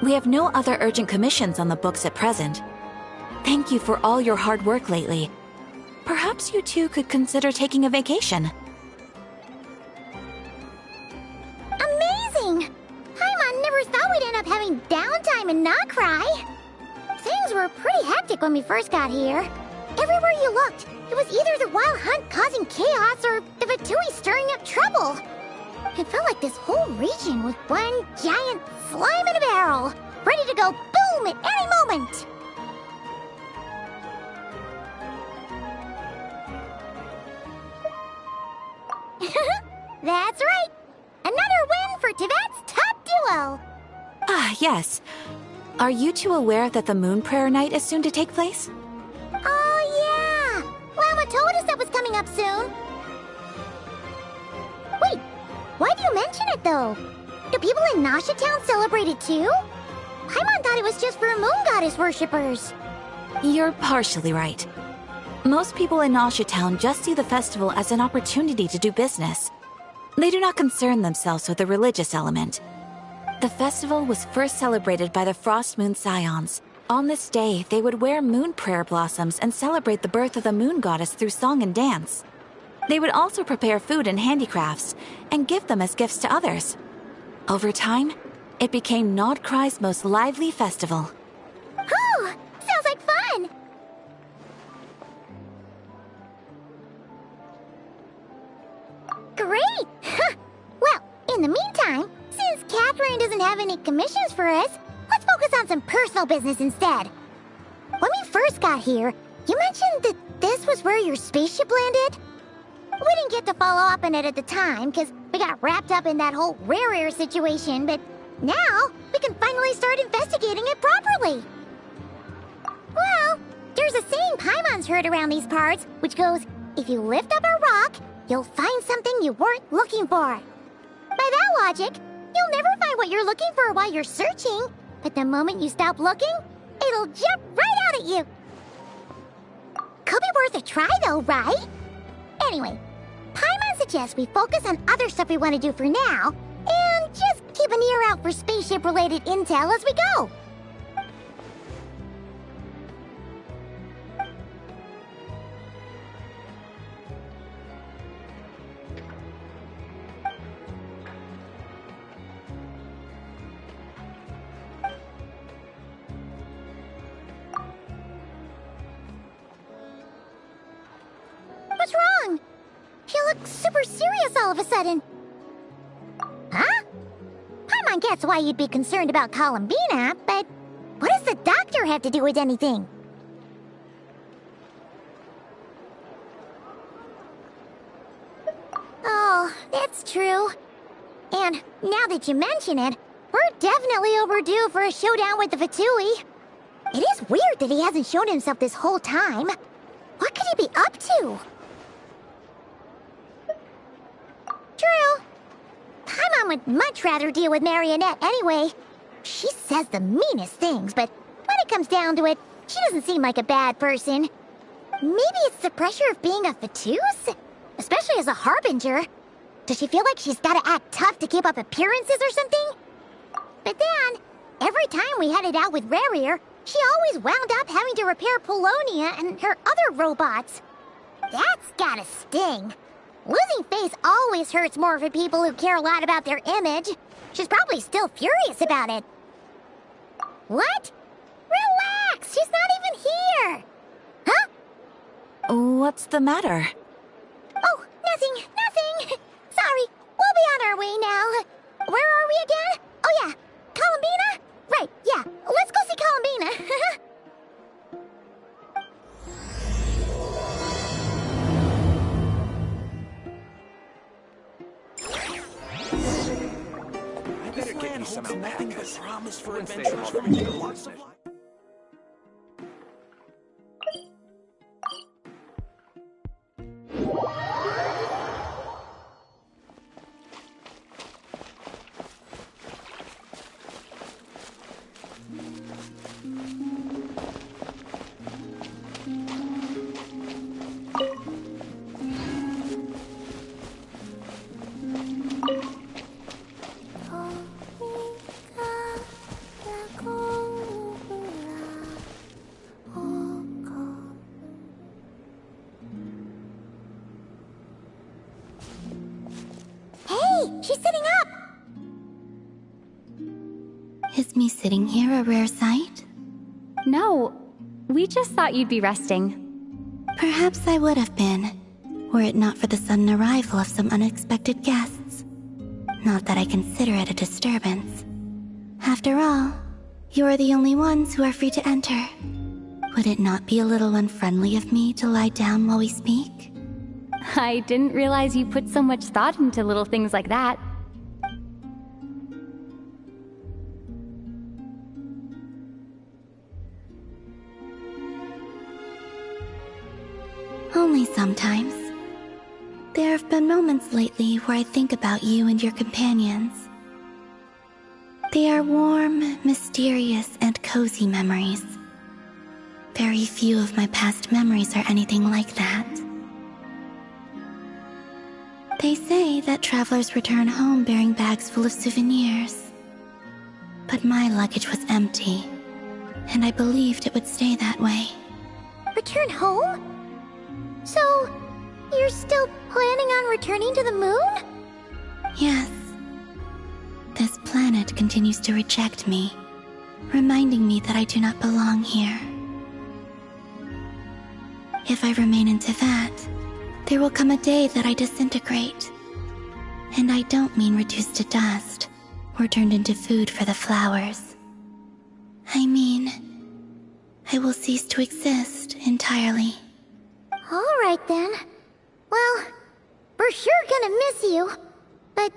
We have no other urgent commissions on the books at present. Thank you for all your hard work lately. Perhaps you two could consider taking a vacation. Amazing! Paimon never thought we'd end up having downtime and not cry. Things were pretty hectic when we first got here. Everywhere you looked, it was either the Wild Hunt causing chaos or the Fatui stirring up trouble. It felt like this whole region was one giant slime in a barrel, ready to go boom at any moment. That's right! Another win for Tibet's top duo! Ah, yes. Are you two aware that the Moon Prayer Night is soon to take place? Oh, yeah! Lama told us that was coming up soon. Wait, why do you mention it, though? Do people in Nasha Town celebrate it, too? Paimon thought it was just for Moon Goddess worshippers. You're partially right. Most people in Nasha Town just see the festival as an opportunity to do business. They do not concern themselves with the religious element. The festival was first celebrated by the Frost Moon Scions. On this day, they would wear moon prayer blossoms and celebrate the birth of the moon goddess through song and dance. They would also prepare food and handicrafts and give them as gifts to others. Over time, it became Nodcry's most lively festival. Oh, sounds like fun! Great! Well, in the meantime, since Catherine doesn't have any commissions for us, let's focus on some personal business instead. When we first got here, you mentioned that this was where your spaceship landed? We didn't get to follow up on it at the time, because we got wrapped up in that whole rare air situation, but now we can finally start investigating it properly. Well, there's a saying Paimon's heard around these parts, which goes, if you lift up a rock, you'll find something you weren't looking for. By that logic, you'll never find what you're looking for while you're searching, but the moment you stop looking, it'll jump right out at you. Could be worth a try though, right? Anyway, Paimon suggests we focus on other stuff we want to do for now, and just keep an ear out for spaceship-related intel as we go. What's wrong? You look super serious all of a sudden. Huh? Paimon gets why you'd be concerned about Columbina, but what does the doctor have to do with anything? Oh, that's true. And now that you mention it, we're definitely overdue for a showdown with the Fatui. It is weird that he hasn't shown himself this whole time. What could he be up to? True. Paimon would much rather deal with Marionette anyway. She says the meanest things, but when it comes down to it, she doesn't seem like a bad person. Maybe it's the pressure of being a Fatuse? Especially as a Harbinger. Does she feel like she's gotta act tough to keep up appearances or something? But then, every time we headed out with Rarier, she always wound up having to repair Polonia and her other robots. That's gotta sting. Losing face always hurts more for people who care a lot about their image. She's probably still furious about it. What? Relax, she's not even here. Huh? What's the matter? Oh, nothing. Sorry, we'll be on our way now. Where are we again? Oh yeah, Columbina? Right, yeah, let's go see Columbina. I better get me some alpacas. Promise for adventures from you. Is me sitting here a rare sight? No, we just thought you'd be resting. Perhaps I would have been, were it not for the sudden arrival of some unexpected guests. Not that I consider it a disturbance. After all, you are the only ones who are free to enter. Would it not be a little unfriendly of me to lie down while we speak? I didn't realize you put so much thought into little things like that. Only sometimes. There have been moments lately where I think about you and your companions. They are warm, mysterious, and cozy memories. Very few of my past memories are anything like that. They say that travelers return home bearing bags full of souvenirs. But my luggage was empty, and I believed it would stay that way. Return home? So, you're still planning on returning to the moon? Yes. This planet continues to reject me, reminding me that I do not belong here. If I remain in Teyvat, there will come a day that I disintegrate. And I don't mean reduced to dust, or turned into food for the flowers. I mean, I will cease to exist entirely. Alright then. Well, we're sure gonna miss you. But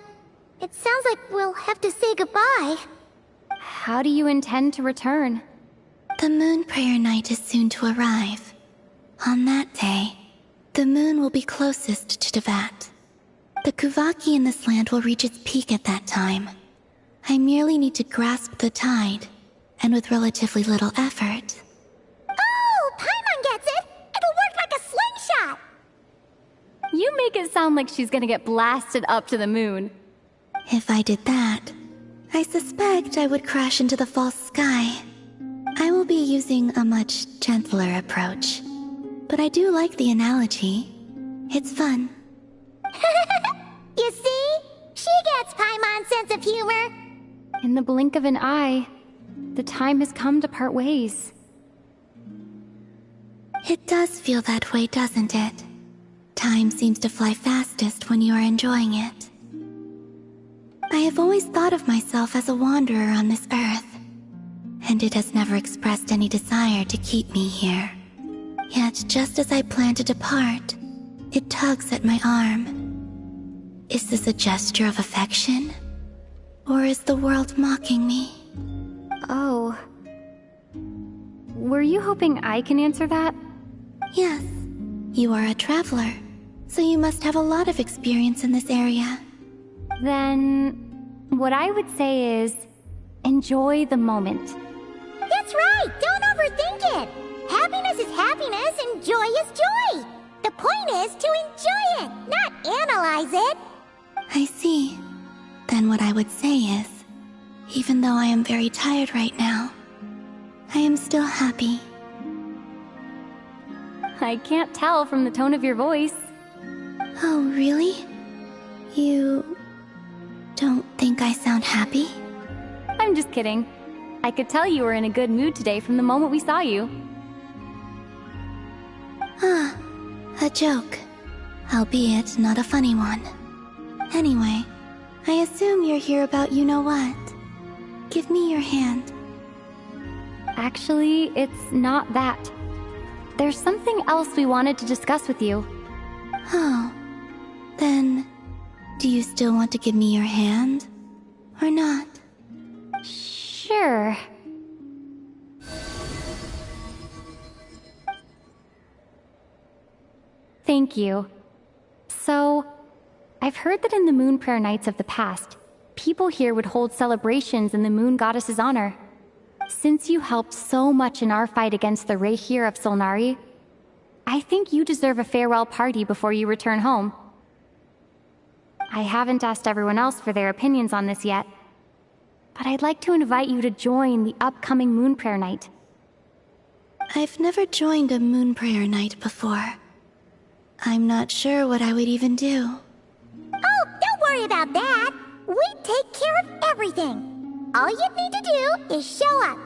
it sounds like we'll have to say goodbye. How do you intend to return? The Moon Prayer Night is soon to arrive. On that day, the moon will be closest to Teyvat. The Kuvaki in this land will reach its peak at that time. I merely need to grasp the tide, and with relatively little effort. Oh, Paimon gets it! It'll work like a slingshot! You make it sound like she's gonna get blasted up to the moon. If I did that, I suspect I would crash into the false sky. I will be using a much gentler approach. But I do like the analogy. It's fun. You see? She gets Paimon's sense of humor. In the blink of an eye, the time has come to part ways. It does feel that way, doesn't it? Time seems to fly fastest when you are enjoying it. I have always thought of myself as a wanderer on this earth, and it has never expressed any desire to keep me here. Yet, just as I plan to depart, it tugs at my arm. Is this a gesture of affection? Or is the world mocking me? Oh. Were you hoping I can answer that? Yes. You are a traveler, so you must have a lot of experience in this area. Then, what I would say is, enjoy the moment. That's right! Don't overthink it! Happiness is happiness and joy is joy! The point is to enjoy it, not analyze it! I see. Then what I would say is, even though I am very tired right now, I am still happy. I can't tell from the tone of your voice. Oh, really? You don't think I sound happy? I'm just kidding. I could tell you were in a good mood today from the moment we saw you. Ah, a joke. Albeit not a funny one. Anyway, I assume you're here about you-know-what. Give me your hand. Actually, it's not that. There's something else we wanted to discuss with you. Oh, then, do you still want to give me your hand? Or not? Sure. Thank you. So, I've heard that in the Moon Prayer Nights of the past, people here would hold celebrations in the Moon Goddess's honor. Since you helped so much in our fight against the Rehir of Solnari, I think you deserve a farewell party before you return home. I haven't asked everyone else for their opinions on this yet, but I'd like to invite you to join the upcoming Moon Prayer Night. I've never joined a Moon Prayer Night before. I'm not sure what I would even do. Oh, don't worry about that! We take care of everything! All you'd need to do is show up.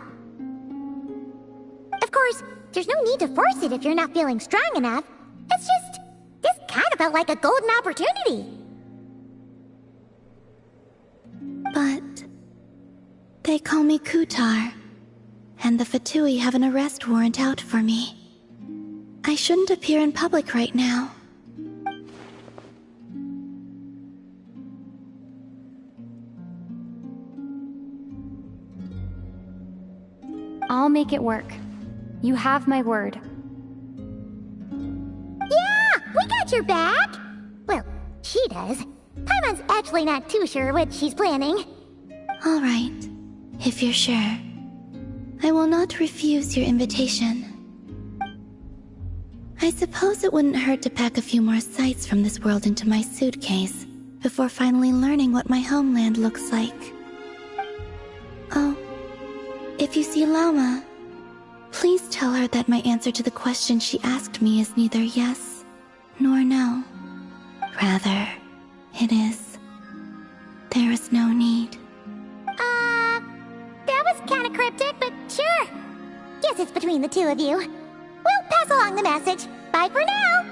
Of course, there's no need to force it if you're not feeling strong enough. It's just, this kind of felt like a golden opportunity. But they call me Kutar, and the Fatui have an arrest warrant out for me. I shouldn't appear in public right now. I'll make it work. You have my word. Yeah, we got your back. Well, she does. Paimon's actually not too sure what she's planning. All right, if you're sure. I will not refuse your invitation. I suppose it wouldn't hurt to pack a few more sights from this world into my suitcase before finally learning what my homeland looks like. Oh, if you see Lama, please tell her that my answer to the question she asked me is neither yes nor no. Rather, it is. There is no need. That was kinda cryptic, but sure. Guess it's between the two of you. We'll pass along the message. Bye for now.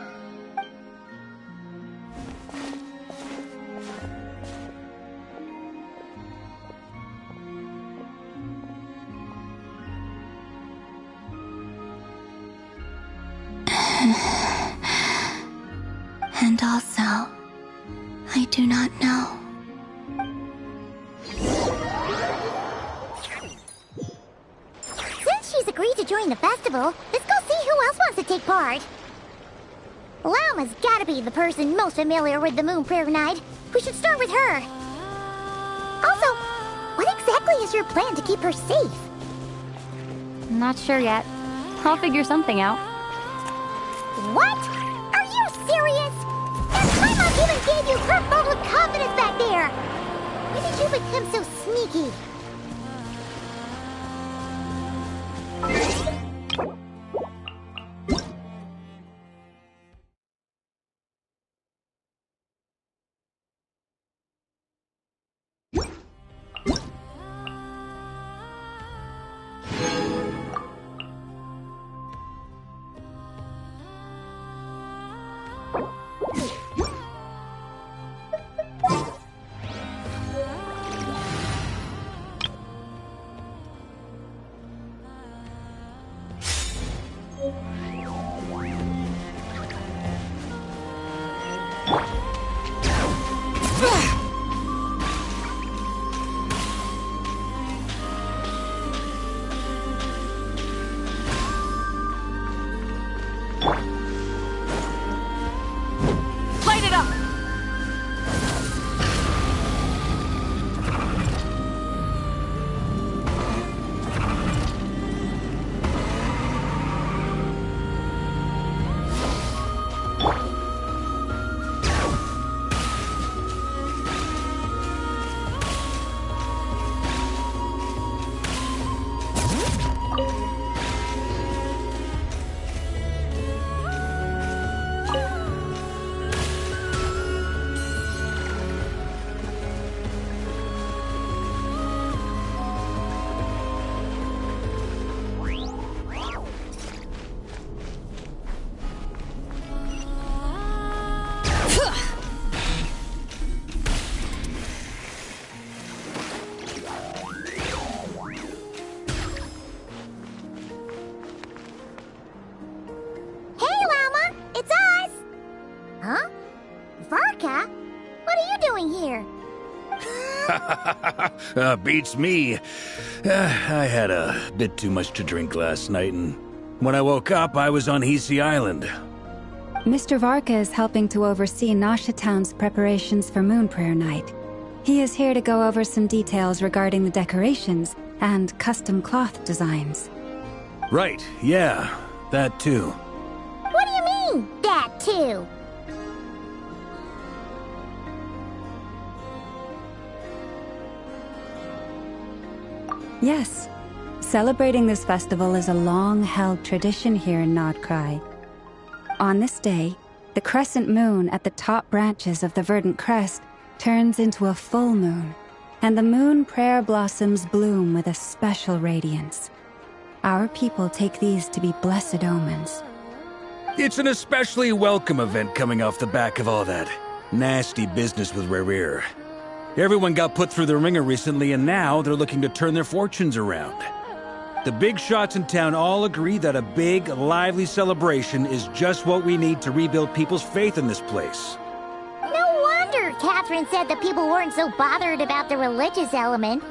And also, I do not know. Since she's agreed to join the festival, let's go see who else wants to take part. Lama's gotta be the person most familiar with the Moon Prayer Night. We should start with her. Also, what exactly is your plan to keep her safe? Not sure yet. I'll figure something out. What? Are you serious? And Paimon even gave you her vote of confidence back there! When did you become so sneaky? Light it up! Beats me. I had a bit too much to drink last night, and when I woke up, I was on Hisi Island. Mr. Varka is helping to oversee Nasha Town's preparations for Moon Prayer Night. He is here to go over some details regarding the decorations and custom cloth designs. Right, yeah, that too. What do you mean, that too? Yes. Celebrating this festival is a long-held tradition here in Nodcry. On this day, the crescent moon at the top branches of the verdant crest turns into a full moon, and the moon prayer blossoms bloom with a special radiance. Our people take these to be blessed omens. It's an especially welcome event coming off the back of all that nasty business with Rare. Everyone got put through the ringer recently, and now they're looking to turn their fortunes around. The big shots in town all agree that a big, lively celebration is just what we need to rebuild people's faith in this place. No wonder Catherine said that people weren't so bothered about the religious element.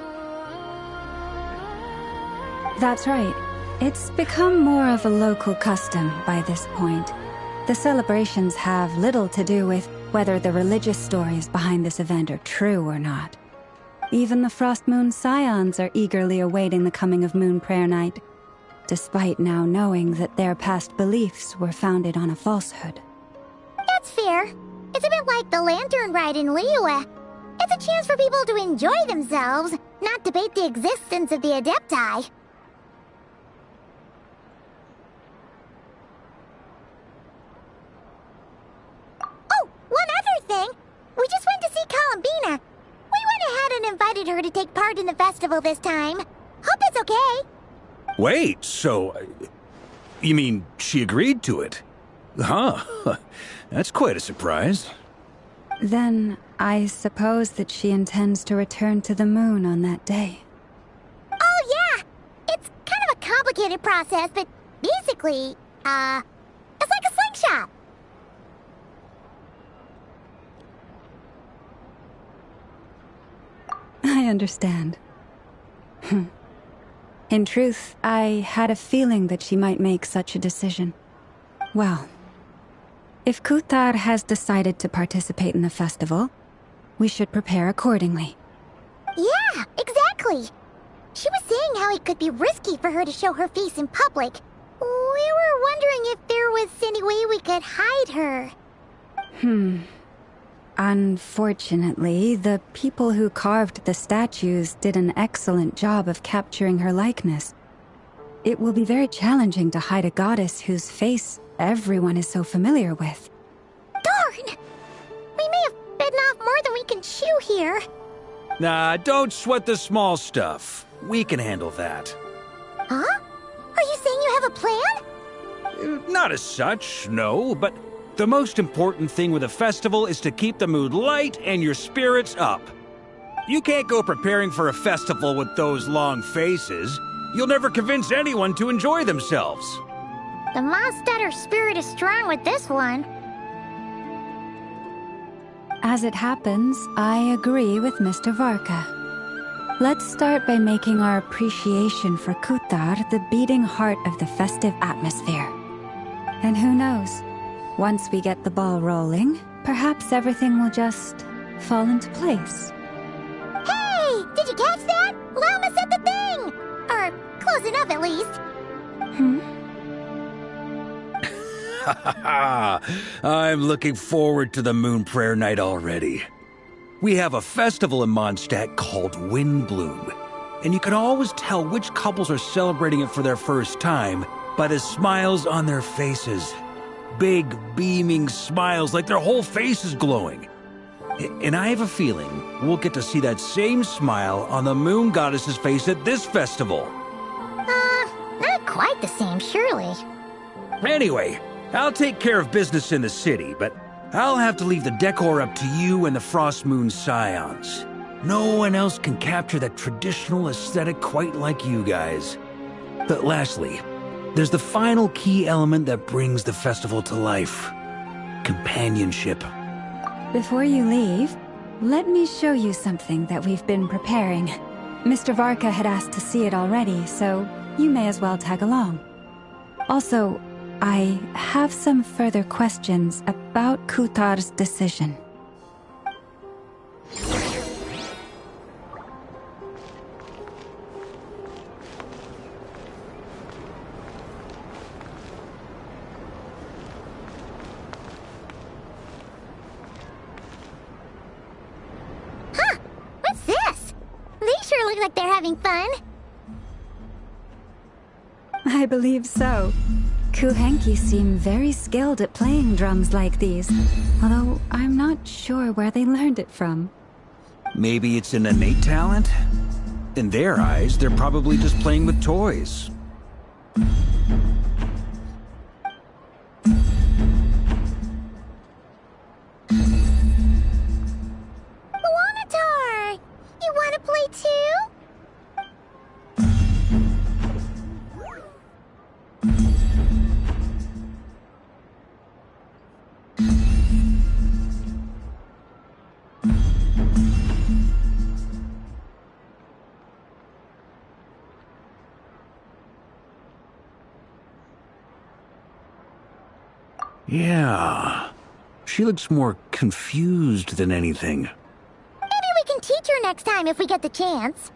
That's right. It's become more of a local custom by this point. The celebrations have little to do with whether the religious stories behind this event are true or not. Even the Frost Moon Scions are eagerly awaiting the coming of Moon Prayer Night, despite now knowing that their past beliefs were founded on a falsehood. That's fair. It's a bit like the Lantern Ride in Liyue. It's a chance for people to enjoy themselves, not debate the existence of the Adepti. Oh, one other thing! We just went to see Columbina. We went ahead and invited her to take part in the festival this time. Hope that's okay. Wait, so... you mean she agreed to it? Huh. That's quite a surprise. Then, I suppose that she intends to return to the moon on that day. Oh, yeah! It's kind of a complicated process, but basically, it's like a slingshot. I understand. In truth, I had a feeling that she might make such a decision. Well, if Kuthar has decided to participate in the festival, we should prepare accordingly. Yeah, exactly. She was saying how it could be risky for her to show her face in public. We were wondering if there was any way we could hide her. Unfortunately, the people who carved the statues did an excellent job of capturing her likeness. It will be very challenging to hide a goddess whose face everyone is so familiar with. Darn! We may have bitten off more than we can chew here. Nah, don't sweat the small stuff. We can handle that. Huh? Are you saying you have a plan? Not as such, no, but the most important thing with a festival is to keep the mood light and your spirits up. You can't go preparing for a festival with those long faces. You'll never convince anyone to enjoy themselves. The Mondstatter spirit is strong with this one. As it happens, I agree with Mr. Varka. Let's start by making our appreciation for Kuthar the beating heart of the festive atmosphere. And who knows? Once we get the ball rolling, perhaps everything will just fall into place. Hey! Did you catch that? Llama said the thing! Or close enough, at least. I'm looking forward to the Moon Prayer Night already. We have a festival in Mondstadt called Windbloom, and you can always tell which couples are celebrating it for their first time by the smiles on their faces. Big, beaming smiles like their whole face is glowing. And I have a feeling we'll get to see that same smile on the Moon Goddess's face at this festival. Not quite the same, surely. Anyway, I'll take care of business in the city, but I'll have to leave the decor up to you and the Frost Moon Scions. No one else can capture that traditional aesthetic quite like you guys. But lastly, there's the final key element that brings the festival to life. Companionship. Before you leave, let me show you something that we've been preparing. Mr. Varka had asked to see it already, so you may as well tag along. Also, I have some further questions about Kuthar's decision. Huh! What's this? They sure look like they're having fun. I believe so. Kuhenki seem very skilled at playing drums like these, although I'm not sure where they learned it from. Maybe it's an innate talent? In their eyes, they're probably just playing with toys. Wanatar! You wanna play too? Yeah. She looks more confused than anything. Maybe we can teach her next time if we get the chance.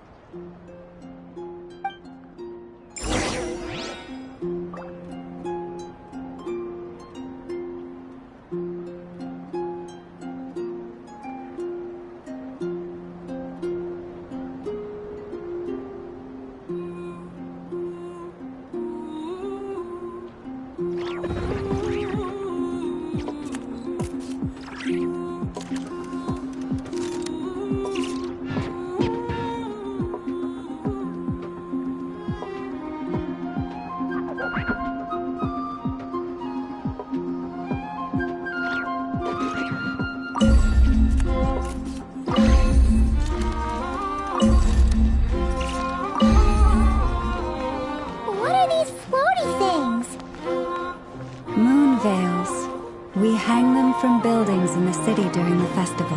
What are these floaty things? Moon veils. We hang them from buildings in the city during the festival.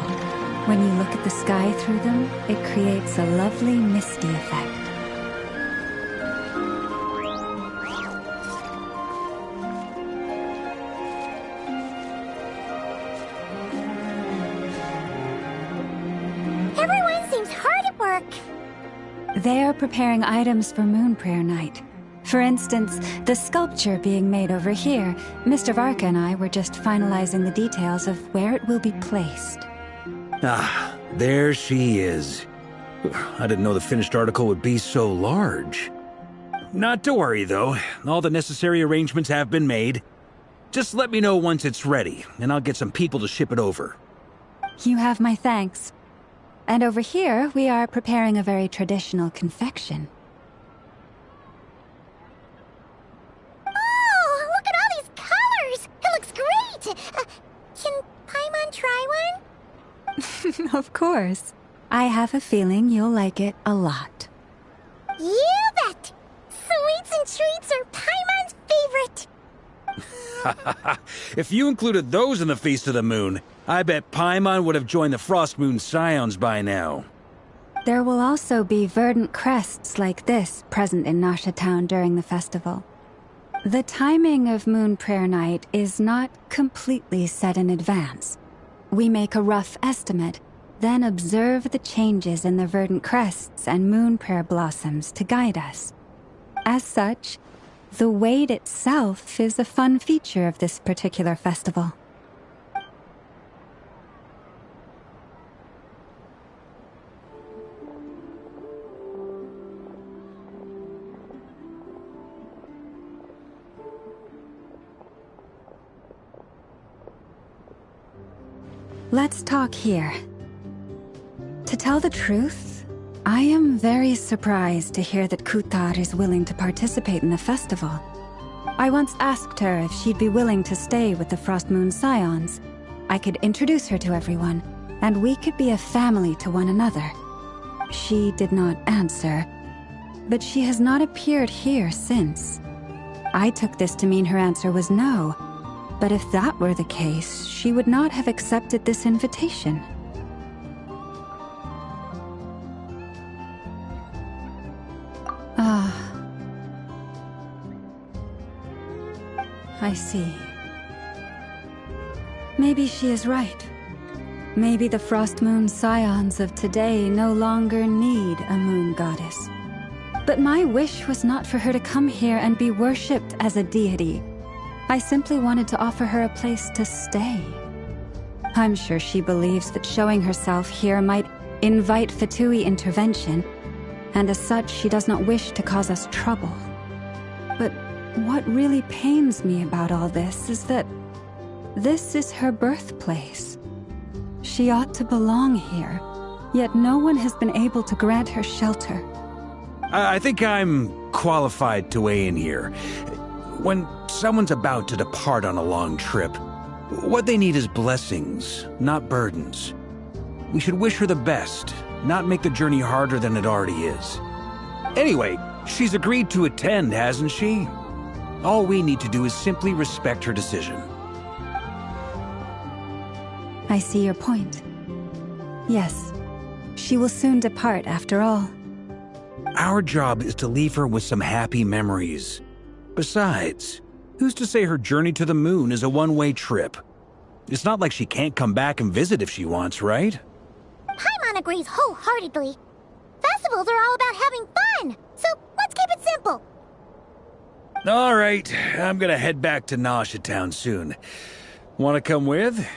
When you look at the sky through them, it creates a lovely misty effect. Everyone seems hard at work. They are preparing items for Moon Prayer Night. For instance, the sculpture being made over here, Mr. Varka and I were just finalizing the details of where it will be placed. Ah, there she is. I didn't know the finished article would be so large. Not to worry, though. All the necessary arrangements have been made. Just let me know once it's ready, and I'll get some people to ship it over. You have my thanks. And over here, we are preparing a very traditional confection. Oh, look at all these colors! It looks great! Can Paimon try one? Of course. I have a feeling you'll like it a lot. You bet! Sweets and treats are Paimon's favorite! If you included those in the Feast of the Moon, I bet Paimon would have joined the Frost Moon Scions by now. There will also be verdant crests like this present in Nasha Town during the festival. The timing of Moon Prayer Night is not completely set in advance. We make a rough estimate, then observe the changes in the verdant crests and Moon Prayer blossoms to guide us. As such, the wait itself is a fun feature of this particular festival. Let's talk here. To tell the truth, I am very surprised to hear that Kutar is willing to participate in the festival. I once asked her if she'd be willing to stay with the Frost Moon Scions. I could introduce her to everyone, and we could be a family to one another. She did not answer, but she has not appeared here since. I took this to mean her answer was no, but if that were the case, she would not have accepted this invitation. Ah. I see. Maybe she is right. Maybe the Frost Moon Scions of today no longer need a moon goddess. But my wish was not for her to come here and be worshipped as a deity. I simply wanted to offer her a place to stay. I'm sure she believes that showing herself here might invite Fatui intervention, and as such she does not wish to cause us trouble. But what really pains me about all this is that this is her birthplace. She ought to belong here, yet no one has been able to grant her shelter. I think I'm qualified to weigh in here. When someone's about to depart on a long trip, what they need is blessings, not burdens. We should wish her the best, not make the journey harder than it already is. Anyway, she's agreed to attend, hasn't she? All we need to do is simply respect her decision. I see your point. Yes, she will soon depart after all. Our job is to leave her with some happy memories. Besides, who's to say her journey to the moon is a one-way trip? It's not like she can't come back and visit if she wants, right? Paimon agrees wholeheartedly. Festivals are all about having fun, so let's keep it simple. All right, I'm gonna head back to Nausea Town soon. Want to come with?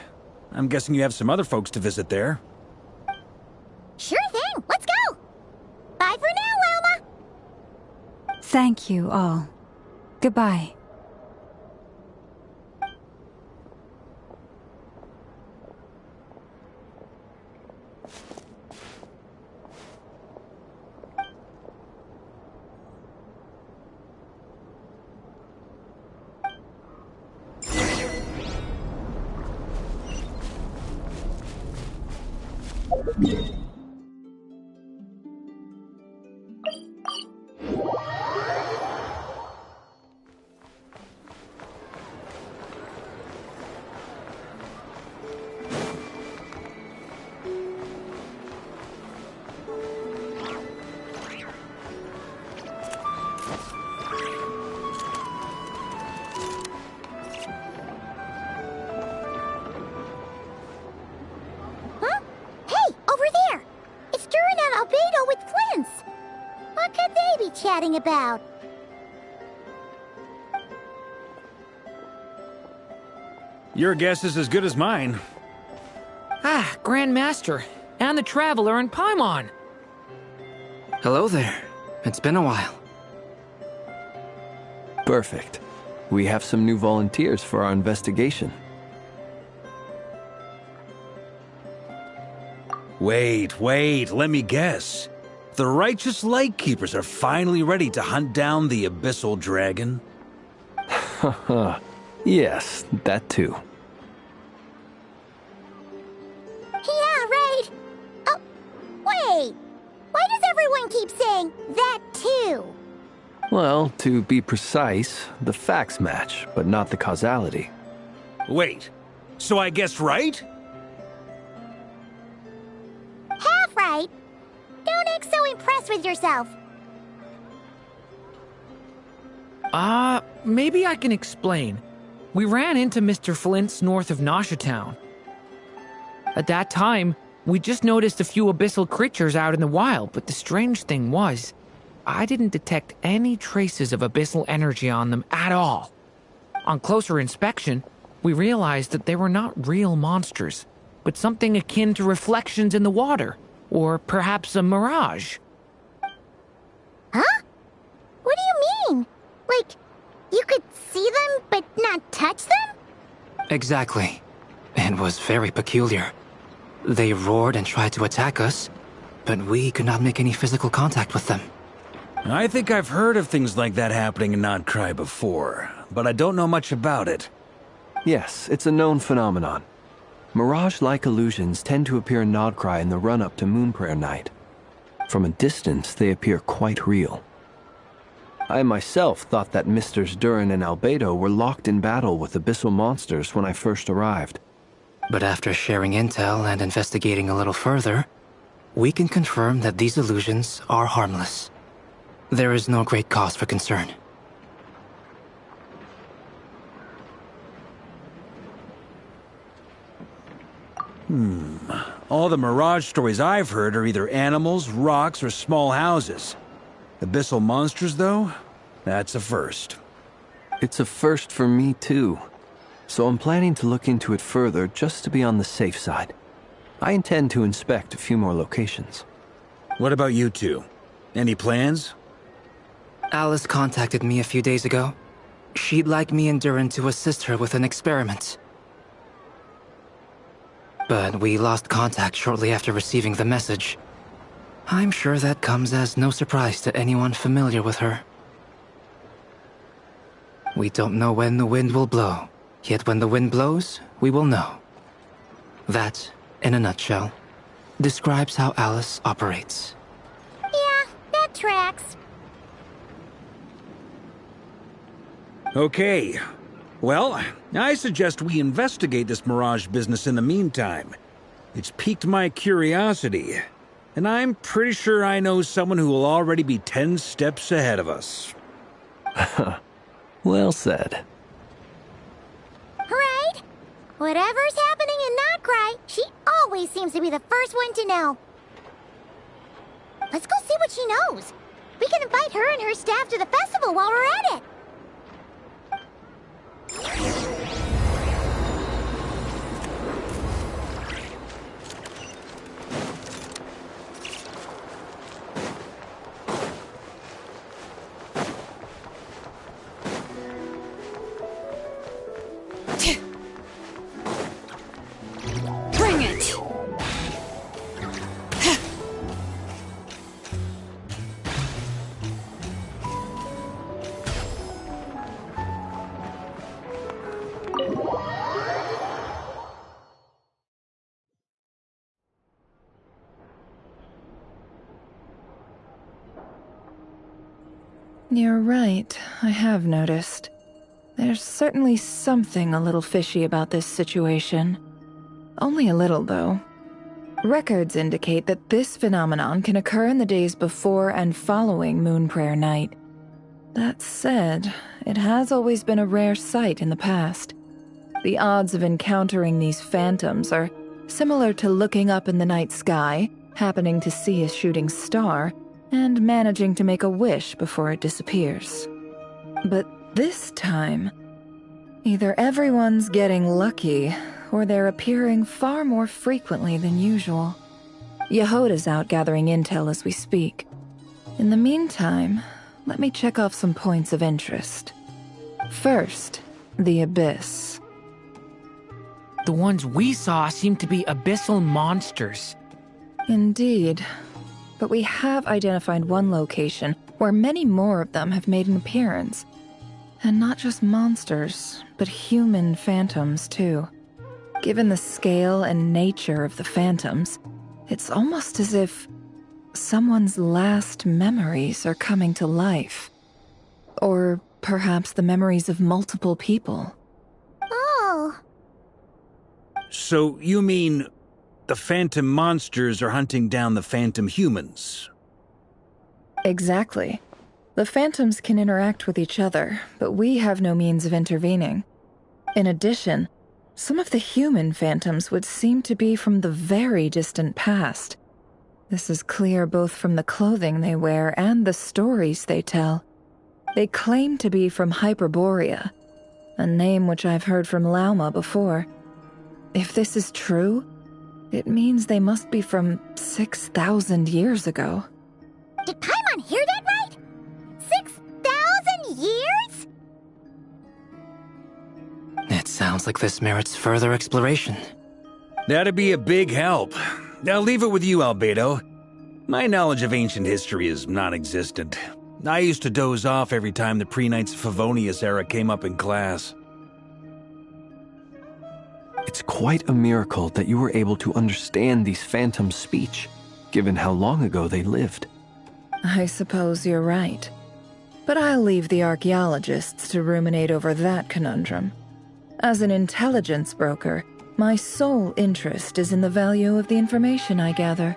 I'm guessing you have some other folks to visit there. Sure thing, let's go! Bye for now, Wilma! Thank you all. Goodbye. Chatting about? Your guess is as good as mine. Ah, Grand Master, and the Traveler and Paimon. Hello there. It's been a while. Perfect. We have some new volunteers for our investigation. Wait, let me guess. The righteous Lightkeepers are finally ready to hunt down the Abyssal Dragon? Haha. Yes, that too. Yeah, right. Oh, wait. Why does everyone keep saying that too? Well, to be precise, the facts match, but not the causality. Wait, so I guessed right? Half right. Don't act so impressed with yourself. Maybe I can explain. We ran into Mr. Flint's north of Nausea Town. At that time, we just noticed a few abyssal creatures out in the wild, but the strange thing was, I didn't detect any traces of abyssal energy on them at all. On closer inspection, we realized that they were not real monsters, but something akin to reflections in the water, or perhaps a mirage. Huh? What do you mean? Like, you could see them but not touch them? Exactly. It was very peculiar. They roared and tried to attack us, but we could not make any physical contact with them. I think I've heard of things like that happening in Nodcry before, but I don't know much about it. Yes, it's a known phenomenon. Mirage-like illusions tend to appear in Nodcry in the run-up to Moonprayer Night. From a distance, they appear quite real. I myself thought that Misters Durin and Albedo were locked in battle with abyssal monsters when I first arrived. But after sharing intel and investigating a little further, we can confirm that these illusions are harmless. There is no great cause for concern. All the Mirage stories I've heard are either animals, rocks, or small houses. Abyssal monsters, though? That's a first. It's a first for me, too. So I'm planning to look into it further just to be on the safe side. I intend to inspect a few more locations. What about you two? Any plans? Alice contacted me a few days ago. She'd like me and Durin to assist her with an experiment. but we lost contact shortly after receiving the message. I'm sure that comes as no surprise to anyone familiar with her. We don't know when the wind will blow, yet when the wind blows, we will know. That, in a nutshell, describes how Alice operates. Yeah, that tracks. Okay. Well, I suggest we investigate this Mirage business in the meantime. It's piqued my curiosity, and I'm pretty sure I know someone who will already be 10 steps ahead of us. Well said. Right? Whatever's happening in Notcry, she always seems to be the first one to know. Let's go see what she knows. We can invite her and her staff to the festival while we're at it. Bring it! You're right, I have noticed. There's certainly something a little fishy about this situation. Only a little, though. Records indicate that this phenomenon can occur in the days before and following Moon Prayer Night. That said, it has always been a rare sight in the past. The odds of encountering these phantoms are similar to looking up in the night sky, happening to see a shooting star, and managing to make a wish before it disappears. But this time, either everyone's getting lucky, or they're appearing far more frequently than usual. Yehoda's out gathering intel as we speak. In the meantime, let me check off some points of interest. First, the Abyss. The ones we saw seem to be abyssal monsters. Indeed. But we have identified one location where many more of them have made an appearance. And not just monsters, but human phantoms, too. Given the scale and nature of the phantoms, it's almost as if someone's last memories are coming to life. Or perhaps the memories of multiple people. Oh. So you mean the phantom monsters are hunting down the phantom humans? Exactly. The phantoms can interact with each other, but we have no means of intervening. In addition, some of the human phantoms would seem to be from the very distant past. This is clear both from the clothing they wear and the stories they tell. They claim to be from Hyperborea, a name which I've heard from Lauma before. If this is true, it means they must be from 6,000 years ago. Did Paimon hear that right? 6,000 years? It sounds like this merits further exploration. That'd be a big help. I'll leave it with you, Albedo. My knowledge of ancient history is non-existent. I used to doze off every time the pre-Knights of Favonius era came up in class. It's quite a miracle that you were able to understand these phantoms' speech, given how long ago they lived. I suppose you're right. But I'll leave the archaeologists to ruminate over that conundrum. As an intelligence broker, my sole interest is in the value of the information I gather.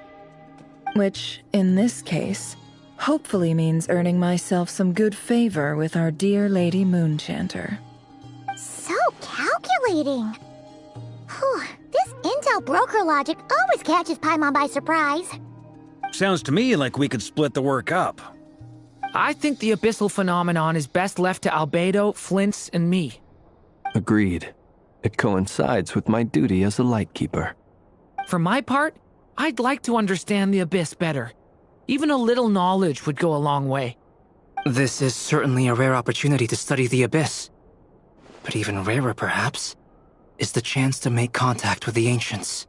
Which, in this case, hopefully means earning myself some good favor with our dear Lady Moonchanter. So calculating. Whew, this intel broker logic always catches Paimon by surprise. Sounds to me like we could split the work up. I think the abyssal phenomenon is best left to Albedo, Flints, and me. Agreed. It coincides with my duty as a lightkeeper. For my part, I'd like to understand the Abyss better. Even a little knowledge would go a long way. This is certainly a rare opportunity to study the Abyss. But even rarer, perhaps, is the chance to make contact with the Ancients.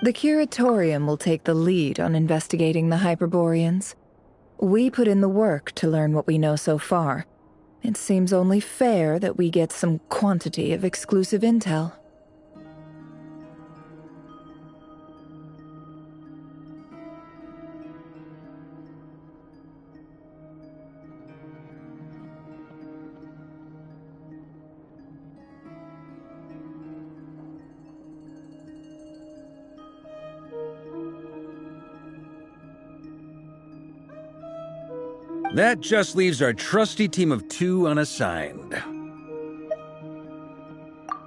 The Curatorium will take the lead on investigating the Hyperboreans. We put in the work to learn what we know so far. It seems only fair that we get some quantity of exclusive intel. That just leaves our trusty team of 2 unassigned.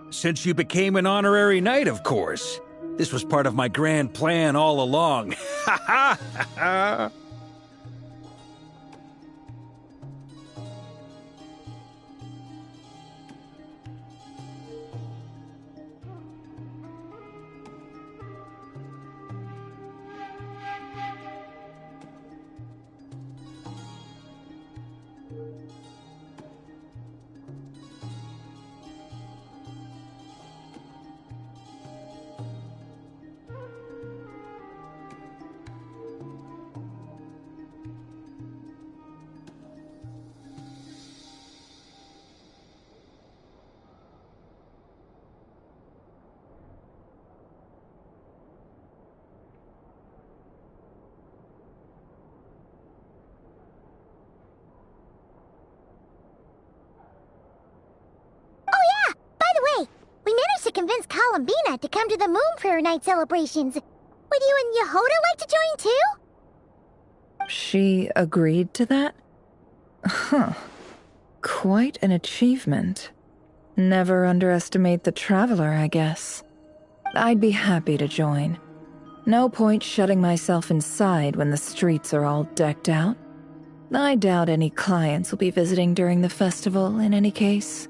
Since you became an honorary knight, of course. This was part of my grand plan all along. Ha ha ha ha! Convince Columbina to come to the Moon Prayer Night celebrations. Would you and Yehoda like to join too? She agreed to that? Huh. Quite an achievement. Never underestimate the traveler, I guess. I'd be happy to join. No point shutting myself inside when the streets are all decked out. I doubt any clients will be visiting during the festival in any case.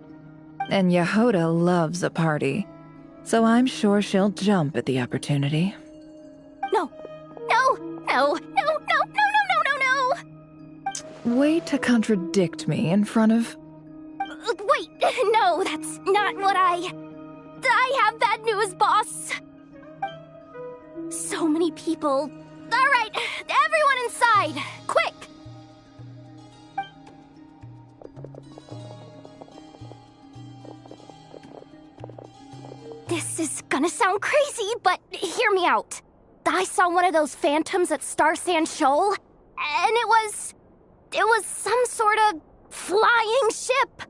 And Yehoda loves a party, so I'm sure she'll jump at the opportunity. No. No. No. No. No. No. No. No. No. No. Way to contradict me in front of... Wait. No, that's not what I have bad news, boss. So many people. All right, everyone inside. Quick. This is gonna sound crazy, but hear me out. I saw one of those phantoms at Star Sand Shoal, and it was some sort of flying ship.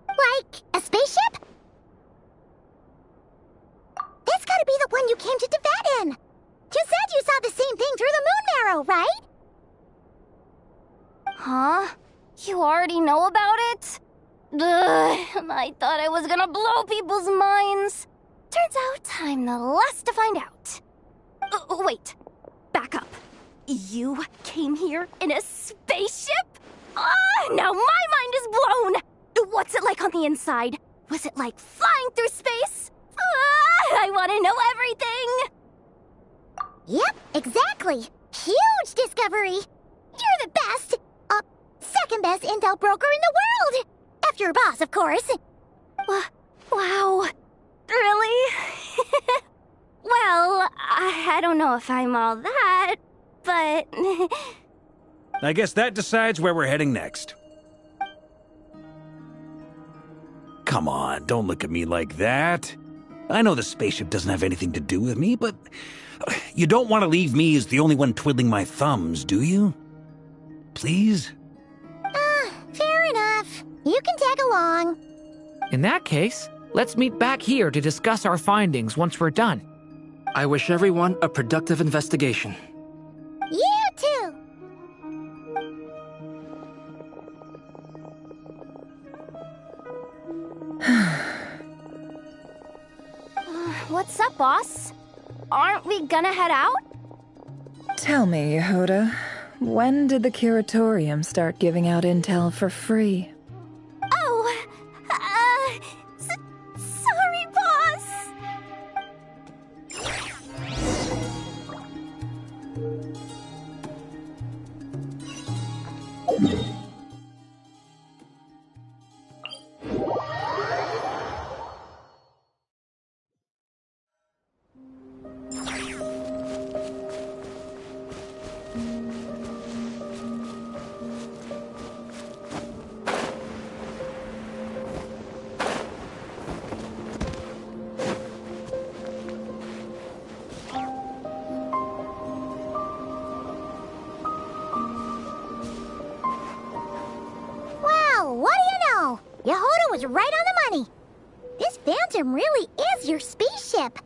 Like a spaceship? That's gotta be the one you came to Tibet in. You said you saw the same thing through the moon marrow, right? Huh? You already know about it? Ugh, I thought I was gonna blow people's minds. Turns out I'm the last to find out. Wait, back up. You came here in a spaceship? Now my mind is blown! What's it like on the inside? Was it like flying through space? I want to know everything! Yep, exactly. Huge discovery. You're the best, second best intel broker in the world. After your boss, of course. Wow. Really? Well, I don't know if I'm all that, but... I guess that decides where we're heading next. Come on, don't look at me like that. I know the spaceship doesn't have anything to do with me, but you don't want to leave me as the only one twiddling my thumbs, do you? Please? Fair enough. You can tag along. In that case, let's meet back here to discuss our findings once we're done. I wish everyone a productive investigation. You too. What's up, boss? Aren't we gonna head out? Tell me, Yehoda, when did the Curatorium start giving out intel for free? Oh, sorry, boss. Well, what do you know? Yehoda was right on the money. This Phantom really is your spaceship.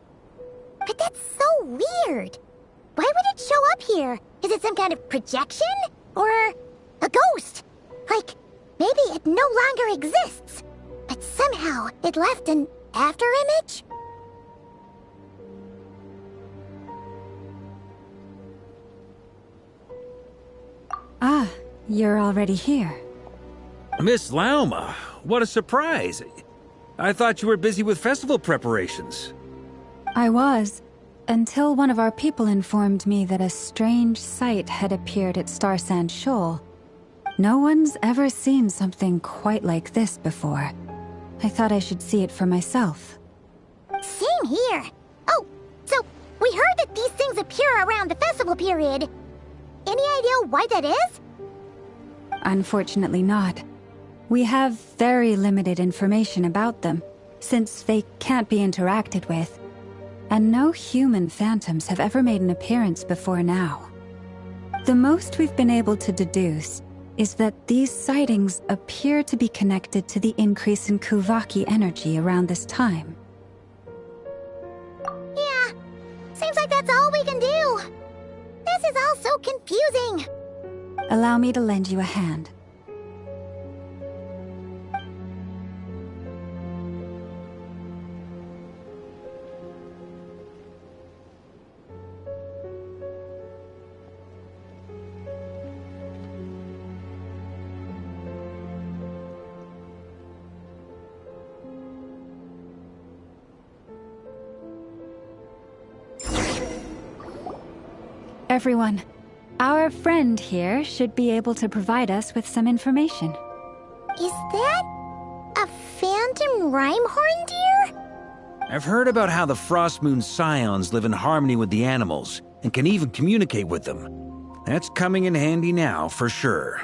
But that's so weird. Why would it show up here? Is it some kind of projection? Or a ghost? Like, maybe it no longer exists, but somehow it left an afterimage? Ah, you're already here. Miss Lauma, what a surprise. I thought you were busy with festival preparations. I was, until one of our people informed me that a strange sight had appeared at Starsand Shoal. No one's ever seen something quite like this before. I thought I should see it for myself. Same here. Oh, so we heard that these things appear around the festival period. Any idea why that is? Unfortunately not. We have very limited information about them, since they can't be interacted with. And no human phantoms have ever made an appearance before now. The most we've been able to deduce is that these sightings appear to be connected to the increase in Kuvaki energy around this time. Yeah, seems like that's all we can do. This is all so confusing. Allow me to lend you a hand. Everyone, our friend here should be able to provide us with some information. Is that a phantom rhymehorn deer? I've heard about how the Frost Moon Scions live in harmony with the animals and can even communicate with them. That's coming in handy now, for sure.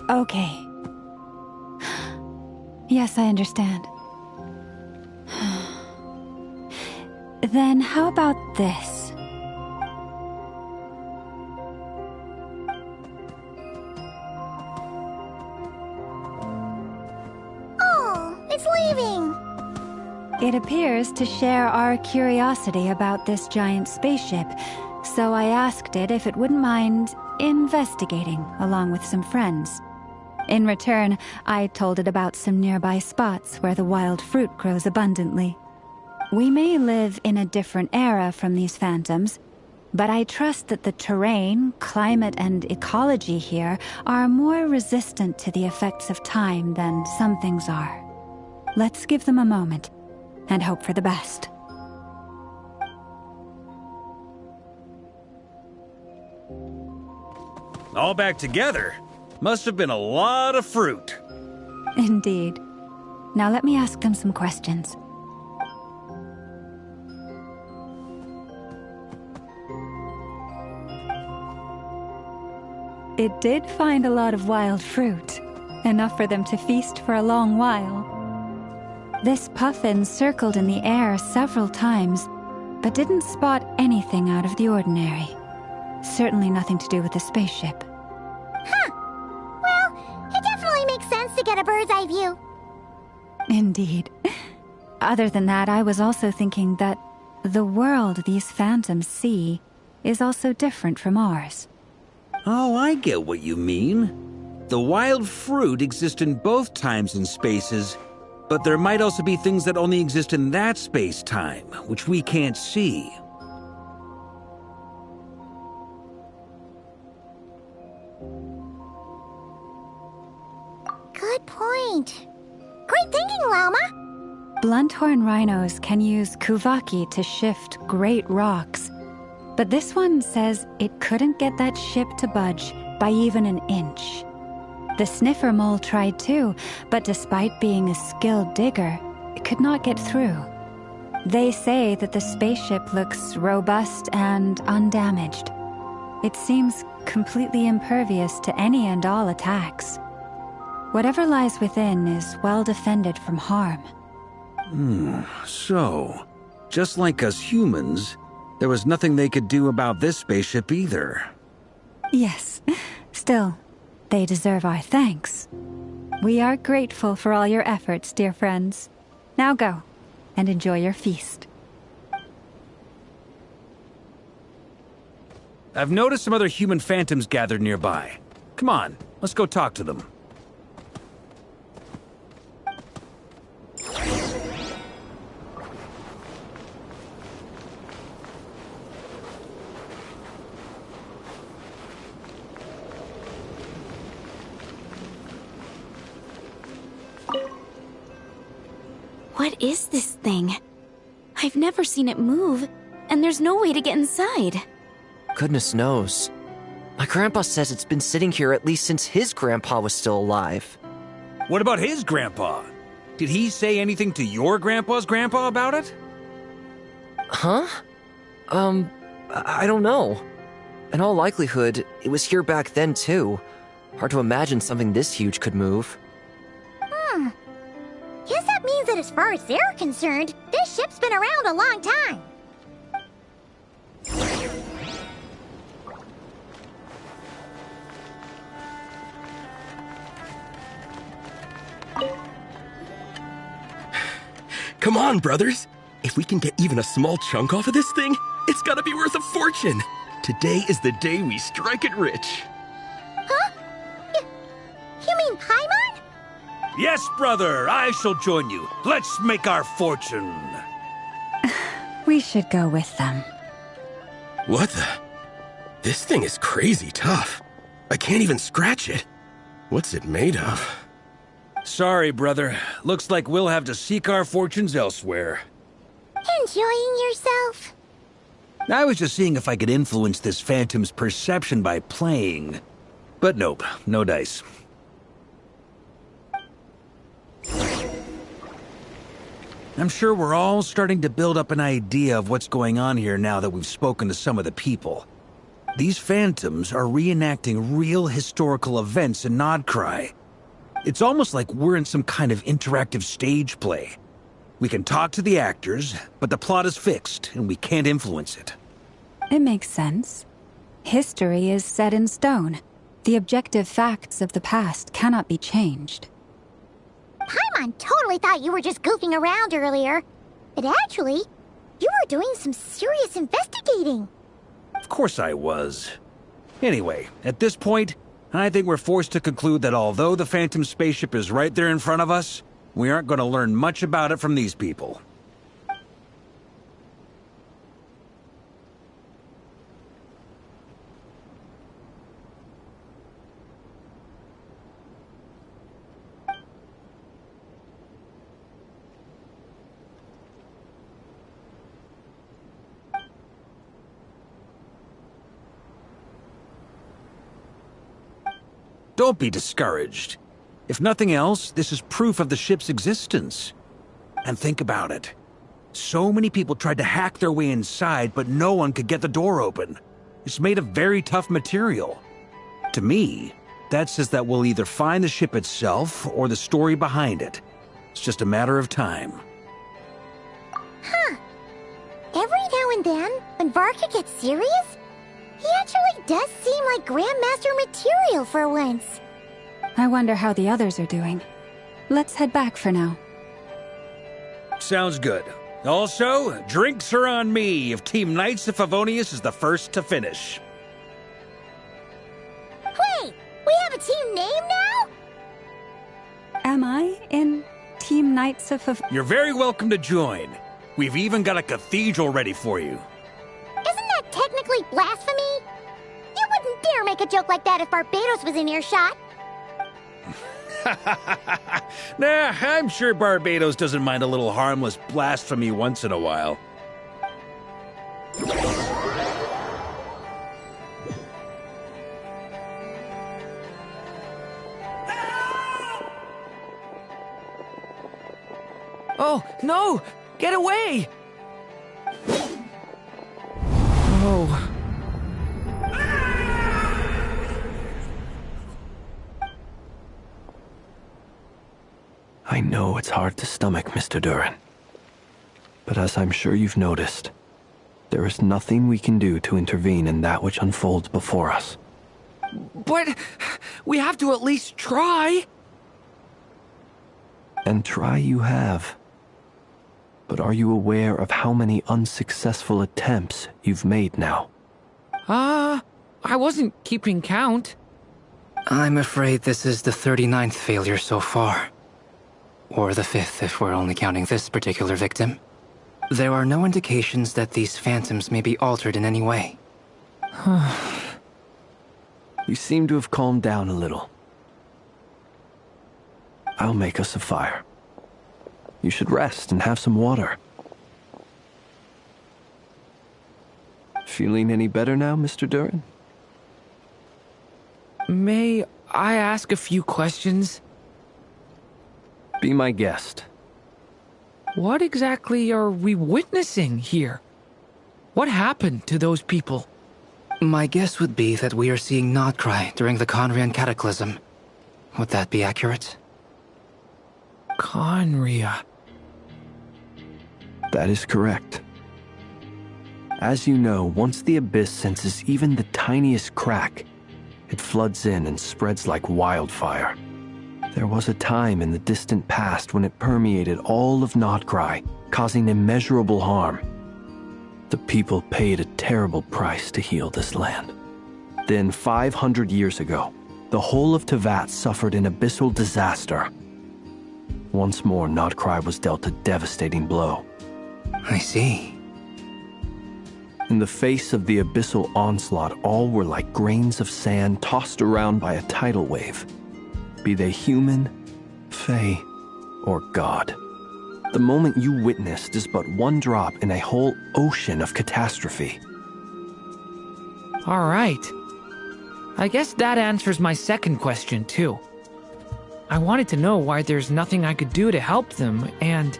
Okay. Yes, I understand. Then how about this? It's leaving! It appears to share our curiosity about this giant spaceship, so I asked it if it wouldn't mind investigating along with some friends. In return, I told it about some nearby spots where the wild fruit grows abundantly. We may live in a different era from these phantoms, but I trust that the terrain, climate, and ecology here are more resistant to the effects of time than some things are. Let's give them a moment and hope for the best. All back together? Must have been a lot of fruit. Indeed. Now let me ask them some questions. It did find a lot of wild fruit, enough for them to feast for a long while. This puffin circled in the air several times, but didn't spot anything out of the ordinary. Certainly nothing to do with the spaceship. Huh. Well, it definitely makes sense to get a bird's eye view. Indeed. Other than that, I was also thinking that the world these phantoms see is also different from ours. Oh, I get what you mean. The wild fruit exist in both times and spaces, but there might also be things that only exist in that space-time, which we can't see. Good point. Great thinking, Lauma. Blunthorn rhinos can use Kuvaki to shift great rocks, but this one says it couldn't get that ship to budge by even an inch. The sniffer mole tried too, but despite being a skilled digger, it could not get through. They say that the spaceship looks robust and undamaged. It seems completely impervious to any and all attacks. Whatever lies within is well defended from harm. So, just like us humans, there was nothing they could do about this spaceship either. Yes. Still, They deserve our thanks. We are grateful for all your efforts, dear friends. Now go, and enjoy your feast. I've noticed some other human phantoms gathered nearby. Come on, let's go talk to them. What is this thing? I've never seen it move, and there's no way to get inside. Goodness knows. My grandpa says it's been sitting here at least since his grandpa was still alive. What about his grandpa? Did he say anything to your grandpa's grandpa about it? Huh? I don't know. In all likelihood, it was here back then too. Hard to imagine something this huge could move. Guess that means that as far as they're concerned, this ship's been around a long time. Come on, brothers. If we can get even a small chunk off of this thing, it's gotta be worth a fortune. Today is the day we strike it rich. Huh? You mean Paimon? Yes, brother, I shall join you. Let's make our fortune. We should go with them. What the? This thing is crazy tough. I can't even scratch it. What's it made of? Sorry, brother. Looks like we'll have to seek our fortunes elsewhere. Enjoying yourself? I was just seeing if I could influence this phantom's perception by playing. But nope, no dice. I'm sure we're all starting to build up an idea of what's going on here now that we've spoken to some of the people. These phantoms are reenacting real historical events in Nodcry. It's almost like we're in some kind of interactive stage play. We can talk to the actors, but the plot is fixed, and we can't influence it. It makes sense. History is set in stone. The objective facts of the past cannot be changed. Paimon totally thought you were just goofing around earlier. But actually, you were doing some serious investigating. Of course I was. Anyway, at this point, I think we're forced to conclude that although the Phantom spaceship is right there in front of us, we aren't going to learn much about it from these people. Don't be discouraged. If nothing else, this is proof of the ship's existence. And think about it. So many people tried to hack their way inside, but no one could get the door open. It's made of very tough material. To me, that says that we'll either find the ship itself or the story behind it. It's just a matter of time. Huh. Every now and then, when Varka gets serious, he actually does seem like Grandmaster material for once. I wonder how the others are doing. Let's head back for now. Sounds good. Also, drinks are on me if Team Knights of Favonius is the first to finish. Wait, we have a team name now? Am I in Team Knights of You're very welcome to join. We've even got a cathedral ready for you. Isn't that technically blasphemy? You wouldn't dare make a joke like that if Barbados was in earshot. Nah, I'm sure Barbados doesn't mind a little harmless blasphemy once in a while. Oh, no! Get away! Oh. I know it's hard to stomach, Mr. Duran. But as I'm sure you've noticed, there is nothing we can do to intervene in that which unfolds before us. But We have to at least try. And try you have. But are you aware of how many unsuccessful attempts you've made now? I wasn't keeping count. I'm afraid this is the 39th failure so far. Or the 5th if we're only counting this particular victim. There are no indications that these phantoms may be altered in any way. You seem to have calmed down a little. I'll make us a fire. You should rest and have some water. Feeling any better now, Mr. Duran? May I ask a few questions? Be my guest. What exactly are we witnessing here? What happened to those people? My guess would be that we are seeing Nodcry during the Conrian Cataclysm. Would that be accurate? Conria. That is correct. As you know, once the Abyss senses even the tiniest crack, it floods in and spreads like wildfire. There was a time in the distant past when it permeated all of Nodcry, causing immeasurable harm. The people paid a terrible price to heal this land. Then 500 years ago, the whole of Teyvat suffered an abyssal disaster. Once more, Nodcry was dealt a devastating blow. I see. In the face of the abyssal onslaught, all were like grains of sand tossed around by a tidal wave. Be they human, fae, or god. The moment you witnessed is but one drop in a whole ocean of catastrophe. All right. I guess that answers my second question, too. I wanted to know why there's nothing I could do to help them, and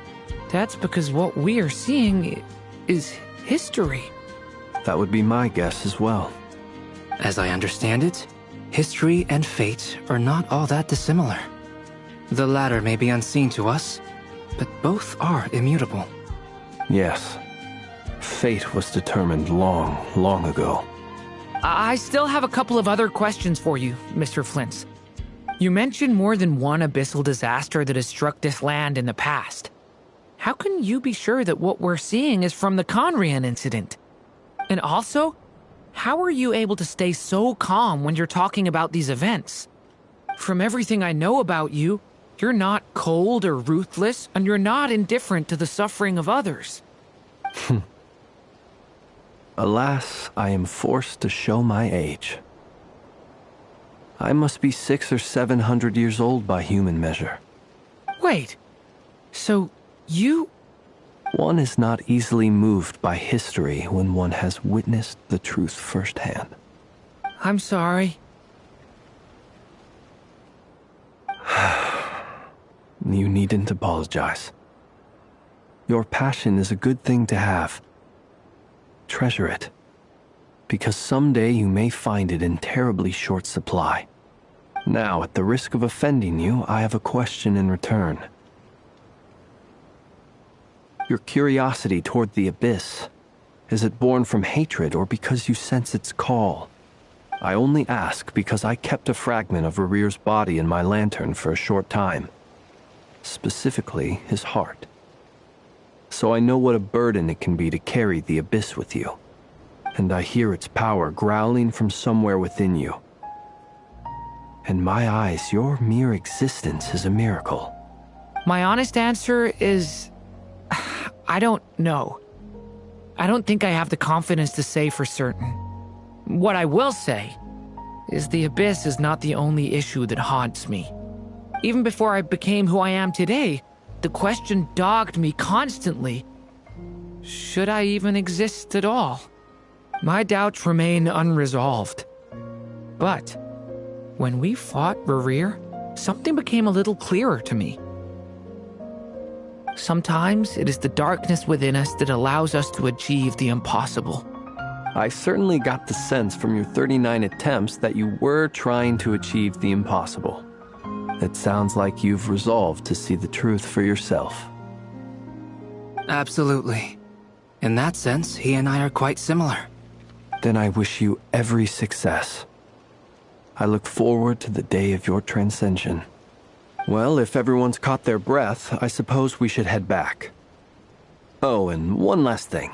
that's because what we are seeing is history. That would be my guess as well. As I understand it, history and fate are not all that dissimilar. The latter may be unseen to us, but both are immutable. Yes. Fate was determined long, long ago. I still have a couple of other questions for you, Mr. Flint's. You mentioned more than one abyssal disaster that has struck this land in the past. How can you be sure that what we're seeing is from the Conrian incident? And also, how are you able to stay so calm when you're talking about these events? From everything I know about you, you're not cold or ruthless, and you're not indifferent to the suffering of others. Alas, I am forced to show my age. I must be 600 or 700 years old by human measure. Wait, so you... One is not easily moved by history when one has witnessed the truth firsthand. I'm sorry. You needn't apologize. Your passion is a good thing to have. Treasure it, because someday you may find it in terribly short supply. Now, at the risk of offending you, I have a question in return. Your curiosity toward the Abyss, is it born from hatred or because you sense its call? I only ask because I kept a fragment of Rerir's body in my lantern for a short time. Specifically, his heart. So I know what a burden it can be to carry the Abyss with you. And I hear its power growling from somewhere within you. In my eyes, your mere existence is a miracle. My honest answer is... I don't know. I don't think I have the confidence to say for certain. What I will say is the Abyss is not the only issue that haunts me. Even before I became who I am today, the question dogged me constantly. Should I even exist at all? My doubts remain unresolved. But when we fought Rerir, something became a little clearer to me. Sometimes it is the darkness within us that allows us to achieve the impossible. I certainly got the sense from your 39 attempts that you were trying to achieve the impossible. It sounds like you've resolved to see the truth for yourself. Absolutely. In that sense, he and I are quite similar. Then I wish you every success. I look forward to the day of your transcension. Well, if everyone's caught their breath, I suppose we should head back. Oh, and one last thing.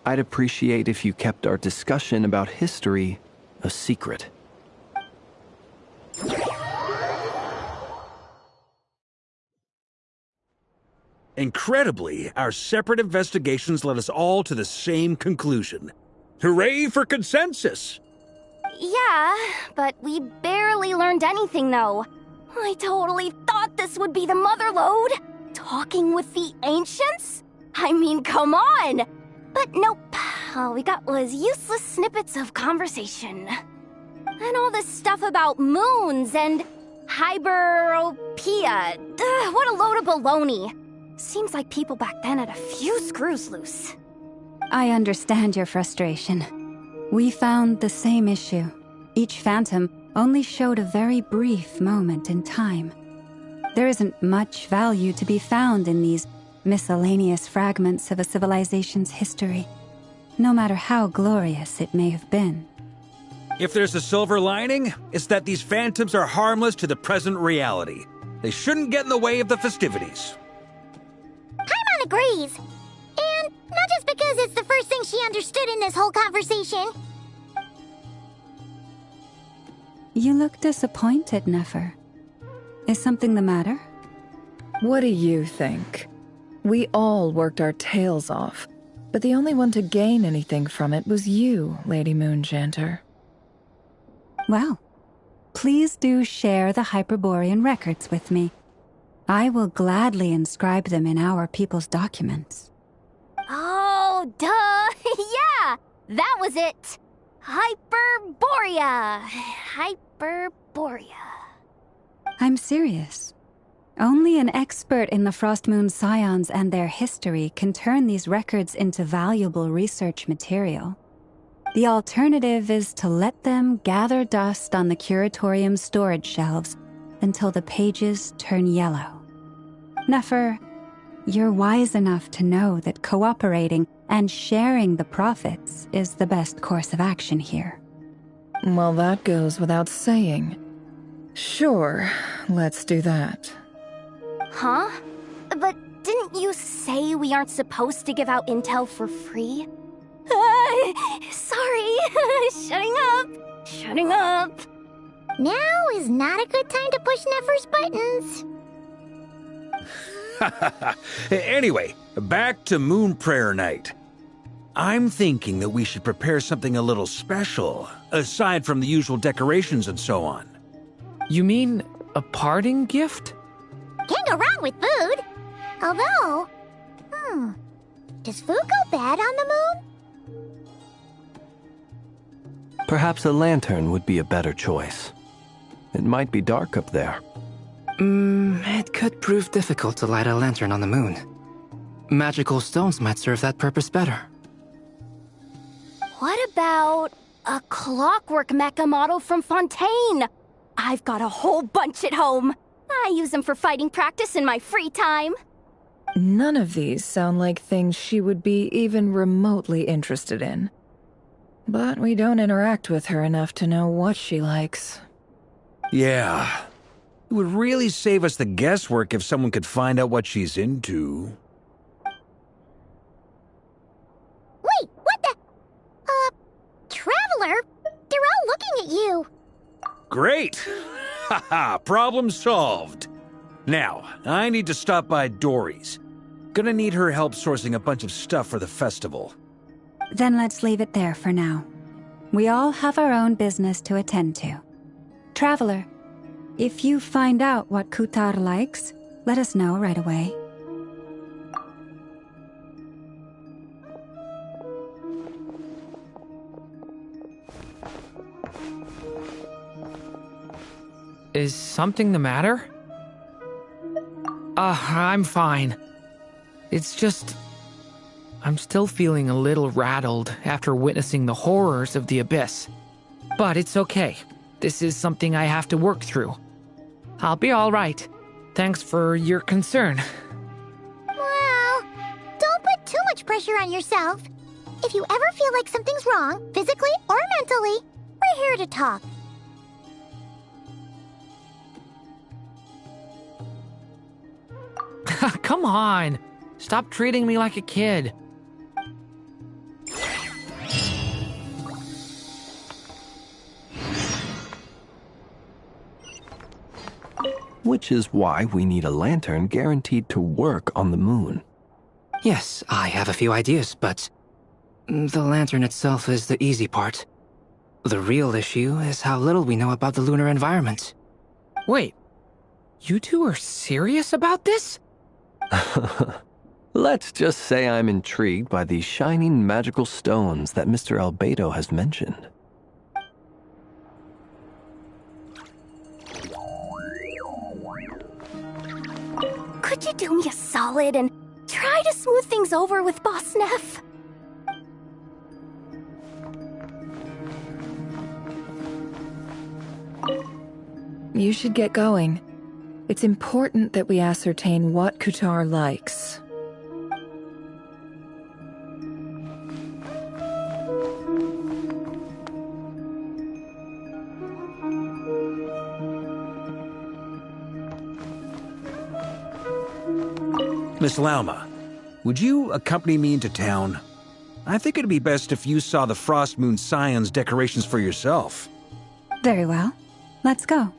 I'd appreciate if you kept our discussion about history a secret. Incredibly, our separate investigations led us all to the same conclusion. Hooray for consensus! Yeah, but we barely learned anything, though. I totally thought this would be the mother lode. Talking with the ancients? I mean, come on! But nope. All we got was useless snippets of conversation. And all this stuff about moons and hyperopia. What a load of baloney. Seems like people back then had a few screws loose. I understand your frustration. We found the same issue. Each phantom only showed a very brief moment in time. There isn't much value to be found in these miscellaneous fragments of a civilization's history, no matter how glorious it may have been. If there's a silver lining, it's that these phantoms are harmless to the present reality. They shouldn't get in the way of the festivities. Paimon agrees. And not just because it's the first thing she understood in this whole conversation. You look disappointed, Nefer. Is something the matter? What do you think? We all worked our tails off, but the only one to gain anything from it was you, Lady Moonjanter. Well, please do share the Hyperborean records with me. I will gladly inscribe them in our people's documents. Oh, duh! Yeah! That was it! Hyperborea! Hyperborea. I'm serious. Only an expert in the Frostmoon Scions and their history can turn these records into valuable research material. The alternative is to let them gather dust on the Curatorium's storage shelves until the pages turn yellow. Nefer, you're wise enough to know that cooperating and sharing the profits is the best course of action here. Well, that goes without saying. Sure, let's do that. Huh? But didn't you say we aren't supposed to give out intel for free? Sorry. Shutting up. Now is not a good time to push Nefer's buttons. Anyway, back to Moon Prayer Night. I'm thinking that we should prepare something a little special, aside from the usual decorations and so on. You mean a parting gift? Can't go wrong with food. Although, does food go bad on the moon? Perhaps a lantern would be a better choice. It might be dark up there. It could prove difficult to light a lantern on the moon. Magical stones might serve that purpose better. What about a clockwork mecha model from Fontaine? I've got a whole bunch at home. I use them for fighting practice in my free time. None of these sound like things she would be even remotely interested in. But we don't interact with her enough to know what she likes. Yeah. It would really save us the guesswork if someone could find out what she's into. Wait, what the? Traveler? They're all looking at you. Great! Haha, problem solved. Now, I need to stop by Dory's. Gonna need her help sourcing a bunch of stuff for the festival. Then let's leave it there for now. We all have our own business to attend to. Traveler, if you find out what Kutar likes, let us know right away. Is something the matter? I'm fine. It's just... I'm still feeling a little rattled after witnessing the horrors of the Abyss. But it's okay. This is something I have to work through. I'll be all right. Thanks for your concern. Well, don't put too much pressure on yourself. If you ever feel like something's wrong, physically or mentally, we're here to talk. Come on. Stop treating me like a kid. Which is why we need a lantern guaranteed to work on the moon. Yes, I have a few ideas, but the lantern itself is the easy part. The real issue is how little we know about the lunar environment. Wait, you two are serious about this? Let's just say I'm intrigued by these shining magical stones that Mr. Albedo has mentioned. Could you do me a solid and try to smooth things over with Boss Neff? You should get going. It's important that we ascertain what Kutar likes. Miss Lauma, would you accompany me into town? I think it'd be best if you saw the Frost Moon Scion's decorations for yourself. Very well. Let's go.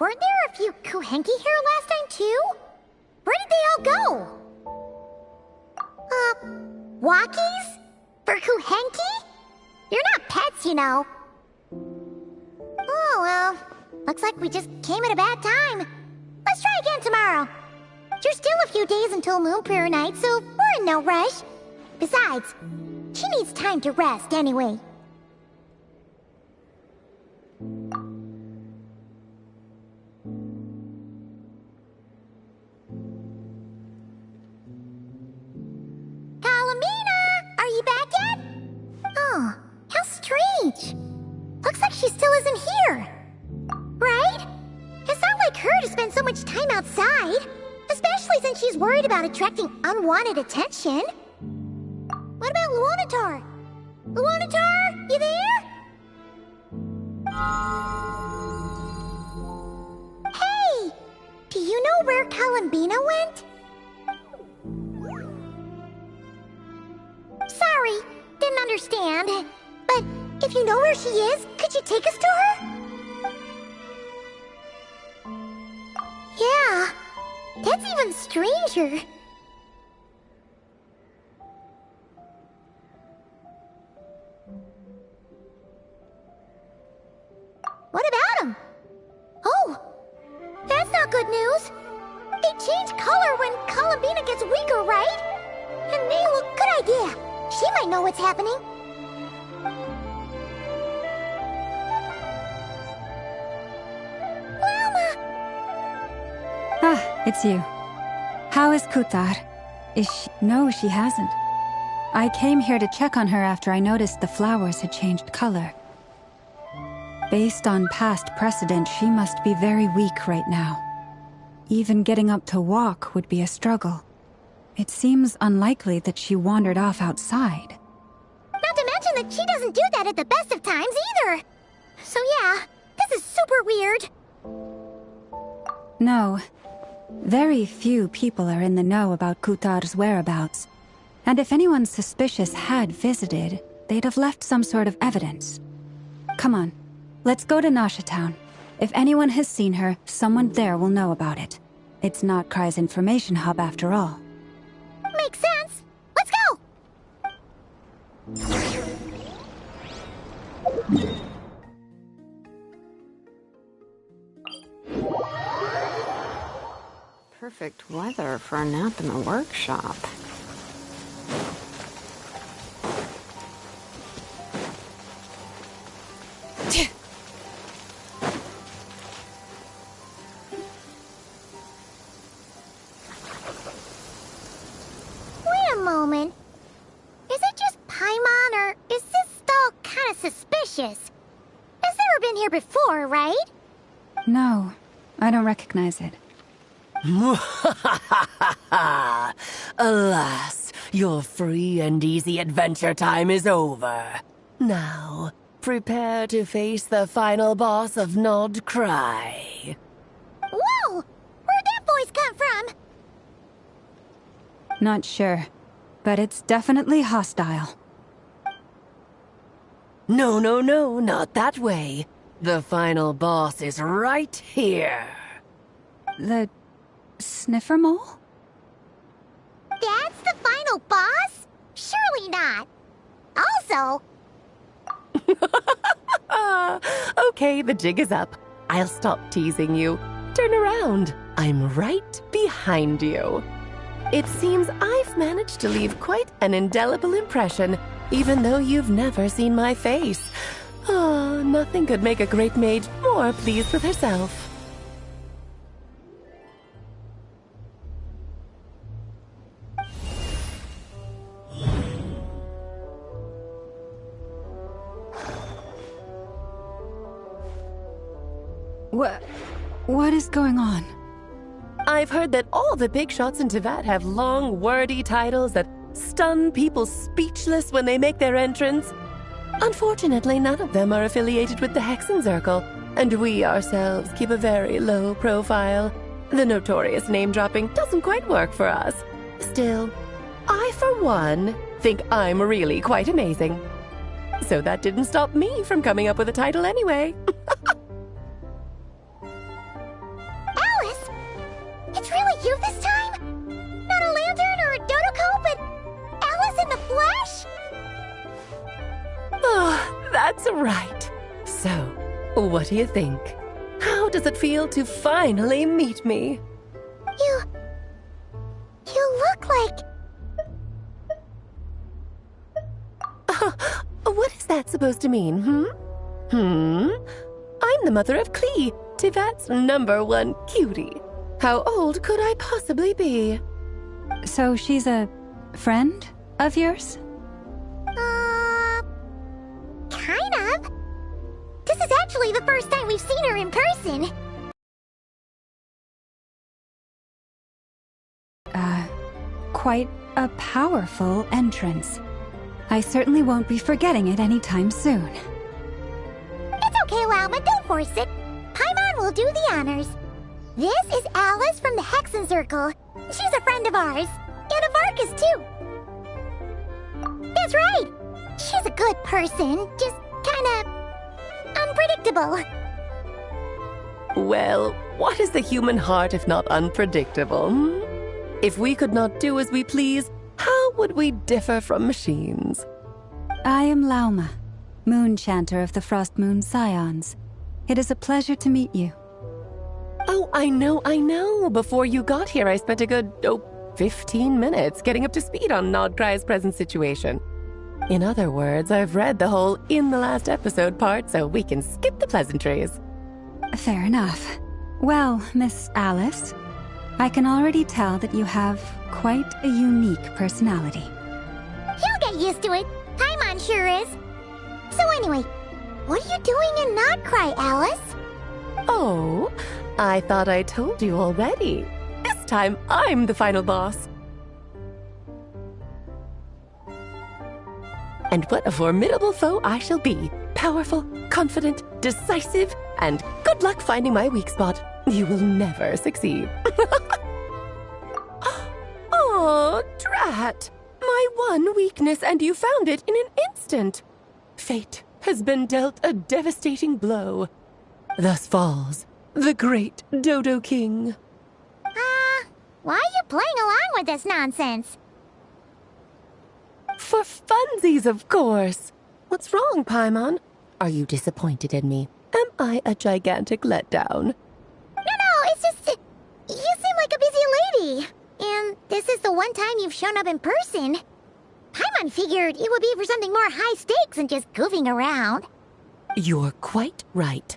Weren't there a few Kuhenki here last time, too? Where did they all go? Walkies? For Kuhenki? You're not pets, you know. Oh, well. Looks like we just came at a bad time. Let's try again tomorrow. There's still a few days until Moon Prayer Night, so we're in no rush. Besides, she needs time to rest anyway. Looks like she still isn't here. Right? It's not like her to spend so much time outside. Especially since she's worried about attracting unwanted attention. What about Luonatar? Luonatar, you there? Hey! Do you know where Columbina went? Sorry, didn't understand. But if you know where she is, could you take us to her? Yeah, that's even stranger. What about him? Oh, that's not good news. They change color when Columbina gets weaker, right? And Maylu, good idea. She might know what's happening. It's you. How is Kutar? Is she... No, she hasn't. I came here to check on her after I noticed the flowers had changed color. Based on past precedent, she must be very weak right now. Even getting up to walk would be a struggle. It seems unlikely that she wandered off outside. Not to mention that she doesn't do that at the best of times either. So yeah, this is super weird. No. Very few people are in the know about Kutar's whereabouts. And if anyone suspicious had visited, they'd have left some sort of evidence. Come on, let's go to Nasha Town. If anyone has seen her, someone there will know about it. It's not Kry's information hub after all. Makes sense. Let's go! Perfect weather for a nap in the workshop. Wait a moment. Is it just Paimon, or is this stall kind of suspicious? It's never been here before, right? No, I don't recognize it. Alas, your free and easy adventure time is over. Now, prepare to face the final boss of Nod Cry. Whoa! Where'd that voice come from? Not sure, but it's definitely hostile. No, no, no, not that way. The final boss is right here. The sniffer mole? That's the final boss? Surely not. Also... Okay, the jig is up. I'll stop teasing you. Turn around. I'm right behind you. It seems I've managed to leave quite an indelible impression, even though you've never seen my face. Ah, nothing could make a great maid more pleased with herself. What is going on? I've heard that all the big shots in Teyvat have long, wordy titles that stun people speechless when they make their entrance. Unfortunately, none of them are affiliated with the Hexen Circle, and we ourselves keep a very low profile. The notorious name-dropping doesn't quite work for us. Still, I, for one, think I'm really quite amazing. So that didn't stop me from coming up with a title anyway. Alice! It's really you this time? Not a lantern or a Dodoko, but Alice in the flesh? Oh, that's right. So, what do you think? How does it feel to finally meet me? You look like... What is that supposed to mean, I'm the mother of Klee, Teyvat's #1 cutie. How old could I possibly be? So she's a friend of yours? Kind of. This is actually the first time we've seen her in person. Quite a powerful entrance. I certainly won't be forgetting it anytime soon. It's okay, Lauma, don't force it. Paimon will do the honors. This is Alice from the Hexen Circle. She's a friend of ours. And of Arcus, too. That's right. She's a good person, just kinda... unpredictable. Well, what is the human heart if not unpredictable? If we could not do as we please, how would we differ from machines? I am Lauma, Moon Chanter of the Frost Moon Scions. It is a pleasure to meet you. Oh, I know. Before you got here, I spent a good, 15 minutes getting up to speed on Nodcry's present situation. In other words, I've read the whole in the last episode part, so we can skip the pleasantries. Fair enough. Well, Miss Alice, I can already tell that you have quite a unique personality. You'll get used to it. Paimon sure is. So anyway, what are you doing in Nodcry, Alice? Oh, I thought I told you already. This time, I'm the final boss. And what a formidable foe I shall be. Powerful, confident, decisive, and good luck finding my weak spot. You will never succeed. Oh, drat! My one weakness, and you found it in an instant. Fate has been dealt a devastating blow. Thus falls the great Dodo King. Why are you playing along with this nonsense? For funsies, of course. What's wrong, Paimon? Are you disappointed in me? Am I a gigantic letdown? No, it's just... you seem like a busy lady. And this is the one time you've shown up in person. Paimon figured it would be for something more high stakes than just goofing around. You're quite right.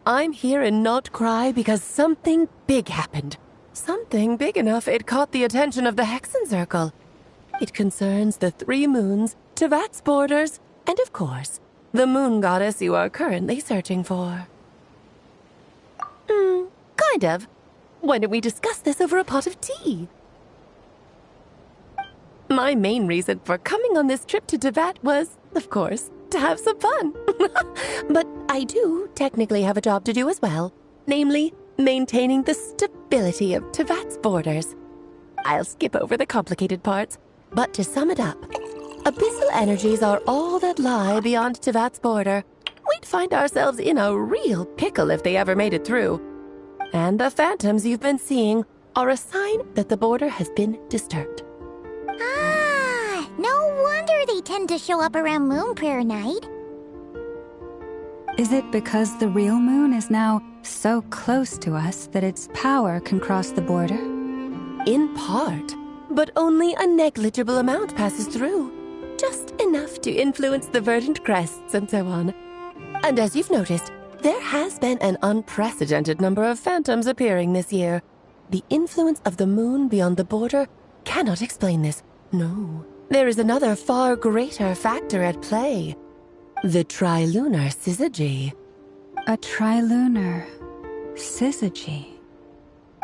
I'm here in Not Cry because something big happened. Something big enough it caught the attention of the Hexen Circle. It concerns the 3 moons, Tevat's borders, and of course, the moon goddess you are currently searching for. Kind of. Why don't we discuss this over a pot of tea? My main reason for coming on this trip to Tevat was, of course, to have some fun. But I do technically have a job to do as well, namely, maintaining the stability of Tevat's borders. I'll skip over the complicated parts, but to sum it up, abyssal energies are all that lie beyond Tevat's border. We'd find ourselves in a real pickle if they ever made it through. And the phantoms you've been seeing are a sign that the border has been disturbed. Ah, no wonder they tend to show up around Moon Prayer Night. Is it because the real moon is now so close to us that its power can cross the border? In part, but only a negligible amount passes through. Just enough to influence the verdant crests and so on. And as you've noticed, there has been an unprecedented number of phantoms appearing this year. The influence of the moon beyond the border cannot explain this. No, there is another far greater factor at play. The trilunar syzygy. A trilunar syzygy?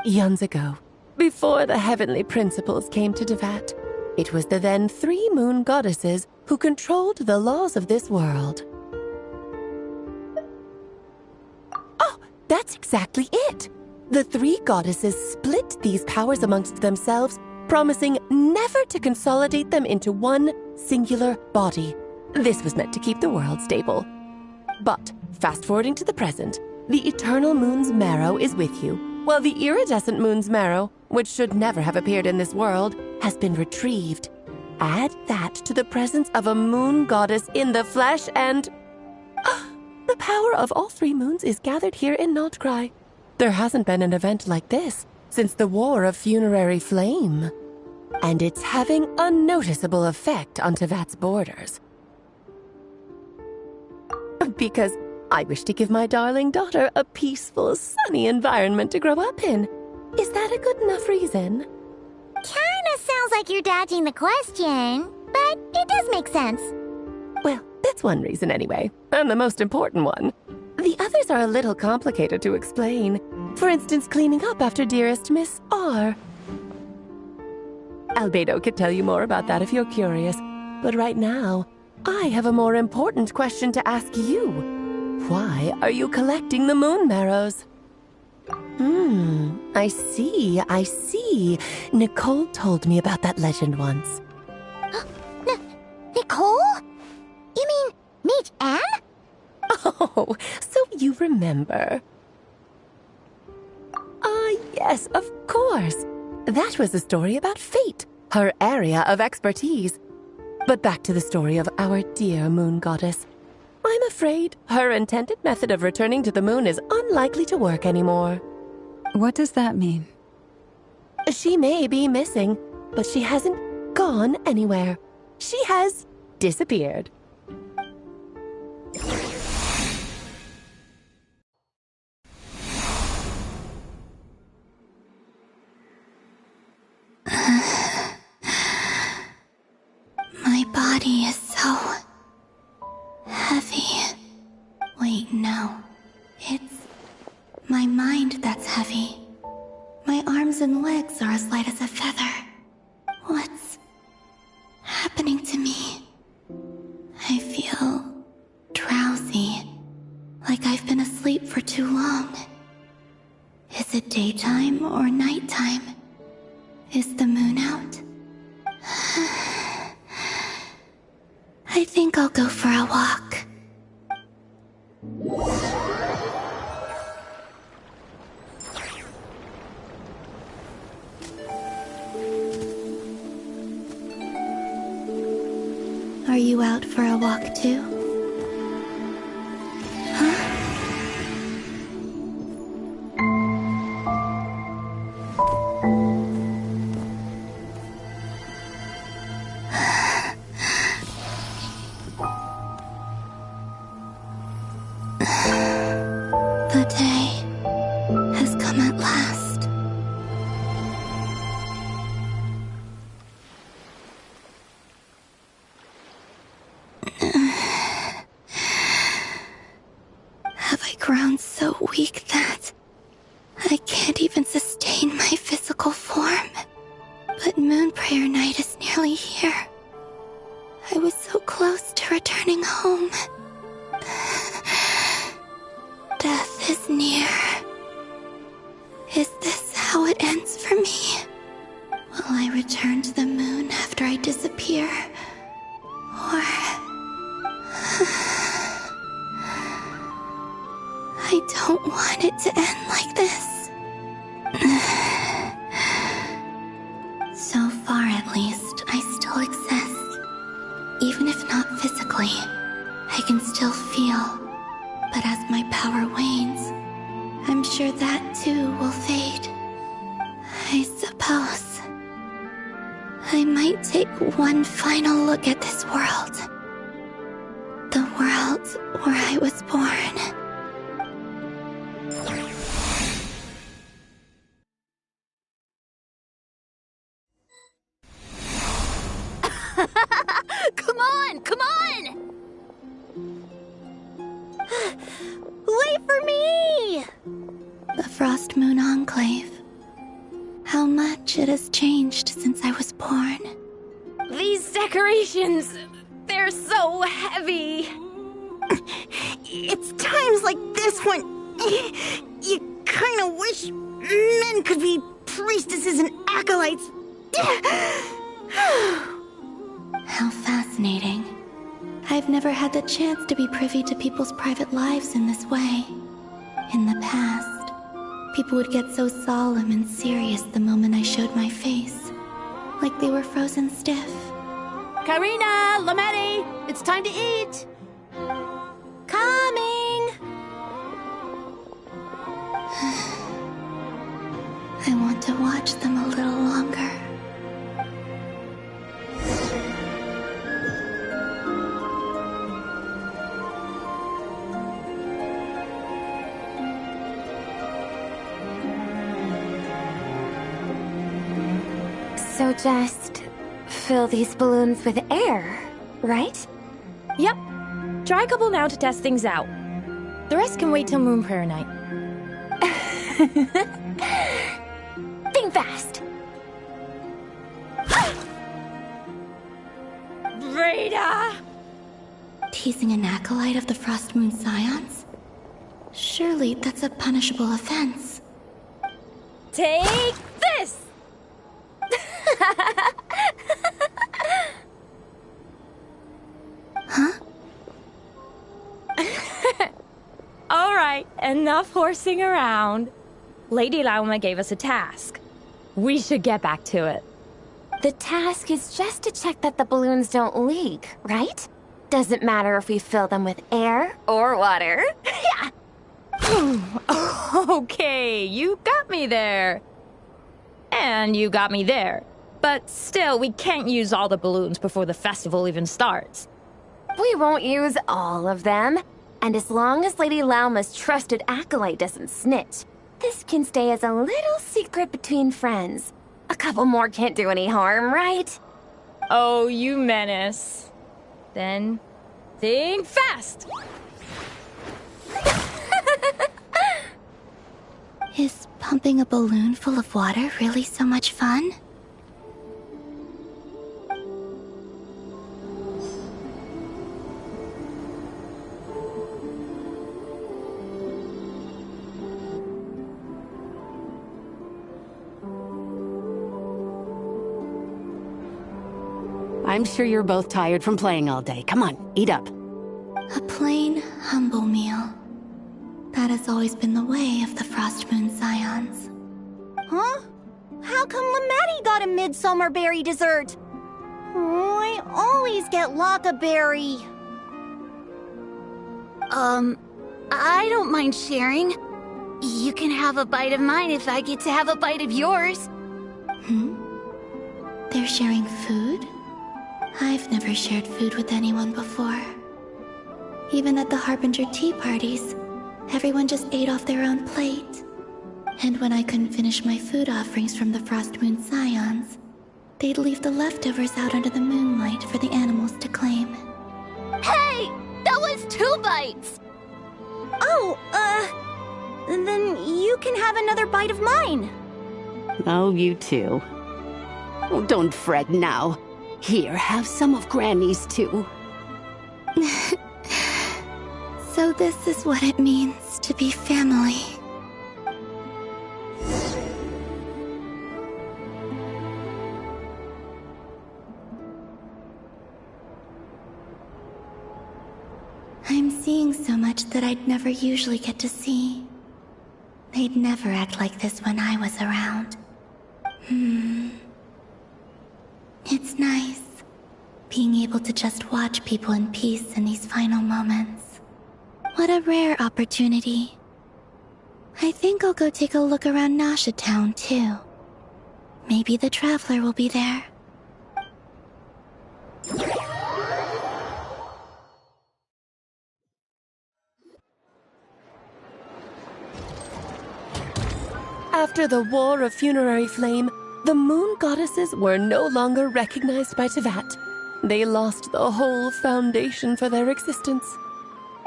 Eons ago, before the heavenly principles came to Tevat, it was the then 3 moon goddesses who controlled the laws of this world. Oh, that's exactly it! The 3 goddesses split these powers amongst themselves, promising never to consolidate them into one singular body. This was meant to keep the world stable. But, fast-forwarding to the present, the eternal moon's marrow is with you, while the iridescent moon's marrow, which should never have appeared in this world, has been retrieved. Add that to the presence of a moon goddess in the flesh and... the power of all 3 moons is gathered here in Not Cry. There hasn't been an event like this since the War of Funerary Flame. And it's having a noticeable effect on Tevat's borders. Because I wish to give my darling daughter a peaceful, sunny environment to grow up in. Is that a good enough reason? Kinda sounds like you're dodging the question, but it does make sense. Well, that's one reason anyway, and the most important one. The others are a little complicated to explain. For instance, cleaning up after dearest Miss R. Albedo could tell you more about that if you're curious, but right now, I have a more important question to ask you. Why are you collecting the moon marrows? I see. Nicole told me about that legend once. Nicole? You mean Mage Anne? Oh, so you remember. Yes, of course. That was a story about fate, her area of expertise. But back to the story of our dear moon goddess. I'm afraid her intended method of returning to the moon is unlikely to work anymore. What does that mean? She may be missing, but she hasn't gone anywhere. She has disappeared. My body is so heavy. Wait, no. It's my mind that's heavy. My arms and legs are as light as a feather. What's happening to me? I feel drowsy, like I've been asleep for too long. Is it daytime or nighttime? Is the moon out? I think I'll go for a walk. Are you out for a walk too? have I grown so weak that I can't even sustain my physical form? But Moon Prayer Night is nearly here. I was so close to returning home. Death is near. Is this how it ends for me? Will I return to the moon after I disappear? Or... I don't want it to end like this. So far, at least, I still exist. Even if not physically, I can still feel. But as my power wanes, I'm sure that too will fade. I suppose I might take one final look at this world. The world where I was born. Come on! Come on! Wait for me! The Frost Moon Enclave. How much it has changed since I was born. These decorations, they're so heavy. It's times like this when you kind of wish men could be priestesses and acolytes. How fascinating. I've never had the chance to be privy to people's private lives in this way. In the past, people would get so solemn and serious the moment I showed my face. Like they were frozen stiff. Karina, Lametti, it's time to eat. Coming! I want to watch them a little longer. So just fill these balloons with air, right? Yep. Try a couple now to test things out. The rest can wait till Moon Prayer Night. Think fast. Rita! Teasing an acolyte of the Frost Moon Scions? Surely that's a punishable offense. Take this! Huh? Alright, enough horsing around. Lady Lauma gave us a task. We should get back to it. The task is just to check that the balloons don't leak, right? Doesn't matter if we fill them with air or water. Yeah. Okay, you got me there. And you got me there. But still, we can't use all the balloons before the festival even starts. We won't use all of them. And as long as Lady Lauma's trusted acolyte doesn't snitch, this can stay as a little secret between friends. A couple more can't do any harm, right? Oh, you menace. Then, think fast! Is pumping a balloon full of water really so much fun? I'm sure you're both tired from playing all day. Come on, eat up. A plain, humble meal. That has always been the way of the Frost Moon Scions. Huh? How come Lametti got a midsummer berry dessert? Oh, I always get Lockaberry. I don't mind sharing. You can have a bite of mine if I get to have a bite of yours. Hmm? They're sharing food? I've never shared food with anyone before. Even at the Harbinger tea parties, everyone just ate off their own plate. And when I couldn't finish my food offerings from the Frost Moon Scions, they'd leave the leftovers out under the moonlight for the animals to claim. Hey! That was 2 bites! Oh, Then you can have another bite of mine. Oh, you too. Oh, don't fret now. Here, have some of Granny's too. So this is what it means to be family. I'm seeing so much that I'd never usually get to see. They'd never act like this when I was around. It's nice, being able to just watch people in peace in these final moments. What a rare opportunity. I think I'll go take a look around Nasha Town, too. Maybe the Traveler will be there. After the War of Funerary Flame, the Moon Goddesses were no longer recognized by Tevat. They lost the whole foundation for their existence.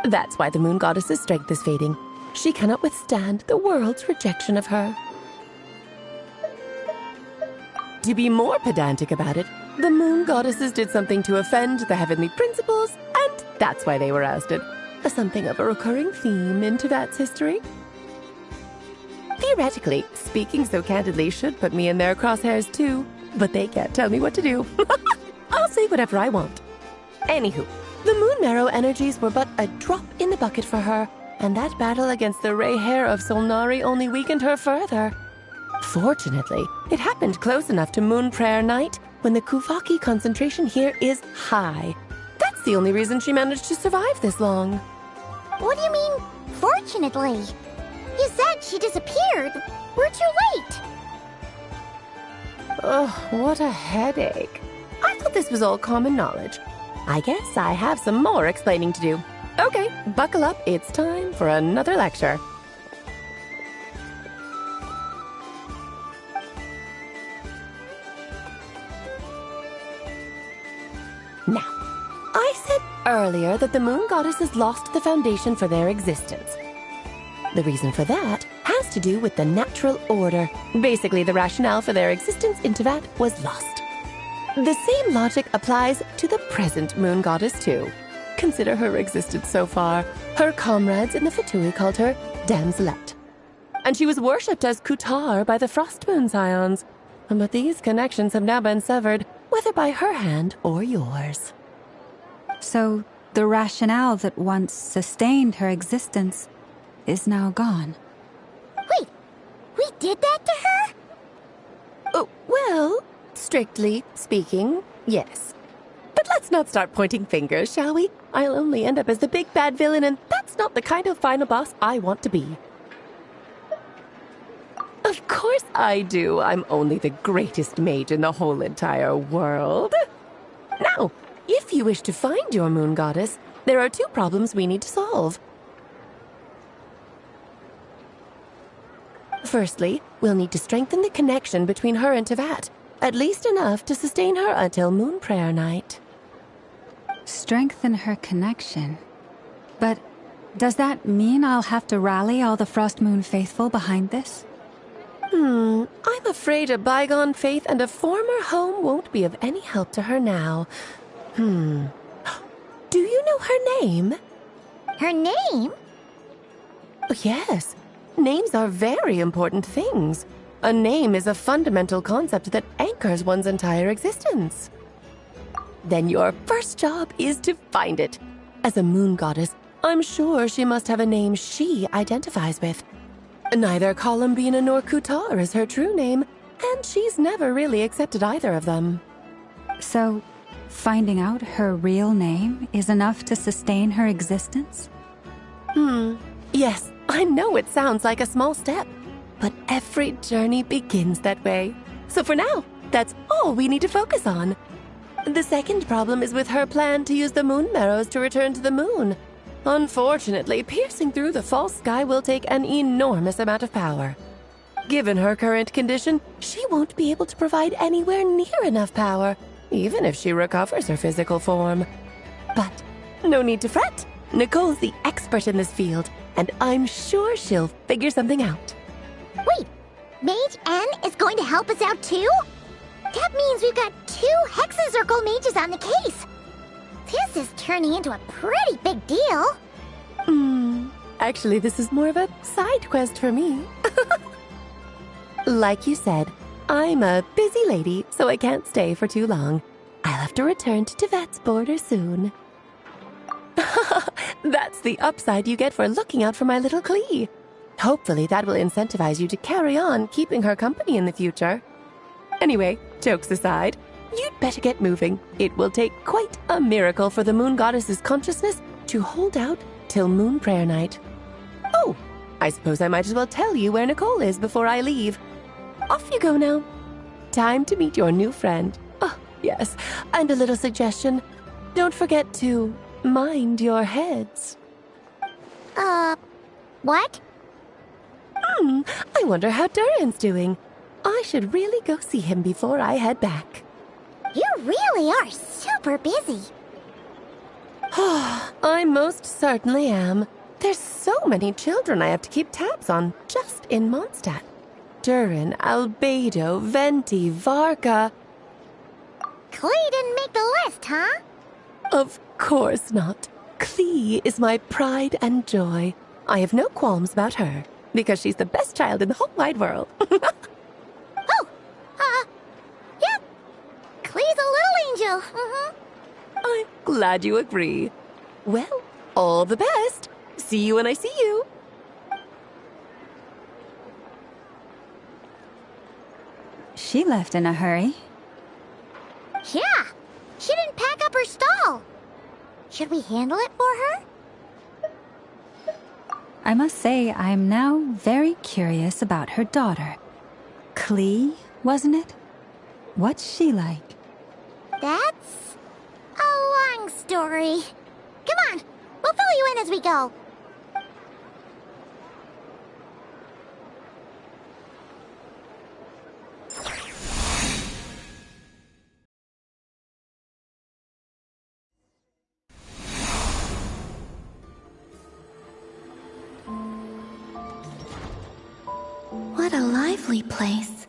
That's why the Moon Goddess's strength is fading. She cannot withstand the world's rejection of her. To be more pedantic about it, the Moon Goddesses did something to offend the heavenly principles, and that's why they were ousted. Something of a recurring theme in Tevat's history. Theoretically, speaking so candidly should put me in their crosshairs too, but they can't tell me what to do. I'll say whatever I want. Anywho, the Moon Marrow energies were but a drop in the bucket for her, and that battle against the Ray Hair of Solnari only weakened her further. Fortunately, it happened close enough to Moon Prayer Night when the Kuvaki concentration here is high. That's the only reason she managed to survive this long. What do you mean, fortunately? You said she disappeared. We're too late. Ugh, what a headache. I thought this was all common knowledge. I guess I have some more explaining to do. Okay, buckle up. It's time for another lecture. Now, I said earlier that the Moon Goddesses lost the foundation for their existence. The reason for that has to do with the natural order. Basically, the rationale for their existence in Tevat was lost. The same logic applies to the present Moon Goddess, too. Consider her existence so far. Her comrades in the Fatui called her Damselette. And she was worshipped as Kutar by the Frost Moon Scions. But these connections have now been severed, whether by her hand or yours. So, the rationale that once sustained her existence is now gone. Wait, we did that to her? Oh, well, strictly speaking, yes. But let's not start pointing fingers, shall we? I'll only end up as the big bad villain, and that's not the kind of final boss I want to be. Of course I do. I'm only the greatest mage in the whole entire world. Now, if you wish to find your Moon Goddess, there are two problems we need to solve. Firstly, we'll need to strengthen the connection between her and Tevat, at least enough to sustain her until Moon Prayer Night. Strengthen her connection? But does that mean I'll have to rally all the Frost Moon faithful behind this? I'm afraid a bygone faith and a former home won't be of any help to her now. Do you know her name? Her name? Yes. Names are very important things. A name is a fundamental concept that anchors one's entire existence. Then your first job is to find it. As a Moon Goddess, I'm sure she must have a name she identifies with. Neither Columbina nor Kutar is her true name, and she's never really accepted either of them. So, finding out her real name is enough to sustain her existence? Yes, I know it sounds like a small step, but every journey begins that way. So for now, that's all we need to focus on. The second problem is with her plan to use the moon marrows to return to the moon. Unfortunately, piercing through the false sky will take an enormous amount of power. Given her current condition, she won't be able to provide anywhere near enough power, even if she recovers her physical form. But no need to fret. Nicole's the expert in this field, and I'm sure she'll figure something out. Wait, Mage N is going to help us out too? That means we've got 2 Hexacircle mages on the case. This is turning into a pretty big deal. Actually, this is more of a side quest for me. Like you said, I'm a busy lady, so I can't stay for too long. I'll have to return to Tevet's border soon. That's the upside you get for looking out for my little Klee. Hopefully that will incentivize you to carry on keeping her company in the future. Anyway, jokes aside, you'd better get moving. It will take quite a miracle for the Moon Goddess's consciousness to hold out till Moon Prayer Night. Oh, I suppose I might as well tell you where Nicole is before I leave. Off you go now. Time to meet your new friend. Oh, yes, and a little suggestion. Don't forget to mind your heads. What? I wonder how Durin's doing. I should really go see him before I head back. You really are super busy. I most certainly am. There's so many children I have to keep tabs on just in Mondstadt. Durin, Albedo, Venti, Varka. Klee didn't make the list, huh? Of course not. Klee is my pride and joy. I have no qualms about her, because she's the best child in the whole wide world. Yeah. Klee's a little angel. I'm glad you agree. Well, all the best. See you when I see you. She left in a hurry. Yeah, she didn't pack up her stall. Should we handle it for her? I must say, I'm now very curious about her daughter. Klee, wasn't it? What's she like? That's a long story. Come on, we'll fill you in as we go. What a lively place.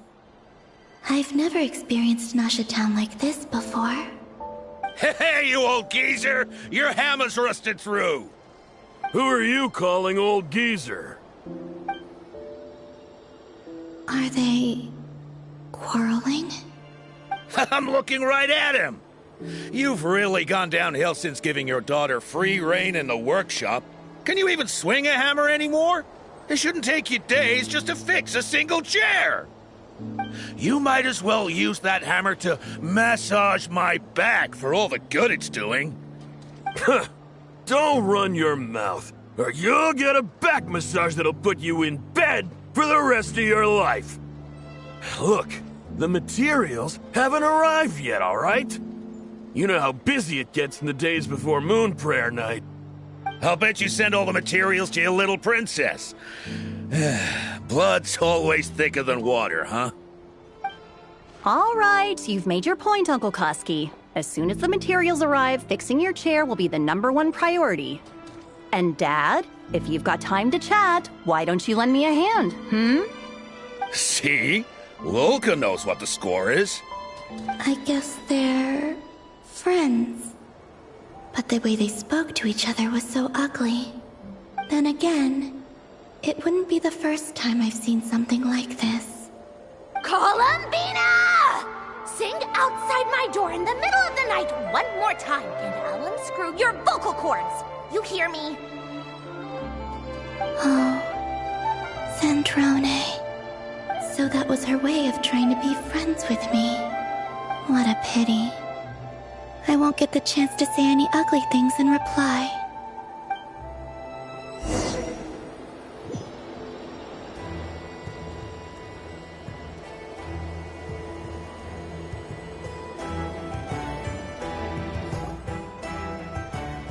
I've never experienced Nasha Town like this before. Hey, you old geezer! Your hammer's rusted through! Who are you calling old geezer? Are they quarreling? I'm looking right at him! You've really gone downhill since giving your daughter free rein in the workshop. Can you even swing a hammer anymore? It shouldn't take you days just to fix a single chair! You might as well use that hammer to massage my back for all the good it's doing. Don't run your mouth, or you'll get a back massage that'll put you in bed for the rest of your life. Look, the materials haven't arrived yet, all right? You know how busy it gets in the days before Moon Prayer Night. I'll bet you send all the materials to your little princess. Blood's always thicker than water, huh? All right, you've made your point, Uncle Koski. As soon as the materials arrive, fixing your chair will be the #1 priority. And Dad, if you've got time to chat, why don't you lend me a hand, See? Lolka knows what the score is. I guess they're friends. But the way they spoke to each other was so ugly. Then again, it wouldn't be the first time I've seen something like this. Columbina! Sing outside my door in the middle of the night one more time, and I'll unscrew your vocal cords. You hear me? Oh, Sandrone. So that was her way of trying to be friends with me. What a pity. I won't get the chance to say any ugly things in reply.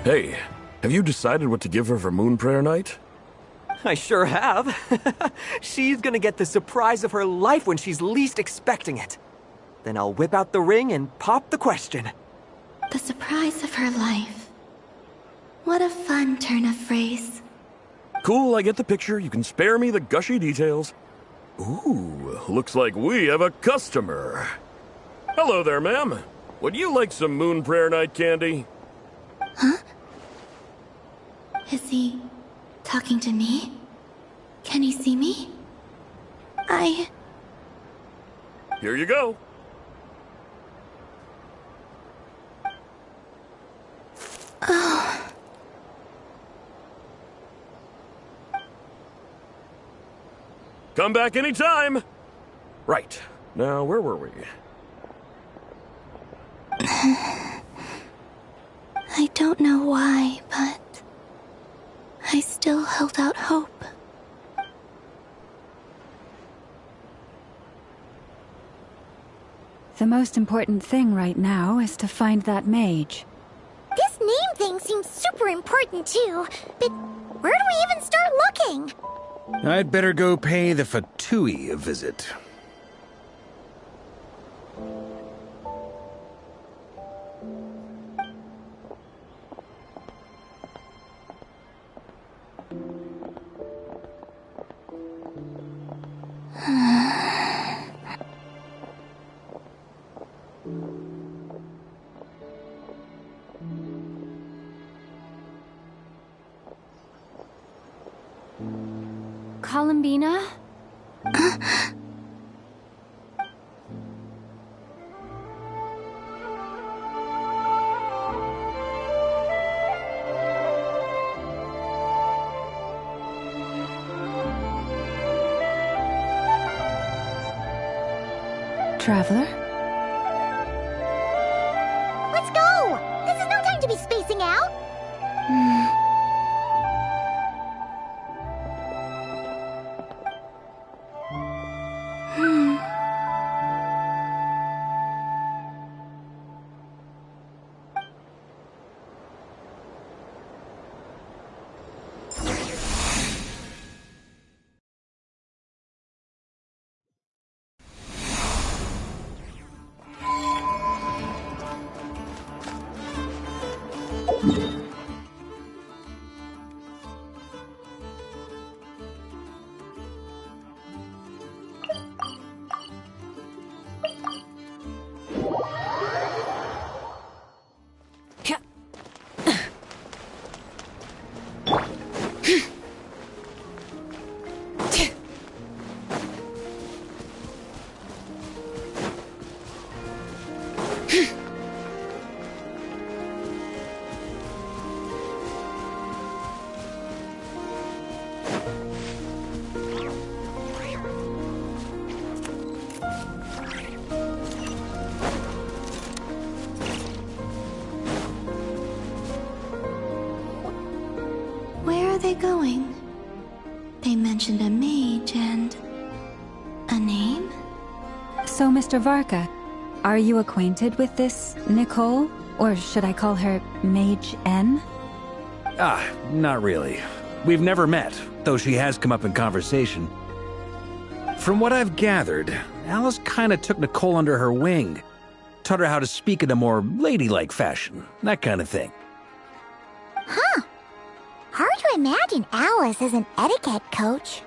Hey, have you decided what to give her for Moon Prayer Night? I sure have. She's gonna get the surprise of her life when she's least expecting it. Then I'll whip out the ring and pop the question. The surprise of her life. What a fun turn of phrase. Cool, I get the picture. You can spare me the gushy details. Ooh, looks like we have a customer. Hello there, ma'am. Would you like some Moon Prayer Night candy? Huh? Is he talking to me? Can he see me? Here you go. Oh. Come back anytime. Right. Now, where were we? I don't know why, but I still held out hope. The most important thing right now is to find that mage. This name thing seems super important too, but where do we even start looking? I'd better go pay the Fatui a visit. Columbina? Traveler? Let's go! This is no time to be spacing out! Where are they going? They mentioned a mage and a name? So, Mr. Varka, are you acquainted with this Nicole? Or should I call her Mage N? Not really. We've never met, though she has come up in conversation. From what I've gathered, Alice kinda took Nicole under her wing. Taught her how to speak in a more ladylike fashion, that kind of thing. Huh. Hard to imagine Alice as an etiquette coach.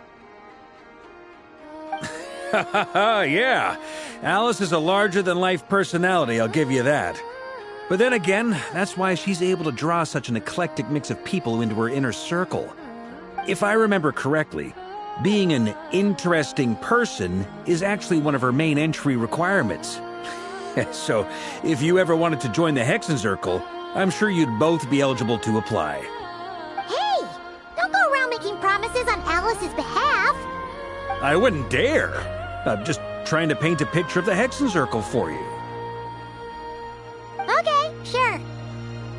Yeah, Alice is a larger-than-life personality, I'll give you that. But then again, that's why she's able to draw such an eclectic mix of people into her inner circle. If I remember correctly, being an interesting person is actually one of her main entry requirements. So, if you ever wanted to join the Hexenzirkel, I'm sure you'd both be eligible to apply. Hey! Don't go around making promises on Alice's behalf! I wouldn't dare. I'm just trying to paint a picture of the Hexenzirkel for you. Okay, sure.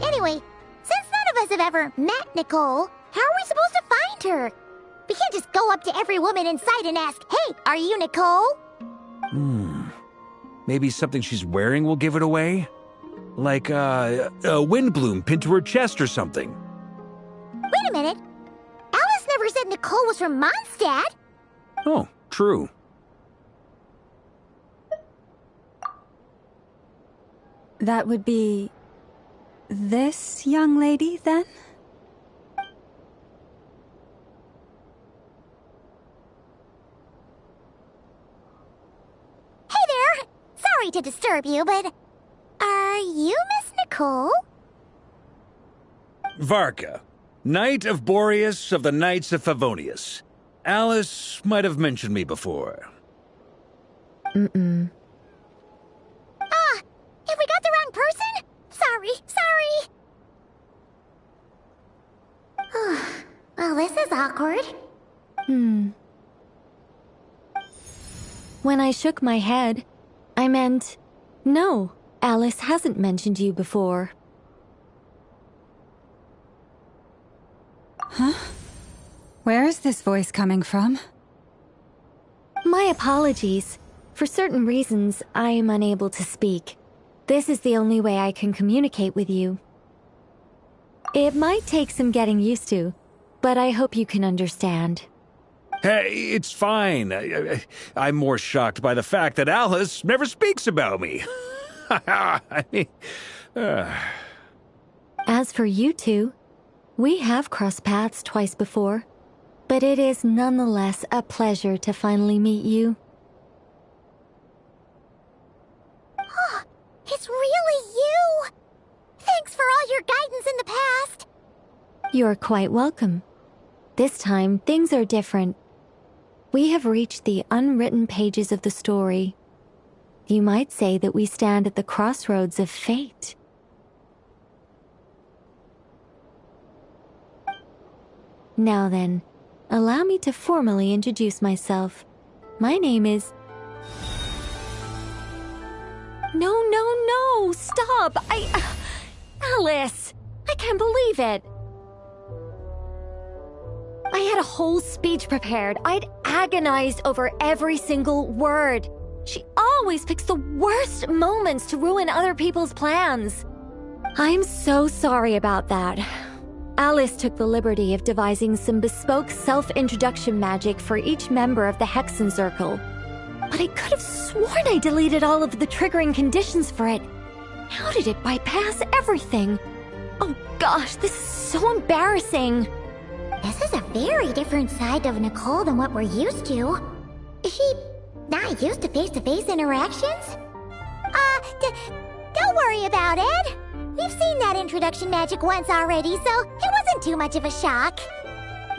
Anyway, since none of us have ever met Nicole, how are we supposed to find her? We can't just go up to every woman in sight and ask, "Hey, are you Nicole?" Maybe something she's wearing will give it away? Like, a windbloom pinned to her chest or something. Wait a minute. Alice never said Nicole was from Mondstadt. Oh, true. That would be... this young lady, then? to disturb you, but are you Miss Nicole? Varka, Knight of Boreas of the Knights of Favonius. Alice might have mentioned me before. Ah, have we got the wrong person? Sorry. Well, this is awkward. When I shook my head, I meant, no, Alice hasn't mentioned you before. Huh? Where is this voice coming from? My apologies. For certain reasons, I am unable to speak. This is the only way I can communicate with you. It might take some getting used to, but I hope you can understand. Hey, it's fine. I'm more shocked by the fact that Alice never speaks about me. As for you two, we have crossed paths twice before, but it is nonetheless a pleasure to finally meet you. Oh, it's really you! Thanks for all your guidance in the past! You're quite welcome. This time, things are different. We have reached the unwritten pages of the story. You might say that we stand at the crossroads of fate. Now then, allow me to formally introduce myself. My name is... No, stop! Alice! I can't believe it! I had a whole speech prepared. I'd agonized over every single word. She always picks the worst moments to ruin other people's plans. I'm so sorry about that. Alice took the liberty of devising some bespoke self-introduction magic for each member of the Hexen Circle. But I could have sworn I deleted all of the triggering conditions for it. How did it bypass everything? Oh gosh, this is so embarrassing. This is a very different side of Nicole than what we're used to. Is she not used to face-to-face interactions? Don't worry about it. We've seen that introduction magic once already, so it wasn't too much of a shock.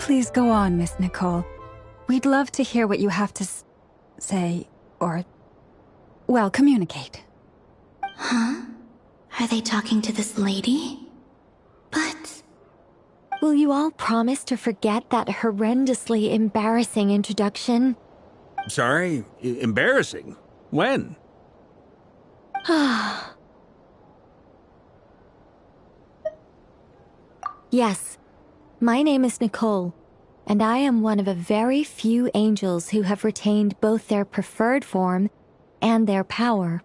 Please go on, Miss Nicole. We'd love to hear what you have to say, or, well, communicate. Huh? Are they talking to this lady? But... Will you all promise to forget that horrendously embarrassing introduction? Sorry? Embarrassing? When? Yes, my name is Nicole, and I am one of a very few angels who have retained both their preferred form and their power.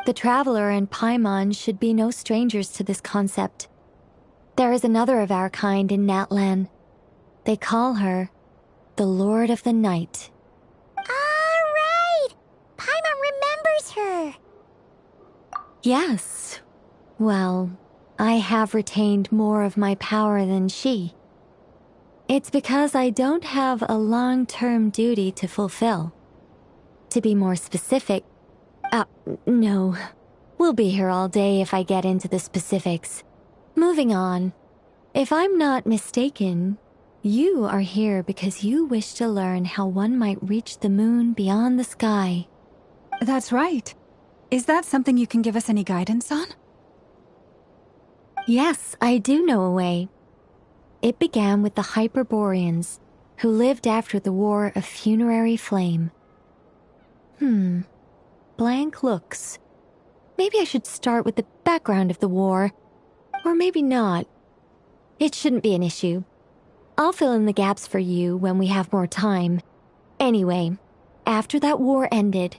The Traveler and Paimon should be no strangers to this concept. There is another of our kind in Natlan. They call her the Lord of the Night. Right! Paimon remembers her! Yes. Well, I have retained more of my power than she. It's because I don't have a long-term duty to fulfill. To be more specific, no. We'll be here all day if I get into the specifics. Moving on. If I'm not mistaken, you are here because you wish to learn how one might reach the moon beyond the sky. That's right. Is that something you can give us any guidance on? Yes, I do know a way. It began with the Hyperboreans, who lived after the War of Funerary Flame. Blank looks. Maybe I should start with the background of the war. Or maybe not. It shouldn't be an issue. I'll fill in the gaps for you when we have more time. Anyway, after that war ended,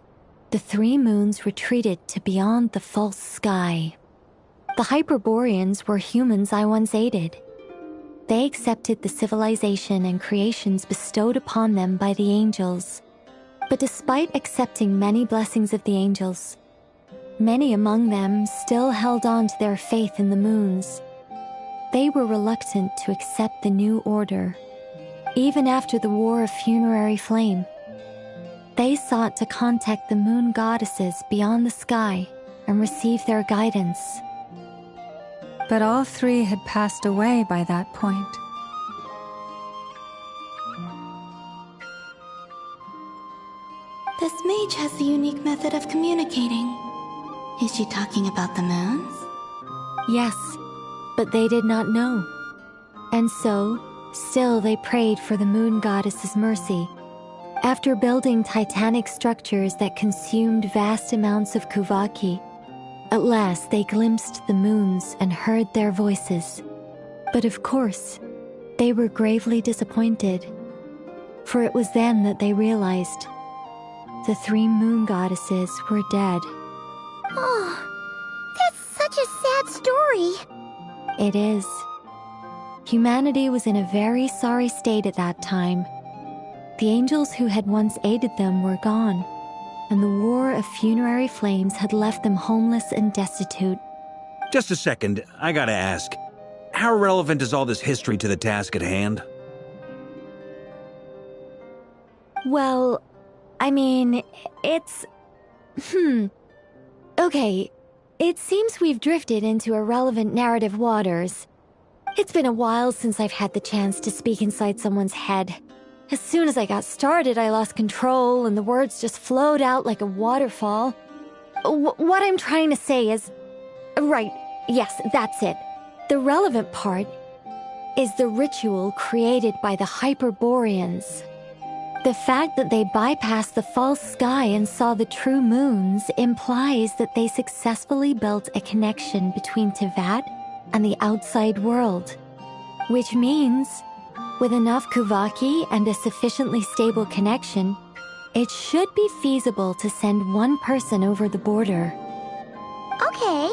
the three moons retreated to beyond the false sky. The Hyperboreans were humans I once aided. They accepted the civilization and creations bestowed upon them by the angels. But despite accepting many blessings of the angels, many among them still held on to their faith in the moons. They were reluctant to accept the new order, even after the War of Funerary Flame. They sought to contact the moon goddesses beyond the sky and receive their guidance. But all three had passed away by that point. This mage has a unique method of communicating. Is she talking about the moons? Yes, but they did not know. And so, still they prayed for the moon goddess's mercy. After building titanic structures that consumed vast amounts of Kuvaki, at last they glimpsed the moons and heard their voices. But of course, they were gravely disappointed. For it was then that they realized the three moon goddesses were dead. Oh, that's such a sad story. It is. Humanity was in a very sorry state at that time. The angels who had once aided them were gone, and the war of funerary flames had left them homeless and destitute. Just a second, I gotta ask. How relevant is all this history to the task at hand? Well, I mean, it's... Okay, it seems we've drifted into irrelevant narrative waters. It's been a while since I've had the chance to speak inside someone's head. As soon as I got started, I lost control and the words just flowed out like a waterfall. What I'm trying to say is... Right, yes, that's it. The relevant part is the ritual created by the Hyperboreans. The fact that they bypassed the false sky and saw the true moons implies that they successfully built a connection between Teyvat and the outside world. Which means, with enough Kuvaki and a sufficiently stable connection, it should be feasible to send one person over the border. Okay,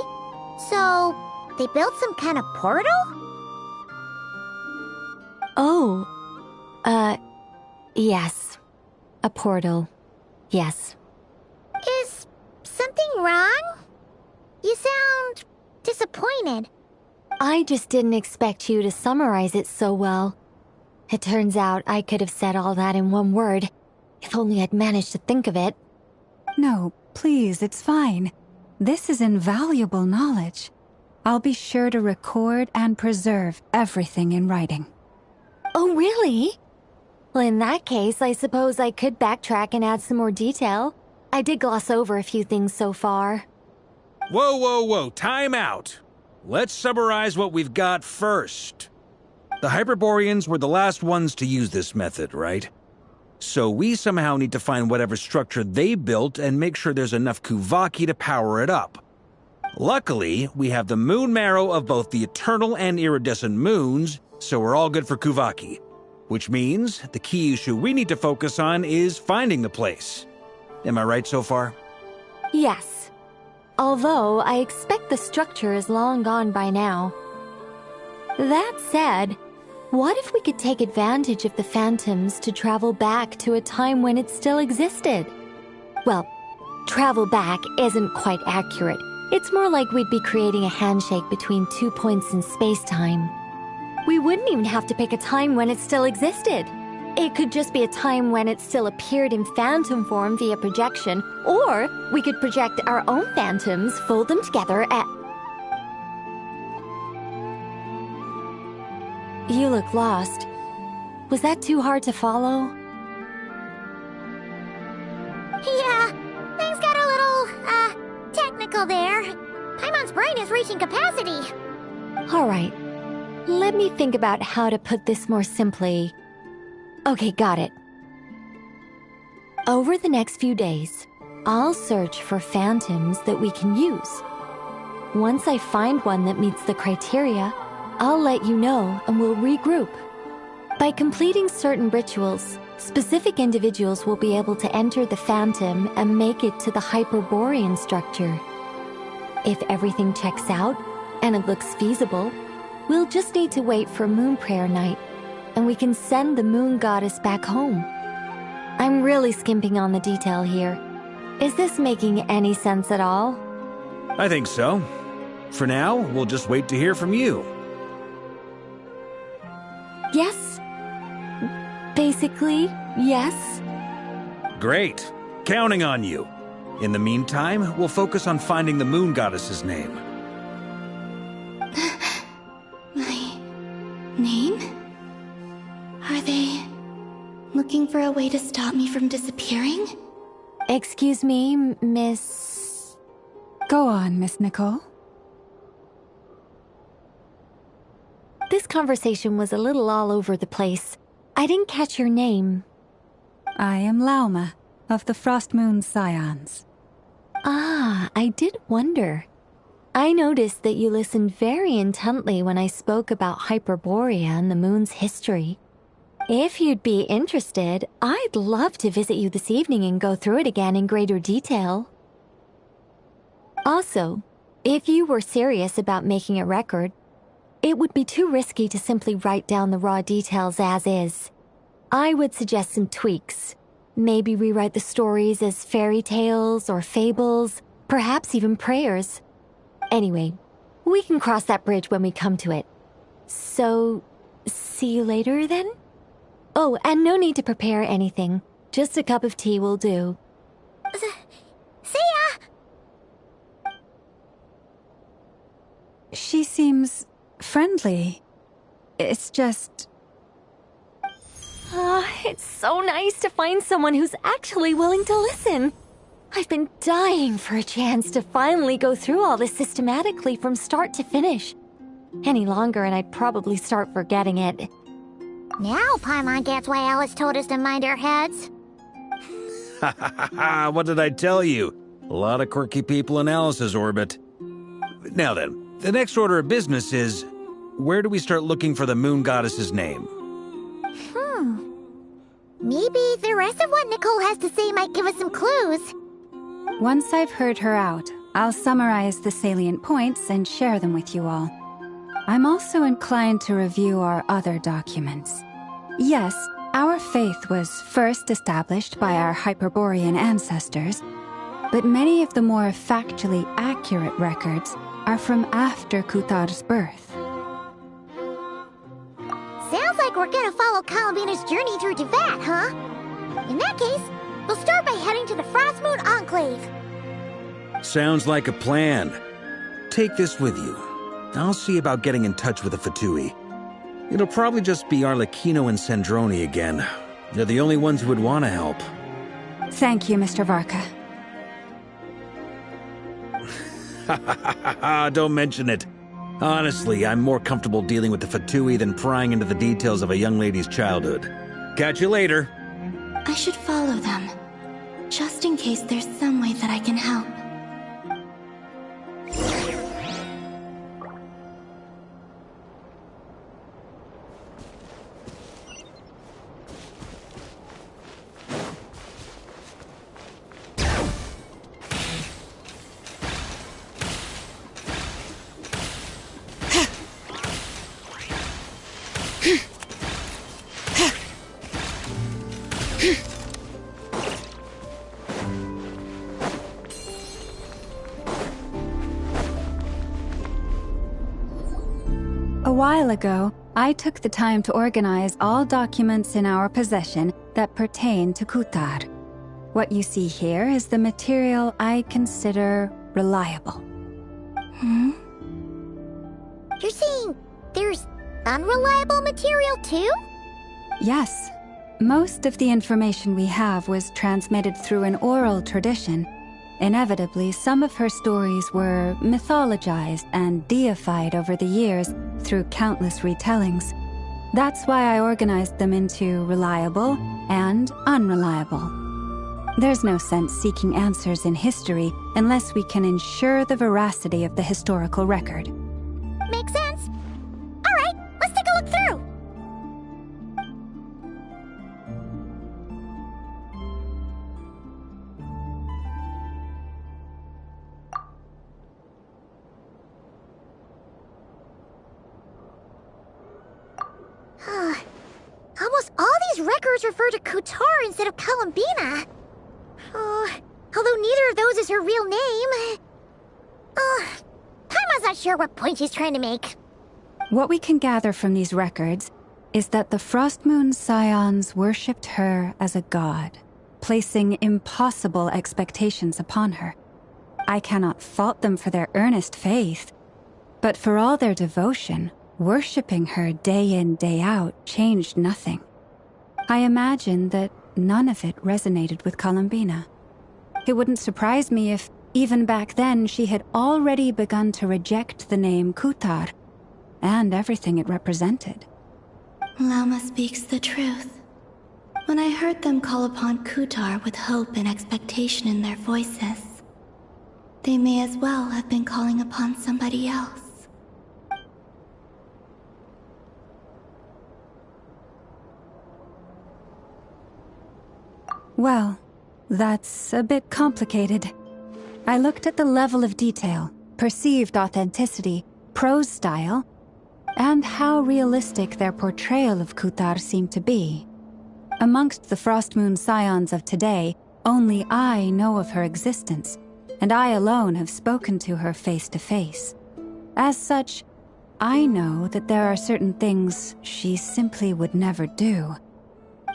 so they built some kind of portal? Oh, yes. A portal. Yes. Is something wrong? You sound disappointed. I just didn't expect you to summarize it so well. It turns out I could have said all that in one word, if only I'd managed to think of it. No, please, it's fine. This is invaluable knowledge. I'll be sure to record and preserve everything in writing. Oh, really? Well, in that case, I suppose I could backtrack and add some more detail. I did gloss over a few things so far. Whoa, time out. Let's summarize what we've got first. The Hyperboreans were the last ones to use this method, right? So we somehow need to find whatever structure they built and make sure there's enough Kuvaki to power it up. Luckily, we have the moon marrow of both the eternal and iridescent moons, so we're all good for Kuvaki. Which means the key issue we need to focus on is finding the place. Am I right so far? Yes. Although I expect the structure is long gone by now. That said, what if we could take advantage of the phantoms to travel back to a time when it still existed? Well, travel back isn't quite accurate. It's more like we'd be creating a handshake between 2 points in space-time. We wouldn't even have to pick a time when it still existed. It could just be a time when it still appeared in phantom form via projection, or we could project our own phantoms, fold them together, and... You look lost. Was that too hard to follow? Yeah, things got a little, technical there. Paimon's brain is reaching capacity. All right. Let me think about how to put this more simply. Okay, got it. Over the next few days, I'll search for phantoms that we can use. Once I find one that meets the criteria, I'll let you know and we'll regroup. By completing certain rituals, specific individuals will be able to enter the phantom and make it to the Hyperborean structure. If everything checks out, and it looks feasible, we'll just need to wait for Moon Prayer Night, and we can send the moon goddess back home. I'm really skimping on the detail here. Is this making any sense at all? I think so. For now, we'll just wait to hear from you. Yes. Basically, yes. Great. Counting on you. In the meantime, we'll focus on finding the moon goddess's name. My name? Are they looking for a way to stop me from disappearing? Excuse me, Miss... Go on, Miss Nicole. This conversation was a little all over the place. I didn't catch your name. I am Lauma, of the Frost Moon Scions. Ah, I did wonder. I noticed that you listened very intently when I spoke about Hyperborea and the moon's history. If you'd be interested, I'd love to visit you this evening and go through it again in greater detail. Also, if you were serious about making a record, it would be too risky to simply write down the raw details as is. I would suggest some tweaks. Maybe rewrite the stories as fairy tales or fables, perhaps even prayers. Anyway, we can cross that bridge when we come to it. So, see you later then? Oh, and no need to prepare anything. Just a cup of tea will do. See ya! She seems friendly. It's just... It's so nice to find someone who's actually willing to listen. I've been dying for a chance to finally go through all this systematically from start to finish. Any longer and I'd probably start forgetting it. Now Paimon gets why Alice told us to mind our heads. Ha ha ha ha, what did I tell you? A lot of quirky people in Alice's orbit. Now then, the next order of business is, where do we start looking for the moon goddess's name? Maybe the rest of what Nicole has to say might give us some clues. Once I've heard her out, I'll summarize the salient points and share them with you all. I'm also inclined to review our other documents. Yes, our faith was first established by our Hyperborean ancestors, but many of the more factually accurate records are from after Kutar's birth. Sounds like we're gonna follow Columbina's journey through Teyvat, huh? In that case, we'll start by heading to the Frost Moon Enclave. Sounds like a plan. Take this with you. I'll see about getting in touch with the Fatui. It'll probably just be Arlecchino and Sandroni again. They're the only ones who would want to help. Thank you, Mr. Varka. Don't mention it. Honestly, I'm more comfortable dealing with the Fatui than prying into the details of a young lady's childhood. Catch you later. I should follow them, just in case there's some way that I can help. A while ago, I took the time to organize all documents in our possession that pertain to Kutar. What you see here is the material I consider reliable. You're saying there's unreliable material too? Yes. Most of the information we have was transmitted through an oral tradition. Inevitably, some of her stories were mythologized and deified over the years through countless retellings. That's why I organized them into reliable and unreliable. There's no sense seeking answers in history unless we can ensure the veracity of the historical record. Makes sense. All right, let's take a look through. Almost all these records refer to Kutar instead of Columbina. Although neither of those is her real name. Paimon's not sure what point she's trying to make. What we can gather from these records is that the Frost Moon Scions worshipped her as a god. placing impossible expectations upon her. I cannot fault them for their earnest faith, but for all their devotion, worshipping her day in, day out changed nothing. I imagine that none of it resonated with Columbina. It wouldn't surprise me if, even back then, she had already begun to reject the name Kutar and everything it represented. Lama speaks the truth. When I heard them call upon Kutar with hope and expectation in their voices, they may as well have been calling upon somebody else. Well, that's a bit complicated. I looked at the level of detail, perceived authenticity, prose style, and how realistic their portrayal of Kutar seemed to be. Amongst the Frostmoon Scions of today, only I know of her existence, and I alone have spoken to her face to face. As such, I know that there are certain things she simply would never do.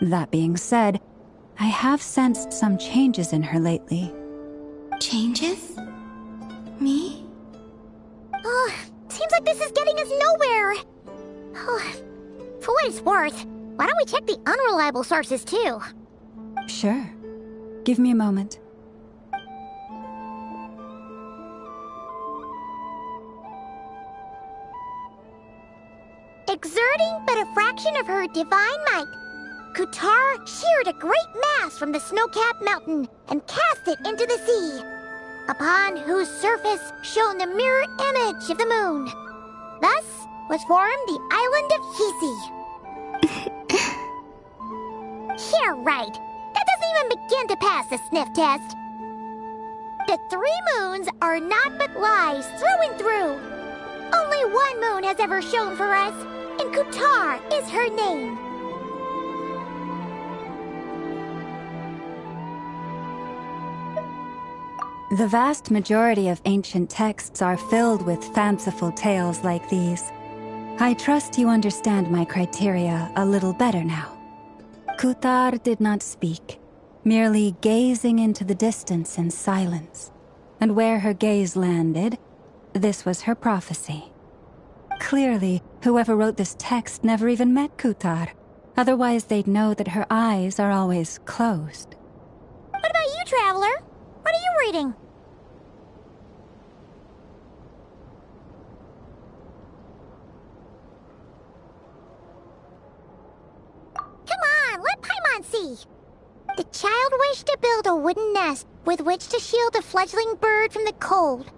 That being said, I have sensed some changes in her lately. Changes? Me? Oh, seems like this is getting us nowhere. Oh, for what it's worth, why don't we check the unreliable sources too? Sure. Give me a moment. Exerting but a fraction of her divine might, Kutar sheared a great mass from the snow-capped mountain and cast it into the sea, upon whose surface shone the mirror image of the moon. Thus was formed the island of Hisi. Yeah, right. That doesn't even begin to pass the sniff test. The 3 moons are naught but lies through and through. Only one moon has ever shone for us, and Kutar is her name. The vast majority of ancient texts are filled with fanciful tales like these. I trust you understand my criteria a little better now. Kutar did not speak, merely gazing into the distance in silence. And where her gaze landed, this was her prophecy. Clearly, whoever wrote this text never even met Kutar. Otherwise, they'd know that her eyes are always closed. What about you, Traveler? What are you reading? Come on, let Paimon see. The child wished to build a wooden nest with which to shield a fledgling bird from the cold.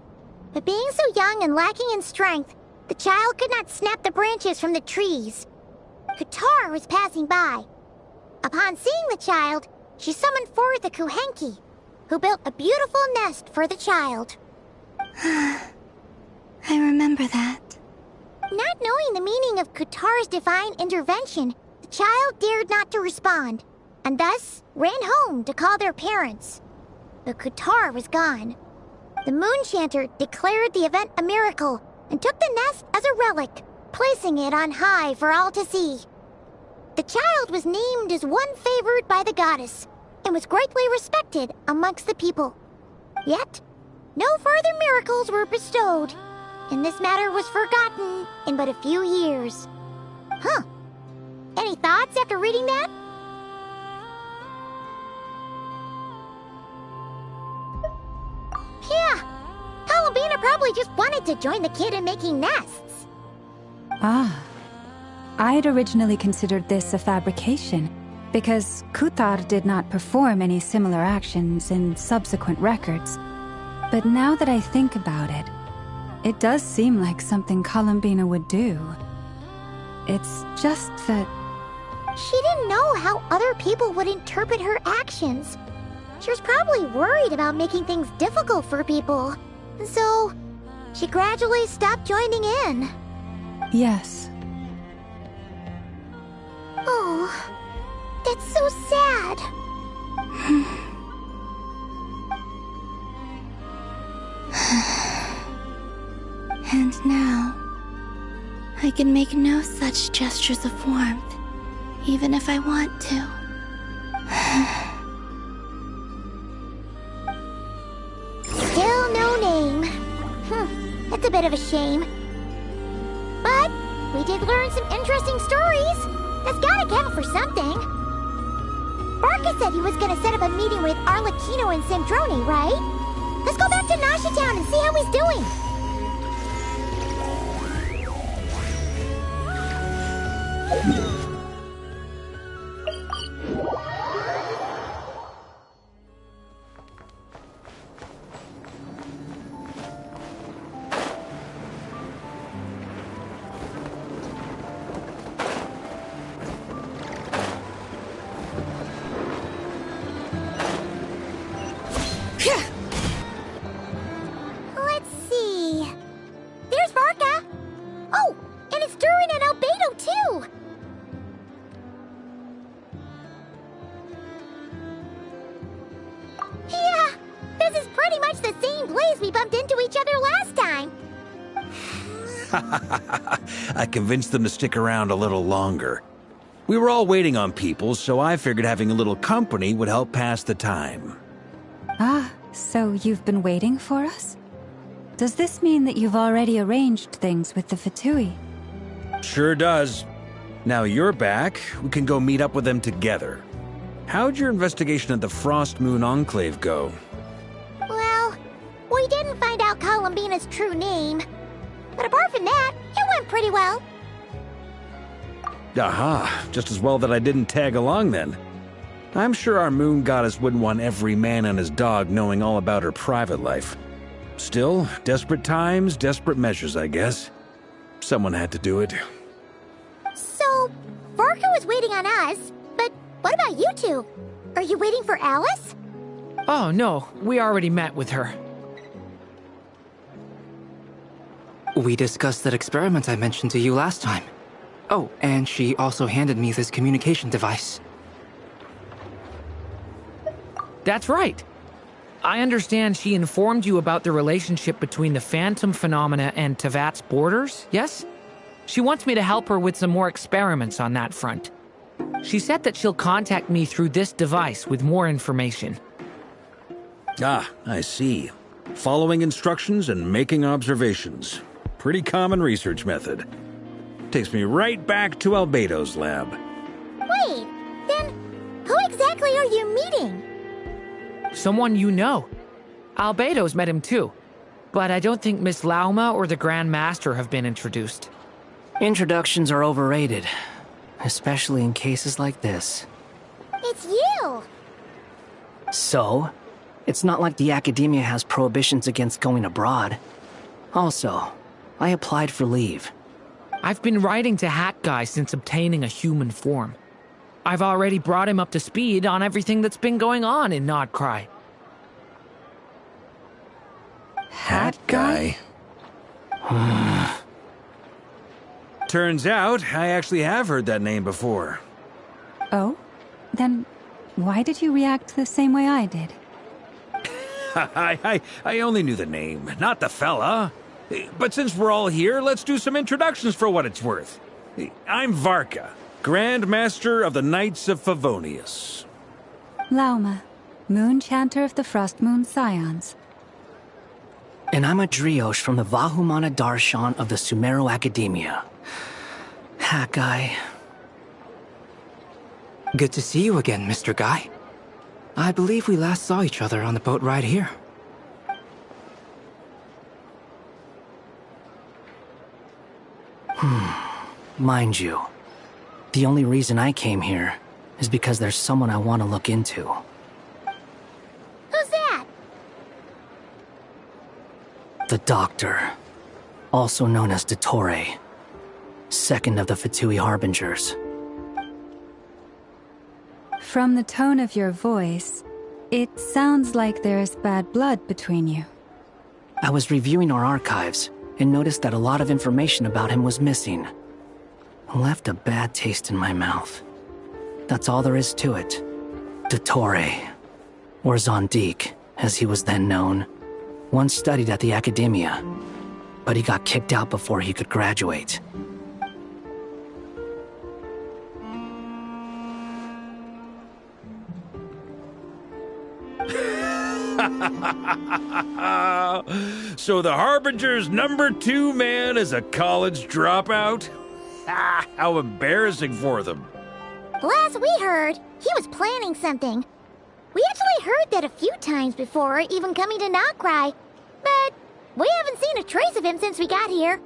But being so young and lacking in strength, the child could not snap the branches from the trees. Kutar was passing by. Upon seeing the child, she summoned forth a Kuhenki, who built a beautiful nest for the child. I remember that. Not knowing the meaning of Kutar's divine intervention, the child dared not to respond, and thus ran home to call their parents. But Kutar was gone. The Moon Chanter declared the event a miracle and took the nest as a relic, placing it on high for all to see. The child was named as one favored by the goddess, and was greatly respected amongst the people. Yet, no further miracles were bestowed, and this matter was forgotten in but a few years. Huh. Any thoughts after reading that? Yeah. Columbina probably just wanted to join the kid in making nests. Ah. I'd originally considered this a fabrication, because Kutar did not perform any similar actions in subsequent records. But now that I think about it, it does seem like something Columbina would do. It's just that... She didn't know how other people would interpret her actions. She was probably worried about making things difficult for people. So, she gradually stopped joining in. Yes. Oh, that's so sad. And now, I can make no such gestures of warmth, even if I want to. It's a bit of a shame. But we did learn some interesting stories. That's gotta count for something. Barca said he was gonna set up a meeting with Arlecchino and Sandrone, right? Let's go back to Nasha Town and see how he's doing. Let's see. There's Varka. Oh, and it's Durin and Albedo too. Yeah, this is pretty much the same place we bumped into each other last time. I convinced them to stick around a little longer. We were all waiting on people, so I figured having a little company would help pass the time. Ah, so you've been waiting for us? Does this mean that you've already arranged things with the Fatui? Sure does. Now you're back, we can go meet up with them together. How'd your investigation at the Frost Moon Enclave go? Well, we didn't find out Columbina's true name. But apart from that, it went pretty well. Aha, just as well that I didn't tag along then. I'm sure our moon goddess wouldn't want every man and his dog knowing all about her private life. Still, desperate times, desperate measures, I guess. Someone had to do it. So, Varka was waiting on us, but what about you two? Are you waiting for Alice? Oh, no. We already met with her. We discussed that experiment I mentioned to you last time. Oh, and she also handed me this communication device. That's right. I understand she informed you about the relationship between the phantom phenomena and Tevat's borders, yes? She wants me to help her with some more experiments on that front. She said that she'll contact me through this device with more information. Ah, I see. Following instructions and making observations. Pretty common research method. Takes me right back to Albedo's lab. Wait, then who exactly are you meeting? Someone you know. Albedo's met him too. But I don't think Miss Lauma or the Grand Master have been introduced. Introductions are overrated. Especially in cases like this. It's you! So? It's not like the Academia has prohibitions against going abroad. Also, I applied for leave. I've been writing to Hat Guy since obtaining a human form. I've already brought him up to speed on everything that's been going on in Nodcry. Hat Guy? Turns out, I actually have heard that name before. Oh? Then why did you react the same way I did? I only knew the name, not the fella. But since we're all here, let's do some introductions for what it's worth. I'm Varka, Grand Master of the Knights of Favonius. Lauma, Moon Chanter of the Frost Moon Scions. And I'm a Driosh from the Vahumana Darshan of the Sumero Academia. Hat Guy. Good to see you again, Mr. Guy. I believe we last saw each other on the boat ride here. Mind you, the only reason I came here is because there's someone I want to look into. Who's that? The Doctor, also known as Dottore, second of the Fatui Harbingers. From the tone of your voice, it sounds like there's bad blood between you. I was reviewing our archives and noticed that a lot of information about him was missing. Left a bad taste in my mouth. That's all there is to it. Dottore, or Zondik, as he was then known, once studied at the Academia, but he got kicked out before he could graduate. So the Harbinger's #2 man is a college dropout? How embarrassing for them. Last we heard, he was planning something. We actually heard that a few times before, even coming to Notcry. But we haven't seen a trace of him since we got here.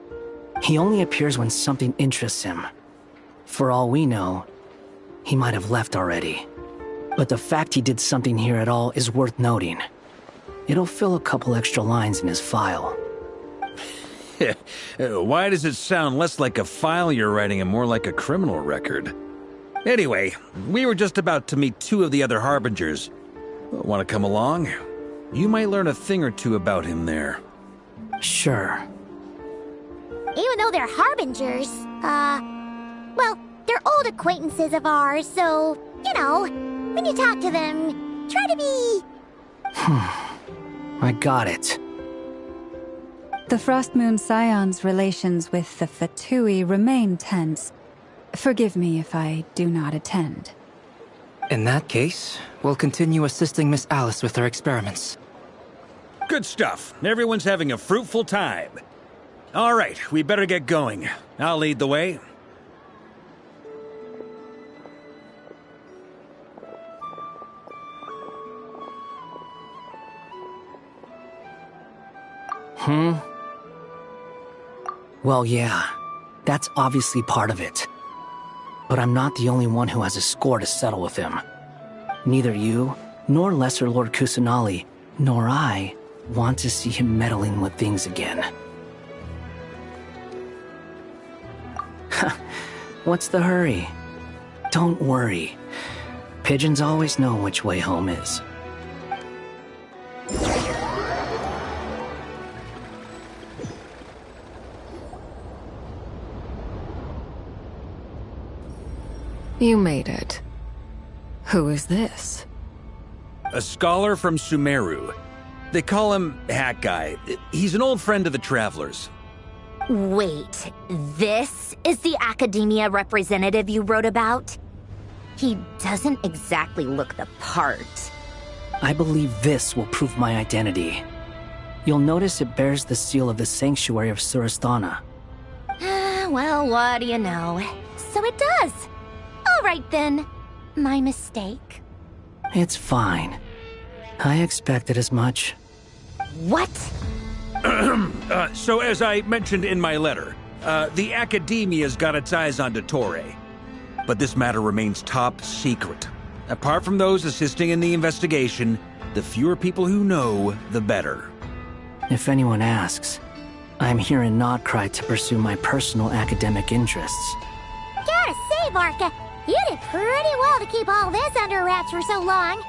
He only appears when something interests him. For all we know, he might have left already. But the fact he did something here at all is worth noting. It'll fill a couple extra lines in his file. Why does it sound less like a file you're writing and more like a criminal record? Anyway, we were just about to meet 2 of the other Harbingers. Want to come along? You might learn a thing or two about him there. Sure. Even though they're Harbingers, well, they're old acquaintances of ours, so, you know, when you talk to them, try to be... I got it. The Frost Moon Scion's relations with the Fatui remain tense. Forgive me if I do not attend. In that case, we'll continue assisting Miss Alice with her experiments. Good stuff. Everyone's having a fruitful time. All right, we better get going. I'll lead the way. Well, yeah. That's obviously part of it. But I'm not the only one who has a score to settle with him. Neither you, nor Lesser Lord Kusanali, nor I want to see him meddling with things again. What's the hurry? Don't worry. Pigeons always know which way home is. You made it. Who is this? A scholar from Sumeru. They call him Hat Guy. He's an old friend of the Travelers. Wait, this is the academia representative you wrote about? He doesn't exactly look the part. I believe this will prove my identity. You'll notice it bears the seal of the Sanctuary of Surasthana. Well, what do you know? So it does. All right then. My mistake. It's fine. I expected as much. What? So as I mentioned in my letter, the Academia's got its eyes on Dottore. But this matter remains top secret. Apart from those assisting in the investigation, the fewer people who know, the better. If anyone asks, I'm here in Notcry to pursue my personal academic interests. Gotta say, Varka, you did pretty well to keep all this under wraps for so long.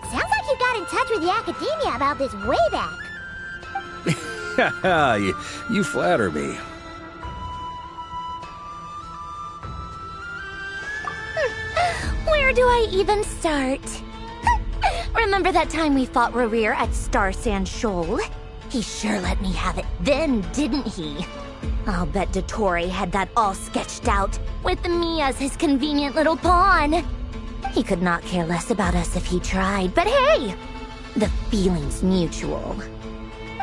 Sounds like you got in touch with the Academia about this way back. you flatter me. Where do I even start? Remember that time we fought Rerir at Star Sand Shoal? He sure let me have it then, didn't he? I'll bet Dottore had that all sketched out, with me as his convenient little pawn. He could not care less about us if he tried, but hey! The feeling's mutual.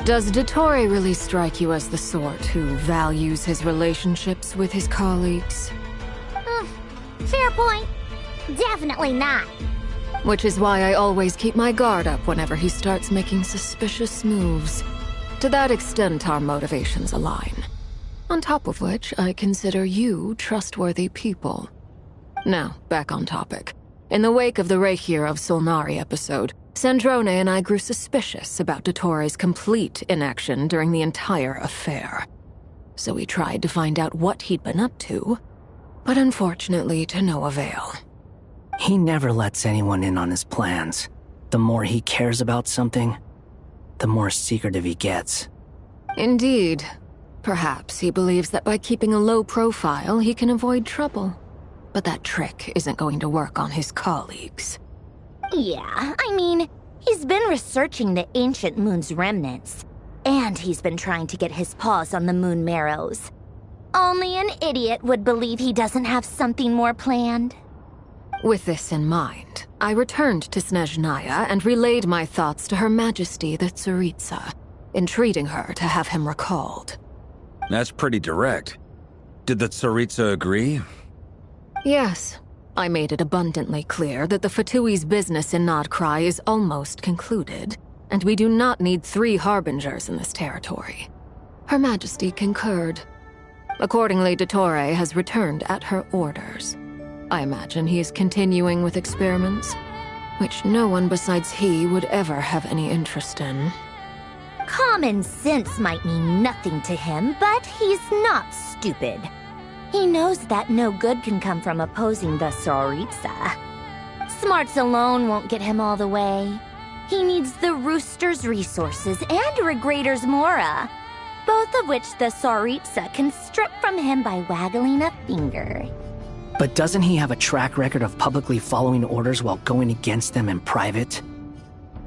Does Dottore really strike you as the sort who values his relationships with his colleagues? Fair point. Definitely not. Which is why I always keep my guard up whenever he starts making suspicious moves. To that extent, our motivations align. On top of which, I consider you trustworthy people. Now, back on topic. In the wake of the Reikir of Solnari episode, Sandrone and I grew suspicious about Dottore's complete inaction during the entire affair. So we tried to find out what he'd been up to, but unfortunately to no avail. He never lets anyone in on his plans. The more he cares about something, the more secretive he gets. Indeed. Perhaps he believes that by keeping a low profile, he can avoid trouble. But that trick isn't going to work on his colleagues. Yeah, I mean, he's been researching the ancient moon's remnants. And he's been trying to get his paws on the moon marrows. Only an idiot would believe he doesn't have something more planned. With this in mind, I returned to Snezhnaya and relayed my thoughts to Her Majesty the Tsaritsa, entreating her to have him recalled. That's pretty direct. Did the Tsaritsa agree? Yes. I made it abundantly clear that the Fatui's business in Nodcry is almost concluded, and we do not need 3 harbingers in this territory. Her Majesty concurred. Accordingly, Dottore has returned at her orders. I imagine he is continuing with experiments, which no one besides he would ever have any interest in. Common sense might mean nothing to him, but he's not stupid. He knows that no good can come from opposing the Tsaritsa. Smarts alone won't get him all the way. He needs the Rooster's resources and Regrator's Mora, both of which the Tsaritsa can strip from him by waggling a finger. But doesn't he have a track record of publicly following orders while going against them in private?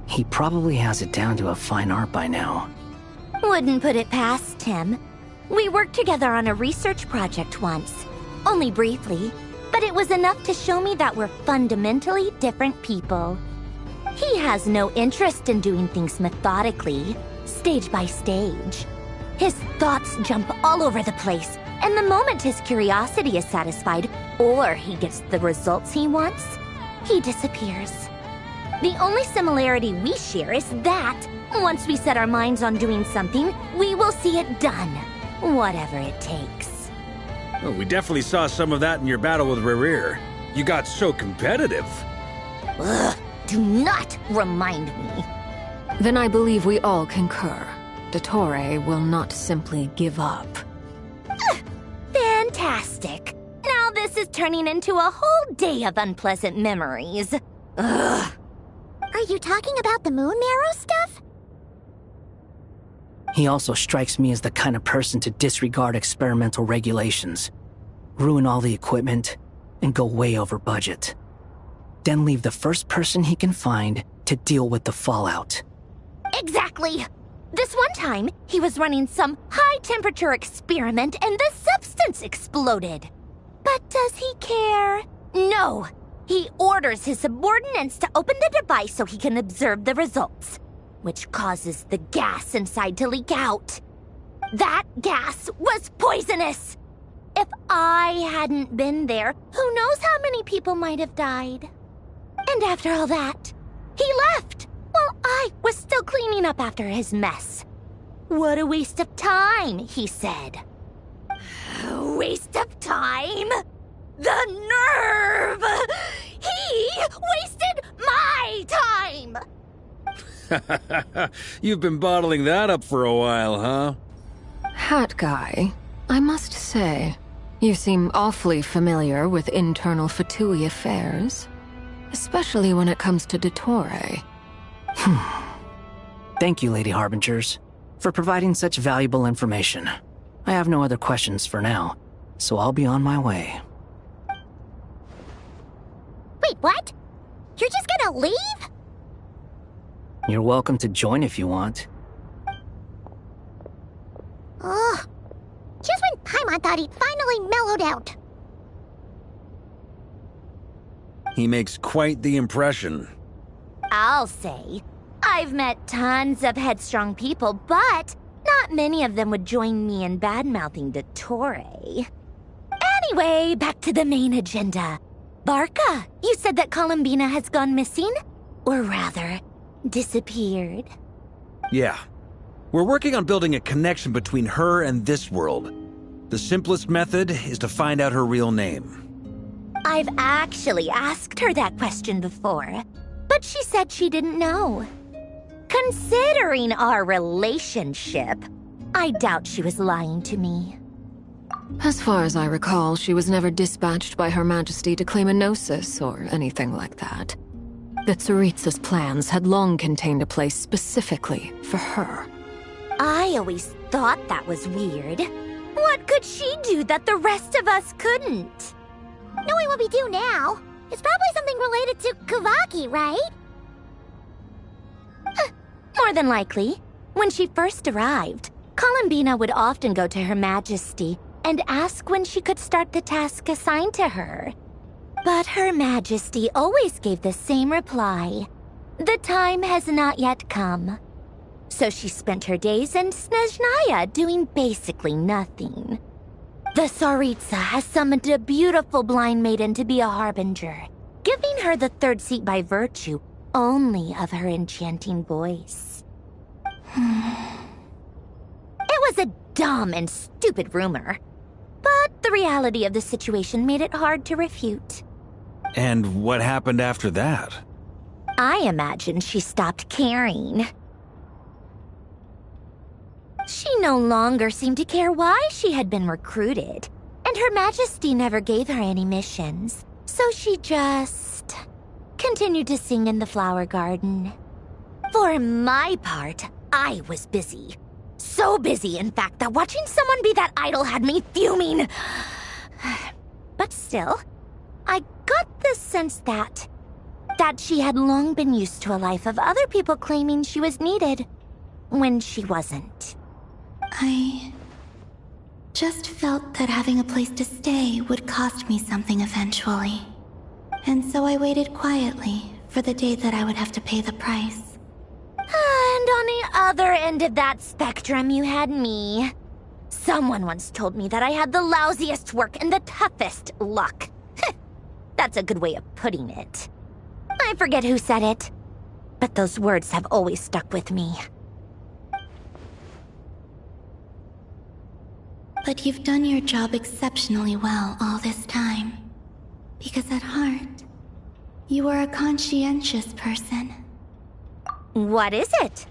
He probably has it down to a fine art by now. Wouldn't put it past him. We worked together on a research project once. Only briefly, but it was enough to show me that we're fundamentally different people. He has no interest in doing things methodically, stage by stage. His thoughts jump all over the place, and the moment his curiosity is satisfied, or he gets the results he wants, he disappears. The only similarity we share is that, once we set our minds on doing something, we will see it done, whatever it takes. Well, we definitely saw some of that in your battle with Rerir. You got so competitive. Ugh, do not remind me. Then I believe we all concur. Dottore will not simply give up. Fantastic. Now this is turning into a whole day of unpleasant memories. Ugh. Are you talking about the moon marrow stuff? He also strikes me as the kind of person to disregard experimental regulations, ruin all the equipment, and go way over budget. Then leave the first person he can find to deal with the fallout. Exactly! This one time, he was running some high-temperature experiment and the substance exploded. But does he care? No! He orders his subordinates to open the device so he can observe the results, which causes the gas inside to leak out. That gas was poisonous! If I hadn't been there, who knows how many people might have died. And after all that, he left, while I was still cleaning up after his mess. What a waste of time, he said. Waste of time? The nerve! He wasted my time! You've been bottling that up for a while, huh? Hat guy, I must say, you seem awfully familiar with internal Fatui affairs. Especially when it comes to Dottore. Thank you, Lady Harbingers, for providing such valuable information. I have no other questions for now, so I'll be on my way. Wait, what? You're just gonna leave? You're welcome to join if you want. Ugh. Just when Paimon thought he'd finally mellowed out. He makes quite the impression. I'll say. I've met tons of headstrong people, but not many of them would join me in bad-mouthing Dottore. Anyway, back to the main agenda. Barca, you said that Columbina has gone missing? Or rather, disappeared. Yeah. We're working on building a connection between her and this world. The simplest method is to find out her real name. I've actually asked her that question before, but she said she didn't know. Considering our relationship, I doubt she was lying to me. As far as I recall, she was never dispatched by Her Majesty to claim a gnosis or anything like that. The Tsaritsa's plans had long contained a place specifically for her. I always thought that was weird. What could she do that the rest of us couldn't? Knowing what we do now, it's probably something related to Kavaki, right? More than likely. When she first arrived, Columbina would often go to Her Majesty and ask when she could start the task assigned to her. But Her Majesty always gave the same reply. The time has not yet come. So she spent her days in Snezhnaya doing basically nothing. The Tsaritsa has summoned a beautiful blind maiden to be a harbinger, giving her the third seat by virtue only of her enchanting voice. It was a dumb and stupid rumor, but the reality of the situation made it hard to refute. And what happened after that? I imagine she stopped caring. She no longer seemed to care why she had been recruited, and Her Majesty never gave her any missions, so she just continued to sing in the flower garden. For my part, I was busy. So busy, in fact, that watching someone be that idol had me fuming. But still, I got the sense that she had long been used to a life of other people claiming she was needed when she wasn't. I just felt that having a place to stay would cost me something eventually. And so I waited quietly for the day that I would have to pay the price. And on the other end of that spectrum, you had me. Someone once told me that I had the lousiest work and the toughest luck. That's a good way of putting it. I forget who said it, but those words have always stuck with me. But you've done your job exceptionally well all this time. Because at heart, you are a conscientious person. What is it?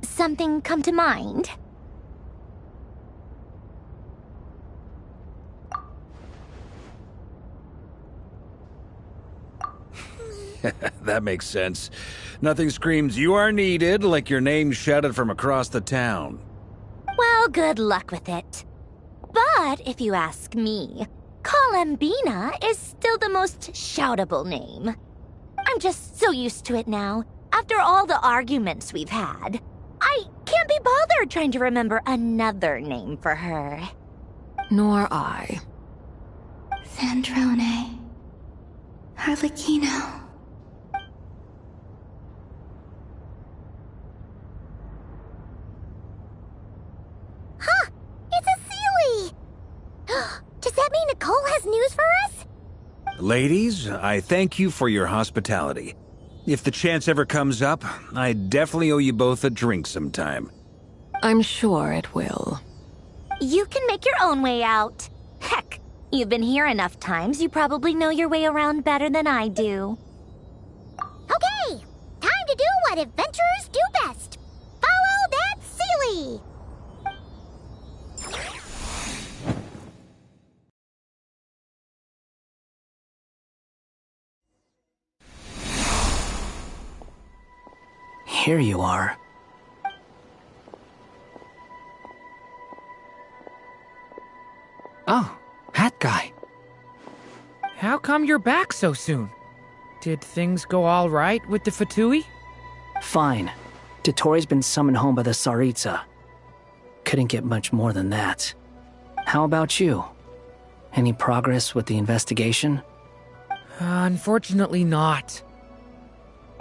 Something come to mind? That makes sense. Nothing screams you are needed like your name shouted from across the town. Well, good luck with it. But if you ask me, Kalambina is still the most shoutable name. I'm just so used to it now. After all the arguments we've had, I can't be bothered trying to remember another name for her. Nor I. Sandrone. Harlequino. Huh! It's a Sealy! Does that mean Nicole has news for us? Ladies, I thank you for your hospitality. If the chance ever comes up, I definitely owe you both a drink sometime. I'm sure it will. You can make your own way out. Heck, you've been here enough times, you probably know your way around better than I do. Okay, time to do what adventurers do best. Follow that Sealy! Here you are. Oh, hat guy. How come you're back so soon? Did things go all right with the Fatui? Fine. Dotori's been summoned home by the Tsaritsa. Couldn't get much more than that. How about you? Any progress with the investigation? Unfortunately not.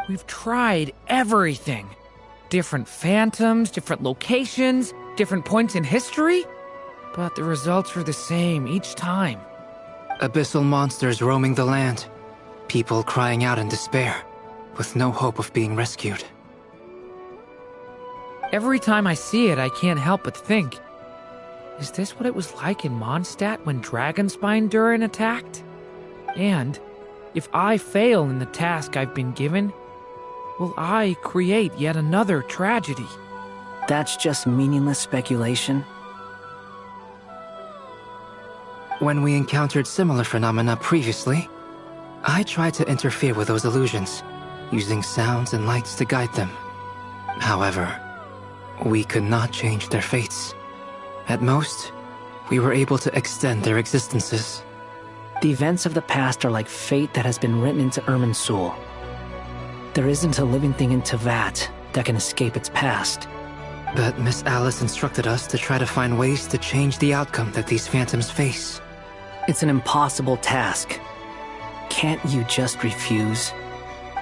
We've tried everything. Different phantoms, different locations, different points in history. But the results are the same each time. Abyssal monsters roaming the land. People crying out in despair, with no hope of being rescued. Every time I see it, I can't help but think, is this what it was like in Mondstadt when Dragonspine Durin attacked? And if I fail in the task I've been given, will I create yet another tragedy? That's just meaningless speculation. When we encountered similar phenomena previously, I tried to interfere with those illusions, using sounds and lights to guide them. However, we could not change their fates. At most, we were able to extend their existences. The events of the past are like fate that has been written into Irminsul. There isn't a living thing in Teyvat that can escape its past. But Miss Alice instructed us to try to find ways to change the outcome that these phantoms face. It's an impossible task. Can't you just refuse?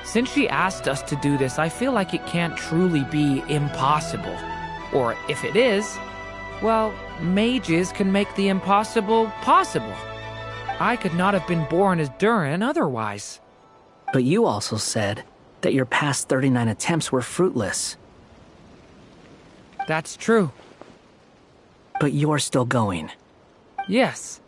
Since she asked us to do this, I feel like it can't truly be impossible. Or if it is, well, mages can make the impossible possible. I could not have been born as Durin otherwise. But you also said that your past 39 attempts were fruitless. That's true. But you're still going. Yes.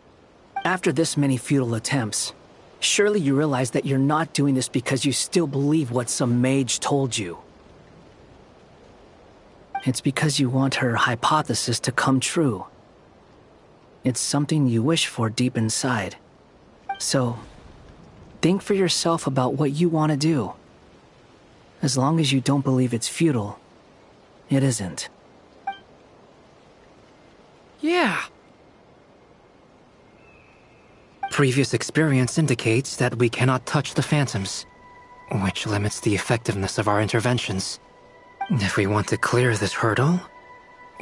After this many futile attempts, surely you realize that you're not doing this because you still believe what some mage told you. It's because you want her hypothesis to come true. It's something you wish for deep inside. So, think for yourself about what you want to do. As long as you don't believe it's futile, it isn't. Yeah. Previous experience indicates that we cannot touch the phantoms, which limits the effectiveness of our interventions. If we want to clear this hurdle,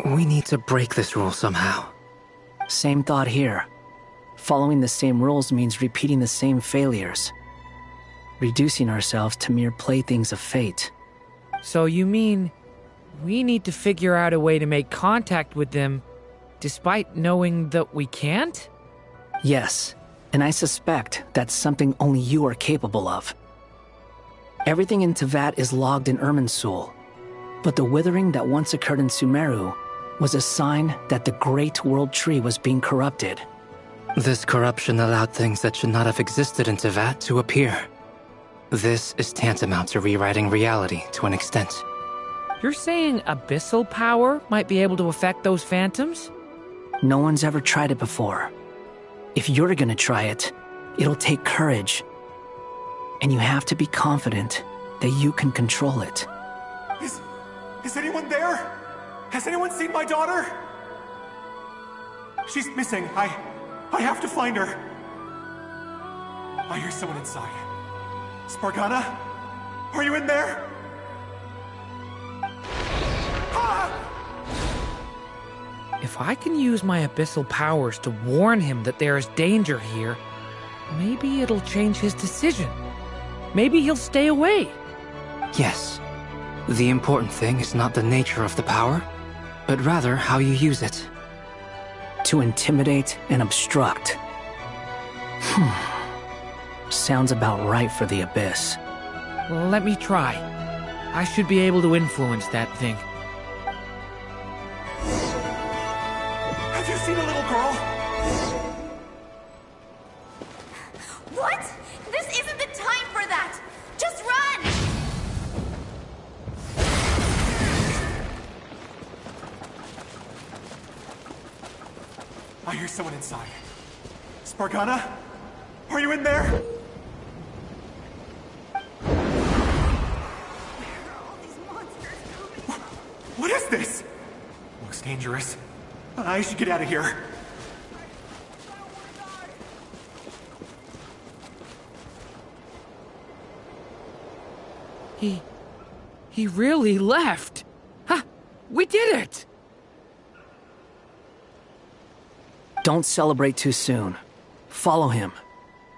we need to break this rule somehow. Same thought here. Following the same rules means repeating the same failures. Reducing ourselves to mere playthings of fate. So you mean we need to figure out a way to make contact with them despite knowing that we can't? Yes, and I suspect that's something only you are capable of. Everything in Tevat is logged in Irminsul, but the withering that once occurred in Sumeru was a sign that the Great World Tree was being corrupted. This corruption allowed things that should not have existed in Tevat to appear. This is tantamount to rewriting reality to an extent. You're saying abyssal power might be able to affect those phantoms? No one's ever tried it before. If you're gonna try it, it'll take courage. And you have to be confident that you can control it. Is anyone there? Has anyone seen my daughter? She's missing. I have to find her. I hear someone inside. Spargana? Are you in there? If I can use my abyssal powers to warn him that there is danger here, maybe it'll change his decision. Maybe he'll stay away. Yes. The important thing is not the nature of the power, but rather how you use it. To intimidate and obstruct. Sounds about right for the Abyss. Well, let me try. I should be able to influence that thing. Have you seen a little girl? What? This isn't the time for that! Just run! I hear someone inside. Spargana? Are you in there? What is this? Looks dangerous. I should get out of here. He really left. Ha! We did it! Don't celebrate too soon. Follow him.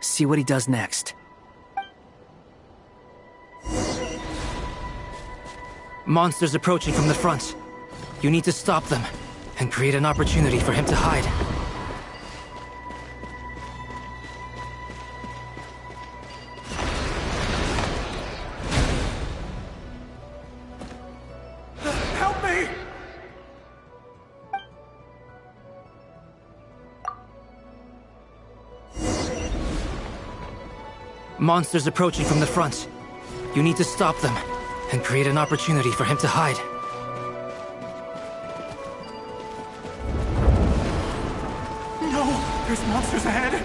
See what he does next. Monsters approaching from the front. You need to stop them and create an opportunity for him to hide. Help me! Monsters approaching from the front. You need to stop them and create an opportunity for him to hide. No! There's monsters ahead!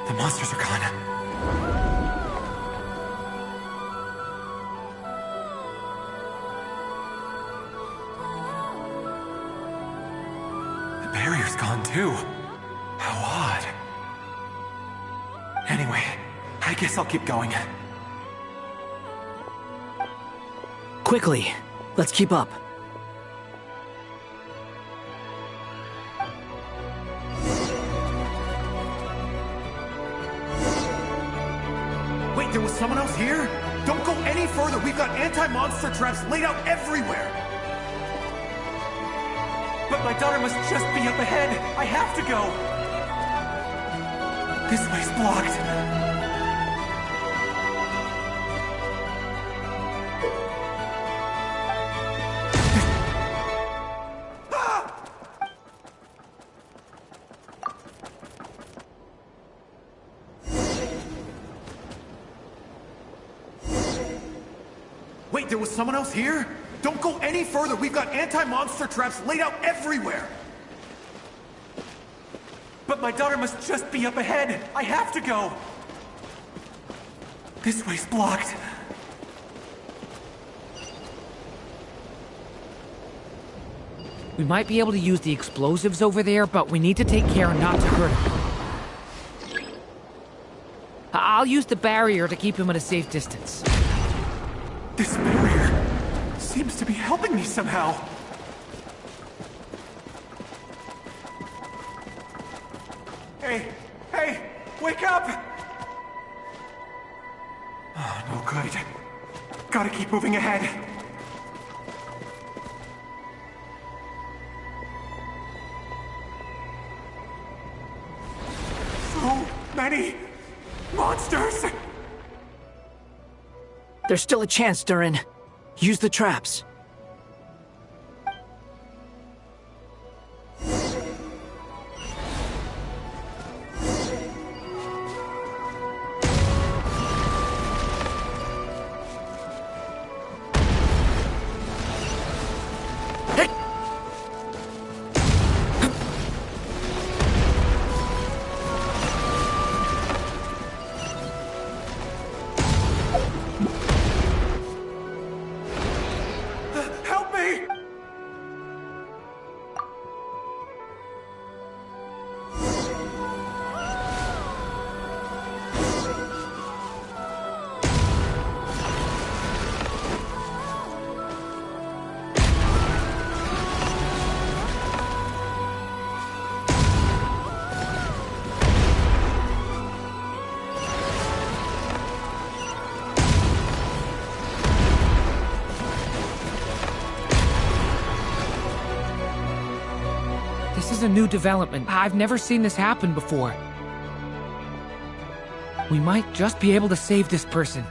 The monsters are gone. The barrier's gone too. How odd. guess I'll keep going. Quickly, let's keep up. Wait, there was someone else here? Don't go any further. We've got anti-monster traps laid out everywhere. But my daughter must just be up ahead. I have to go. This way's blocked. Wait, there was someone else here? Don't go any further. We've got anti-monster traps laid out everywhere. But my daughter must just be up ahead. I have to go. This way's blocked. We might be able to use the explosives over there, but we need to take care not to hurt him. I'll use the barrier to keep him at a safe distance. This barrier seems to be helping me somehow. Hey, wake up! Oh, no good. Gotta keep moving ahead. So many monsters! There's still a chance, Durin. Use the traps. This is a new development. I've never seen this happen before. We might just be able to save this person.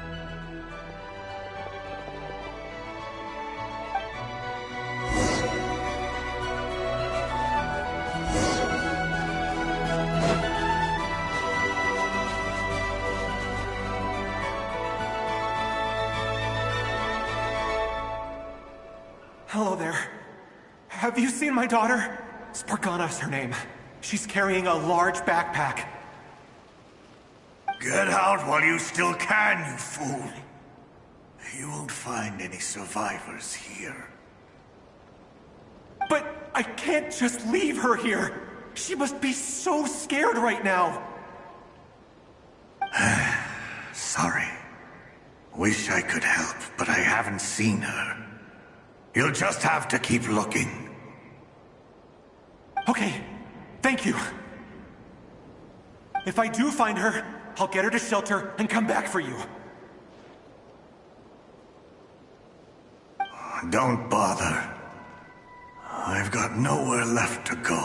Hello there. Have you seen my daughter? Spargana's her name. She's carrying a large backpack. Get out while you still can, you fool. You won't find any survivors here. But I can't just leave her here. She must be so scared right now. Sorry. Wish I could help, but I haven't seen her. You'll just have to keep looking. Okay, thank you. If I do find her, I'll get her to shelter and come back for you. Don't bother. I've got nowhere left to go.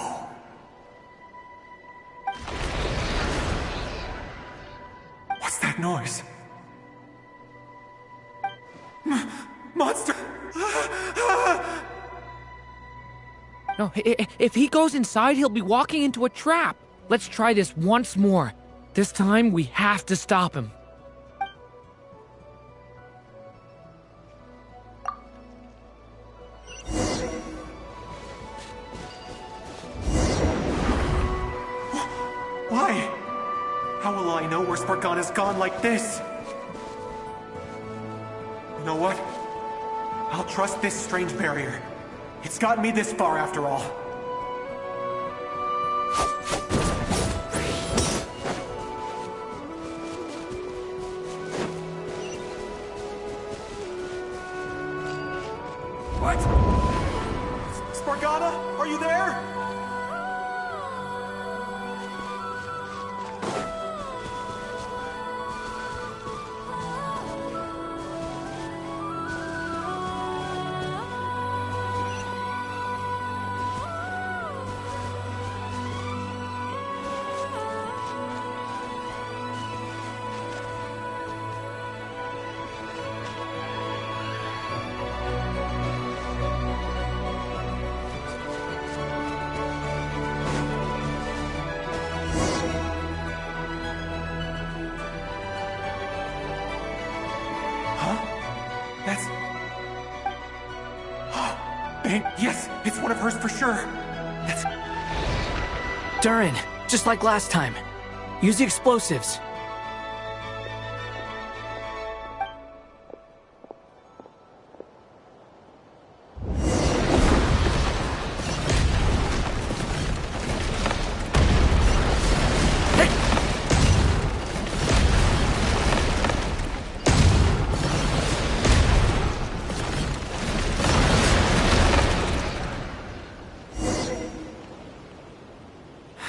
What's that noise? Monster! No, if he goes inside, he'll be walking into a trap. Let's try this once more. This time, we have to stop him. Why? How will I know where Spargana's gone like this? You know what? I'll trust this strange barrier. It's gotten me this far after all. What? Spargana, are you there? That's... Yes, it's one of hers for sure. That's... Durin, just like last time. Use the explosives.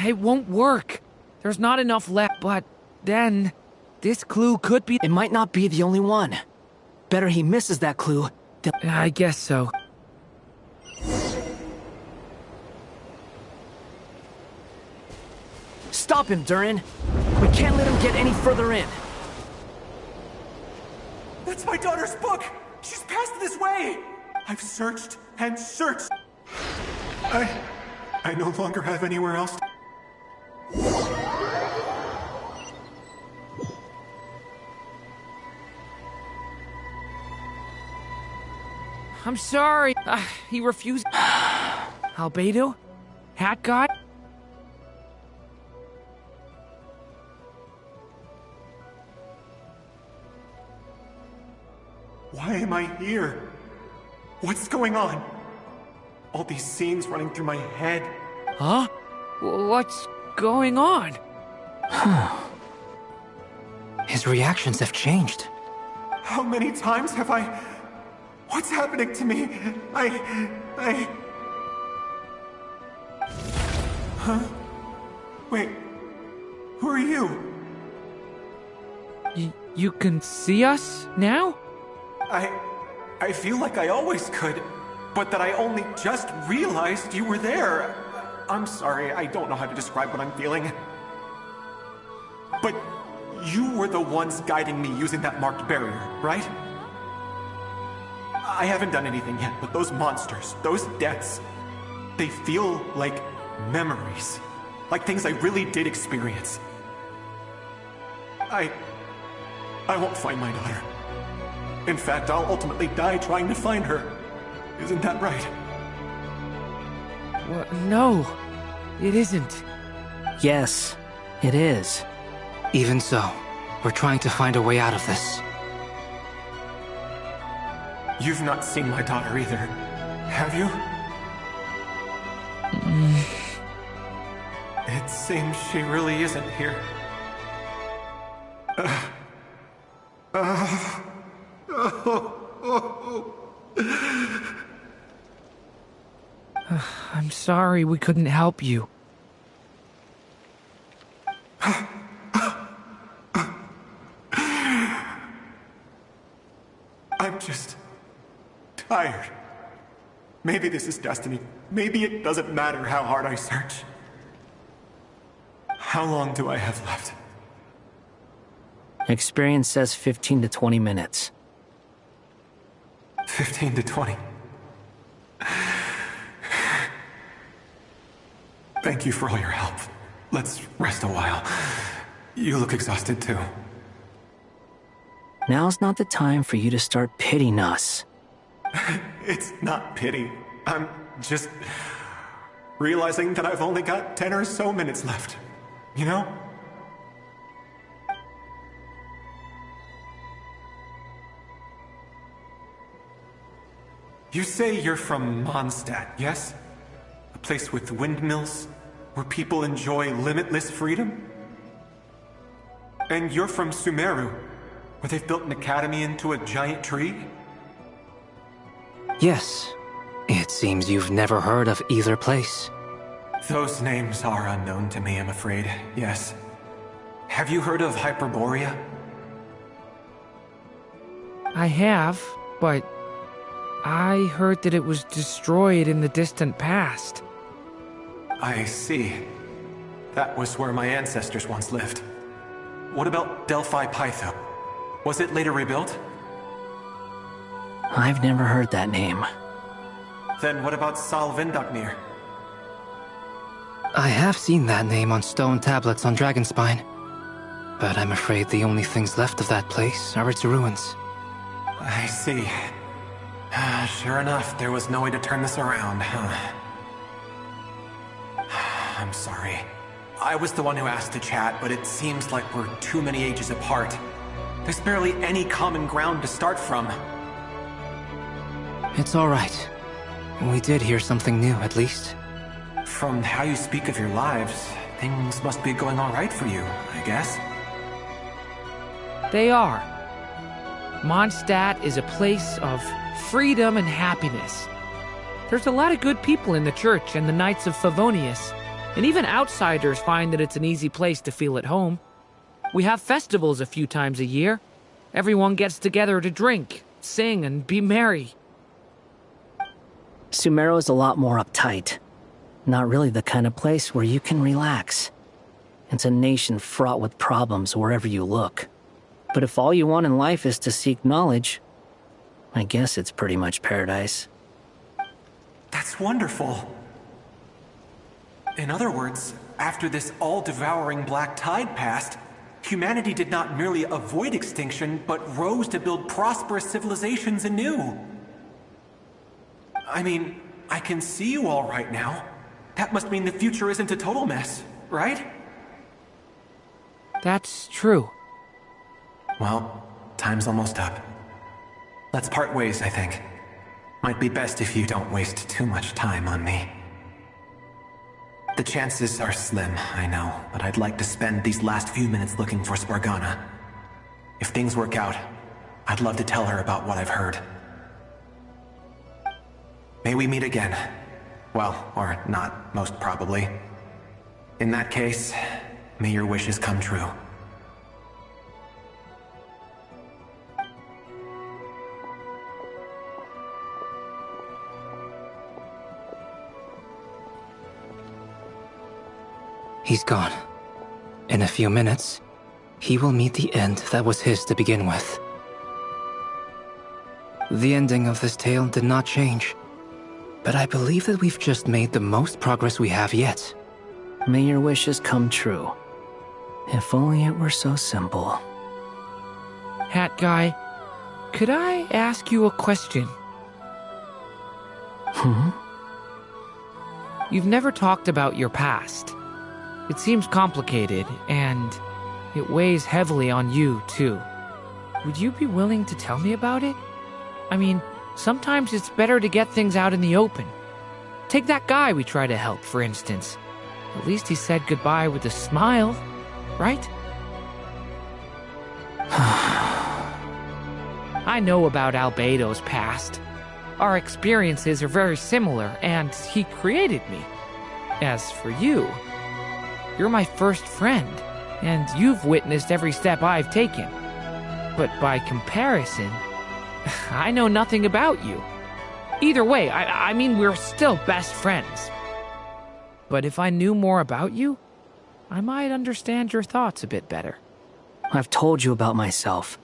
It won't work. There's not enough left, but then this clue could be... It might not be the only one. Better he misses that clue. I guess so. Stop him, Durin. We can't let him get any further in. That's my daughter's book! She's passed this way! I've searched and searched. I no longer have anywhere else. I'm sorry. He refused. Albedo? Hat God? Why am I here? What's going on? All these scenes running through my head. Huh? What's going on? His reactions have changed. How many times have I... What's happening to me? Huh? Wait. Who are you? You can see us now? I feel like I always could, but that I only just realized you were there. I'm sorry, I don't know how to describe what I'm feeling. But you were the ones guiding me using that marked barrier, right? I haven't done anything yet, but those monsters, those deaths, they feel like memories. Like things I really did experience. I won't find my daughter. In fact, I'll ultimately die trying to find her. Isn't that right? What? No, it isn't. Yes, it is. Even so, we're trying to find a way out of this. You've not seen my daughter either, have you? It seems she really isn't here. I'm sorry we couldn't help you. I'm just... tired. Maybe this is destiny. Maybe it doesn't matter how hard I search. How long do I have left? Experience says 15 to 20 minutes. 15 to 20. Thank you for all your help. Let's rest a while. You look exhausted too. Now's not the time for you to start pitying us. It's not pity. I'm just realizing that I've only got 10 or so minutes left. You know? You say you're from Mondstadt, yes? A place with windmills, where people enjoy limitless freedom? And you're from Sumeru, where they've built an academy into a giant tree? Yes, It seems you've never heard of either place. Those names are unknown to me, I'm afraid. Yes. Have you heard of Hyperborea? I have, but I heard that it was destroyed in the distant past. I see. That was where my ancestors once lived. What about Delphi Pytho? Was it later rebuilt? I've never heard that name. Then what about Sal Vindaknir? I have seen that name on stone tablets on Dragonspine. But I'm afraid the only things left of that place are its ruins. I see. Sure enough, there was no way to turn this around, huh? I'm sorry. I was the one who asked to chat, but it seems like we're too many ages apart. There's barely any common ground to start from. It's alright. We did hear something new, at least. From how you speak of your lives, things must be going alright for you, I guess. They are. Mondstadt is a place of freedom and happiness. There's a lot of good people in the church and the Knights of Favonius, and even outsiders find that it's an easy place to feel at home. We have festivals a few times a year. Everyone gets together to drink, sing, and be merry. Sumeru is a lot more uptight. Not really the kind of place where you can relax. It's a nation fraught with problems wherever you look. But if all you want in life is to seek knowledge, I guess it's pretty much paradise. That's wonderful. In other words, after this all-devouring black tide passed, humanity did not merely avoid extinction, but rose to build prosperous civilizations anew. I mean, I can see you all right now. That must mean the future isn't a total mess, right? That's true. Well, time's almost up. Let's part ways, I think. Might be best if you don't waste too much time on me. The chances are slim, I know, but I'd like to spend these last few minutes looking for Spargana. If things work out, I'd love to tell her about what I've heard. May we meet again. Well, or not, most probably. In that case, may your wishes come true. He's gone. In a few minutes, he will meet the end that was his to begin with. The ending of this tale did not change, but I believe that we've just made the most progress we have yet. May your wishes come true. If only it were so simple. Hat Guy, could I ask you a question? You've never talked about your past. It seems complicated, and it weighs heavily on you, too. Would you be willing to tell me about it? I mean, sometimes it's better to get things out in the open. Take that guy we try to help, for instance. At least he said goodbye with a smile, right? I know about Albedo's past. Our experiences are very similar, and he created me. As for you, you're my first friend, and you've witnessed every step I've taken. But by comparison, I know nothing about you. Either way, I mean, we're still best friends. But if I knew more about you, I might understand your thoughts a bit better. I've told you about myself.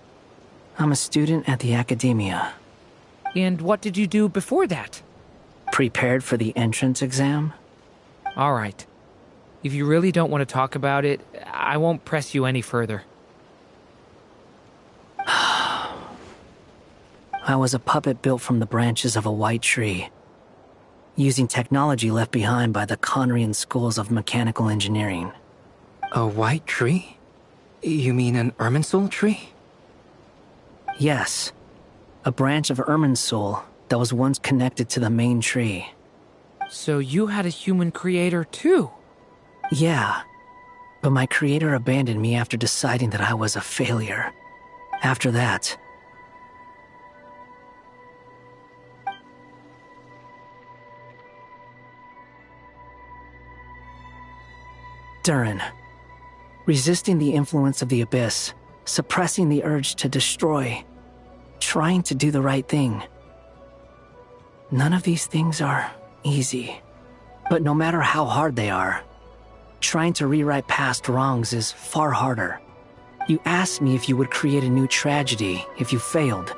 I'm a student at the academia. And what did you do before that? Prepared for the entrance exam? All right. If you really don't want to talk about it, I won't press you any further. I was a puppet built from the branches of a white tree, using technology left behind by the Conrian schools of mechanical engineering. A white tree? You mean an Irminsul tree? Yes. A branch of Irminsul that was once connected to the main tree. So you had a human creator too? Yeah, but my creator abandoned me after deciding that I was a failure. After that... Durin. Resisting the influence of the Abyss, suppressing the urge to destroy, trying to do the right thing. None of these things are easy. But no matter how hard they are, trying to rewrite past wrongs is far harder. You asked me if you would create a new tragedy if you failed.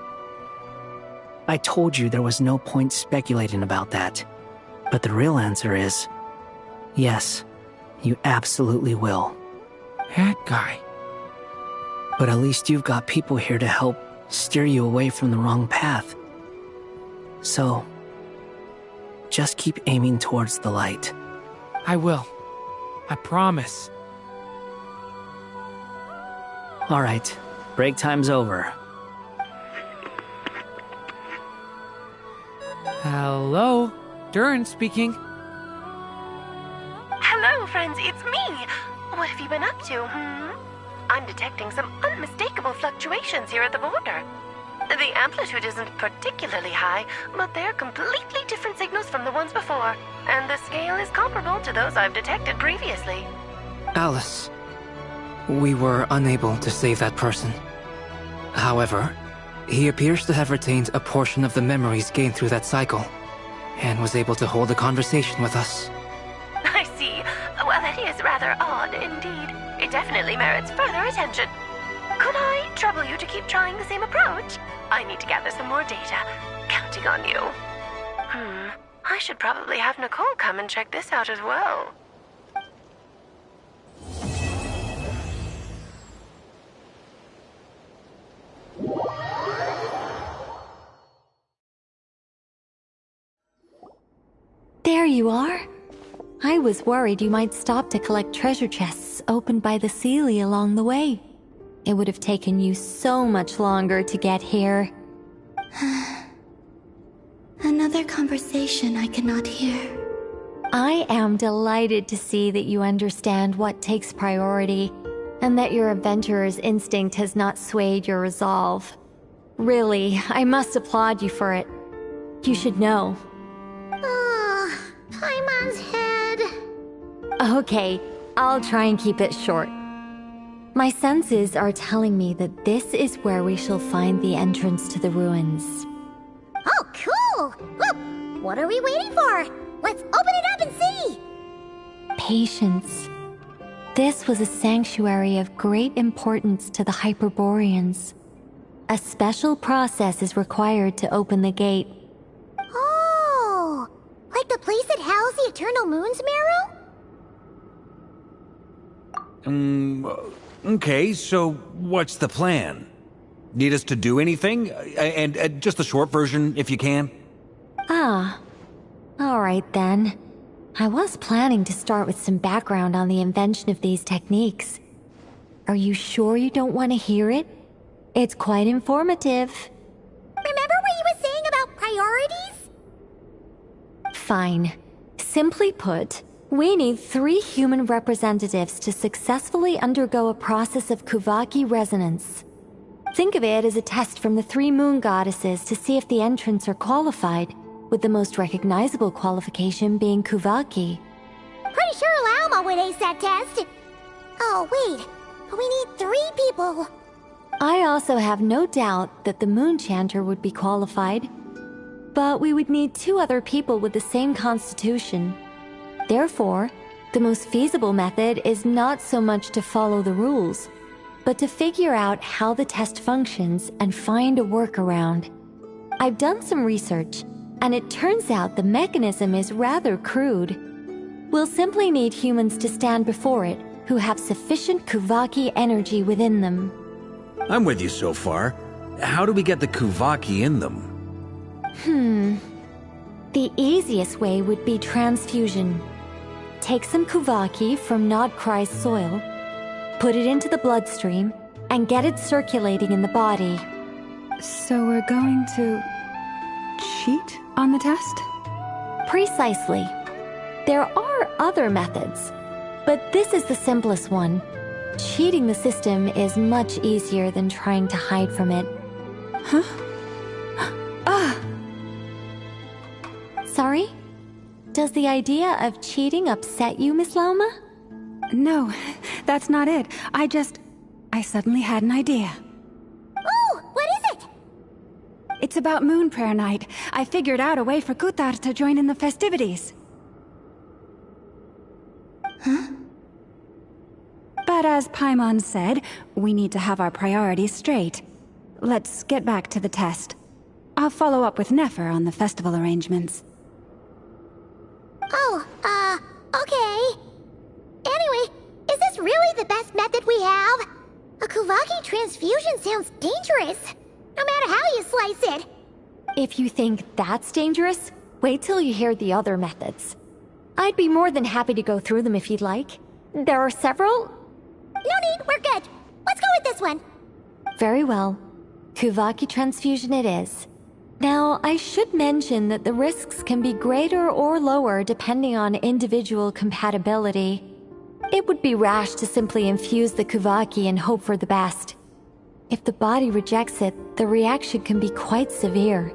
I told you there was no point speculating about that. But the real answer is, yes, you absolutely will. That guy. But at least you've got people here to help steer you away from the wrong path. So, just keep aiming towards the light. I will. I promise. Alright, break time's over. Hello? Durin speaking. Hello, friends, it's me. What have you been up to, I'm detecting some unmistakable fluctuations here at the border. The amplitude isn't particularly high, but they're completely different signals from the ones before, and the scale is comparable to those I've detected previously. Alice, we were unable to save that person. However, he appears to have retained a portion of the memories gained through that cycle, and was able to hold a conversation with us. I see. Well, that is rather odd indeed. It definitely merits further attention. Could I trouble you to keep trying the same approach? I need to gather some more data. Counting on you. I should probably have Nicole come and check this out as well. There you are. I was worried you might stop to collect treasure chests opened by the Seelie along the way. It would have taken you so much longer to get here. Another conversation I cannot hear. I am delighted to see that you understand what takes priority, and that your adventurer's instinct has not swayed your resolve. Really, I must applaud you for it. You should know. Paimon's head. Okay, I'll try and keep it short. My senses are telling me that this is where we shall find the entrance to the ruins. Oh, cool! Well, what are we waiting for? Let's open it up and see! Patience. This was a sanctuary of great importance to the Hyperboreans. A special process is required to open the gate. Oh! Like the place that housed the Eternal Moon's marrow? Okay, so what's the plan? Need us to do anything? And just the short version, if you can. Alright then. I was planning to start with some background on the invention of these techniques. Are you sure you don't want to hear it? It's quite informative. Remember what you were saying about priorities? Fine. Simply put, we need 3 human representatives to successfully undergo a process of Kuvaki resonance. Think of it as a test from the 3 moon goddesses to see if the entrants are qualified, with the most recognizable qualification being Kuvaki. Pretty sure Lauma would ace that test. Oh, wait. We need 3 people. I also have no doubt that the Moon Chanter would be qualified. But we would need 2 other people with the same constitution. Therefore, the most feasible method is not so much to follow the rules, but to figure out how the test functions and find a workaround. I've done some research, and it turns out the mechanism is rather crude. We'll simply need humans to stand before it who have sufficient Kuvaki energy within them. I'm with you so far. How do we get the Kuvaki in them? The easiest way would be transfusion. Take some Kuvaki from Nodkrai's soil, put it into the bloodstream, and get it circulating in the body. So we're going to cheat on the test? Precisely. There are other methods, but this is the simplest one. Cheating the system is much easier than trying to hide from it. Huh? Sorry? Does the idea of cheating upset you, Miss Lauma? no, that's not it. I suddenly had an idea. Oh, what is it? It's about Moon Prayer Night. I figured out a way for Kuthar to join in the festivities. Huh? But as Paimon said, we need to have our priorities straight. Let's get back to the test. I'll follow up with Nefer on the festival arrangements. Oh, okay. Anyway, is this really the best method we have? A Kuvaki transfusion sounds dangerous, no matter how you slice it. If you think that's dangerous, wait till you hear the other methods. I'd be more than happy to go through them if you'd like. There are several. No need, we're good. Let's go with this one. Very well. Kuvaki transfusion it is. Now, I should mention that the risks can be greater or lower depending on individual compatibility. It would be rash to simply infuse the Kuvaki and hope for the best. If the body rejects it, the reaction can be quite severe.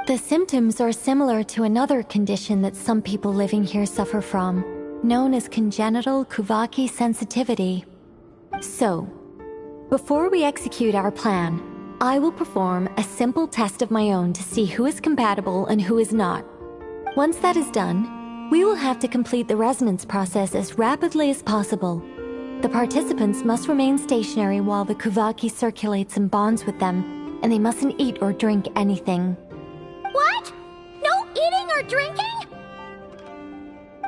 The symptoms are similar to another condition that some people living here suffer from, known as congenital Kuvaki sensitivity. So, before we execute our plan, I will perform a simple test of my own to see who is compatible and who is not. Once that is done, we will have to complete the resonance process as rapidly as possible. The participants must remain stationary while the Kuvaki circulates and bonds with them, and they mustn't eat or drink anything. What? No eating or drinking?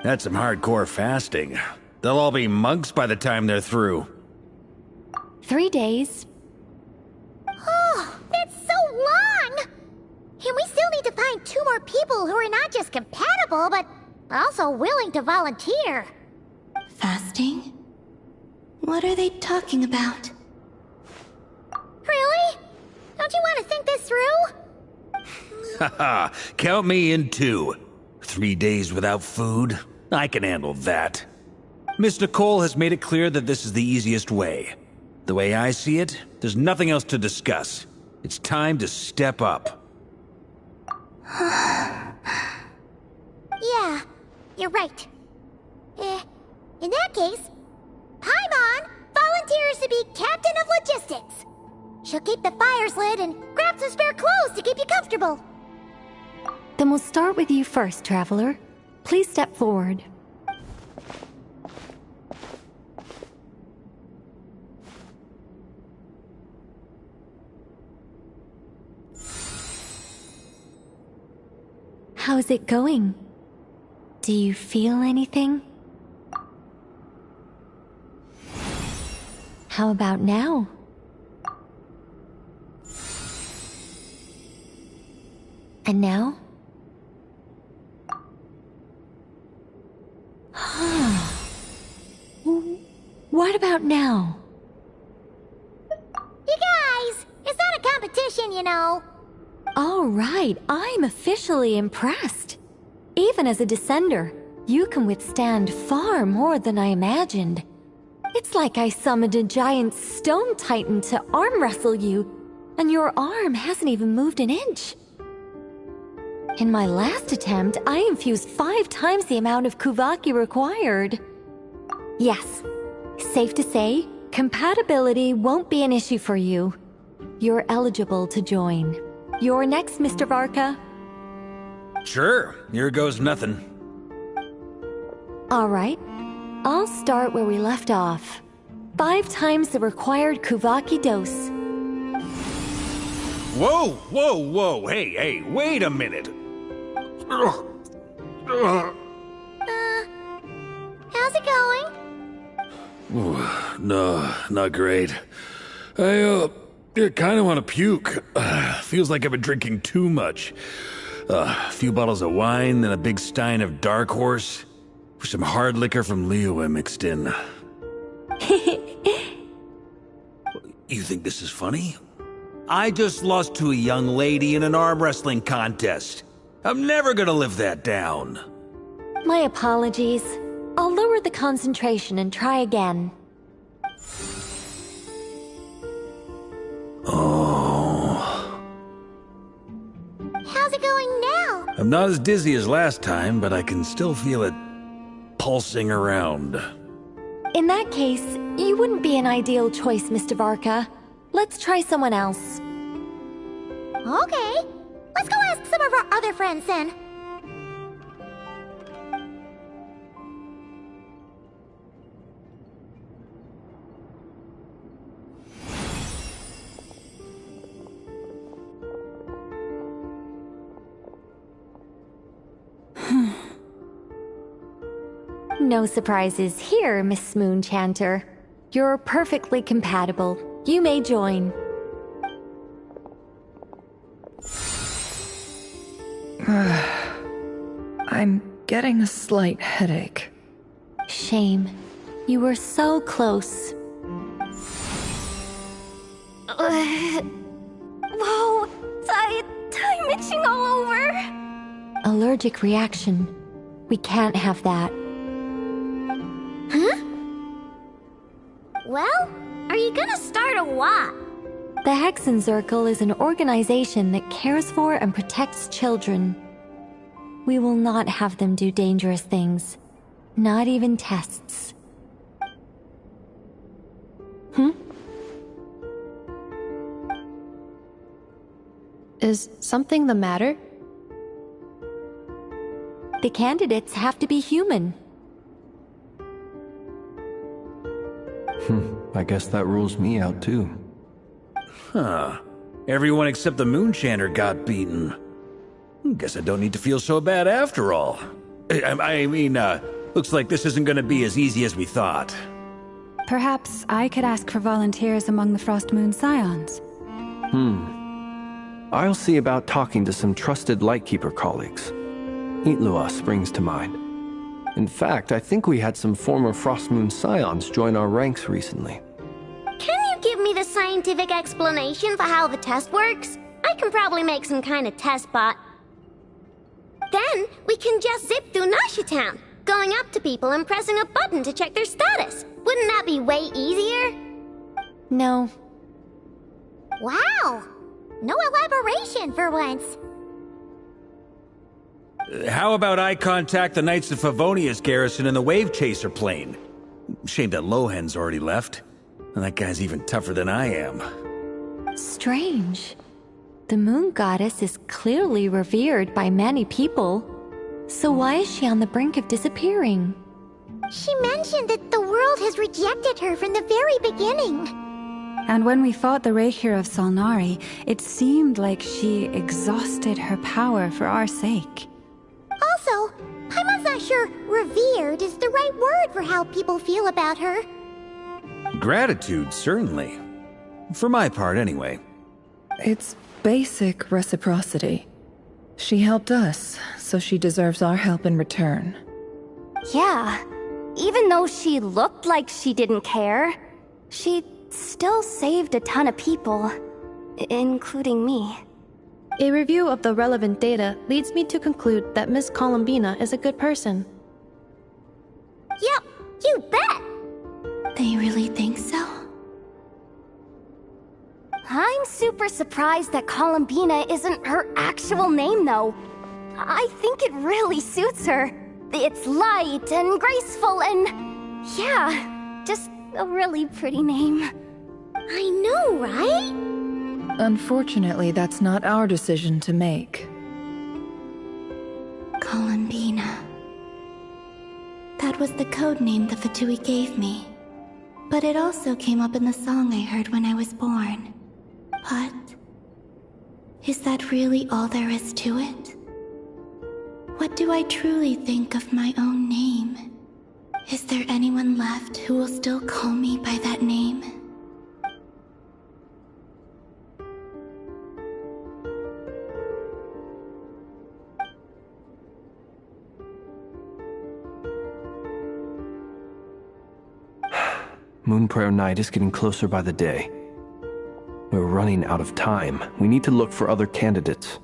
That's some hardcore fasting. They'll all be monks by the time they're through. 3 days. Oh, that's so long! And we still need to find 2 more people who are not just compatible, but also willing to volunteer. Fasting? What are they talking about? Really? Don't you want to think this through? Haha, count me in too. 3 days without food? I can handle that. Miss Nicole has made it clear that this is the easiest way. The way I see it, there's nothing else to discuss. It's time to step up. Yeah, you're right. In that case, Paimon volunteers to be Captain of Logistics. She'll keep the fires lit and grab some spare clothes to keep you comfortable. Then we'll start with you first, Traveler. Please step forward. How's it going? Do you feel anything? How about now? And now? What about now? You guys, it's not a competition, you know. All right, I'm officially impressed. Even as a descender, you can withstand far more than I imagined. It's like I summoned a giant stone titan to arm wrestle you, and your arm hasn't even moved an inch. In my last attempt, I infused 5 times the amount of Kuvaki required. Yes, safe to say, compatibility won't be an issue for you. You're eligible to join. You're next, Mr. Varka. Sure, here goes nothing. All right, I'll start where we left off. 5 times the required Kuvaki dose. Whoa, whoa, whoa, hey, wait a minute. How's it going? No, not great. I kind of want to puke. Feels like I've been drinking too much. A few bottles of wine, then a big stein of Dark Horse, with some hard liquor from Liyue mixed in. You think this is funny? I just lost to a young lady in an arm wrestling contest. I'm never gonna live that down. My apologies. I'll lower the concentration and try again. Oh. How's it going now? I'm not as dizzy as last time, but I can still feel it pulsing around. In that case, you wouldn't be an ideal choice, Mr. Varka. Let's try someone else. Okay. Let's go ask some of our other friends then. No surprises here, Miss Moonchanter. You're perfectly compatible. You may join. I'm getting a slight headache. Shame. You were so close. Whoa! I'm itching all over! Allergic reaction. We can't have that. Huh? Well, are you gonna start a what? The Hexenzirkel is an organization that cares for and protects children. We will not have them do dangerous things. Not even tests. Is something the matter? The candidates have to be human. I guess that rules me out too. Huh. Everyone except the Moonchanter got beaten. Guess I don't need to feel so bad after all. I mean, looks like this isn't gonna be as easy as we thought. Perhaps I could ask for volunteers among the Frost Moon Scions. I'll see about talking to some trusted Lightkeeper colleagues. Itlua springs to mind. In fact, I think we had some former Frost Moon Scions join our ranks recently. Can you give me the scientific explanation for how the test works? I can probably make some kind of test bot. Then, we can just zip through Nasha Town, going up to people and pressing a button to check their status. Wouldn't that be way easier? No. Wow! No elaboration for once. How about I contact the Knights of Favonia's garrison in the Wave Chaser plane? Shame that Lohan's already left. And that guy's even tougher than I am. Strange. The moon goddess is clearly revered by many people. So why is she on the brink of disappearing? She mentioned that the world has rejected her from the very beginning. And when we fought the Rakhir of Solnari, it seemed like she exhausted her power for our sake. Also, I'm not sure revered is the right word for how people feel about her. Gratitude, certainly. For my part, anyway. It's basic reciprocity. She helped us, so she deserves our help in return. Yeah. Even though she looked like she didn't care, she still saved a ton of people, including me. A review of the relevant data leads me to conclude that Miss Columbina is a good person. Yep, you bet! They really think so? I'm super surprised that Columbina isn't her actual name, though. I think it really suits her. It's light and graceful and... yeah, just a really pretty name. I know, right? Unfortunately, that's not our decision to make. Columbina. That was the code name the Fatui gave me. But it also came up in the song I heard when I was born. But... is that really all there is to it? What do I truly think of my own name? Is there anyone left who will still call me by that name? Moonprayer Night is getting closer by the day. We're running out of time. We need to look for other candidates.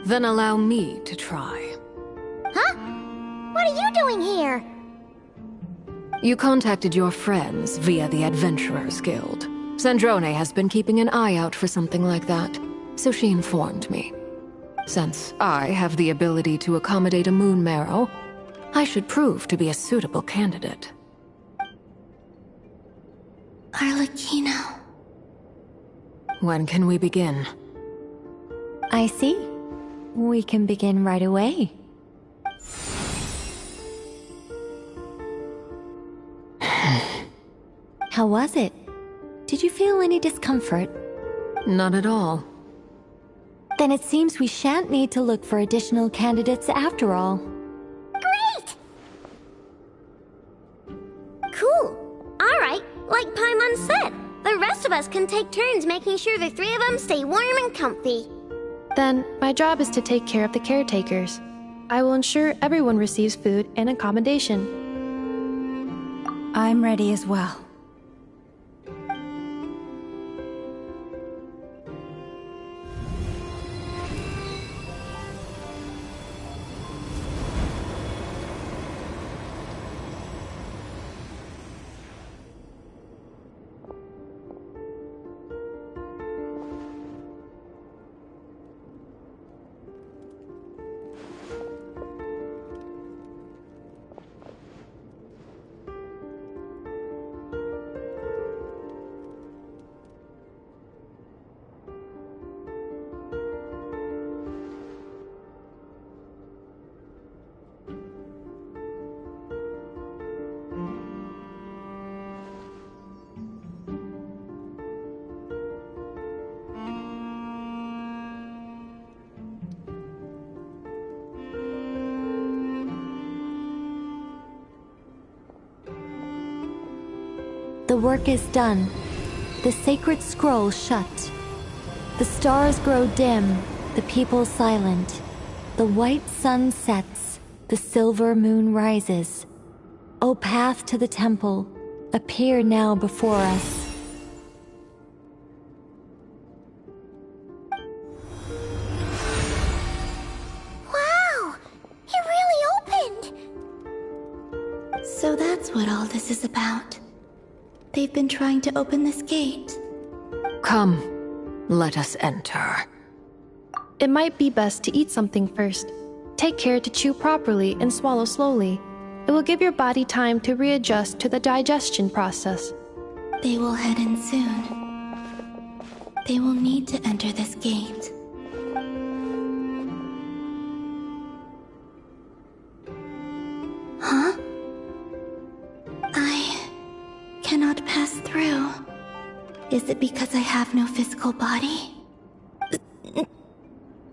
Then allow me to try. Huh? What are you doing here? You contacted your friends via the Adventurers Guild. Sandrone has been keeping an eye out for something like that, so she informed me. Since I have the ability to accommodate a moon marrow, I should prove to be a suitable candidate. Arlecchino. When can we begin? I see. We can begin right away. How was it? Did you feel any discomfort? Not at all. Then it seems we shan't need to look for additional candidates after all. Great! Cool. Alright, like Paimon said, the rest of us can take turns making sure the three of them stay warm and comfy. Then, my job is to take care of the caretakers. I will ensure everyone receives food and accommodation. I'm ready as well. The work is done. The sacred scroll shut. The stars grow dim, the people silent. The white sun sets, the silver moon rises. O path to the temple, appear now before us. Wow! It really opened! So that's what all this is about. They've been trying to open this gate. Come, let us enter. It might be best to eat something first. Take care to chew properly and swallow slowly. It will give your body time to readjust to the digestion process. They will head in soon. They will need to enter this gate. Huh? I cannot pass through. Is it because I have no physical body?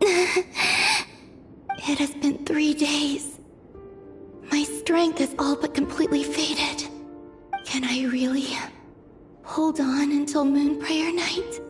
It has been 3 days. My strength is all but completely faded. Can I really hold on until Moon Prayer Night?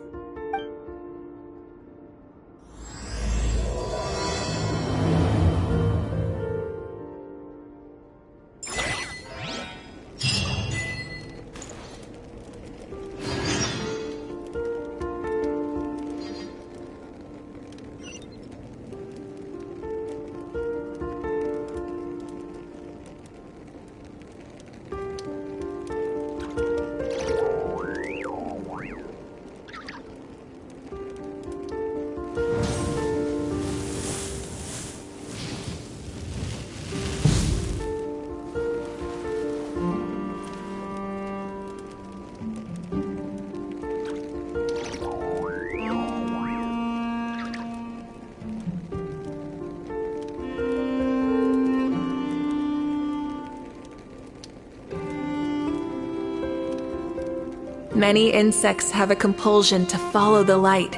Many insects have a compulsion to follow the light,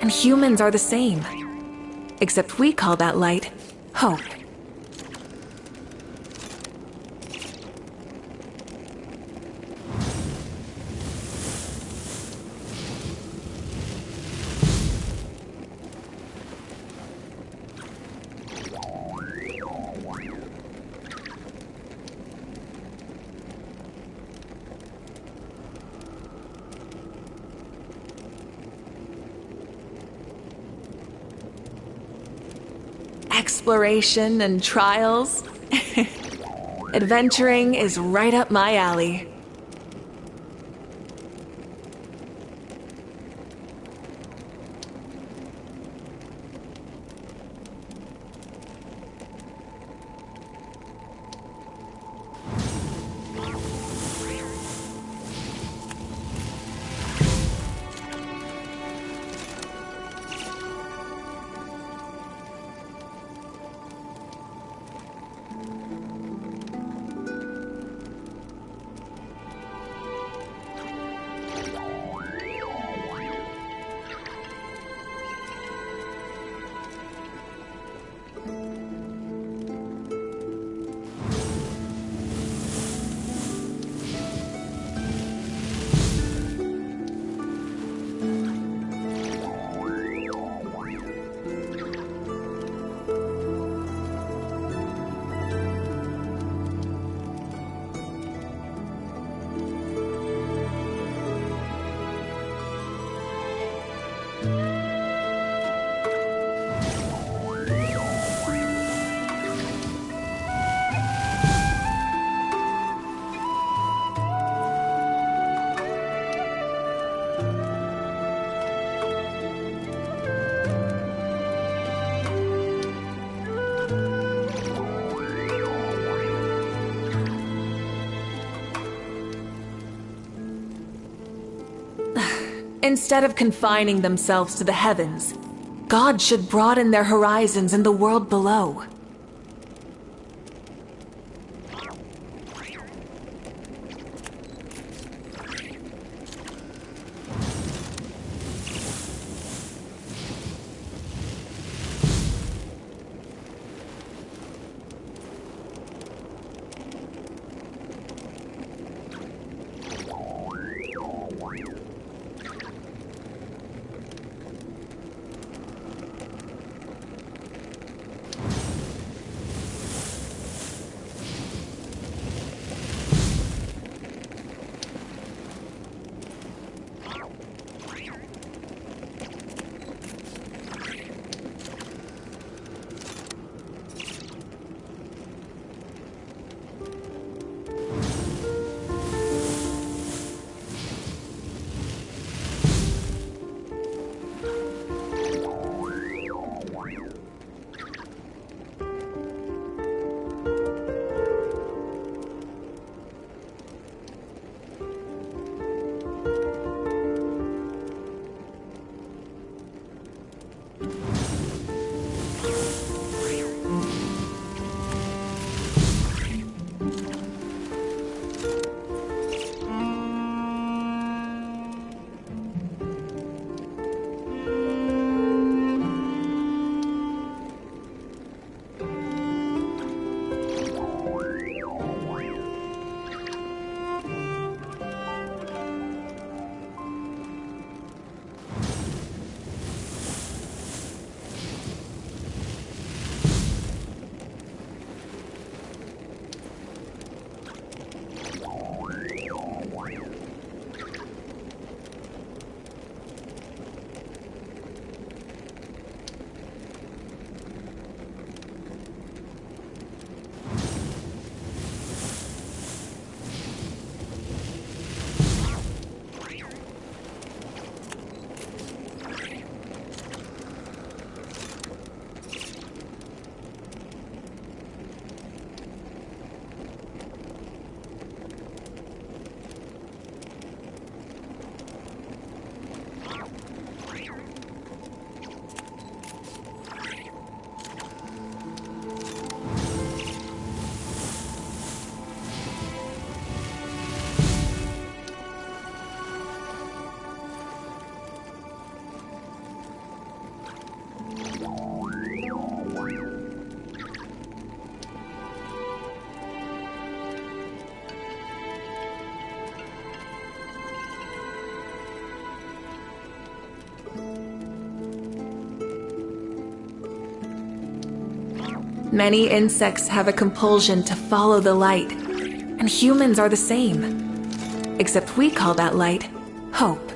and humans are the same. Except we call that light hope. Exploration and trials. Adventuring is right up my alley. Instead of confining themselves to the heavens, God should broaden their horizons in the world below. Many insects have a compulsion to follow the light, and humans are the same. Except we call that light hope.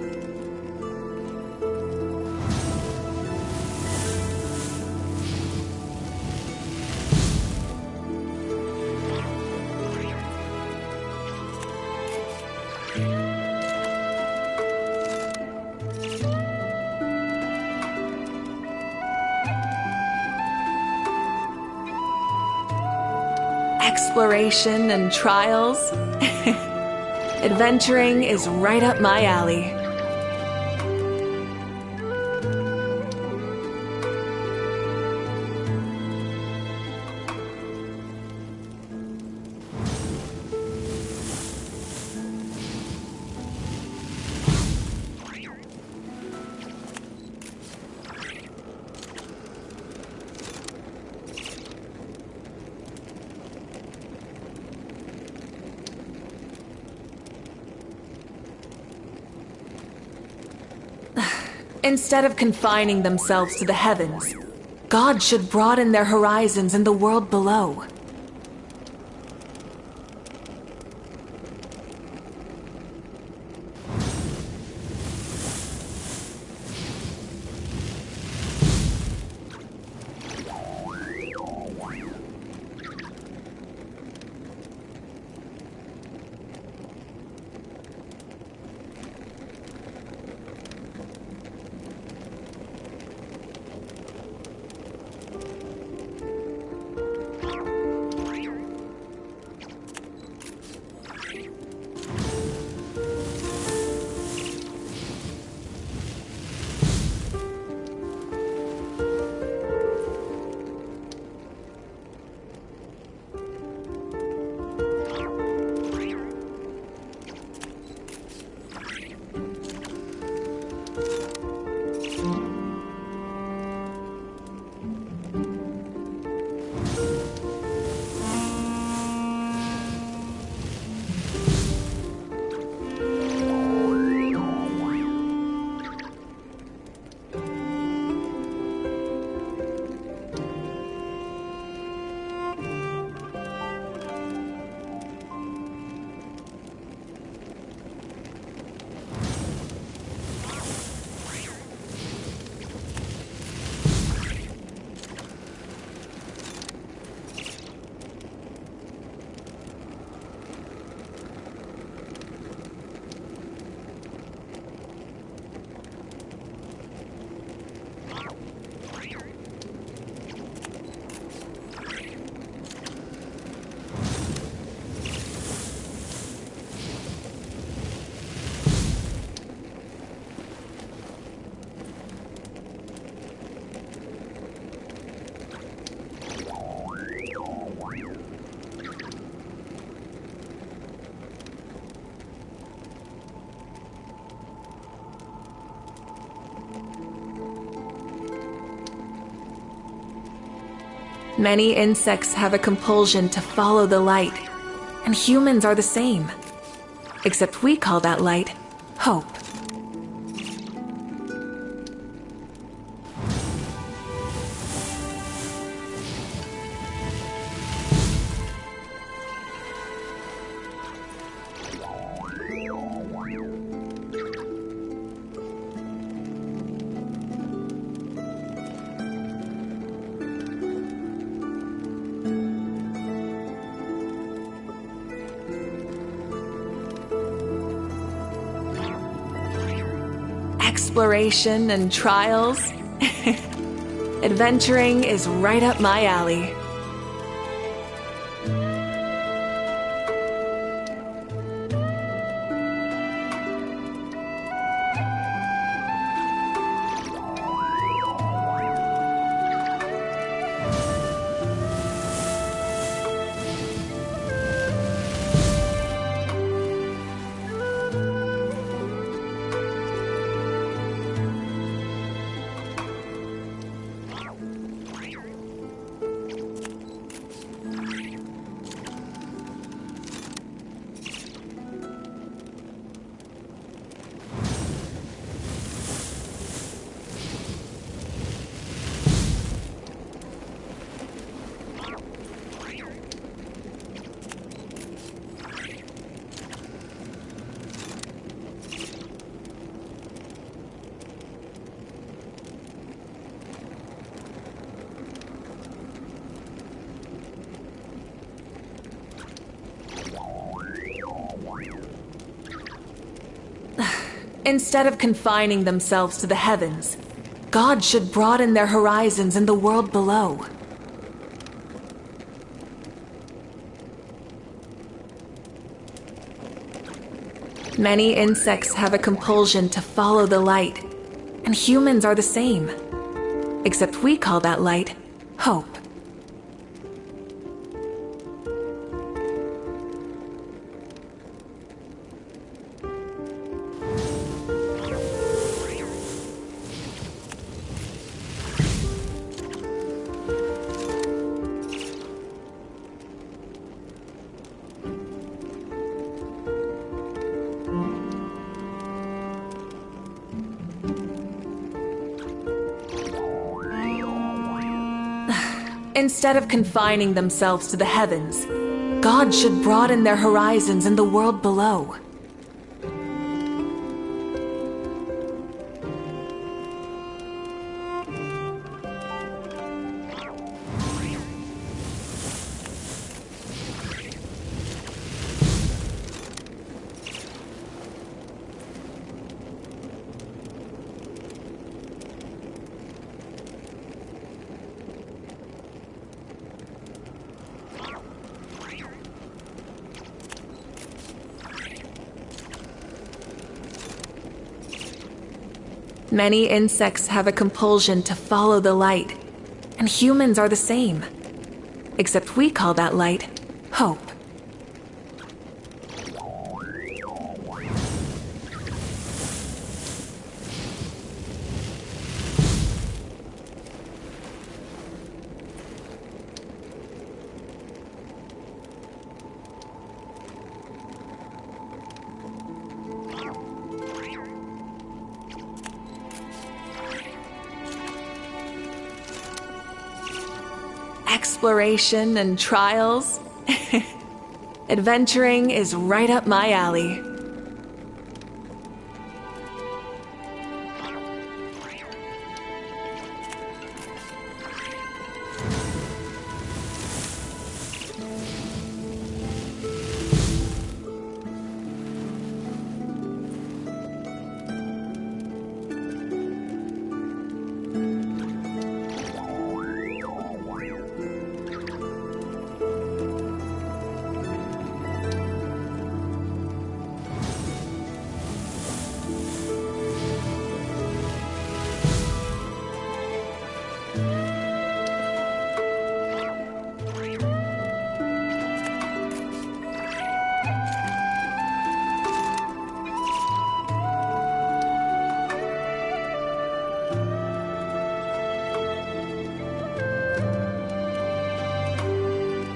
Exploration and trials. Adventuring is right up my alley. Instead of confining themselves to the heavens, God should broaden their horizons in the world below. Many insects have a compulsion to follow the light, and humans are the same. Except we call that light hope. Exploration and trials. Adventuring is right up my alley. Instead of confining themselves to the heavens, God should broaden their horizons in the world below. Many insects have a compulsion to follow the light, and humans are the same. Except we call that light hope. Instead of confining themselves to the heavens, God should broaden their horizons in the world below. Many insects have a compulsion to follow the light, and humans are the same. Except we call that light hope. Exploration and trials. Adventuring is right up my alley.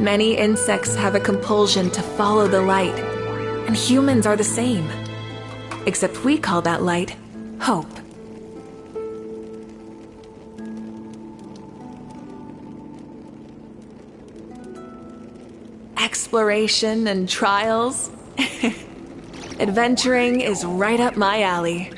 Many insects have a compulsion to follow the light, and humans are the same. Except we call that light hope. Exploration and trials. Adventuring is right up my alley.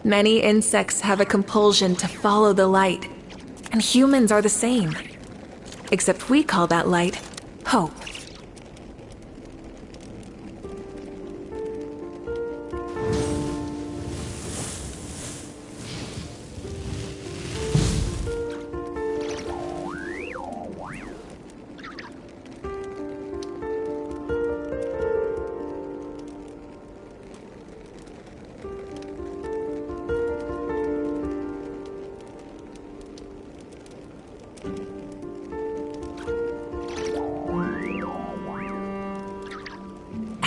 Many insects have a compulsion to follow the light, and humans are the same. Except we call that light hope.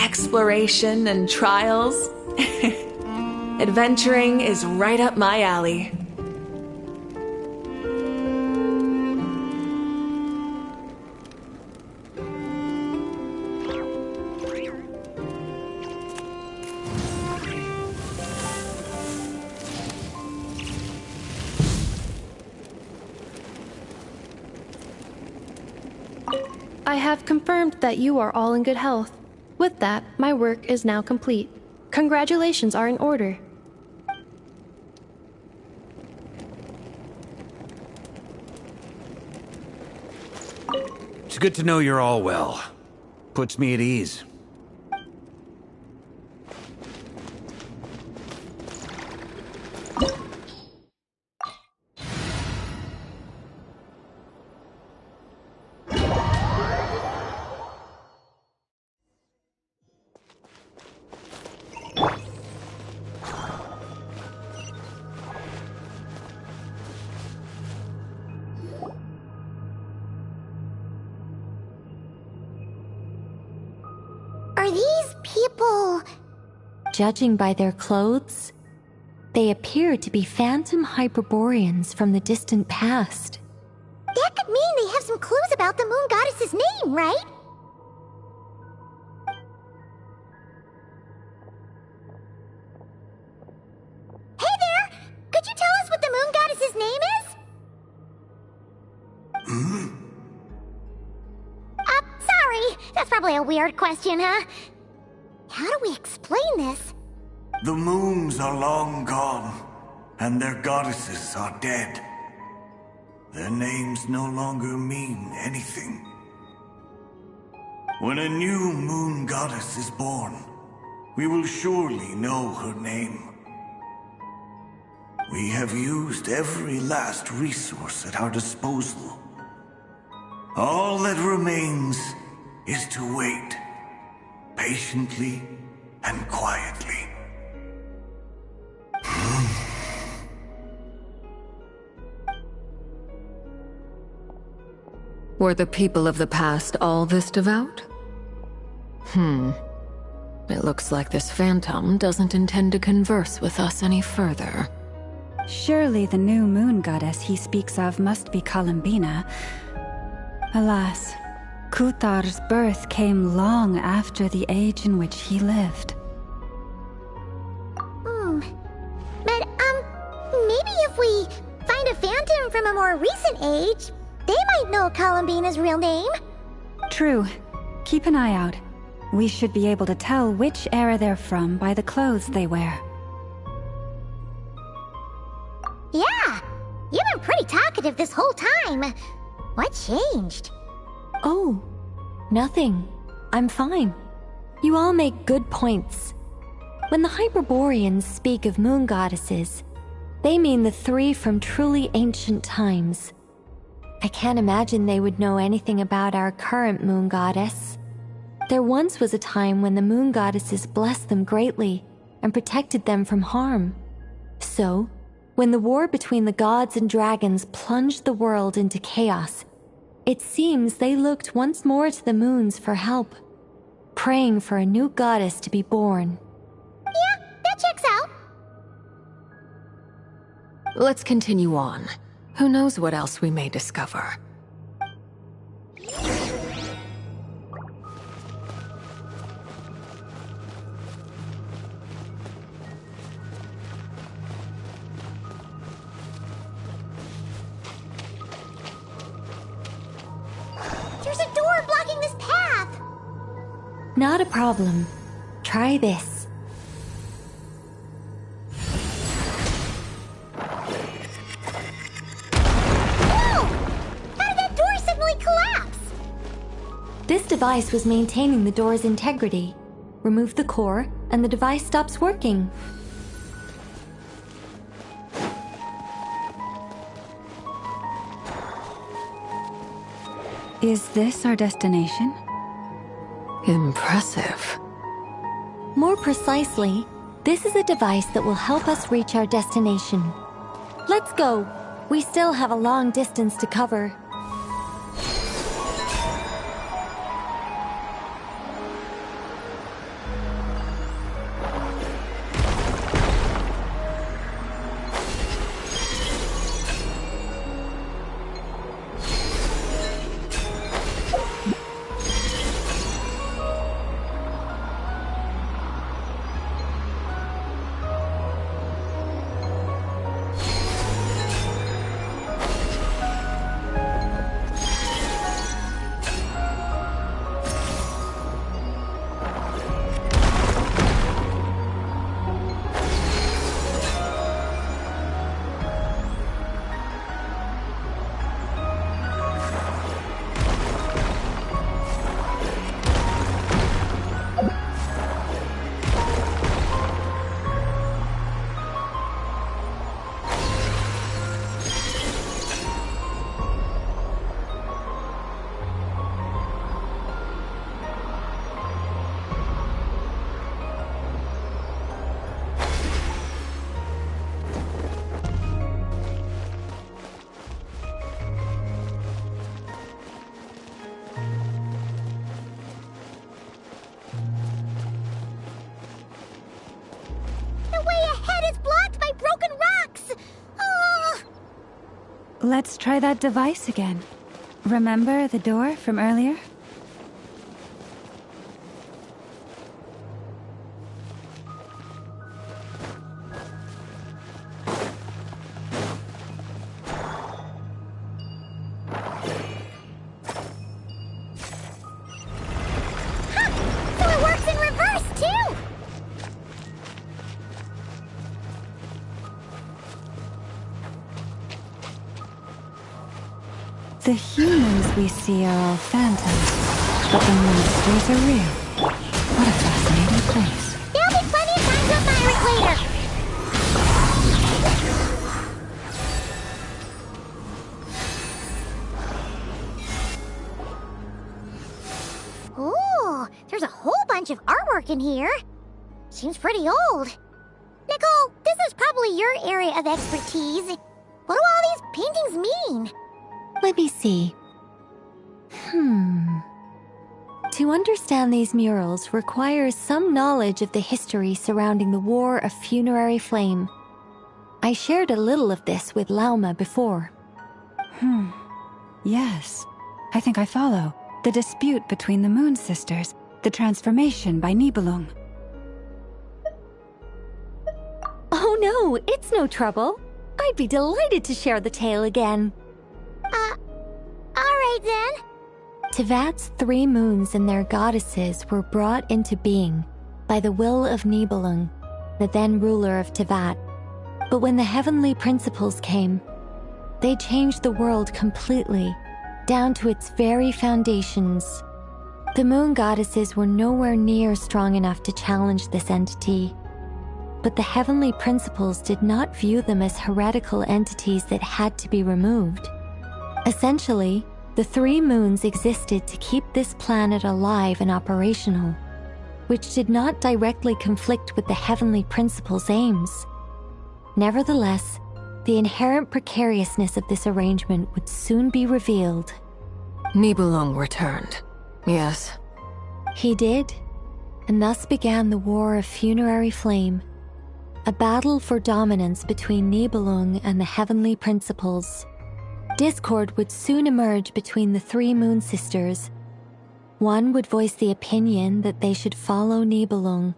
Exploration and trials. Adventuring is right up my alley. I have confirmed that you are all in good health. With that, my work is now complete. Congratulations are in order. It's good to know you're all well. Puts me at ease. Are these people... Judging by their clothes, they appear to be phantom Hyperboreans from the distant past. That could mean they have some clues about the moon goddess's name, right? Hey there! Could you tell us what the moon goddess's name is? Sorry. That's probably a weird question, huh? How do we explain this? The moons are long gone, and their goddesses are dead. Their names no longer mean anything. When a new moon goddess is born, we will surely know her name. We have used every last resource at our disposal. All that remains is to wait, patiently and quietly. Were the people of the past all this devout? It looks like this phantom doesn't intend to converse with us any further. Surely the new moon goddess he speaks of must be Columbina. Alas, Kuthar's birth came long after the age in which he lived. But, maybe if we find a phantom from a more recent age, they might know Columbina's real name. True. Keep an eye out. We should be able to tell which era they're from by the clothes they wear. Yeah, you've been pretty talkative this whole time. What changed? Oh, nothing. I'm fine. You all make good points. When the Hyperboreans speak of moon goddesses, they mean the three from truly ancient times. I can't imagine they would know anything about our current moon goddess. There once was a time when the moon goddesses blessed them greatly and protected them from harm. So, when the war between the gods and dragons plunged the world into chaos, it seems they looked once more to the moons for help, praying for a new goddess to be born. Yeah, that checks out. Let's continue on. Who knows what else we may discover? There's a door blocking this path. Not a problem. Try this. This device was maintaining the door's integrity. Remove the core, and the device stops working. Is this our destination? Impressive. More precisely, this is a device that will help us reach our destination. Let's go. We still have a long distance to cover. Let's try that device again. Remember the door from earlier? So it works in reverse, too! The humans we see are all phantoms, but the monsters are real. What a fascinating place. There'll be plenty of time to admire it later! Ooh, there's a whole bunch of artwork in here. Seems pretty old. Nicole, this is probably your area of expertise. What do all these paintings mean? Let me see. To understand these murals requires some knowledge of the history surrounding the War of Funerary Flame. I shared a little of this with Lauma before. Yes, I think I follow. The dispute between the Moon Sisters, the transformation by Nibelung. Oh no, it's no trouble. I'd be delighted to share the tale again. Alright then. Tevat's 3 moons and their goddesses were brought into being by the will of Nibelung, the then ruler of Tevat. But when the heavenly principles came, they changed the world completely, down to its very foundations. The moon goddesses were nowhere near strong enough to challenge this entity. But the heavenly principles did not view them as heretical entities that had to be removed. Essentially, the 3 moons existed to keep this planet alive and operational, which did not directly conflict with the heavenly principle's aims. Nevertheless, the inherent precariousness of this arrangement would soon be revealed. Nibelung returned, yes. He did, and thus began the War of Funerary Flame, a battle for dominance between Nibelung and the heavenly principles. Discord would soon emerge between the 3 moon sisters. One would voice the opinion that they should follow Nibelung,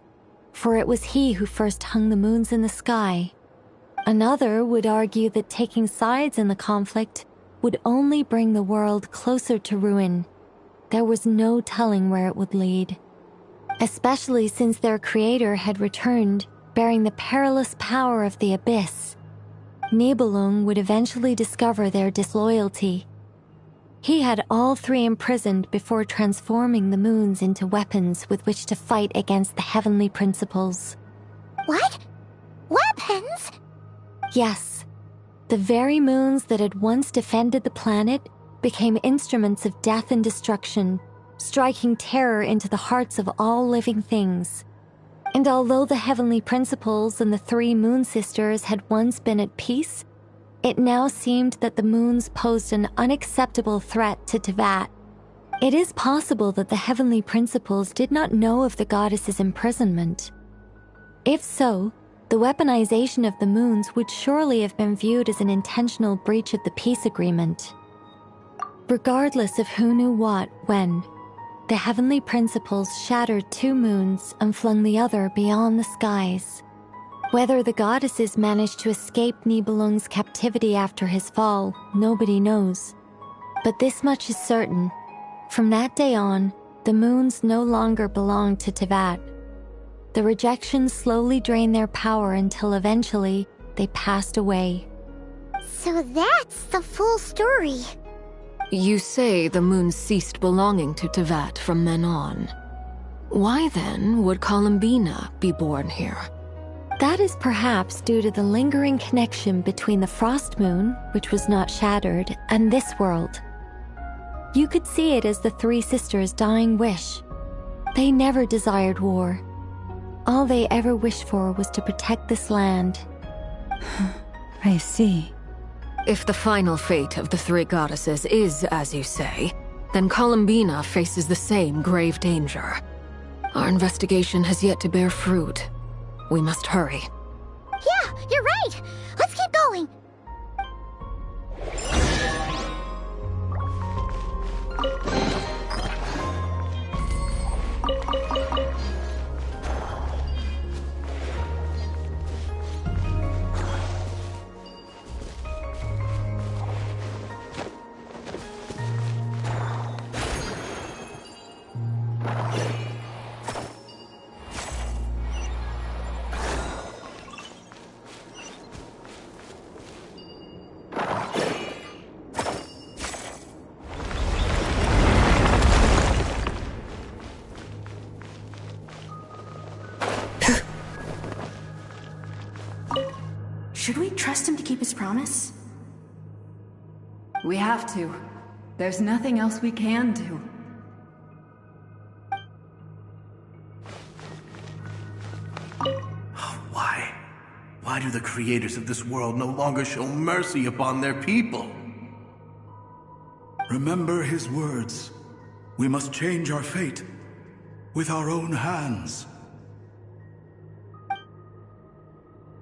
for it was he who first hung the moons in the sky. Another would argue that taking sides in the conflict would only bring the world closer to ruin. There was no telling where it would lead, especially since their creator had returned, bearing the perilous power of the abyss. Nibelung would eventually discover their disloyalty. He had all 3 imprisoned before transforming the moons into weapons with which to fight against the heavenly principles. What? Weapons? Yes. The very moons that had once defended the planet became instruments of death and destruction, striking terror into the hearts of all living things. And although the heavenly principles and the 3 moon sisters had once been at peace, it now seemed that the moons posed an unacceptable threat to Teyvat. It is possible that the heavenly principles did not know of the goddess's imprisonment. If so, the weaponization of the moons would surely have been viewed as an intentional breach of the peace agreement. Regardless of who knew what, when, the heavenly principles shattered 2 moons and flung the other beyond the skies. Whether the goddesses managed to escape Nibelung's captivity after his fall, nobody knows. But this much is certain. From that day on, the moons no longer belonged to Teyvat. The rejection slowly drained their power until eventually they passed away. So that's the full story. You say the moons ceased belonging to Teyvat from then on. Why then would Columbina be born here? That is perhaps due to the lingering connection between the Frost Moon, which was not shattered, and this world. You could see it as the 3 sisters' dying wish. They never desired war. All they ever wished for was to protect this land. I see. If the final fate of the 3 goddesses is as you say, then Columbina faces the same grave danger. Our investigation has yet to bear fruit. We must hurry. Yeah, you're right. Let's keep going. Should we trust him to keep his promise? We have to. There's nothing else we can do. Why? Why do the creators of this world no longer show mercy upon their people? Remember his words. We must change our fate with our own hands.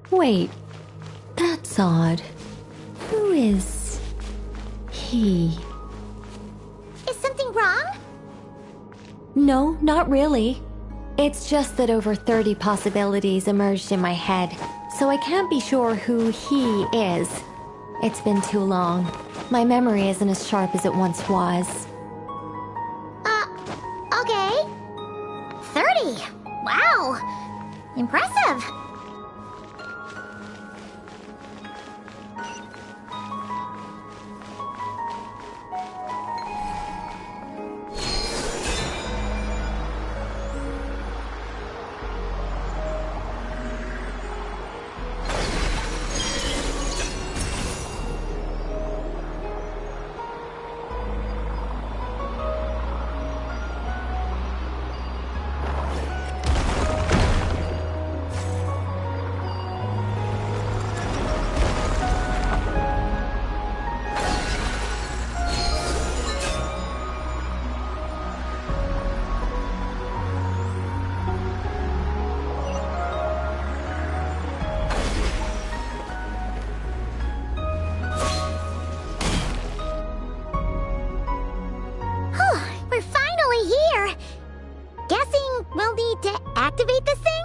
Wait, that's odd. Who is he? Is something wrong? No, not really. It's just that over 30 possibilities emerged in my head, so I can't be sure who he is. It's been too long. My memory isn't as sharp as it once was. Okay. 30. Wow. Impressive. activate this thing?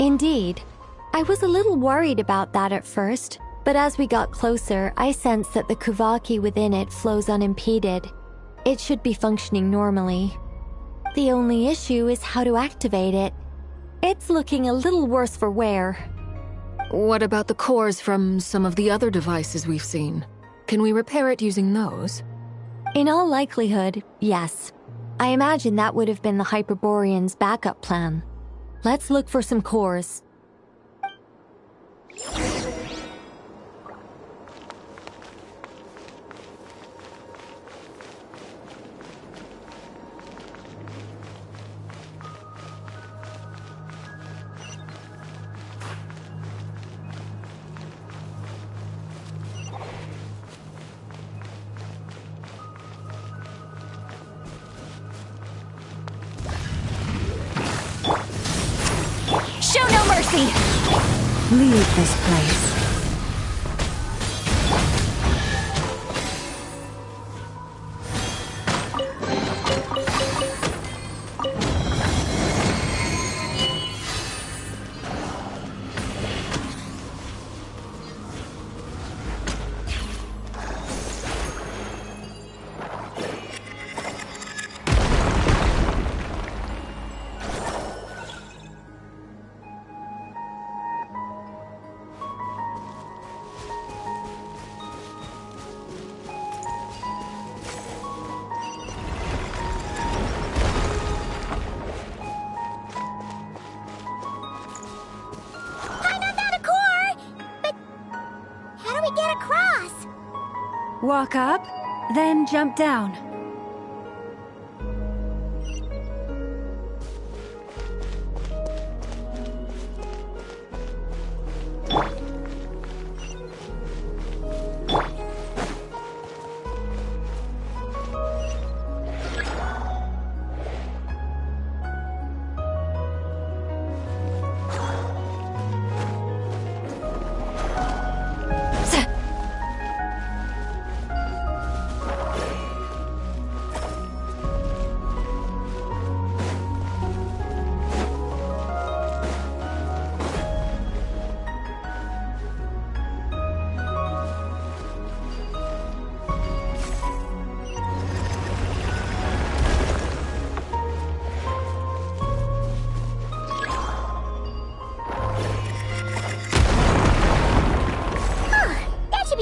Indeed. I was a little worried about that at first, but as we got closer, I sensed that the Kuvaki within it flows unimpeded. It should be functioning normally. The only issue is how to activate it. It's looking a little worse for wear. What about the cores from some of the other devices we've seen? Can we repair it using those? In all likelihood, yes. I imagine that would have been the Hyperborean's backup plan. Let's look for some cores. Show no mercy! Leave this place. Walk up, then jump down.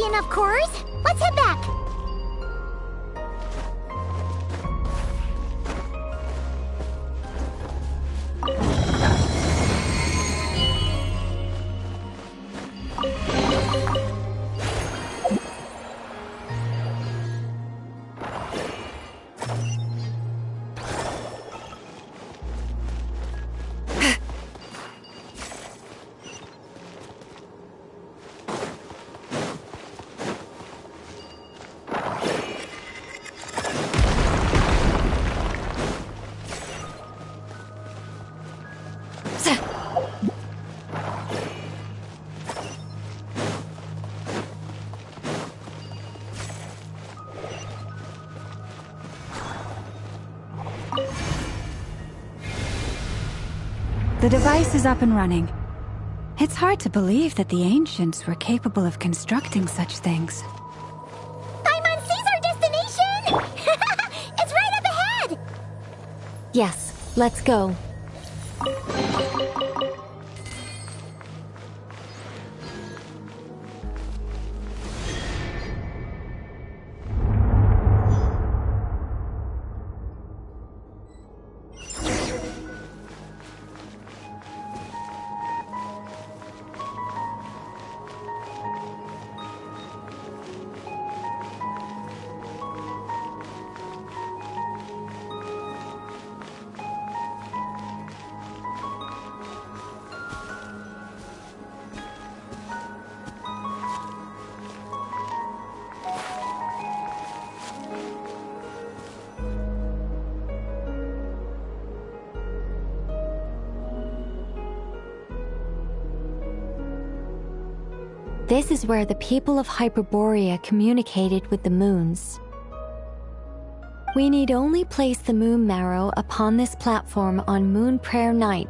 Enough cores. Let's head back. The device is up and running. It's hard to believe that the ancients were capable of constructing such things. Paimon sees our destination! It's right up ahead! Yes, let's go. This is where the people of Hyperborea communicated with the moons. We need only place the moon marrow upon this platform on Moon Prayer Night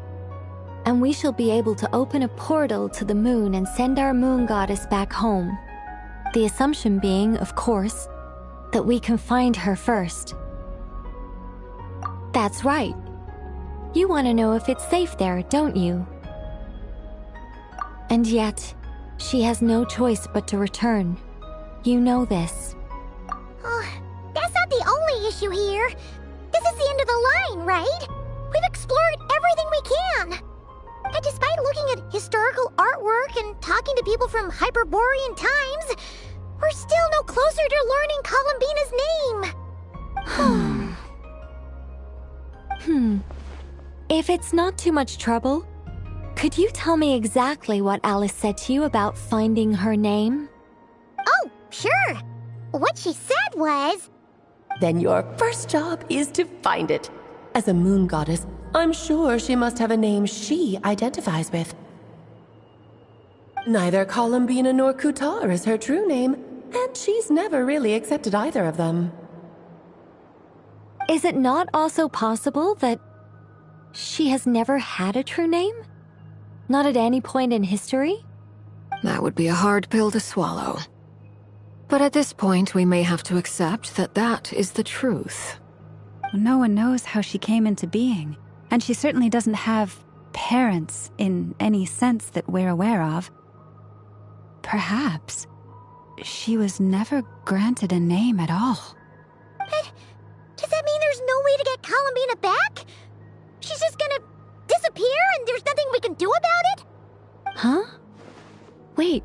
and we shall be able to open a portal to the moon and send our moon goddess back home. The assumption being, of course, that we can find her first. That's right. You want to know if it's safe there, don't you? And yet, she has no choice but to return. You know this. That's not the only issue here. This is the end of the line, right? We've explored everything we can. And despite looking at historical artwork and talking to people from Hyperborean times, we're still no closer to learning Columbina's name. If it's not too much trouble, could you tell me exactly what Alice said to you about finding her name? Oh, sure. What she said was... Then your first job is to find it. As a moon goddess, I'm sure she must have a name she identifies with. Neither Columbina nor Kutar is her true name, and she's never really accepted either of them. Is it not also possible that she has never had a true name? Not at any point in history? That would be a hard pill to swallow. But at this point, we may have to accept that that is the truth. No one knows how she came into being, and she certainly doesn't have parents in any sense that we're aware of. Perhaps she was never granted a name at all. But does that mean there's no way to get Columbina back? She's just gonna disappear and there's nothing we can do about it? Huh? Wait,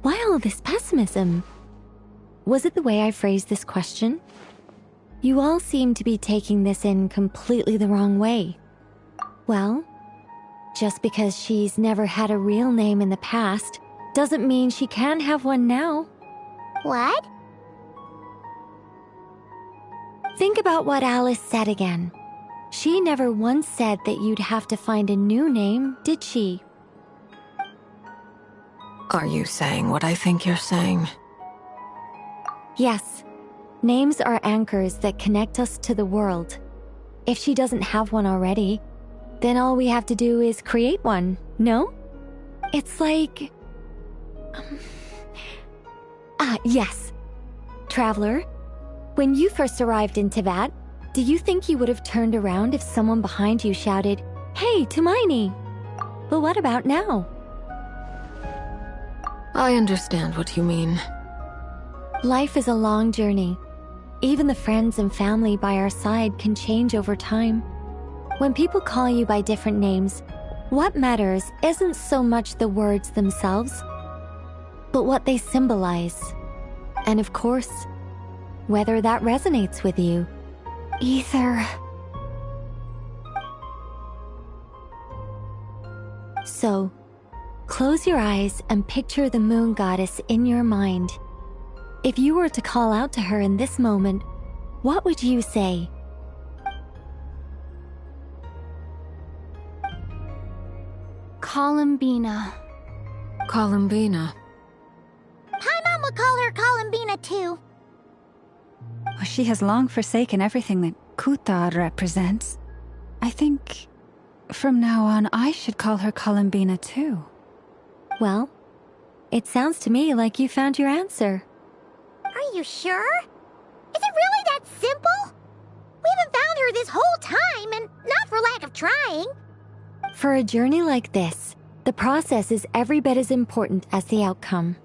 why all this pessimism? Was it the way I phrased this question? You all seem to be taking this in completely the wrong way. Well, just because she's never had a real name in the past doesn't mean she can't have one now. What? Think about what Alice said again. She never once said that you'd have to find a new name, did she? Are you saying what I think you're saying? Yes. Names are anchors that connect us to the world. If she doesn't have one already, then all we have to do is create one, no? It's like... yes. Traveler, when you first arrived in Teyvat, do you think you would have turned around if someone behind you shouted, "Hey, Tumaini"? But what about now? I understand what you mean. Life is a long journey. Even the friends and family by our side can change over time. When people call you by different names, what matters isn't so much the words themselves, but what they symbolize. And of course, whether that resonates with you. Ether. So, close your eyes and picture the moon goddess in your mind. If you were to call out to her in this moment, what would you say? Columbina. Columbina. Paimon would call her Columbina too. She has long forsaken everything that Kutar represents. I think from now on I should call her Columbina too. Well, it sounds to me like you found your answer. Are you sure? Is it really that simple? We haven't found her this whole time, and not for lack of trying. For a journey like this, the process is every bit as important as the outcome.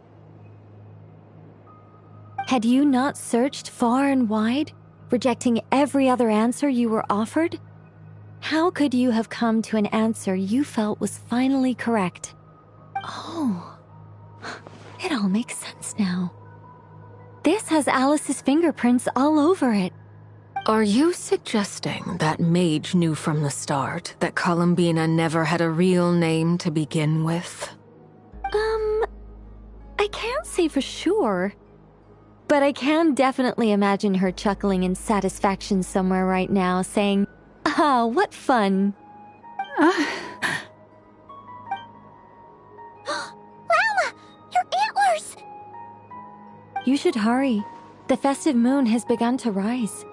Had you not searched far and wide, rejecting every other answer you were offered? How could you have come to an answer you felt was finally correct? Oh, it all makes sense now. This has Alice's fingerprints all over it. Are you suggesting that Mage knew from the start that Columbina never had a real name to begin with? I can't say for sure. But I can definitely imagine her chuckling in satisfaction somewhere right now, saying, "Ah, what fun." Llama! Your antlers! You should hurry. The festive moon has begun to rise.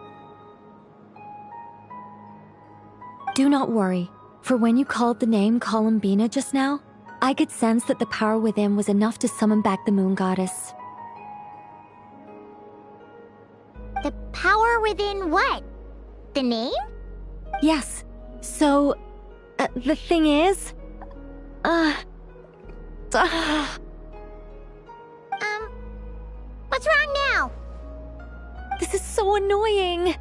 Do not worry. For when you called the name Columbina just now, I could sense that the power within was enough to summon back the moon goddess. The power within what? The name? Yes. So, the thing is... What's wrong now? This is so annoying.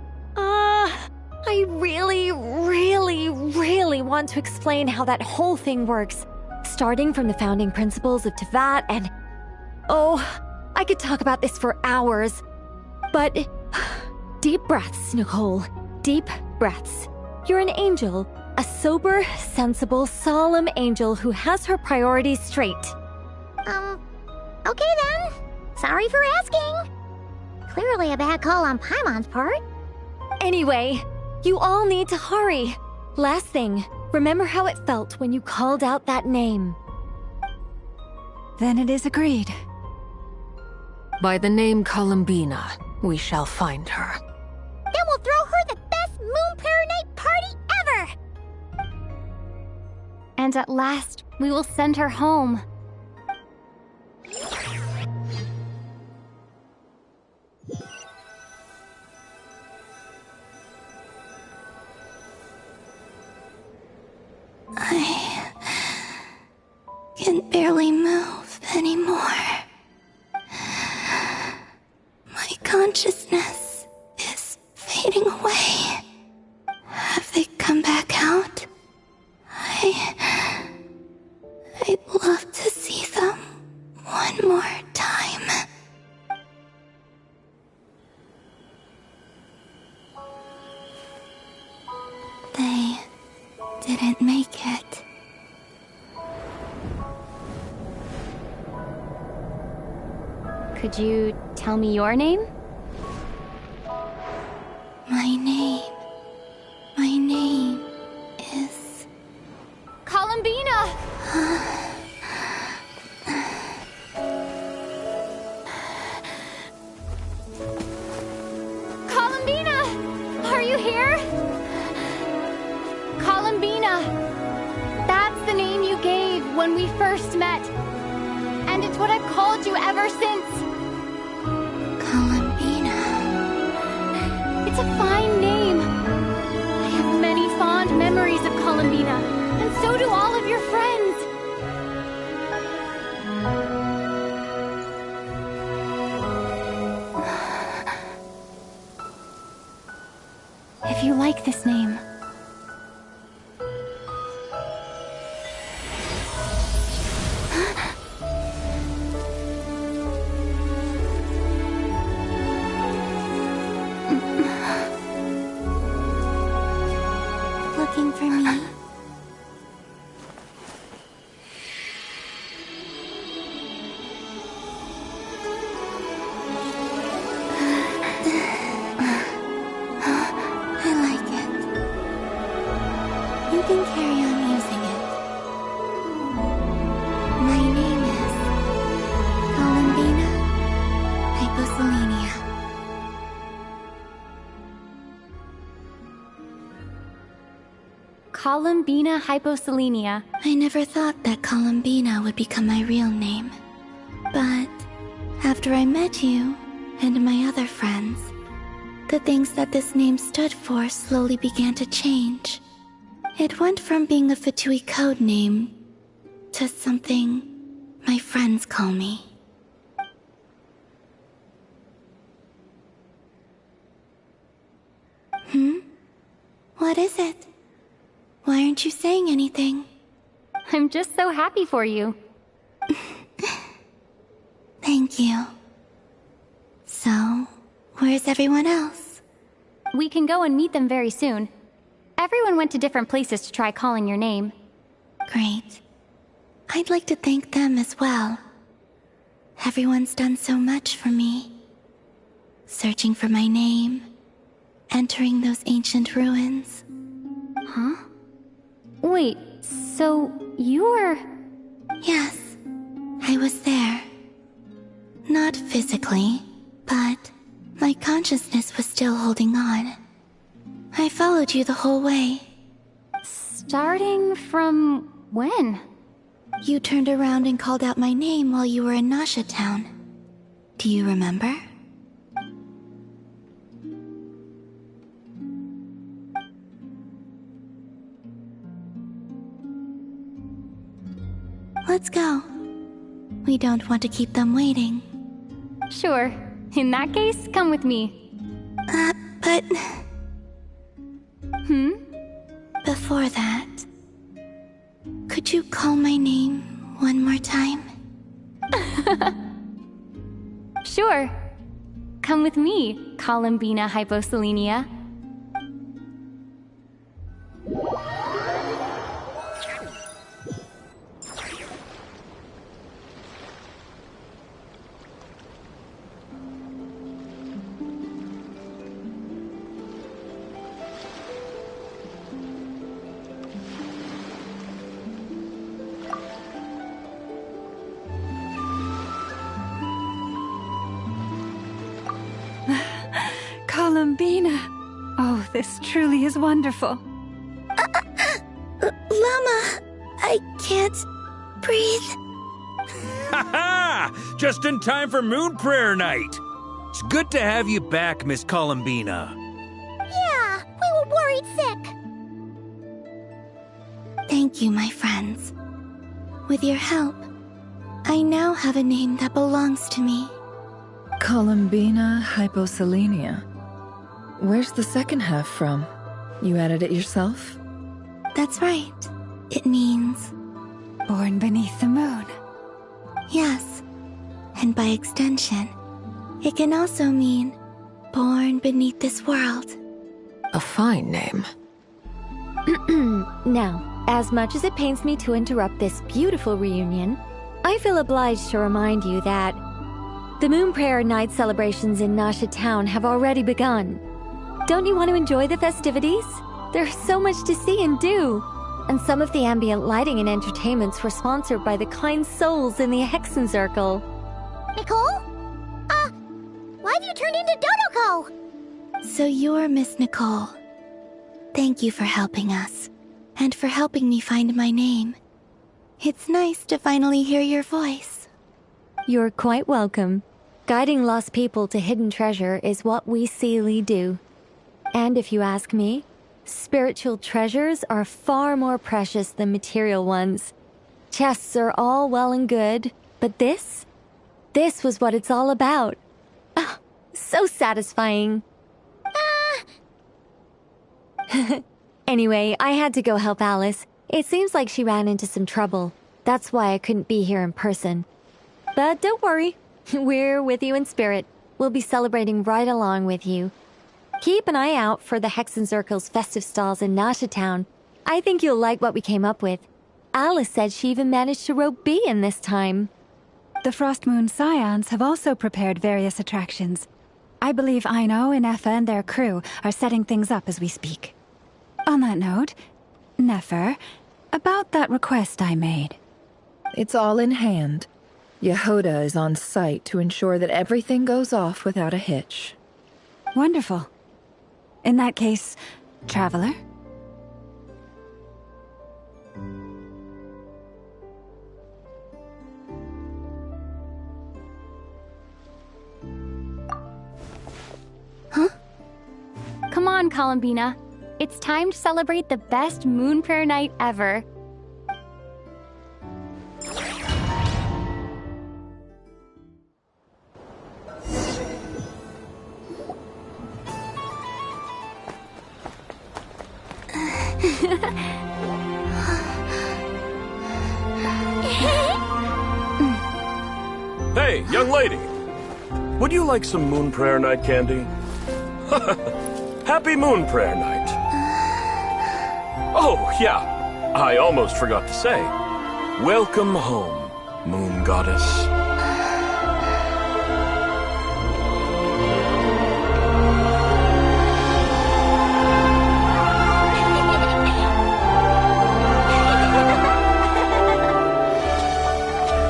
I really want to explain how that whole thing works. Starting from the founding principles of Teyvat and... Oh, I could talk about this for hours. But... Deep breaths, Nicole. Deep breaths. You're an angel. A sober, sensible, solemn angel who has her priorities straight. Okay then. Sorry for asking. Clearly a bad call on Paimon's part. Anyway, you all need to hurry. Last thing, remember how it felt when you called out that name. Then it is agreed. By the name Columbina, we shall find her. Then we'll throw her the best Moon Prayer Night party ever! And at last, we will send her home. I can barely move anymore. My consciousness is fading away. Have they come back out? I'd love to see them one more time. They didn't make it. Could you tell me your name? My name is... Columbina! Columbina! Are you here? Columbina! That's the name you gave when we first met. And it's what I've called you ever since. Columbina. It's a fine name. I have many fond memories of Columbina, and so do all of your friends. If you like this name, looking for me? I like it. You can carry on using it. My name is Columbina Hyposelenia. Columbina Hyposelenia. I never thought that Columbina would become my real name. But after I met you and my other friends, the things that this name stood for slowly began to change. It went from being a Fatui code name to something my friends call me. What is it? Why aren't you saying anything? I'm just so happy for you. Thank you. So, where's everyone else? We can go and meet them very soon. Everyone went to different places to try calling your name. Great. I'd like to thank them as well. Everyone's done so much for me. Searching for my name, entering those ancient ruins. Huh? Wait, so you were... Yes, I was there. Not physically, but my consciousness was still holding on. I followed you the whole way. Starting from when? You turned around and called out my name while you were in Nasha Town. Do you remember? Let's go. We don't want to keep them waiting. Sure. In that case, come with me. But... Hmm? Before that, could you call my name one more time? Sure. Come with me, Columbina Hyposelenia. Columbina! Oh, this truly is wonderful. Llama, I can't breathe. Ha ha! Just in time for Moon Prayer Night. It's good to have you back, Miss Columbina. Yeah, we were worried sick. Thank you, my friends. With your help, I now have a name that belongs to me. Columbina Hyposelenia. Where's the second half from? You added it yourself? That's right. It means... Born beneath the moon. Yes. And by extension, it can also mean born beneath this world. A fine name. Now, as much as it pains me to interrupt this beautiful reunion, I feel obliged to remind you that the Moon Prayer Night celebrations in Nasha Town have already begun. Don't you want to enjoy the festivities? There's so much to see and do. And some of the ambient lighting and entertainments were sponsored by the kind souls in the Hexen Circle. Nicole? Why have you turned into Dodoko? So you're Miss Nicole. Thank you for helping us, and for helping me find my name. It's nice to finally hear your voice. You're quite welcome. Guiding lost people to hidden treasure is what we Seelie do. And if you ask me, spiritual treasures are far more precious than material ones. Chests are all well and good, but this was what it's all about. Ah, so satisfying. Anyway, I had to go help Alice. It seems like she ran into some trouble. That's why I couldn't be here in person. But don't worry, we're with you in spirit. We'll be celebrating right along with you. Keep an eye out for the Hexen Circle's festive stalls in Nasha Town. I think you'll like what we came up with. Alice said she even managed to rope B in this time. The Frost Moon Scions have also prepared various attractions. I believe Aino, Ineffa, and their crew are setting things up as we speak. On that note, Nefer, about that request I made. It's all in hand. Yehoda is on site to ensure that everything goes off without a hitch. Wonderful. In that case, Traveler? Huh? Come on, Columbina. It's time to celebrate the best Moon Prayer Night ever. Hey, young lady. Would you like some Moon Prayer Night candy? Happy Moon Prayer Night. Oh, yeah. I almost forgot to say. Welcome home, Moon Goddess.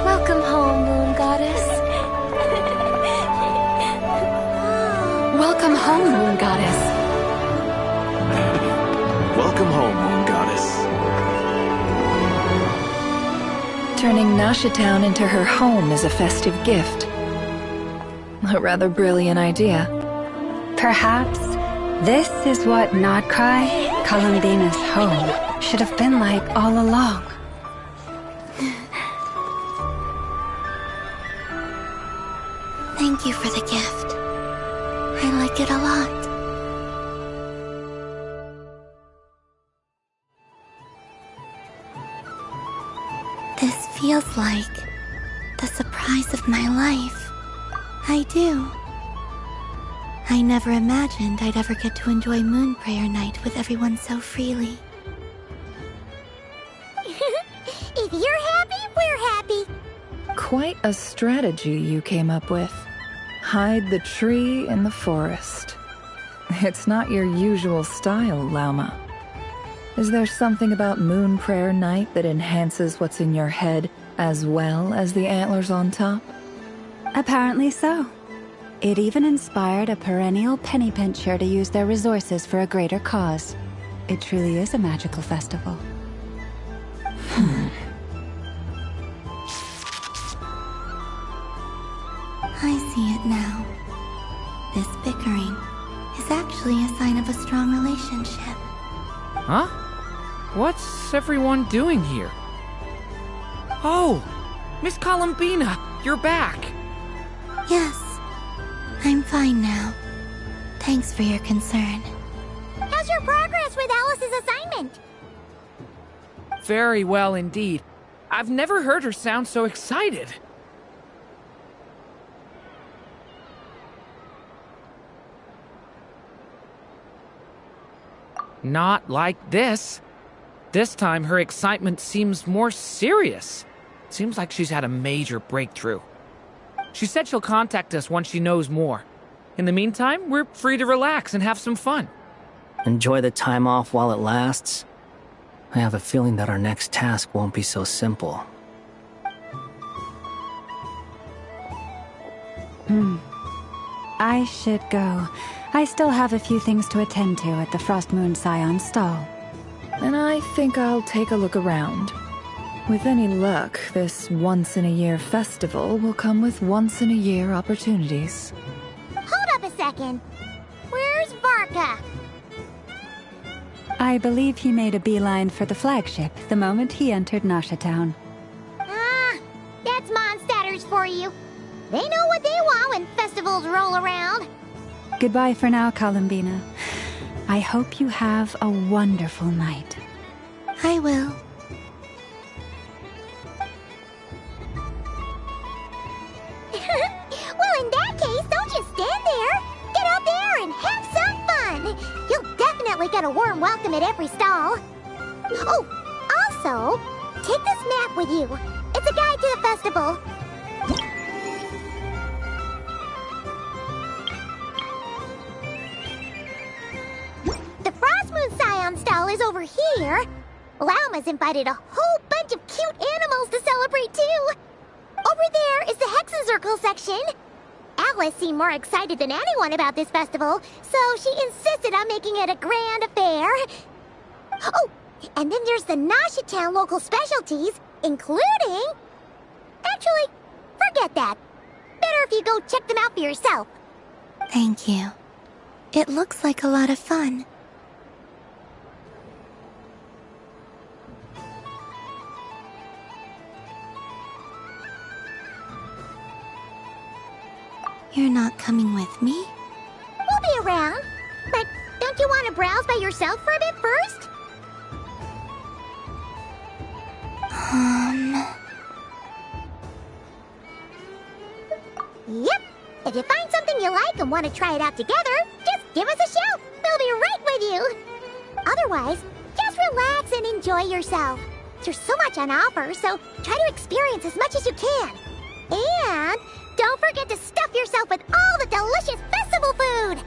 Welcome home, Moon Goddess. Welcome home, Moon Goddess. Welcome home, Moon Goddess. turning Nashitown into her home is a festive gift. A rather brilliant idea. Perhaps this is what Nodcry, Columbina's home, should have been like all along. Thank you for the gift. I like it a lot. This feels like the surprise of my life. I do. I never imagined I'd ever get to enjoy Moon Prayer Night with everyone so freely. If you're happy, we're happy. Quite a strategy you came up with. Hide the tree in the forest. It's not your usual style, Lauma. Is there something about Moon Prayer Night that enhances what's in your head as well as the antlers on top? Apparently so. It even inspired a perennial penny pincher to use their resources for a greater cause. It truly is a magical festival. I see it now. This bickering is actually a sign of a strong relationship. Huh? What's everyone doing here? Oh! Miss Columbina, you're back! Yes, I'm fine now. Thanks for your concern. How's your progress with Alice's assignment? Very well indeed. I've never heard her sound so excited. Not like this. This time her excitement seems more serious. Seems like she's had a major breakthrough. She said she'll contact us once she knows more. In the meantime, we're free to relax and have some fun. Enjoy the time off while it lasts. I have a feeling that our next task won't be so simple. I should go. I still have a few things to attend to at the Frost Moon Scion stall. And I think I'll take a look around. With any luck, this once-in-a-year festival will come with once-in-a-year opportunities. Hold up a second. Where's Varka? I believe he made a beeline for the flagship the moment he entered Nashitown. Ah, that's Mondstadters for you. They know what they want when festivals roll around. Goodbye for now, Columbina. I hope you have a wonderful night. I will. Well, in that case, don't just stand there. Get out there and have some fun. You'll definitely get a warm welcome at every stall. Oh, also, take this map with you. It's a guide to the festival. The Frost Moon Scion stall is over here. Lauma's invited a whole bunch of cute animals to celebrate too. Over there is the Hexen Circle section. Alice seemed more excited than anyone about this festival, so she insisted on making it a grand affair. Oh, and then there's the Nashitown local specialties, including... Actually, forget that. Better if you go check them out for yourself. Thank you. It looks like a lot of fun. You're not coming with me? We'll be around. But don't you want to browse by yourself for a bit first? Yep. If you find something you like and want to try it out together, just give us a shout. We'll be right with you. Otherwise, just relax and enjoy yourself. There's so much on offer, so try to experience as much as you can. And don't forget to stuff yourself with all the delicious festival food!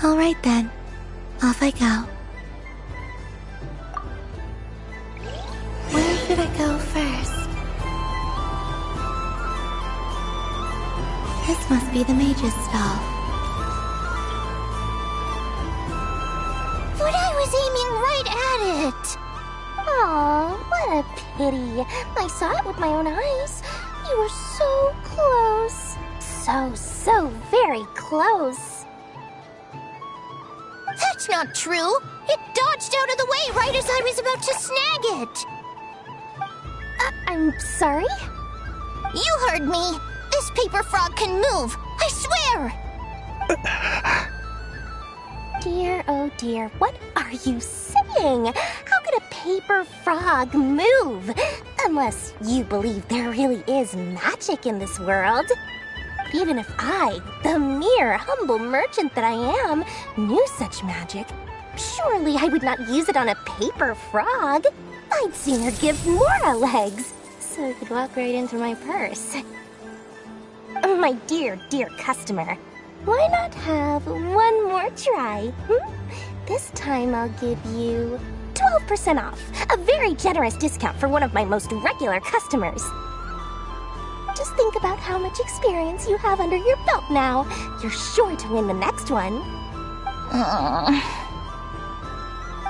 All right then. Off I go. Where should I go first? This must be the mage's stall. was aiming right at it! Aw, what a pity. I saw it with my own eyes. You were so close. So very close. That's not true! It dodged out of the way right as I was about to snag it! I'm sorry? You heard me! This paper frog can move! I swear! Dear, oh dear, what are you saying? How could a paper frog move? Unless you believe there really is magic in this world. But even if I, the mere humble merchant that I am, knew such magic, surely I would not use it on a paper frog. I'd sooner give Mora legs, so I could walk right into my purse. My dear, dear customer, why not have one more try? This time I'll give you 12% off, a very generous discount for one of my most regular customers. Just think about how much experience you have under your belt now. You're sure to win the next one.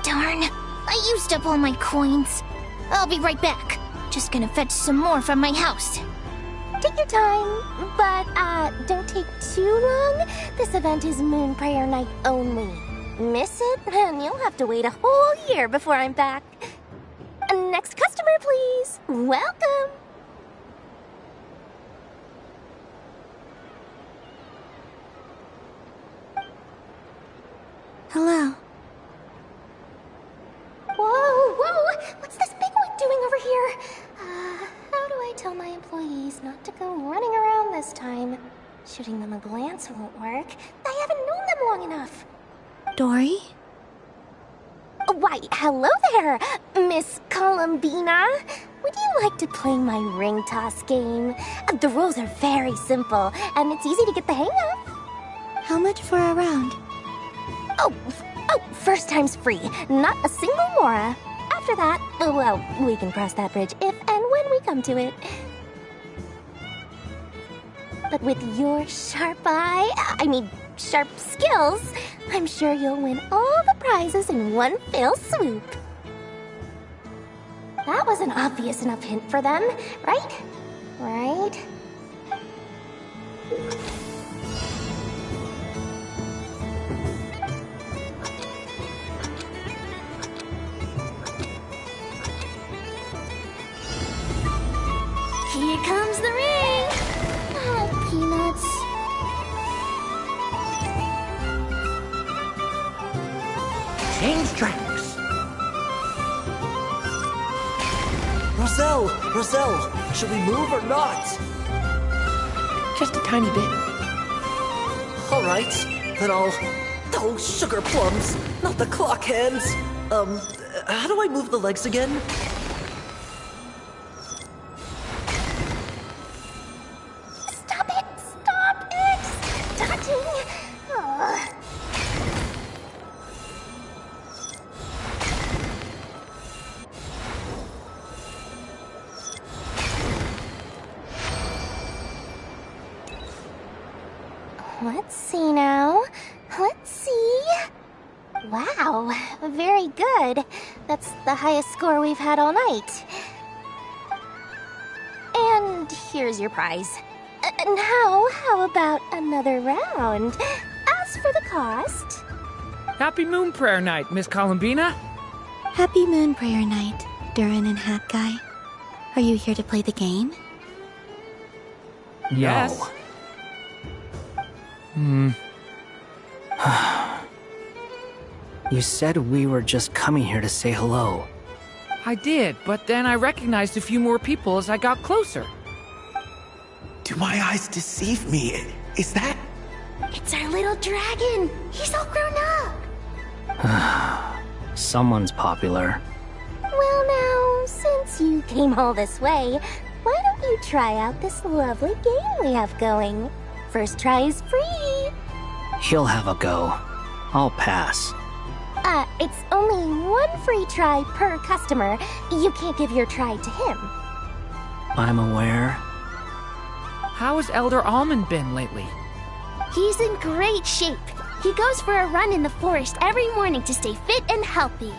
Darn, I used up all my coins. I'll be right back. Just gonna fetch some more from my house. Take your time, but don't take too long. This event is Moon Prayer Night only. Miss it, and you'll have to wait a whole year before I'm back. Next customer, please. Welcome. Hello. Whoa! What's this big one doing over here? How do I tell my employees not to go running around this time? Shooting them a glance won't work. I haven't known them long enough. Dory? Why, hello there, Miss Columbina. Would you like to play my ring toss game? The rules are very simple, and it's easy to get the hang of. How much for a round? Oh, first time's free. Not a single Mora. After that, well, we can cross that bridge if and when we come to it. But with your sharp skills, I'm sure you'll win all the prizes in one fell swoop. That was an obvious enough hint for them, right? Right? Here comes the ring! Peanuts. Change tracks. Roselle, should we move or not? Just a tiny bit. All right, then I'll... Oh, sugar plums, not the clock hands. How do I move the legs again? Stop it! Touching! Let's see now. Let's see. Wow, very good. That's the highest score we've had all night. And here's your prize. Now, how about another round? As for the cost... Happy Moon Prayer Night, Miss Columbina. Happy Moon Prayer Night, Durin and Hat Guy. Are you here to play the game? Yes. You said we were just coming here to say hello. I did, but then I recognized a few more people as I got closer. Do my eyes deceive me? Is that... It's our little dragon! He's all grown up! Someone's popular. Well now, since you came all this way, why don't you try out this lovely game we have going? First try is free! He'll have a go. I'll pass. It's only one free try per customer. You can't give your try to him. I'm aware. How has Elder Almond been lately? He's in great shape. He goes for a run in the forest every morning to stay fit and healthy.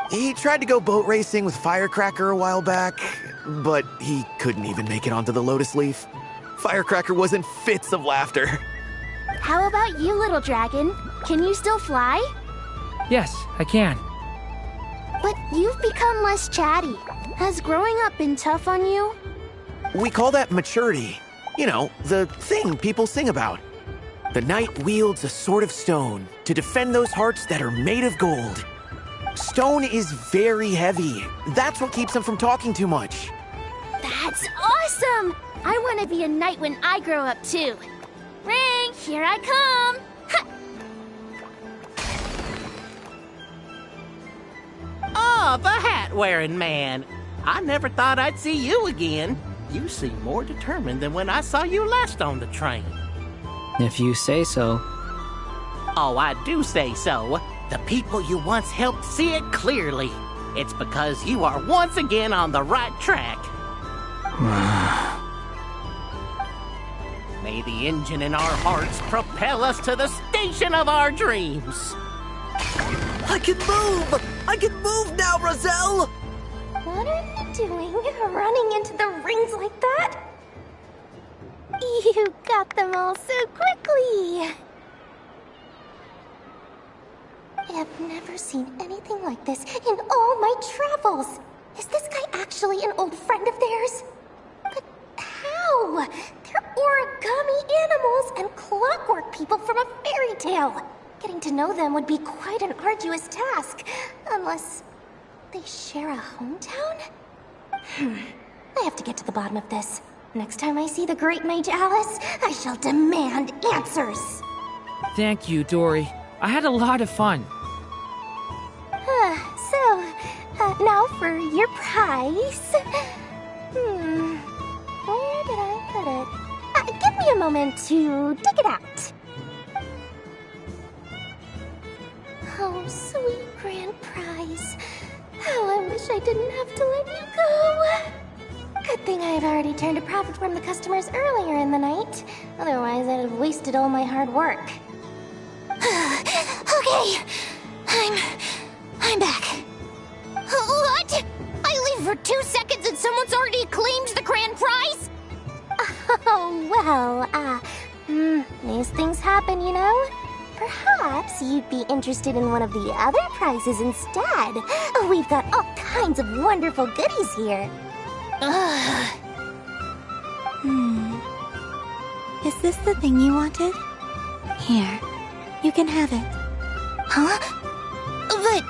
He tried to go boat racing with Firecracker a while back, but he couldn't even make it onto the Lotus Leaf. Firecracker was in fits of laughter. How about you, little dragon? Can you still fly? Yes, I can. But you've become less chatty. Has growing up been tough on you? We call that maturity. You know, the thing people sing about. The knight wields a sword of stone to defend those hearts that are made of gold. Stone is very heavy. That's what keeps him from talking too much. That's awesome! I want to be a knight when I grow up too. Ring, here I come! Ha! Oh, the hat-wearing man. I never thought I'd see you again. You seem more determined than when I saw you last on the train. If you say so. Oh, I do say so. The people you once helped see it clearly. It's because you are once again on the right track. May the engine in our hearts propel us to the station of our dreams. I can move! I can move now, Roselle! What are you doing, running into the rings like that? You got them all so quickly! I have never seen anything like this in all my travels. Is this guy actually an old friend of theirs? But how? They're origami animals and clockwork people from a fairy tale. Getting to know them would be quite an arduous task, unless they share a hometown? I have to get to the bottom of this. Next time I see the Great Mage Alice, I shall demand answers. Thank you, Dory. I had a lot of fun. Now for your prize. Where did I put it? Give me a moment to dig it out. Oh, sweet grand prize. How I wish I didn't have to let you go. Good thing I've already turned a profit from the customers earlier in the night. Otherwise, I'd have wasted all my hard work. Okay, I'm back. What? I leave for 2 seconds and someone's already claimed the grand prize? Oh, well, these things happen, you know? Perhaps you'd be interested in one of the other prizes instead. We've got all kinds of wonderful goodies here. Is this the thing you wanted? Here, you can have it. Huh? But...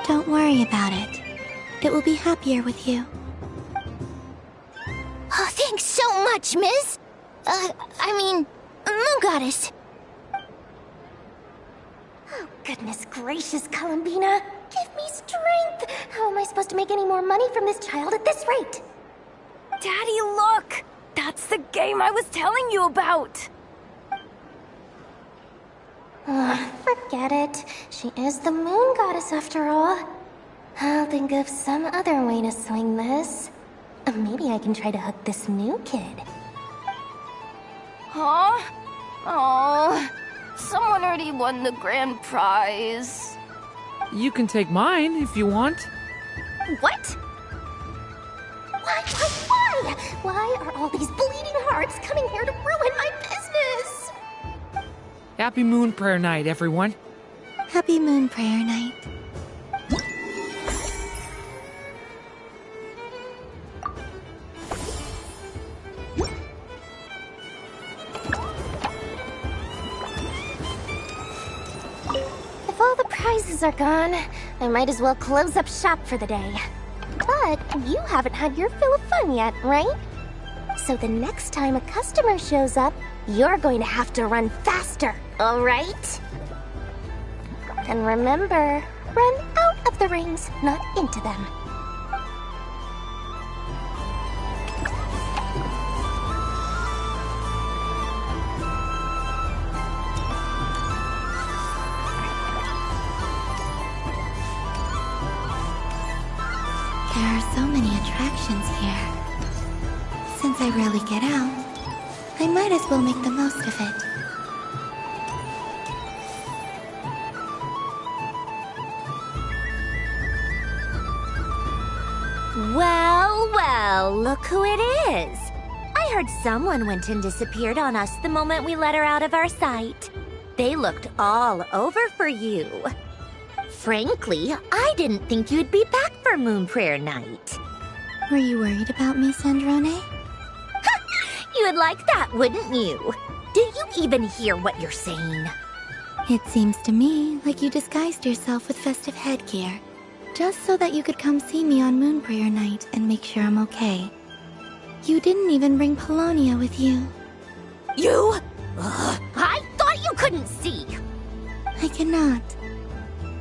Don't worry about it. It will be happier with you. Oh, thanks so much, miss. Moon Goddess. Oh, goodness gracious, Columbina. Give me strength. How am I supposed to make any more money from this child at this rate? Daddy, look! That's the game I was telling you about! Forget it. She is the Moon Goddess after all. I'll think of some other way to swing this. Maybe I can try to hook this new kid. Huh? Oh, someone already won the grand prize. You can take mine if you want. What? Why? Why are all these bleeding hearts coming here to ruin my business? Happy Moon Prayer Night, everyone. Happy Moon Prayer Night. If all the prizes are gone, I might as well close up shop for the day. But you haven't had your fill of fun yet, right? So the next time a customer shows up, you're going to have to run faster, all right? And remember, run out of the rings, not into them. There are so many attractions here. Since I rarely get out, I might as well make the most of it. Well, look who it is. I heard someone went and disappeared on us the moment we let her out of our sight. They looked all over for you. Frankly, I didn't think you'd be back for Moon Prayer Night. Were you worried about me, Sandrone? You would like that, wouldn't you? Do you even hear what you're saying? It seems to me like you disguised yourself with festive headgear, just so that you could come see me on Moon Prayer Night and make sure I'm okay. You didn't even bring Polonia with you. You? I thought you couldn't see. I cannot.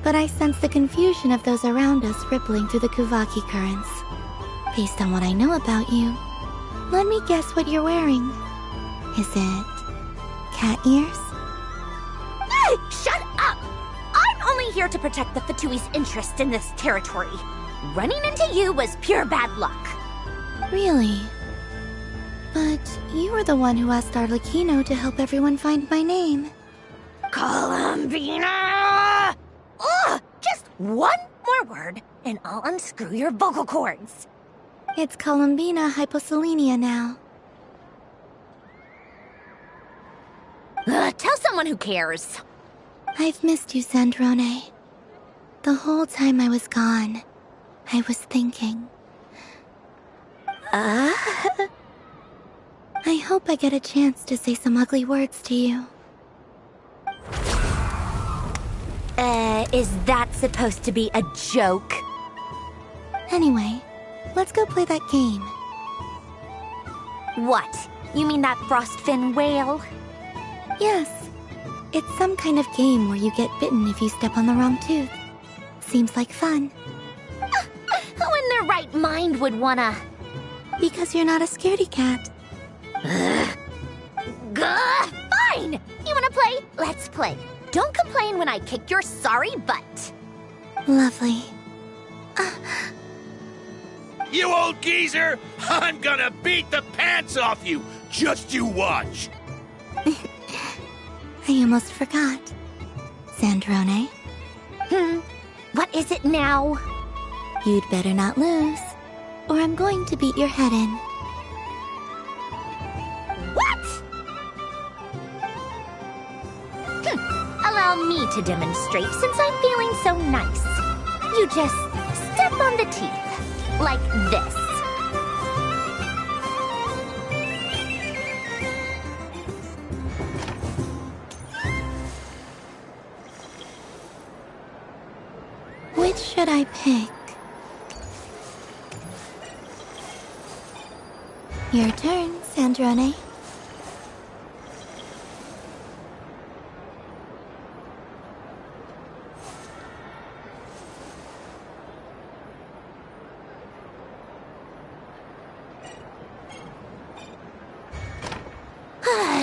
But I sense the confusion of those around us rippling through the Kuvaki currents. Based on what I know about you, let me guess what you're wearing. Is it cat ears? Shut up! I'm only here to protect the Fatui's interest in this territory. Running into you was pure bad luck. Really? But you were the one who asked Arlecchino to help everyone find my name. Columbina! Ugh! Just one more word, and I'll unscrew your vocal cords. It's Columbina hyposelenia now. Tell someone who cares. I've missed you, Sandrone. The whole time I was gone, I was thinking. I hope I get a chance to say some ugly words to you. Is that supposed to be a joke? Anyway, let's go play that game. What? You mean that frostfin whale? Yes. It's some kind of game where you get bitten if you step on the wrong tooth. Seems like fun. Who in their right mind would wanna? Because you're not a scaredy cat. Fine! You wanna play? Let's play. Don't complain when I kick your sorry butt. Lovely. You old geezer! I'm gonna beat the pants off you! Just you watch! I almost forgot. Sandrone? What is it now? You'd better not lose, or I'm going to beat your head in. What? Allow me to demonstrate since I'm feeling so nice. You just step on the teeth, like this. Which should I pick? Your turn, Sandrone.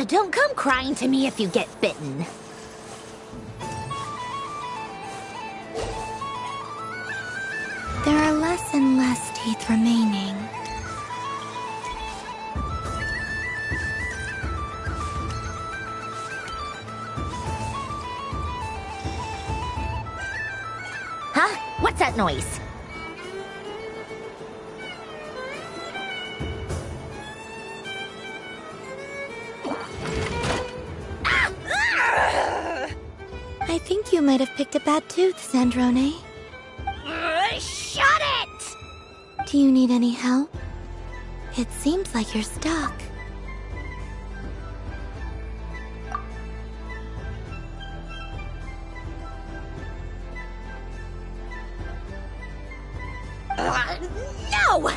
Don't come crying to me if you get bitten. There are less and less teeth remaining. Huh? What's that noise? I think you might have picked a bad tooth, Sandrone. Shut it! Do you need any help? It seems like you're stuck. No!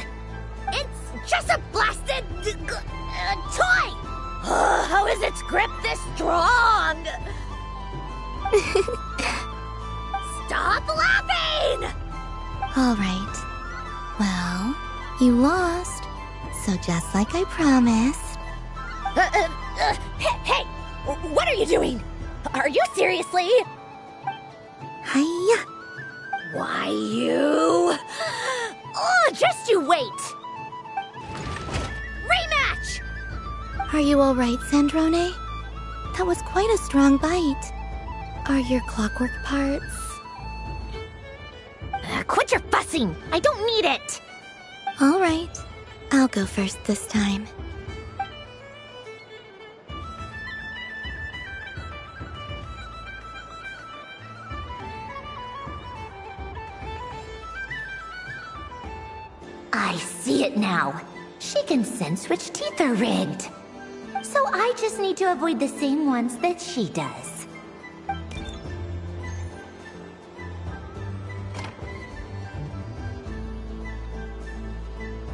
It's just a blasted toy! How is its grip this strong? Stop laughing! All right. Well, you lost. So just like I promised. Hey! What are you doing? Are you seriously? Hiya! Why, you... Oh, just you wait! Rematch! Are you all right, Sandrone? That was quite a strong bite. Are your clockwork parts? Quit your fussing! I don't need it! All right. I'll go first this time. I see it now. She can sense which teeth are rigged. So I just need to avoid the same ones that she does.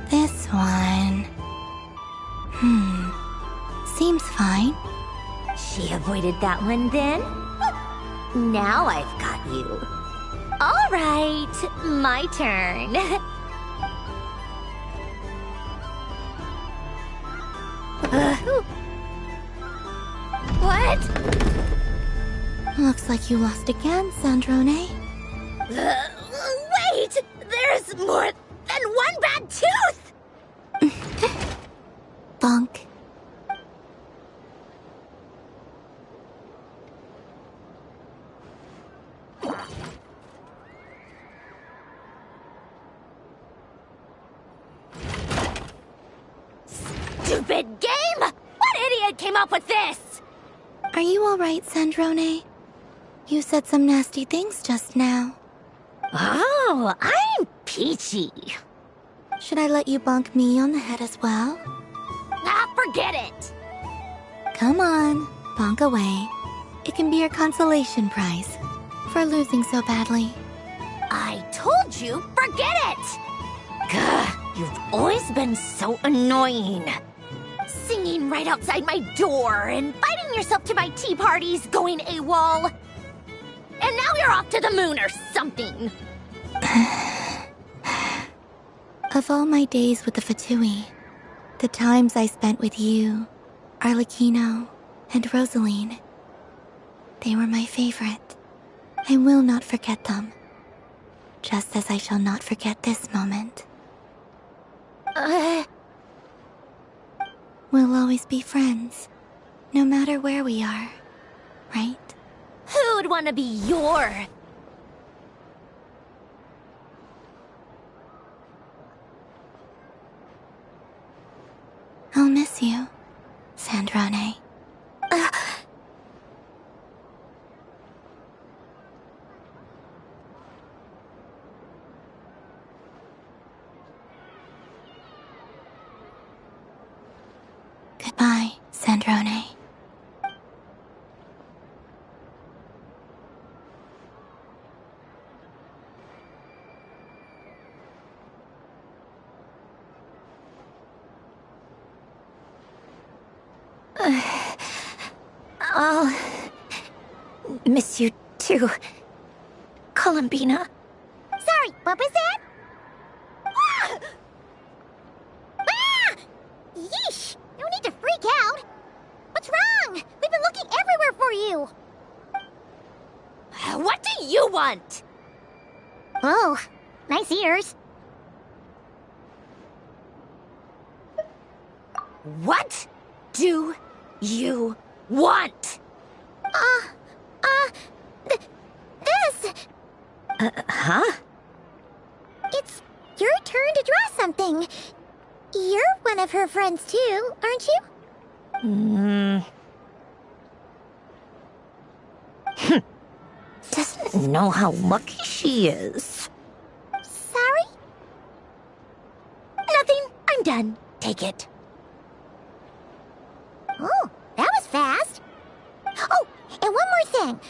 This one... Seems fine. She avoided that one then? Now I've got you. All right, my turn. What? Looks like you lost again, Sandrone. Wait! There's more than one bad tooth! Bonk. Stupid game! What idiot came up with this? Are you alright, Sandrone? You said some nasty things just now. Oh, I'm peachy. Should I let you bonk me on the head as well? Ah, forget it! Come on, bonk away. It can be your consolation prize for losing so badly. I told you, forget it! Gah, you've always been so annoying. Singing right outside my door, inviting yourself to my tea parties, going AWOL. And now you're off to the moon or something. Of all my days with the Fatui, the times I spent with you, Arlecchino, and Rosaline, they were my favorite. I will not forget them. Just as I shall not forget this moment. We'll always be friends, no matter where we are, right? Who'd want to be your... I'll miss you, Sandrone. Goodbye, Sandrone. I'll miss you too, Columbina. Sorry, what was that? Ah! Ah! Yeesh! No need to freak out. What's wrong? We've been looking everywhere for you. What do you want? Oh, nice ears. What do you want? This. Huh? It's your turn to draw something. You're one of her friends too, aren't you? Doesn't know how lucky she is. Sorry? Nothing. I'm done. Take it. Oh, that was fast. Oh, and one more thing.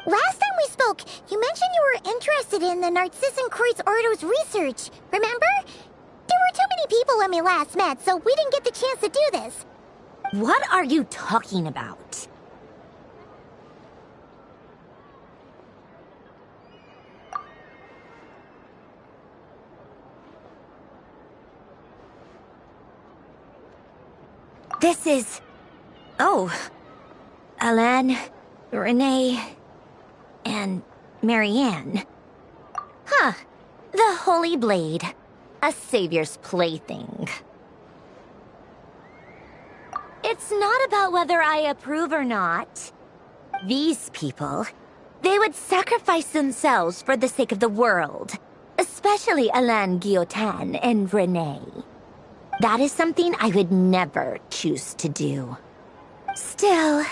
Last time we spoke, you mentioned you were interested in the Narcissan Kreutz Ordo's research, remember? There were too many people when we last met, so we didn't get the chance to do this. What are you talking about? This is... Oh. Alain, Renee, and Marianne. Huh. The Holy Blade. A savior's plaything. It's not about whether I approve or not. These people, they would sacrifice themselves for the sake of the world. Especially Alain Guillotin and Renee. That is something I would never choose to do. Still,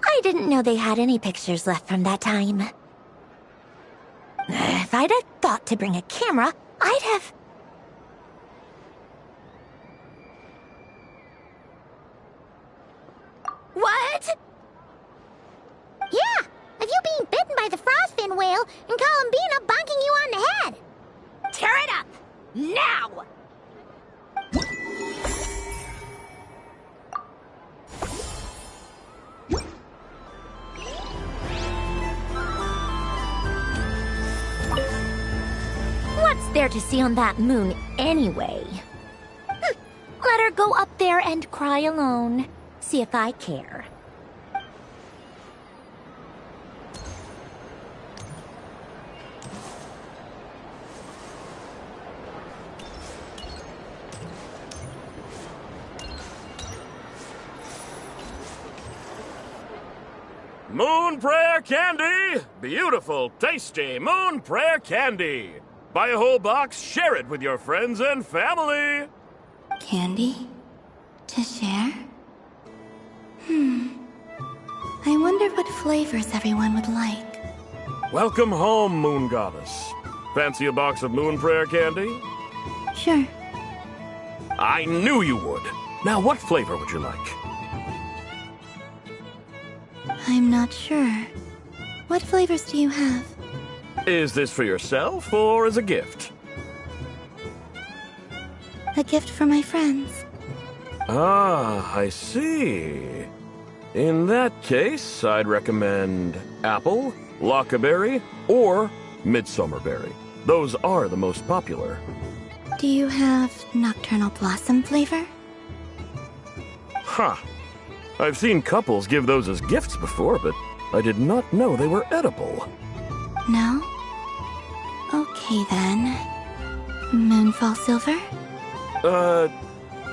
I didn't know they had any pictures left from that time. If I'd have thought to bring a camera, I'd have... What? Yeah, of you being bitten by the frostfin whale and Columbina bonking you on the head. Tear it up! Now! What's there to see on that moon anyway? Let her go up there and cry alone. See if I care. Moon prayer candy! Beautiful, tasty moon prayer candy! Buy a whole box, share it with your friends and family! Candy? To share? I wonder what flavors everyone would like. Welcome home, Moon Goddess. Fancy a box of moon prayer candy? Sure. I knew you would. Now, what flavor would you like? I'm not sure. What flavors do you have? Is this for yourself or as a gift? A gift for my friends. Ah, I see. In that case, I'd recommend apple, lockaberry, or midsummerberry. Those are the most popular. Do you have nocturnal blossom flavor? Huh. I've seen couples give those as gifts before, but I did not know they were edible. No? Okay then. Moonfall silver?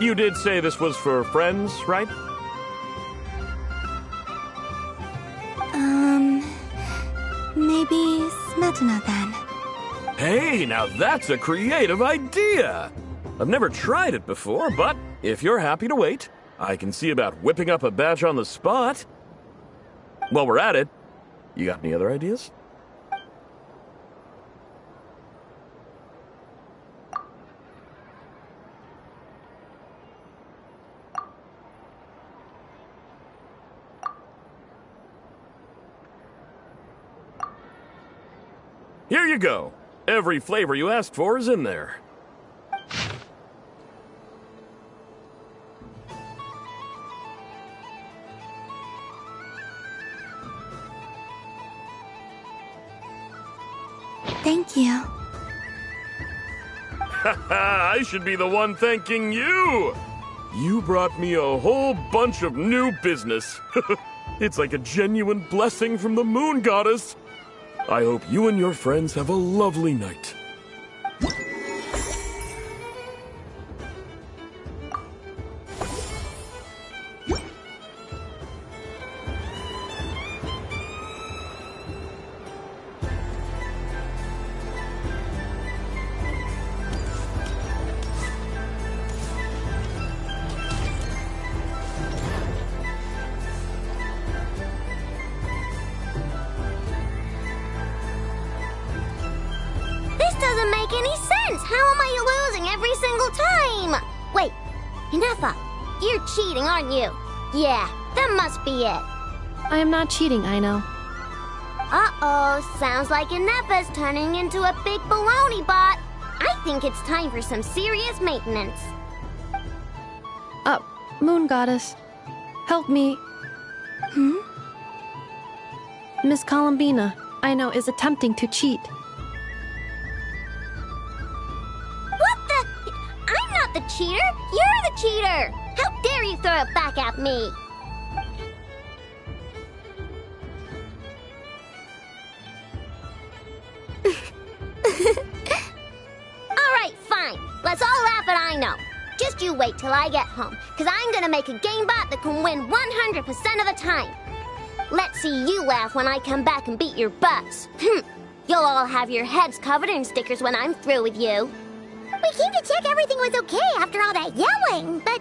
You did say this was for friends, right? Maybe smetana then. Hey, now that's a creative idea! I've never tried it before, but if you're happy to wait, I can see about whipping up a batch on the spot. While we're at it, you got any other ideas? Here you go. Every flavor you asked for is in there. Thank you. I should be the one thanking you! You brought me a whole bunch of new business. It's like a genuine blessing from the Moon Goddess. I hope you and your friends have a lovely night. Doesn't make any sense! How am I losing every single time? Wait, Inefa, you're cheating, aren't you? Yeah, that must be it. I am not cheating, I know. Uh-oh, sounds like Inefa's turning into a big baloney bot. I think it's time for some serious maintenance. Moon Goddess, help me. Miss Columbina, I know, is attempting to cheat. I'm not the cheater! You're the cheater! How dare you throw it back at me? Alright, fine. Let's all laugh at I know. Just you wait till I get home, because I'm gonna make a game bot that can win 100% of the time. Let's see you laugh when I come back and beat your butts. You'll all have your heads covered in stickers when I'm through with you. We came to check everything was okay after all that yelling, but,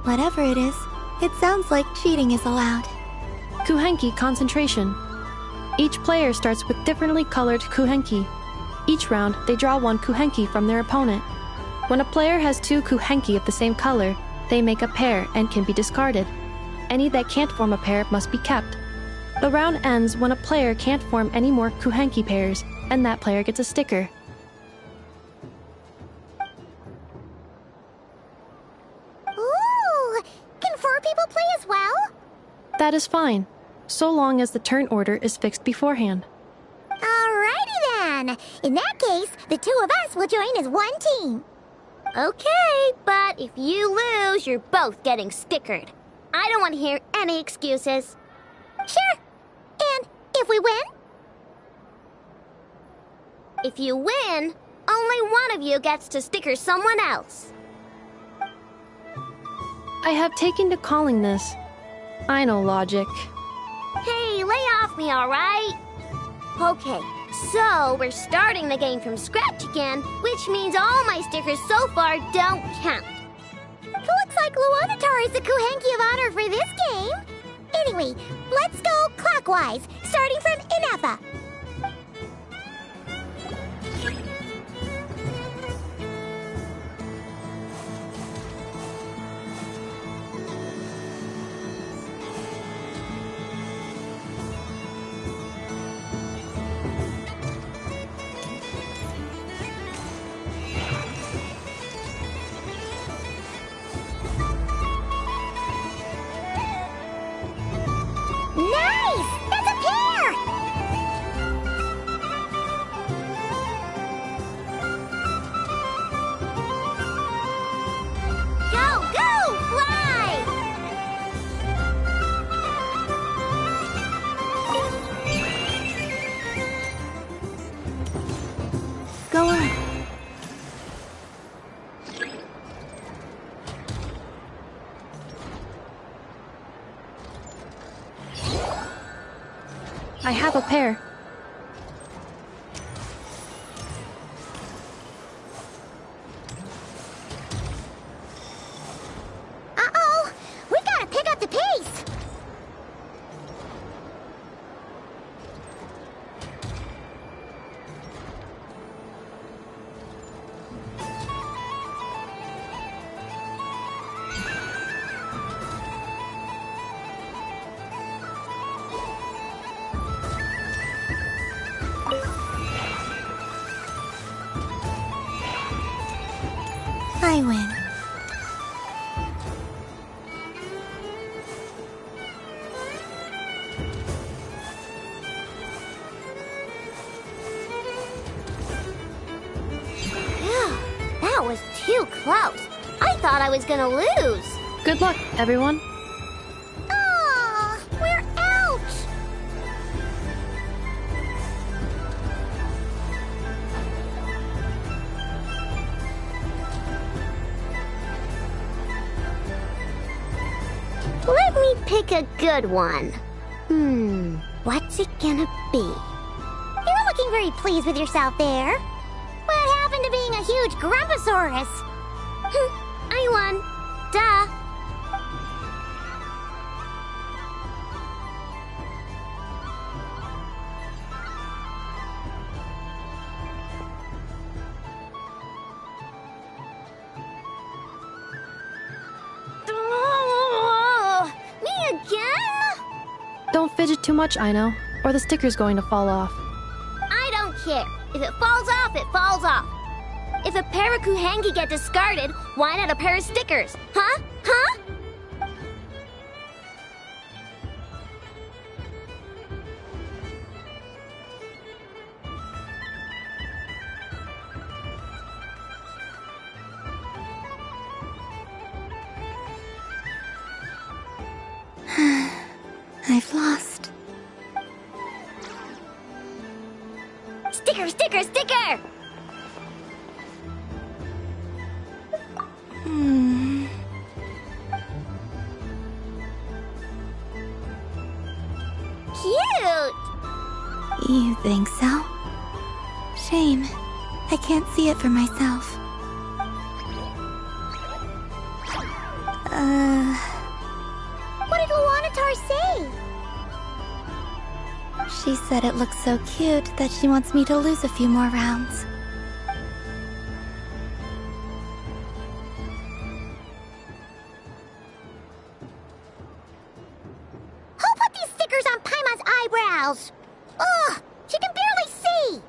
Whatever it is, it sounds like cheating is allowed. Kuhenki concentration. Each player starts with differently colored kuhenki. Each round, they draw one kuhenki from their opponent. When a player has two kuhenki of the same color, they make a pair and can be discarded. Any that can't form a pair must be kept. The round ends when a player can't form any more kuhenki pairs, and that player gets a sticker. ooh, can 4 people play as well? That is fine, so long as the turn order is fixed beforehand. Alrighty then. In that case, the 2 of us will join as one team. Okay, but if you lose, you're both getting stickered. I don't want to hear any excuses. Sure. And if we win? If you win, only one of you gets to sticker someone else. I have taken to calling this. I know logic. Hey, lay off me, alright? Okay, so we're starting the game from scratch again, which means all my stickers so far don't count. Looks like Luonatar is the Kuhenki of honor for this game. Anyway, let's go clockwise, starting from Inafa. Nice! That's a pair! Go, go, fly! Go on. I have a pair. Uh-oh! We gotta pick up the pace! I win. Phew, that was too close. I thought I was gonna lose. Good luck, everyone. Aw, we're out! Let me pick a good one. What's it gonna be? You're not looking very pleased with yourself there. What happened to being a huge Grumposaurus? I won. Duh. Me again? Don't fidget too much, Aino, or the sticker's going to fall off. I don't care. If it falls off, it falls off. If a pair of Kuhenki get discarded, why not a pair of stickers? Huh? Huh? I've lost. Sticker, sticker, sticker! You think so? Shame. I can't see it for myself. What did Luanatar say? She said it looks so cute that she wants me to lose a few more rounds. Who put these stickers on Paimon's eyebrows? Ugh, she can barely see.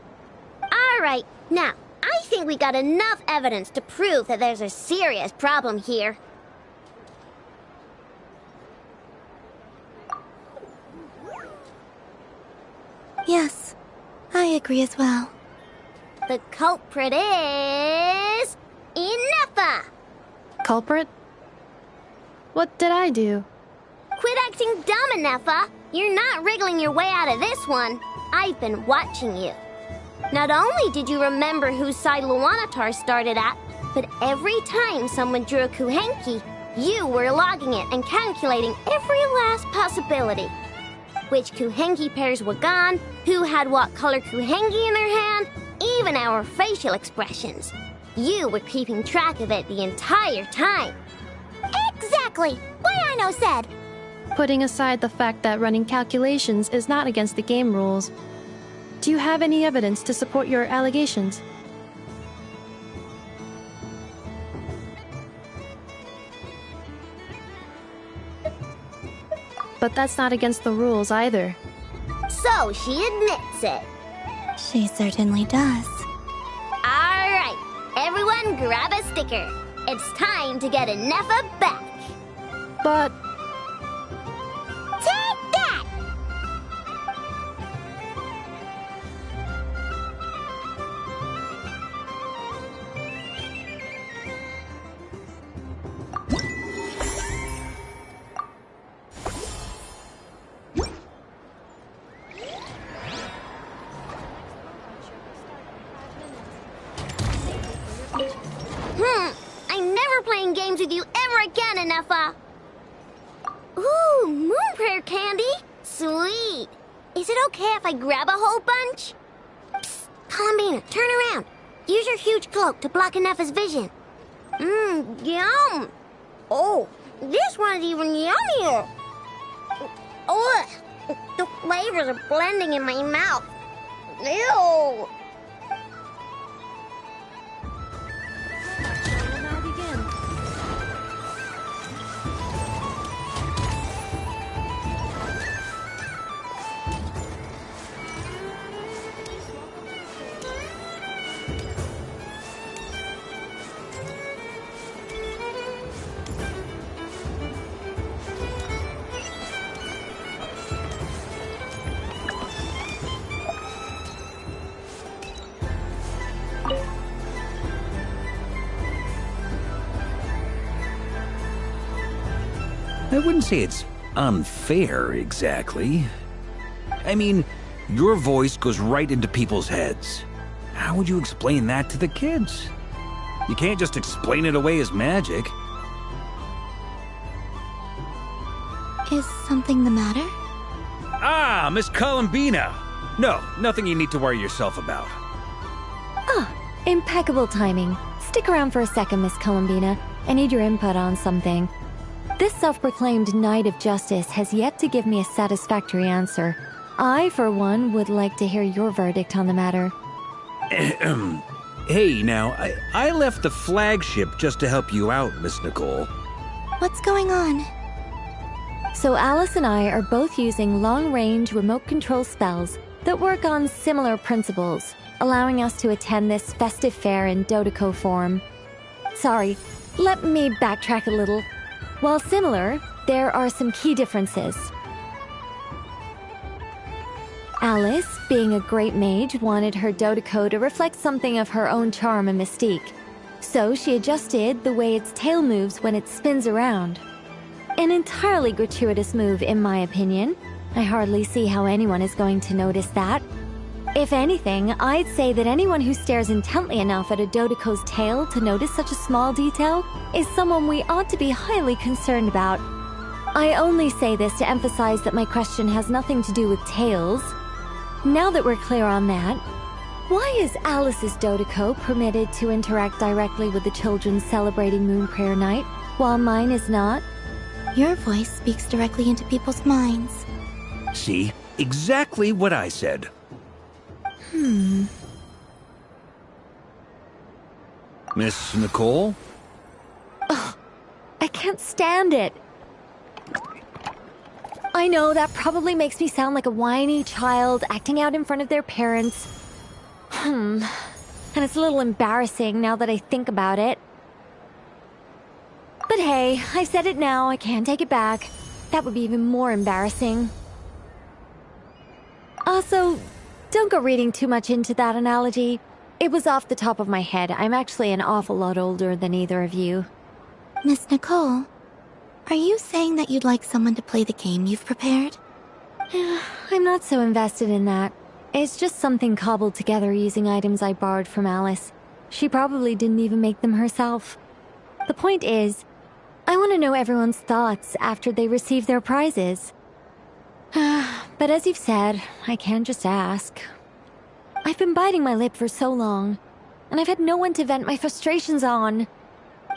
All right, now, I think we got enough evidence to prove that there's a serious problem here. Yes, I agree as well. The culprit is... Ineffa! Culprit? What did I do? Quit acting dumb, Ineffa! You're not wriggling your way out of this one. I've been watching you. Not only did you remember whose side Luanatar started at, but every time someone drew a Kuhenki, you were logging it and calculating every last possibility. Which Kuhenki pairs were gone, who had what color Kuhenki in their hand, even our facial expressions. You were keeping track of it the entire time. Exactly! What Aino said! Putting aside the fact that running calculations is not against the game rules, do you have any evidence to support your allegations? But that's not against the rules either. So she admits it. She certainly does. All right, everyone grab a sticker. It's time to get Ineffa back. But... Take that! I'm never playing games with you ever again, Ineffa. Ooh, moon prayer candy? Sweet. Is it okay if I grab a whole bunch? Psst, Columbina, turn around. Use your huge cloak to block Ineffa's vision. Yum. Oh, this one's even yummier. Ugh, the flavors are blending in my mouth. Ew. I wouldn't say it's unfair, exactly. I mean, your voice goes right into people's heads. How would you explain that to the kids? You can't just explain it away as magic. Is something the matter? Ah, Miss Columbina! No, nothing you need to worry yourself about. Impeccable timing. Stick around for a second, Miss Columbina. I need your input on something. This self-proclaimed Knight of Justice has yet to give me a satisfactory answer. I, for one, would like to hear your verdict on the matter. Hey, now, I left the flagship just to help you out, Miss Nicole. What's going on? So Alice and I are both using long-range remote control spells that work on similar principles, allowing us to attend this festive fair in Dodeco form. Sorry, let me backtrack a little. While similar, there are some key differences. Alice, being a great mage, wanted her Dodeco to reflect something of her own charm and mystique. So she adjusted the way its tail moves when it spins around. An entirely gratuitous move, in my opinion. I hardly see how anyone is going to notice that. If anything, I'd say that anyone who stares intently enough at a Dodeco's tail to notice such a small detail is someone we ought to be highly concerned about. I only say this to emphasize that my question has nothing to do with tails. Now that we're clear on that, why is Alice's Dodeco permitted to interact directly with the children celebrating Moon Prayer Night, while mine is not? Your voice speaks directly into people's minds. See? Exactly what I said. Miss Nicole? Ugh, I can't stand it. I know that probably makes me sound like a whiny child acting out in front of their parents. And it's a little embarrassing now that I think about it. But hey, I said it now, I can't take it back. That would be even more embarrassing. Also, don't go reading too much into that analogy. It was off the top of my head. I'm actually an awful lot older than either of you. Miss Nicole, are you saying that you'd like someone to play the game you've prepared? I'm not so invested in that. It's just something cobbled together using items I borrowed from Alice. She probably didn't even make them herself. The point is, I want to know everyone's thoughts after they receive their prizes. But as you've said, I can't just ask. I've been biting my lip for so long, and I've had no one to vent my frustrations on.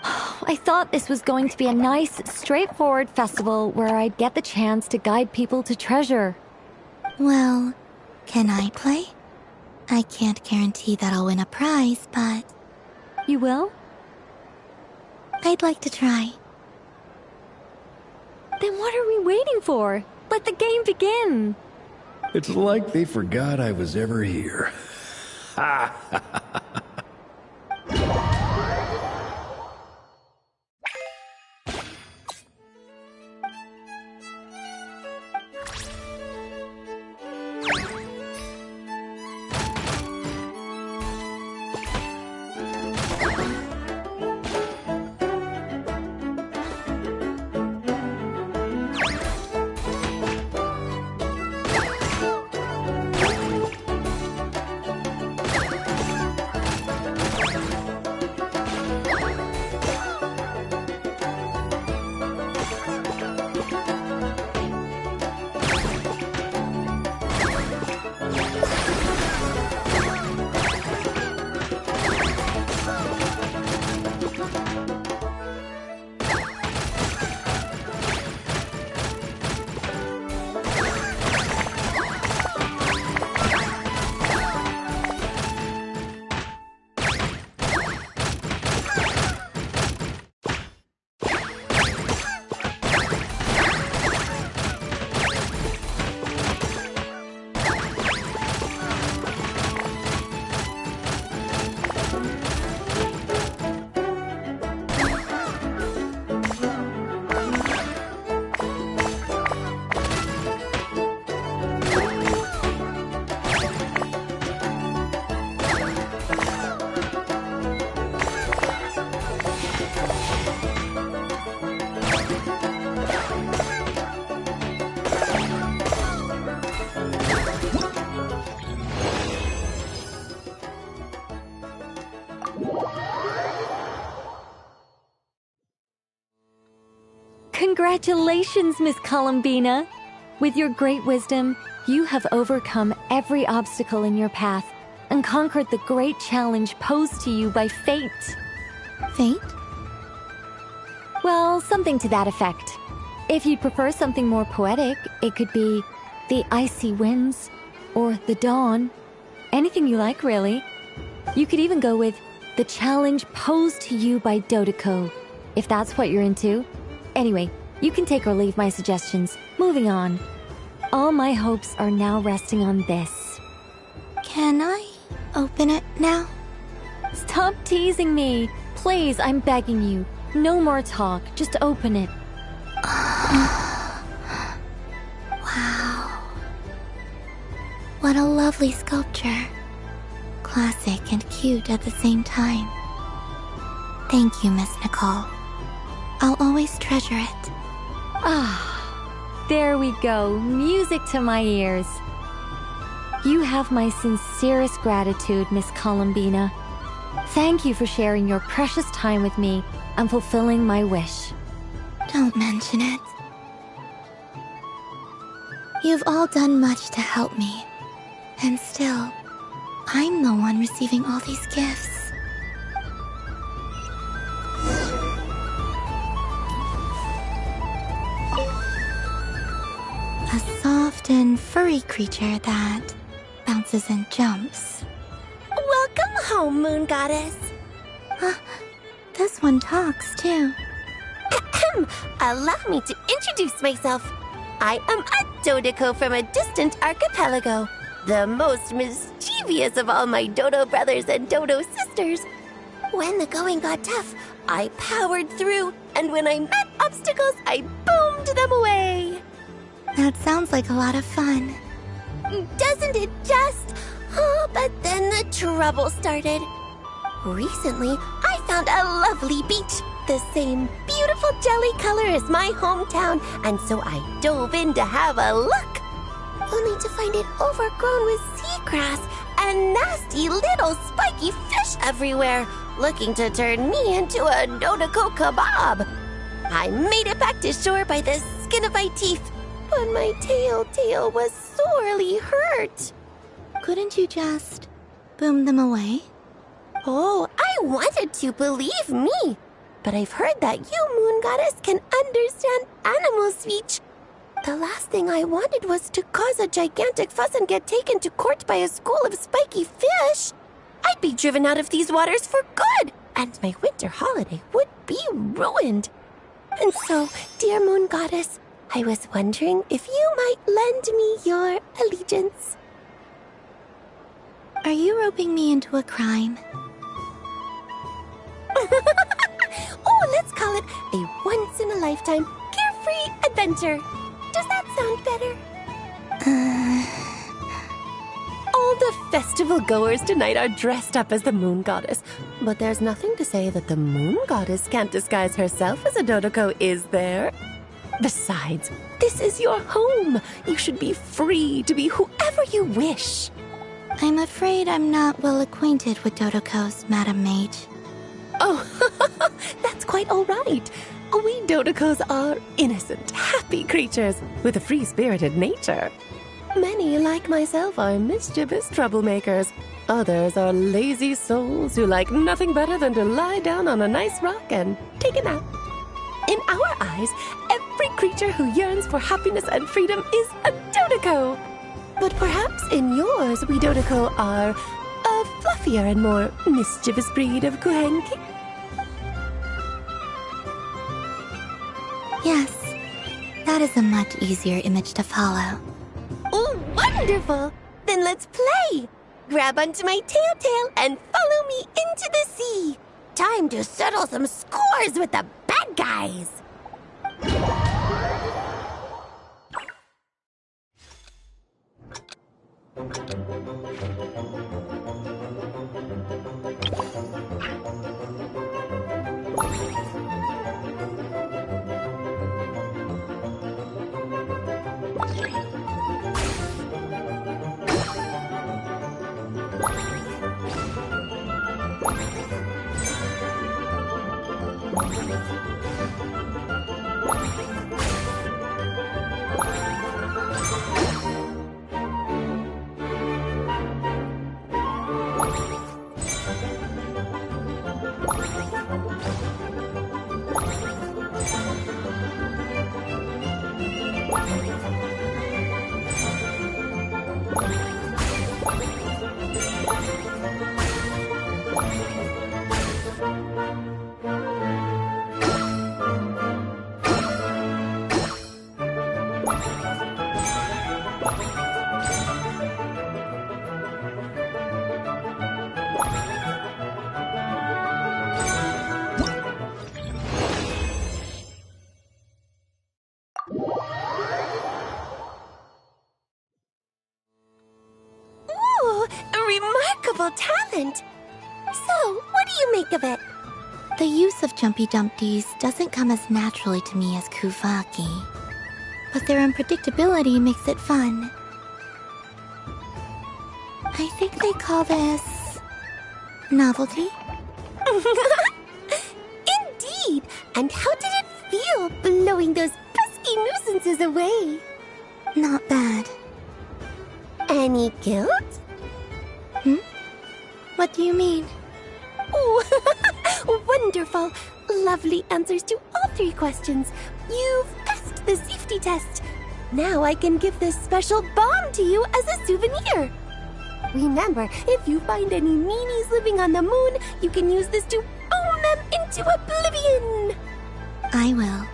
I thought this was going to be a nice, straightforward festival where I'd get the chance to guide people to treasure. Well, can I play? I can't guarantee that I'll win a prize, but... You will? I'd like to try. Then what are we waiting for? Let the game begin! It's like they forgot I was ever here. Ha ha ha. Congratulations, Miss Columbina! With your great wisdom, you have overcome every obstacle in your path and conquered the great challenge posed to you by fate. Fate? Well, something to that effect. If you'd prefer something more poetic, it could be the icy winds or the dawn. Anything you like, really. You could even go with the challenge posed to you by Dodeco, if that's what you're into. Anyway, you can take or leave my suggestions. Moving on. All my hopes are now resting on this. Can I open it now? Stop teasing me. Please, I'm begging you. No more talk. Just open it. Wow. What a lovely sculpture. Classic and cute at the same time. Thank you, Miss Nicole. I'll always treasure it. Ah, there we go. Music to my ears. You have my sincerest gratitude, Miss Columbina. Thank you for sharing your precious time with me and fulfilling my wish. Don't mention it. You've all done much to help me, And still, I'm the one receiving all these gifts. A soft and furry creature that bounces and jumps. Welcome home, Moon Goddess. This one talks, too. Allow me to introduce myself. I am a Dodoco from a distant archipelago, the most mischievous of all my Dodo brothers and Dodo sisters. When the going got tough, I powered through, and when I met obstacles, I boomed them away. That sounds like a lot of fun. Doesn't it just? Oh, but then the trouble started. Recently, I found a lovely beach, the same beautiful jelly color as my hometown, and so I dove in to have a look. Only to find it overgrown with seagrass and nasty little spiky fish everywhere, looking to turn me into a Dodoco kebab. I made it back to shore by the skin of my teeth, but my tail was sorely hurt. Couldn't you just boom them away? Oh, I wanted to, believe me. But I've heard that you, Moon Goddess, can understand animal speech. The last thing I wanted was to cause a gigantic fuss and get taken to court by a school of spiky fish. I'd be driven out of these waters for good, and my winter holiday would be ruined. And so, dear Moon Goddess, I was wondering if you might lend me your allegiance. Are you roping me into a crime? Oh, let's call it a once-in-a-lifetime carefree adventure. Does that sound better? All the festival goers tonight are dressed up as the Moon Goddess, but there's nothing to say that the Moon Goddess can't disguise herself as a Dodoco, is there? Besides, this is your home. You should be free to be whoever you wish. I'm afraid I'm not well acquainted with Dodocos, Madam Mage. Oh, that's quite all right. We Dodocos are innocent, happy creatures with a free-spirited nature. Many, like myself, are mischievous troublemakers. Others are lazy souls who like nothing better than to lie down on a nice rock and take a nap. In our eyes, every creature who yearns for happiness and freedom is a Dodoco. But perhaps in yours, we Dodoco are a fluffier and more mischievous breed of Kuhenki. Yes, that is a much easier image to follow. Oh, wonderful! Then let's play! Grab onto my tail and follow me into the sea. Time to settle some scores with the bad guys. Remarkable talent! So, what do you make of it? The use of Jumpy Dumpties doesn't come as naturally to me as Kuvaki, but their unpredictability makes it fun. I think they call this novelty. Indeed! And how did it feel blowing those pesky nuisances away? Not bad. Any guilt? What do you mean? Oh, wonderful. Lovely answers to all 3 questions. You've passed the safety test. Now I can give this special bomb to you as a souvenir. Remember, if you find any meanies living on the moon, you can use this to boom them into oblivion. I will.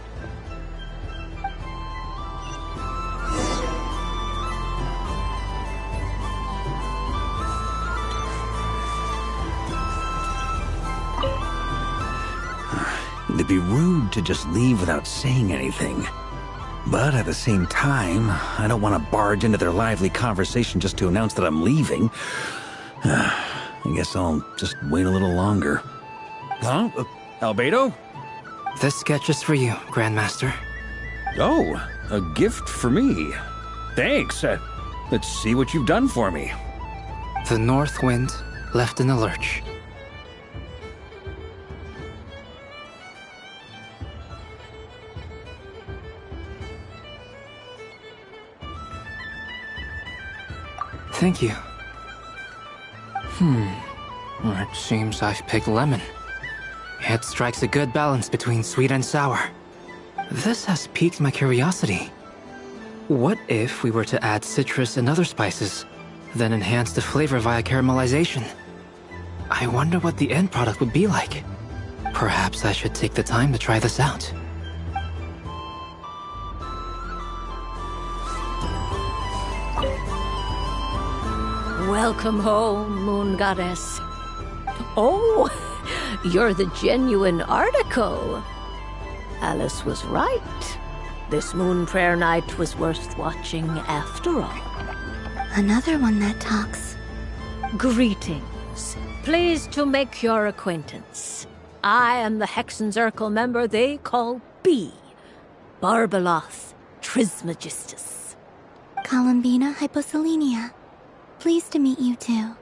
It'd be rude to just leave without saying anything. But at the same time, I don't want to barge into their lively conversation just to announce that I'm leaving. I guess I'll just wait a little longer. Huh? Albedo? This sketch is for you, Grandmaster. Oh, a gift for me. Thanks. Let's see what you've done for me. The North Wind left in the lurch. Thank you. It seems I've picked lemon. It strikes a good balance between sweet and sour. This has piqued my curiosity. What if we were to add citrus and other spices, then enhance the flavor via caramelization? I wonder what the end product would be like. Perhaps I should take the time to try this out. Welcome home, Moon Goddess. Oh, you're the genuine article. Alice was right. This Moon Prayer Night was worth watching after all. Another one that talks. Greetings. Pleased to make your acquaintance. I am the Hexenzirkel member they call B. Barbeloth Trismegistus. Columbina Hyposelenia. Pleased to meet you too.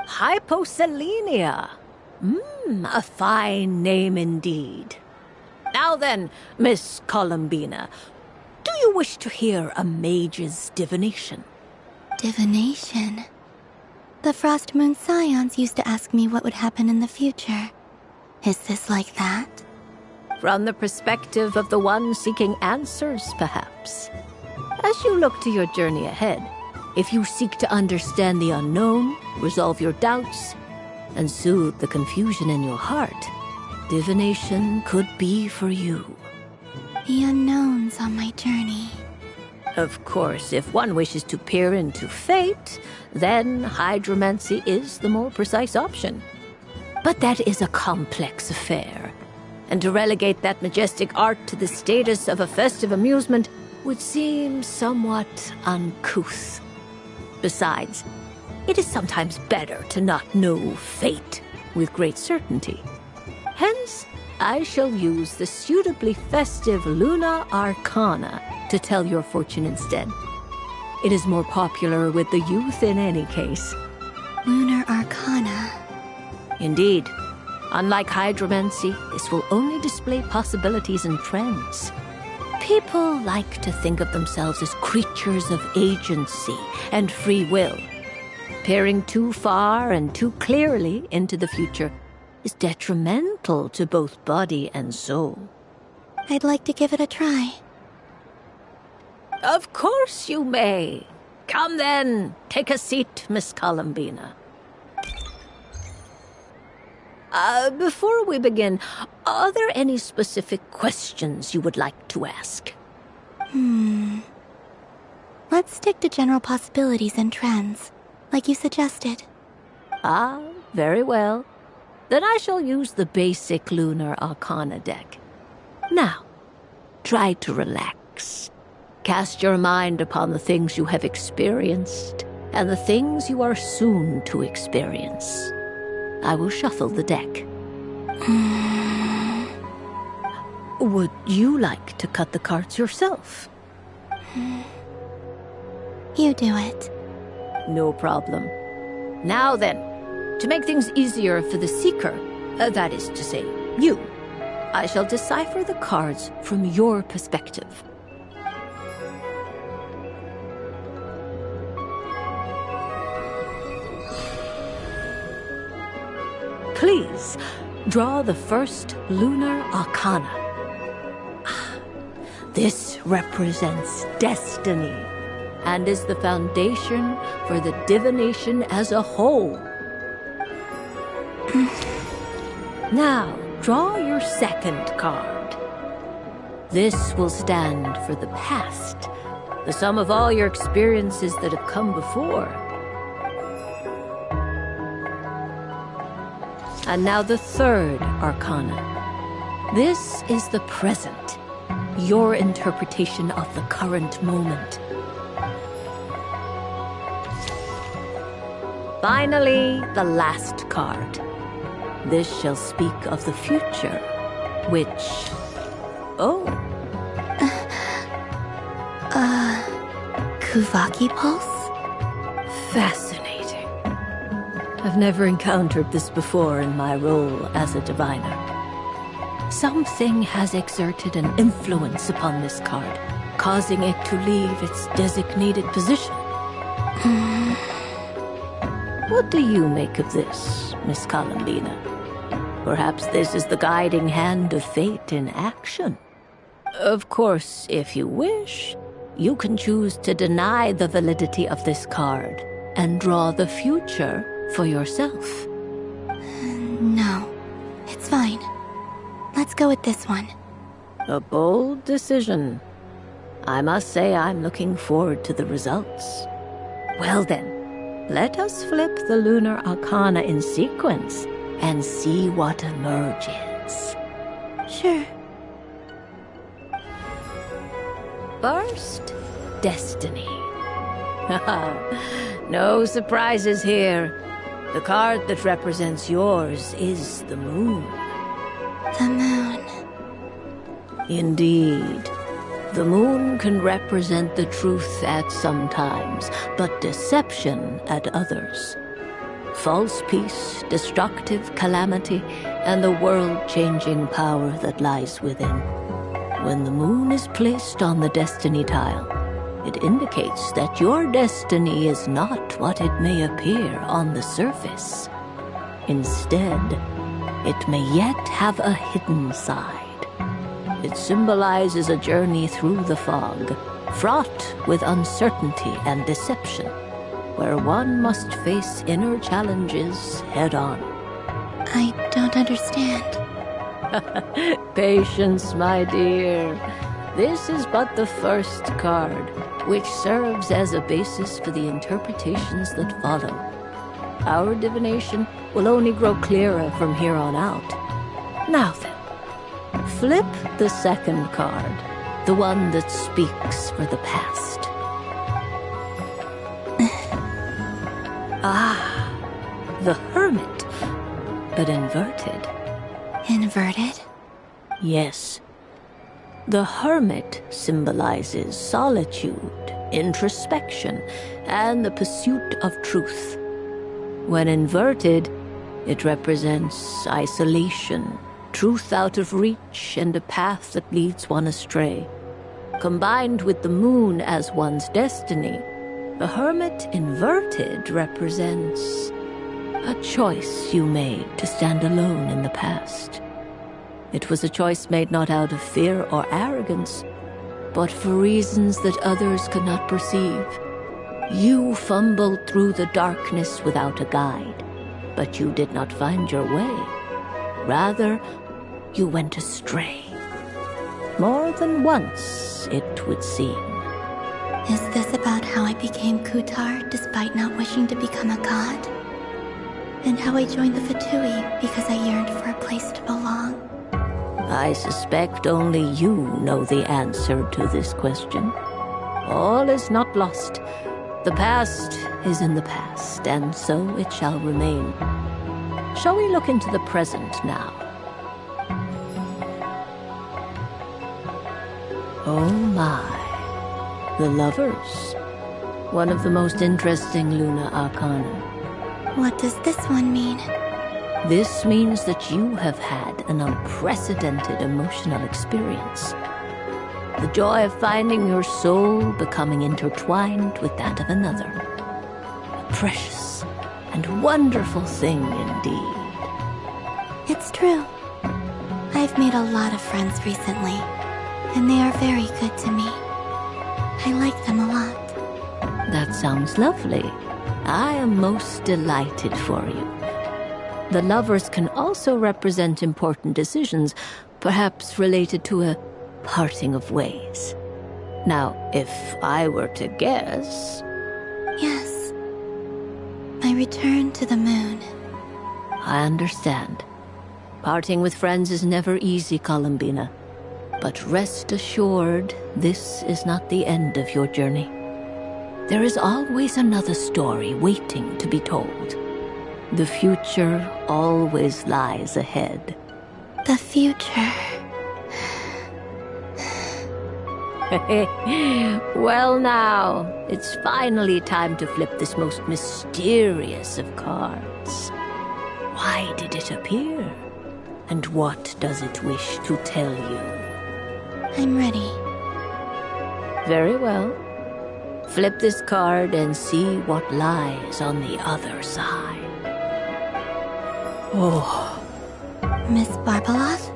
Hyposelenia. A fine name indeed. Now then, Miss Columbina, do you wish to hear a mage's divination? Divination? The Frost Moon Scions used to ask me what would happen in the future. Is this like that? From the perspective of the one seeking answers, perhaps. As you look to your journey ahead, if you seek to understand the unknown, resolve your doubts, and soothe the confusion in your heart, divination could be for you. The unknowns on my journey. Of course, if one wishes to peer into fate, then hydromancy is the more precise option. But that is a complex affair, and to relegate that majestic art to the status of a festive amusement would seem somewhat uncouth. Besides, it is sometimes better to not know fate with great certainty. Hence, I shall use the suitably festive Luna Arcana to tell your fortune instead. It is more popular with the youth in any case. Lunar Arcana. Indeed. Unlike hydromancy, this will only display possibilities and trends. People like to think of themselves as creatures of agency and free will. Peering too far and too clearly into the future is detrimental to both body and soul. I'd like to give it a try. Of course you may. Come then, take a seat, Miss Columbina. Before we begin, are there any specific questions you would like to ask? Let's stick to general possibilities and trends, like you suggested. Ah, very well. Then I shall use the basic Lunar Arcana deck. Now, try to relax. Cast your mind upon the things you have experienced and the things you are soon to experience. I will shuffle the deck. Would you like to cut the cards yourself? You do it. No problem. Now then, to make things easier for the seeker, that is to say, you, I shall decipher the cards from your perspective. Please, draw the first lunar arcana. This represents destiny and is the foundation for the divination as a whole. Now, draw your second card. This will stand for the past, the sum of all your experiences that have come before. And now the third arcana. This is the present, your interpretation of the current moment. Finally, the last card. This shall speak of the future, which... Oh. Kuvaki Pulse? Fascinating. I've never encountered this before in my role as a diviner. Something has exerted an influence upon this card, causing it to leave its designated position. What do you make of this, Miss Columbina? Perhaps this is the guiding hand of fate in action. Of course, if you wish, you can choose to deny the validity of this card and draw the future for yourself. No, it's fine. Let's go with this one. A bold decision. I must say I'm looking forward to the results. Well then, let us flip the lunar arcana in sequence and see what emerges. Sure. First, destiny. No surprises here. The card that represents yours is the moon. The moon. Indeed. The moon can represent the truth at some times, but deception at others. False peace, destructive calamity, and the world-changing power that lies within. When the moon is placed on the destiny tile, it indicates that your destiny is not what it may appear on the surface. Instead, it may yet have a hidden side. It symbolizes a journey through the fog, fraught with uncertainty and deception, where one must face inner challenges head-on. I don't understand. Patience, my dear. This is but the first card, which serves as a basis for the interpretations that follow. Our divination will only grow clearer from here on out. Now then, flip the second card, the one that speaks for the past. The Hermit, but inverted. Inverted? Yes. The Hermit symbolizes solitude, introspection, and the pursuit of truth. When inverted, it represents isolation, truth out of reach, and a path that leads one astray. Combined with the moon as one's destiny, the Hermit inverted represents a choice you made to stand alone in the past. It was a choice made not out of fear or arrogance, but for reasons that others could not perceive. You fumbled through the darkness without a guide, but you did not find your way. Rather, you went astray. More than once, it would seem. Is this about how I became Kutar despite not wishing to become a god? And how I joined the Fatui because I yearned for a place to belong? I suspect only you know the answer to this question. All is not lost. The past is in the past, and so it shall remain. Shall we look into the present now? Oh my. The Lovers. One of the most interesting Luna Arcana. What does this one mean? This means that you have had an unprecedented emotional experience. The joy of finding your soul becoming intertwined with that of another. A precious and wonderful thing indeed. It's true. I've made a lot of friends recently, and they are very good to me. I like them a lot. That sounds lovely. I am most delighted for you. The lovers can also represent important decisions, perhaps related to a parting of ways. Now, if I were to guess... Yes. My return to the moon. I understand. Parting with friends is never easy, Columbina. But rest assured, this is not the end of your journey. There is always another story waiting to be told. The future always lies ahead. The future. Well now, it's finally time to flip this most mysterious of cards. Why did it appear? And what does it wish to tell you? I'm ready. Very well. Flip this card and see what lies on the other side. Oh. Miss Barbeloth?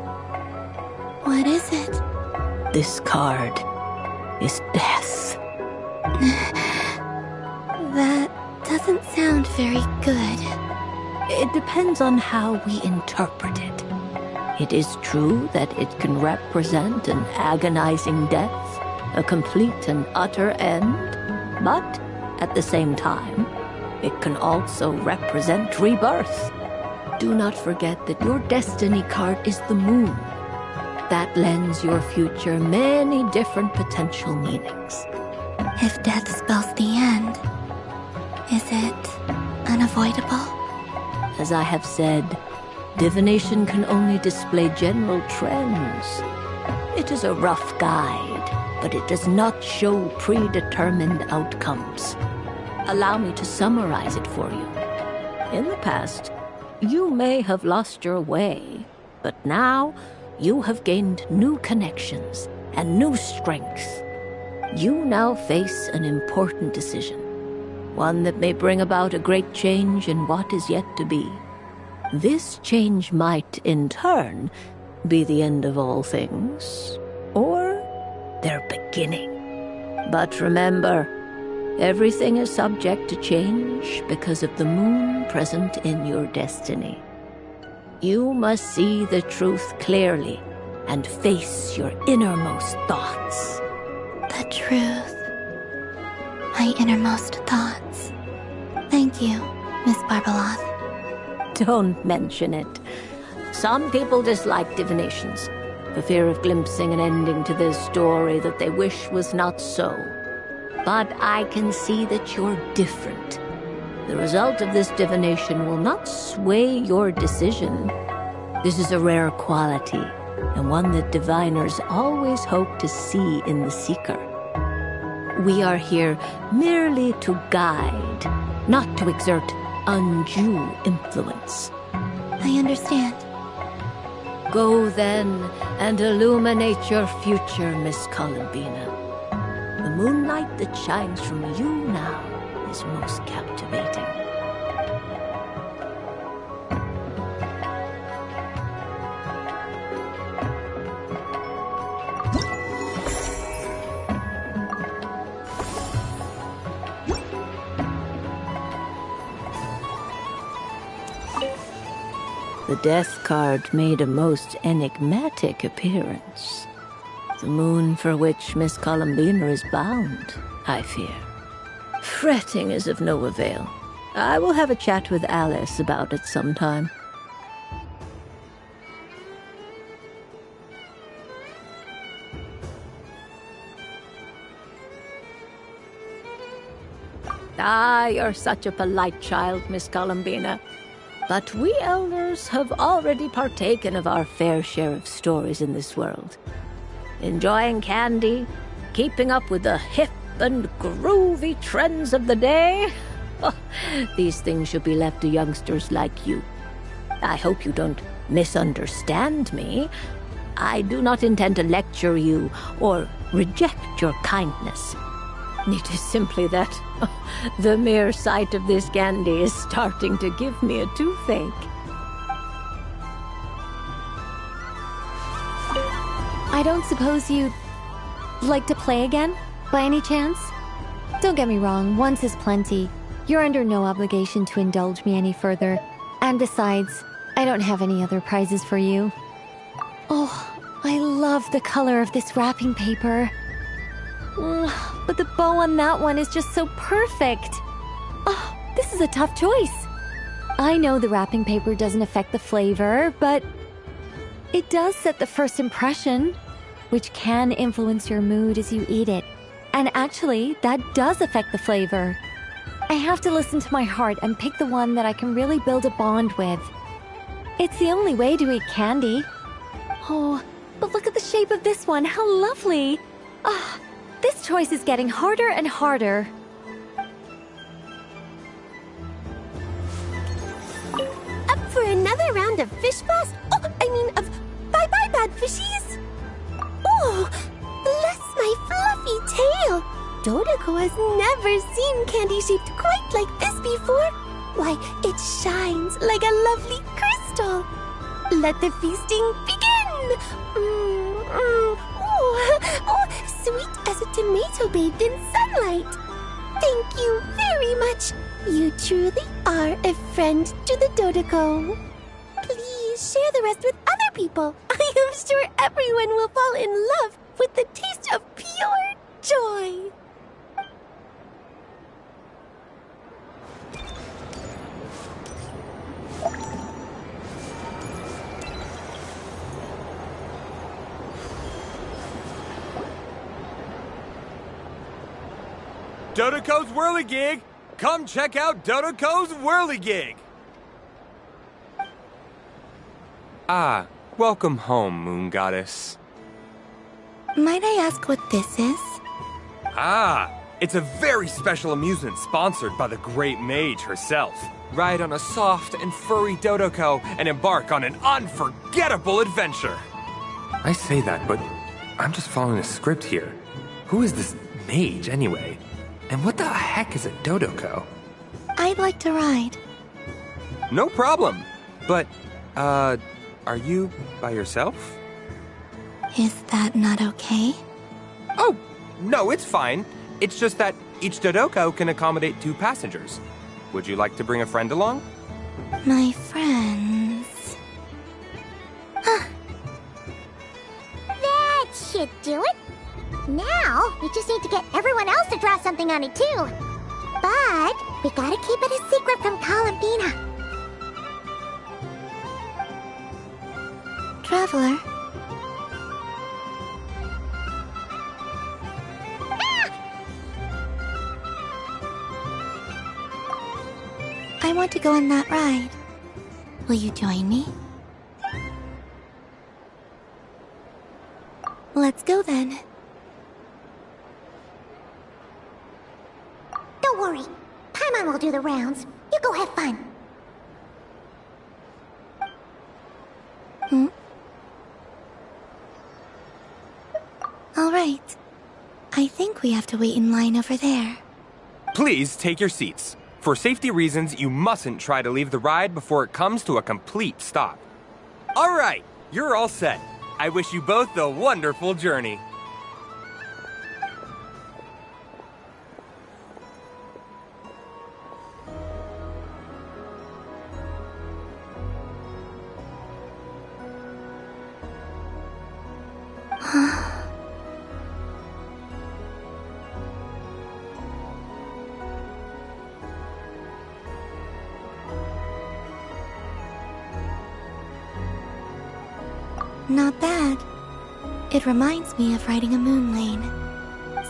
What is it? This card is death. That doesn't sound very good. It depends on how we interpret it. It is true that it can represent an agonizing death, a complete and utter end, but at the same time, it can also represent rebirth. Do not forget that your destiny card is the moon. That lends your future many different potential meanings. If death spells the end, is it unavoidable? As I have said, divination can only display general trends. It is a rough guide, but it does not show predetermined outcomes. Allow me to summarize it for you. In the past, you may have lost your way, but now you have gained new connections and new strengths. You now face an important decision, one that may bring about a great change in what is yet to be. This change might, in turn, be the end of all things, or their beginning. But remember, everything is subject to change because of the moon present in your destiny. You must see the truth clearly and face your innermost thoughts. The truth. My innermost thoughts. Thank you, Miss Barbeloth. Don't mention it. Some people dislike divinations, for fear of glimpsing an ending to their story that they wish was not so. But I can see that you're different. The result of this divination will not sway your decision. This is a rare quality, and one that diviners always hope to see in the seeker. We are here merely to guide, not to exert undue influence. I understand. Go then and illuminate your future, Miss Columbina. The moonlight that shines from you now is most captivating. The death card made a most enigmatic appearance. The moon for which Miss Columbina is bound, I fear. Fretting is of no avail. I will have a chat with Alice about it sometime. Ah, you're such a polite child, Miss Columbina. But we elders have already partaken of our fair share of stories in this world. Enjoying candy, keeping up with the hip and groovy trends of the day. These things should be left to youngsters like you. I hope you don't misunderstand me. I do not intend to lecture you or reject your kindness. It is simply that the mere sight of this candy is starting to give me a toothache. I don't suppose you'd like to play again, by any chance? Don't get me wrong, once is plenty. You're under no obligation to indulge me any further. And besides, I don't have any other prizes for you. Oh, I love the color of this wrapping paper. But the bow on that one is just so perfect. Oh, this is a tough choice. I know the wrapping paper doesn't affect the flavor, but it does set the first impression, which can influence your mood as you eat it. And actually, that does affect the flavor. I have to listen to my heart and pick the one that I can really build a bond with. It's the only way to eat candy. Oh, but look at the shape of this one. How lovely. Ah, this choice is getting harder and harder. Up for another round of fish fast? Oh, I mean of bye-bye bad fishies? Oh, bless my fluffy tail. Dodoko has never seen candy shaped quite like this before. Why, it shines like a lovely crystal. Let the feasting begin. Oh, sweet as a tomato bathed in sunlight. Thank you very much. You truly are a friend to the Dodoko. Please share the rest with other people. I am sure everyone will fall in love with the taste of pure joy. Dodoko's Whirligig! Come check out Dodoko's Whirligig! Ah, welcome home, Moon Goddess. Might I ask what this is? Ah, it's a very special amusement sponsored by the Great Mage herself. Ride on a soft and furry Dodoko and embark on an unforgettable adventure. I say that, but I'm just following a script here. Who is this mage, anyway? And what the heck is a Dodoko? I'd like to ride. No problem. But, are you by yourself? Is that not okay? Oh, no, it's fine. It's just that each Dodoko can accommodate 2 passengers. Would you like to bring a friend along? My friends... That should do it. Now, we just need to get everyone else to draw something on it too. But we gotta keep it a secret from Columbina. Traveler? I want to go on that ride. Will you join me? Let's go then. Don't worry. Paimon will do the rounds. You go have fun. All right. I think we have to wait in line over there. Please take your seats. For safety reasons, you mustn't try to leave the ride before it comes to a complete stop. All right, you're all set. I wish you both a wonderful journey. Not bad. It reminds me of riding a moon lane.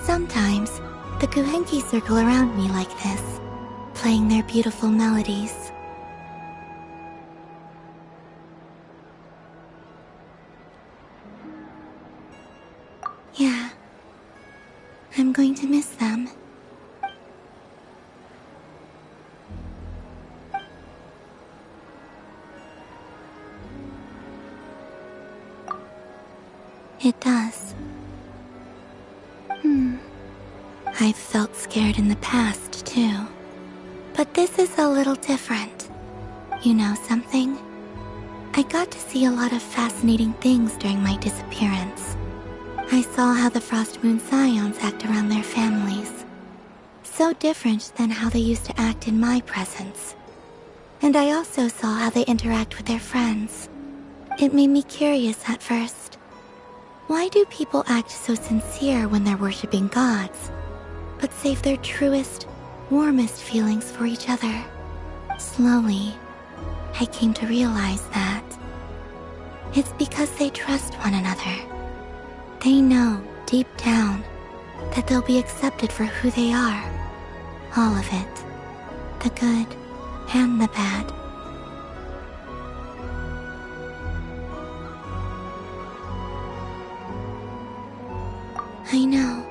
Sometimes, the Kuhenki circle around me like this, playing their beautiful melodies. Yeah. I'm going to miss them. It does. I've felt scared in the past, too. But this is a little different. You know something? I got to see a lot of fascinating things during my disappearance. I saw how the Frost Moon Scions act around their families. So different than how they used to act in my presence. And I also saw how they interact with their friends. It made me curious at first. Why do people act so sincere when they're worshipping gods, but save their truest, warmest feelings for each other? Slowly, I came to realize that it's because they trust one another. They know, deep down, that they'll be accepted for who they are. All of it. The good and the bad. I know.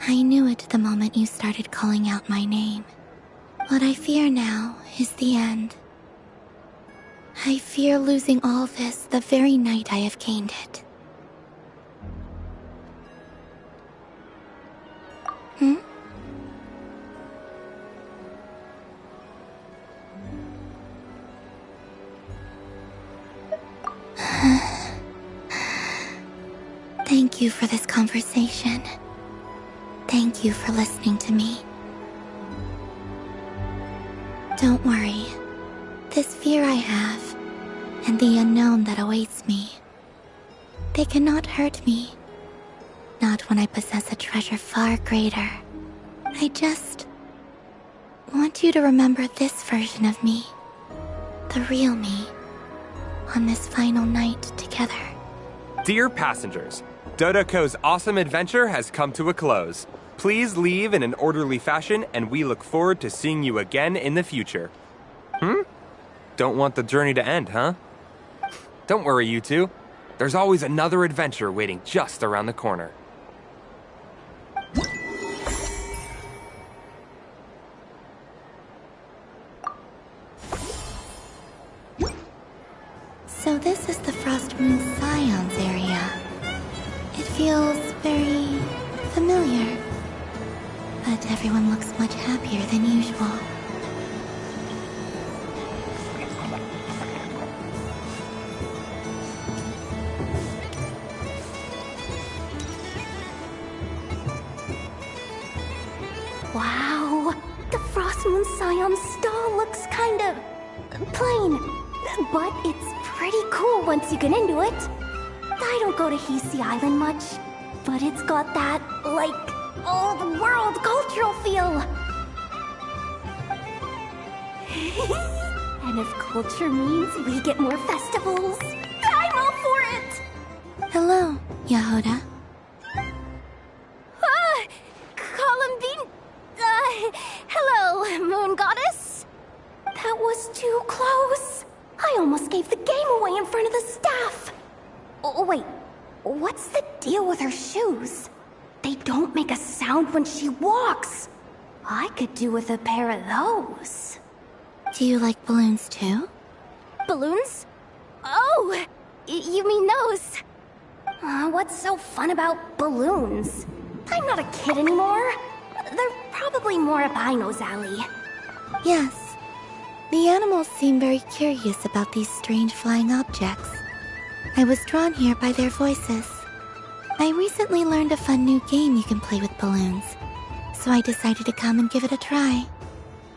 I knew it the moment you started calling out my name. What I fear now is the end. I fear losing all this the very night I have gained it. Hmm? Thank you for this conversation. Thank you for listening to me. Don't worry. This fear I have, and the unknown that awaits me, they cannot hurt me. Not when I possess a treasure far greater. I just want you to remember this version of me, the real me, on this final night together. Dear passengers, Dodoko's awesome adventure has come to a close. Please leave in an orderly fashion, and we look forward to seeing you again in the future. Don't want the journey to end, huh? Don't worry, you two. There's always another adventure waiting just around the corner. So this is the Frost Moon Scions area. It feels very familiar. But everyone looks much happier than usual. Wow, the Frost Moon Scion stall looks kind of plain, but it's pretty cool once you get into it. I don't go to Hisi Island much, but it's got that, like, old world cultural feel. And if culture means we get more festivals, I'm all for it! Hello, Yahoda. Columbine... hello, Moon Goddess. That was too close. I almost gave the game away in front of the staff. Oh, wait, what's the deal with her shoes? They don't make a sound when she walks. I could do with a pair of those. Do you like balloons too? Balloons? Oh, you mean those? What's so fun about balloons? I'm not a kid anymore. They're probably more up Aino's alley. Yes. The animals seem very curious about these strange flying objects. I was drawn here by their voices. I recently learned a fun new game you can play with balloons, so I decided to come and give it a try.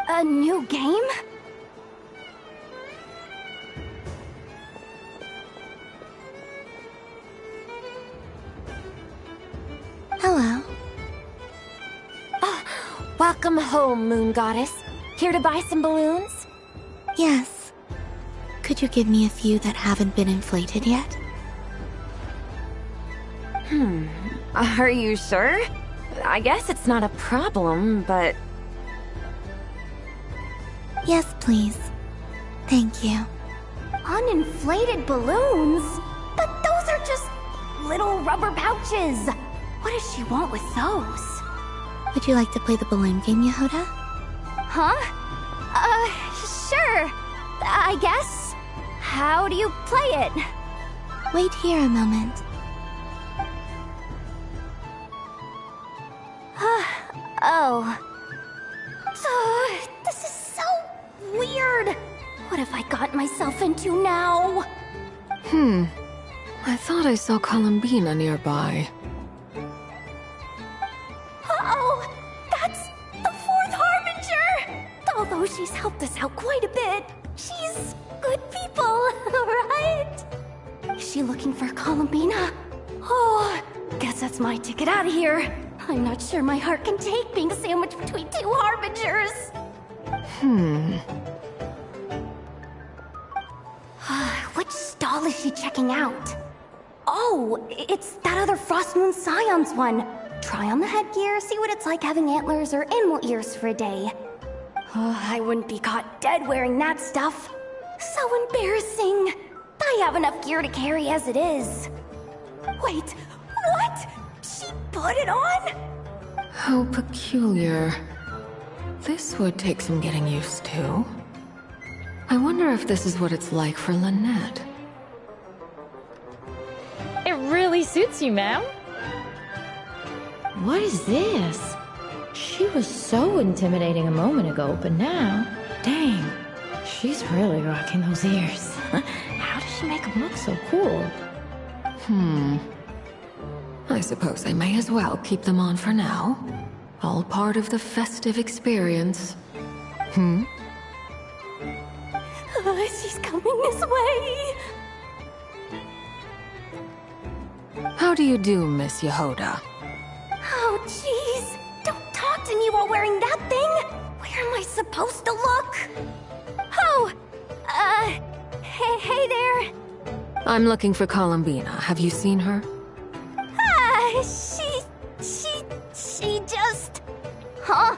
A new game? Hello. Welcome home, Moon Goddess. Here to buy some balloons? Yes. Could you give me a few that haven't been inflated yet? Are you sure? I guess it's not a problem, but... Yes, please. Thank you. Uninflated balloons? But those are just little rubber pouches. What does she want with those? Would you like to play the balloon game, Yahoda? Huh? Sure. I guess. How do you play it? Wait here a moment. Oh. This is so weird. What have I got myself into now? I thought I saw Columbina nearby. Uh-oh! That's the fourth Harbinger! Although she's helped us out quite a bit, she's good people, right? Is she looking for Columbina? Oh, guess that's my ticket out of here. I'm not sure my heart can take being sandwiched between two Harbingers. Which stall is she checking out? Oh, it's that other Frost Moon Scion's one. Try on the headgear, see what it's like having antlers or animal ears for a day. Oh, I wouldn't be caught dead wearing that stuff. So embarrassing. I have enough gear to carry as it is. Wait, what? She put it on? How peculiar. This would take some getting used to. I wonder if this is what it's like for Lynette. It really suits you, ma'am. What is this? She was so intimidating a moment ago, but now, dang, she's really rocking those ears. How does she make them look so cool? I suppose I may as well keep them on for now. All part of the festive experience. She's coming this way. How do you do, Miss Yehoda? Oh, jeez. Don't talk to me while wearing that thing. Where am I supposed to look? Oh, hey there. I'm looking for Columbina. Have you seen her? She just... Huh?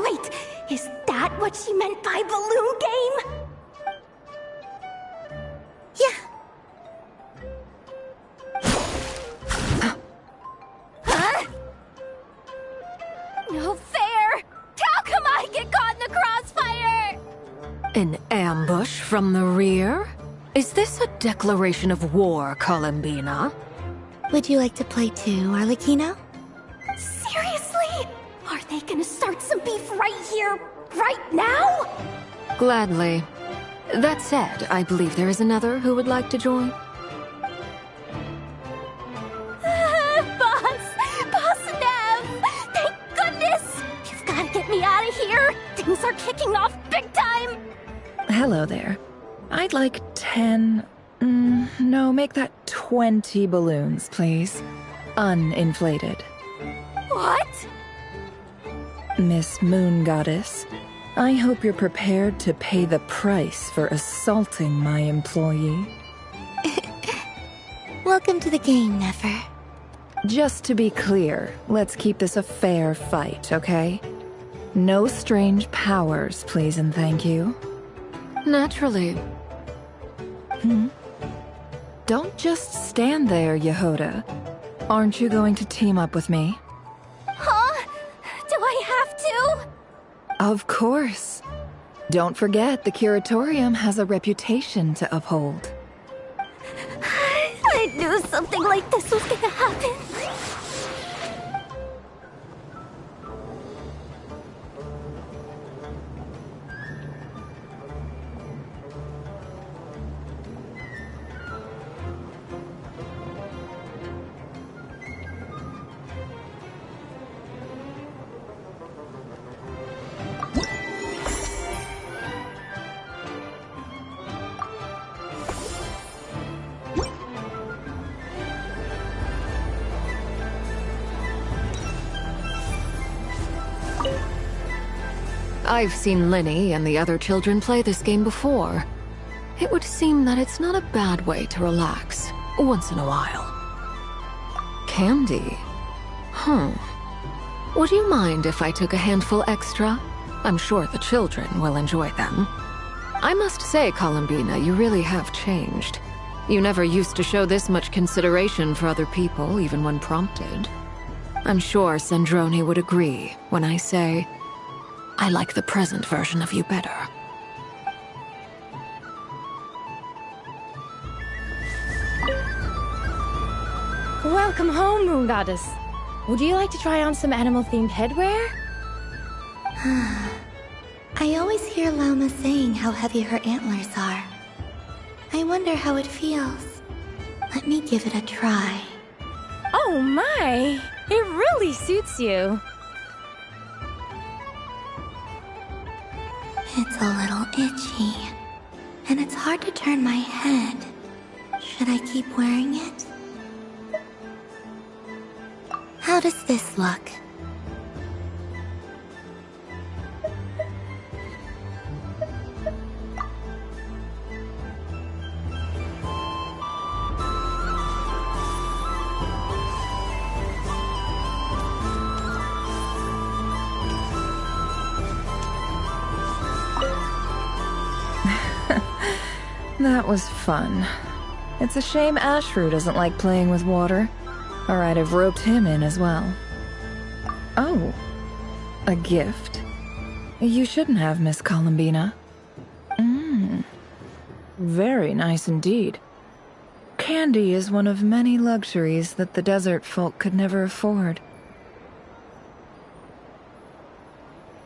Wait, is that what she meant by balloon game? Huh? No fair! How come I get caught in the crossfire? An ambush from the rear? Is this a declaration of war, Columbina? Would you like to play too, Arlecchino? Seriously? Are they gonna start some beef right here, right now? Gladly. That said, I believe there is another who would like to join. Boss Nev! Thank goodness! You've gotta get me out of here! Things are kicking off big time! Hello there. I'd like 10... no, make that 20 balloons, please. Uninflated. What? Miss Moon Goddess, I hope you're prepared to pay the price for assaulting my employee. Welcome to the game, Nefer. Just to be clear, let's keep this a fair fight, okay? No strange powers, please and thank you. Naturally. Don't just stand there, Yehoda. Aren't you going to team up with me? Huh? Do I have to? Of course. Don't forget, the Curatorium has a reputation to uphold. I knew something like this was gonna happen. I've seen Linny and the other children play this game before. It would seem that it's not a bad way to relax, once in a while. Candy? Would you mind if I took a handful extra? I'm sure the children will enjoy them. I must say, Columbina, you really have changed. You never used to show this much consideration for other people, even when prompted. I'm sure Sandrone would agree when I say, I like the present version of you better. Welcome home, Moon Goddess. Would you like to try on some animal-themed headwear? I always hear Lauma saying how heavy her antlers are. I wonder how it feels. Let me give it a try. Oh my! It really suits you. It's a little itchy, and it's hard to turn my head. Should I keep wearing it? How does this look? That was fun. It's a shame Ashru doesn't like playing with water, or I'd have roped him in as well. Oh, a gift? You shouldn't have, Miss Columbina. Very nice indeed. Candy is one of many luxuries that the desert folk could never afford.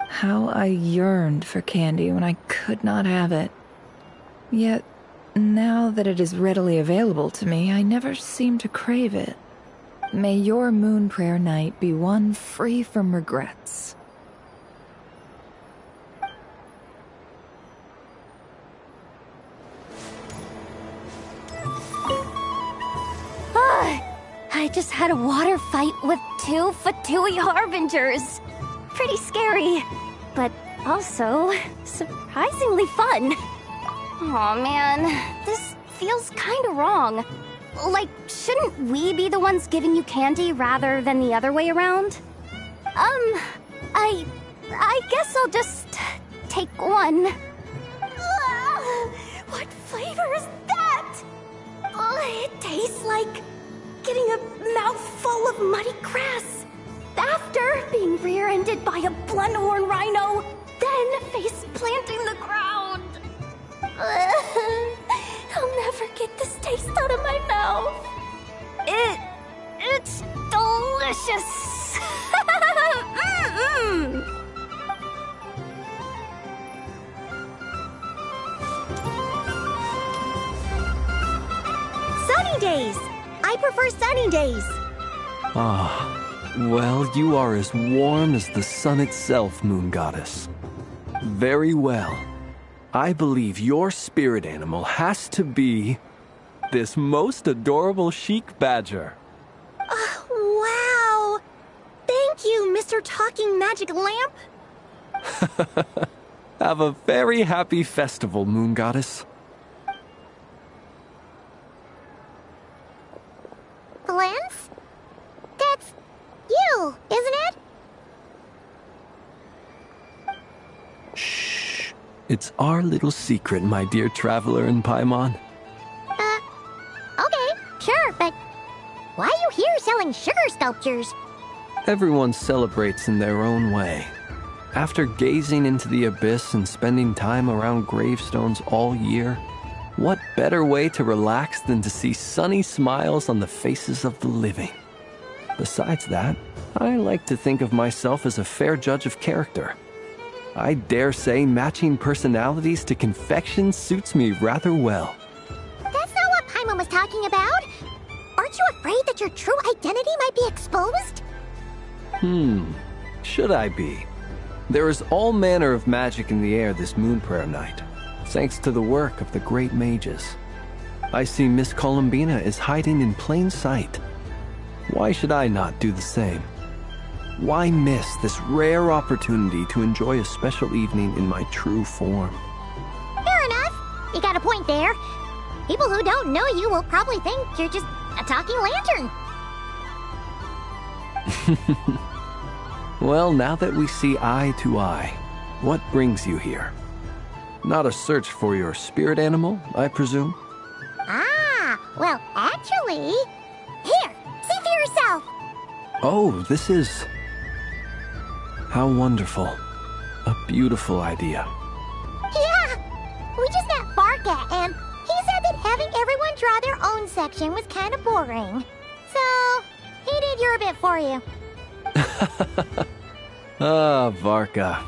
How I yearned for candy when I could not have it. Yet, now that it is readily available to me, I never seem to crave it. May your moon prayer night be one free from regrets. I just had a water fight with 2 Fatui Harbingers. Pretty scary, but also surprisingly fun. Aw, man, this feels kinda wrong. Like, shouldn't we be the ones giving you candy rather than the other way around? I guess I'll just take one. What flavor is that? It tastes like getting a mouthful of muddy grass. After being rear-ended by a blunt-horn rhino, then face-planting the ground. I'll never get this taste out of my mouth. It's delicious. Sunny days! I prefer sunny days. Ah, well, you are as warm as the sun itself, Moon Goddess. Very well. I believe your spirit animal has to be this most adorable chic badger. Wow! Thank you, Mr. Talking Magic Lamp. Have a very happy festival, Moon Goddess. Flens? That's you, isn't it? Shh. It's our little secret, my dear traveler in Paimon. Okay, sure, but why are you here selling sugar sculptures? Everyone celebrates in their own way. After gazing into the abyss and spending time around gravestones all year, what better way to relax than to see sunny smiles on the faces of the living? Besides that, I like to think of myself as a fair judge of character. I dare say matching personalities to confection suits me rather well. That's not what Paimon was talking about. Aren't you afraid that your true identity might be exposed? Should I be? There is all manner of magic in the air this moon prayer night, thanks to the work of the great mages. I see Miss Columbina is hiding in plain sight. Why should I not do the same? Why miss this rare opportunity to enjoy a special evening in my true form? Fair enough. You got a point there. People who don't know you will probably think you're just a talking lantern. Well, now that we see eye to eye, what brings you here? Not a search for your spirit animal, I presume? Ah, well, actually... Here, see for yourself. Oh, this is... How wonderful. A beautiful idea. Yeah, we just met Barka, and he said that having everyone draw their own section was kind of boring. So, he did your bit for you. Ah, Varka.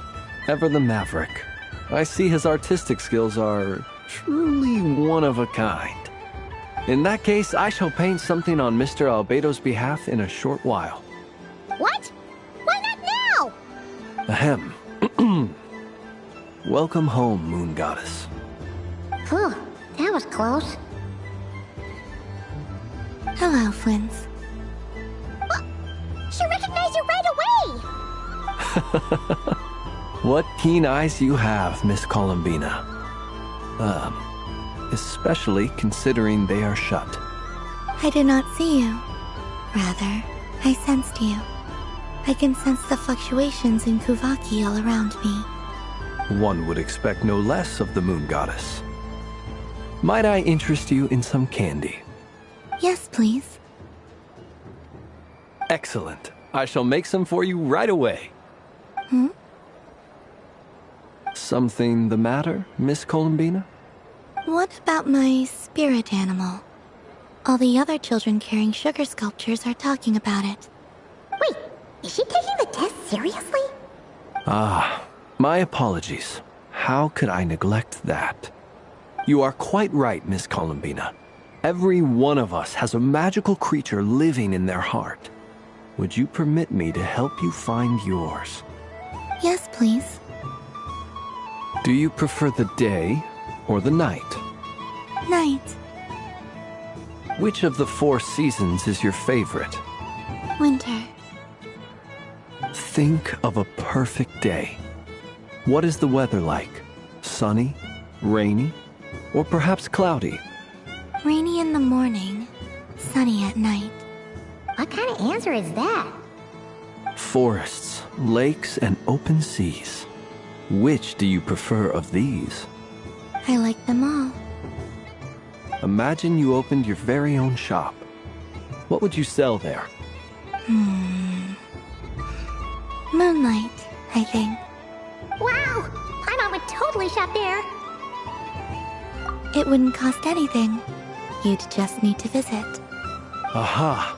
Ever the maverick. I see his artistic skills are truly one of a kind. In that case, I shall paint something on Mr. Albedo's behalf in a short while. What? Why not now? Ahem. Welcome home, Moon Goddess. Phew, that was close. Hello, Flins. She recognized you right away! What keen eyes you have, Miss Columbina. Especially considering they are shut. I did not see you. Rather, I sensed you. I can sense the fluctuations in Kuvaki all around me. One would expect no less of the Moon Goddess. Might I interest you in some candy? Yes, please. Excellent. I shall make some for you right away. Hmm? Something the matter, Miss Columbina? What about my spirit animal? All the other children carrying sugar sculptures are talking about it. Wait, is she taking the test seriously? Ah, my apologies. How could I neglect that? You are quite right, Miss Columbina. Every one of us has a magical creature living in their heart. Would you permit me to help you find yours? Yes, please. Do you prefer the day or the night? Night. Which of the 4 seasons is your favorite? Winter. Think of a perfect day. What is the weather like? Sunny, rainy, or perhaps cloudy? Rainy in the morning, sunny at night. What kind of answer is that? Forests, lakes, and open seas. Which do you prefer of these? I like them all. Imagine you opened your very own shop. What would you sell there? Moonlight, I think. Wow! My mom would totally shop there. It wouldn't cost anything. You'd just need to visit. Aha!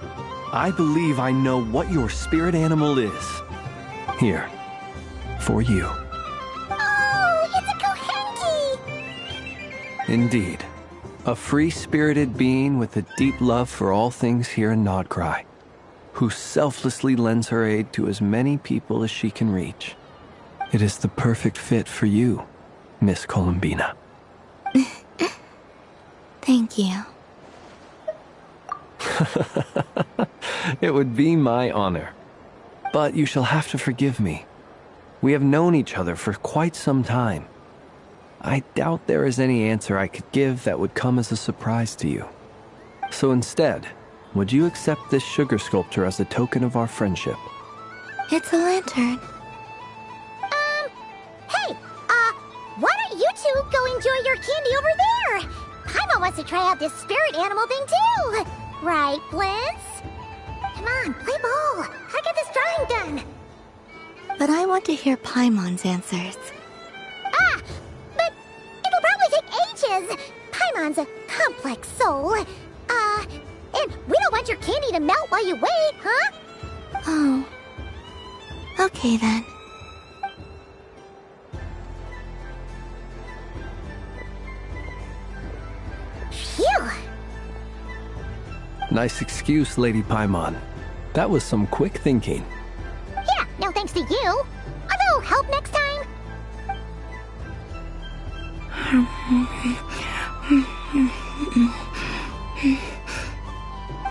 I believe I know what your spirit animal is. Here, for you. Oh, it's a Kohenki! Indeed. A free-spirited being with a deep love for all things here in Nodcry, who selflessly lends her aid to as many people as she can reach. It is the perfect fit for you, Miss Columbina. Thank you. It would be my honor. But you shall have to forgive me. We have known each other for quite some time. I doubt there is any answer I could give that would come as a surprise to you. So instead, would you accept this sugar sculpture as a token of our friendship? It's a lantern. Hey, why don't you two go enjoy your candy over there? Paimon wants to try out this spirit animal thing too. Right, Blitz? Come on, play ball. I get this drawing done. But I want to hear Paimon's answers. But it'll probably take ages. Paimon's a complex soul. And we don't want your candy to melt while you wait, huh? Oh. Okay then. Phew! Nice excuse, Lady Paimon. That was some quick thinking. Yeah, no thanks to you. Although, help next time.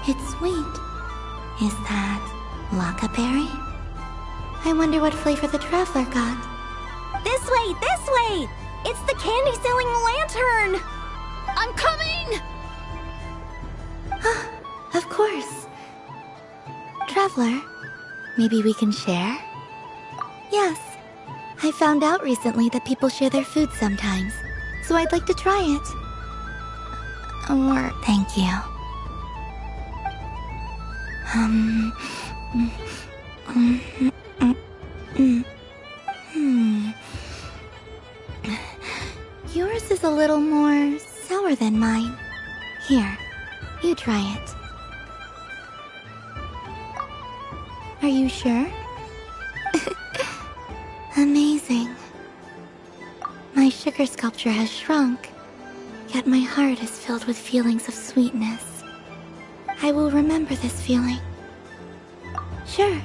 It's sweet. Is that Laka berry? I wonder what flavor the traveler got. This way, this way! It's the candy-selling lantern! I'm coming! Of course. Traveler, maybe we can share? Yes. I found out recently that people share their food sometimes, so I'd like to try it. Or thank you. Yours is a little more sour than mine. Here, you try it. Are you sure? Amazing. sugar sculpture has shrunk, yet my heart is filled with feelings of sweetness. I will remember this feeling. Sure.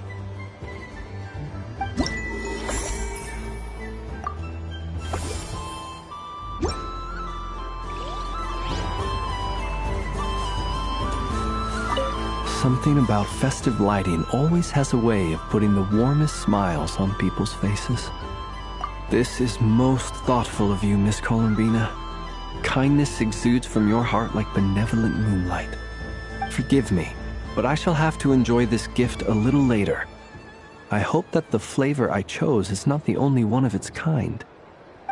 Something about festive lighting always has a way of putting the warmest smiles on people's faces. This is most thoughtful of you, Miss Columbina. Kindness exudes from your heart like benevolent moonlight. Forgive me, but I shall have to enjoy this gift a little later. I hope that the flavor I chose is not the only one of its kind.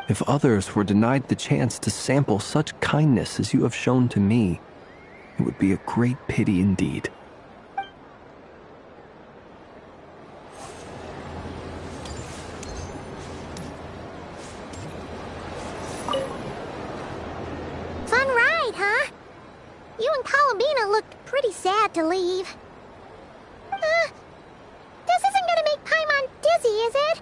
If others were denied the chance to sample such kindness as you have shown to me, it would be a great pity indeed. Fun ride, huh? You and Columbina looked pretty sad to leave. This isn't gonna make Paimon dizzy, is it?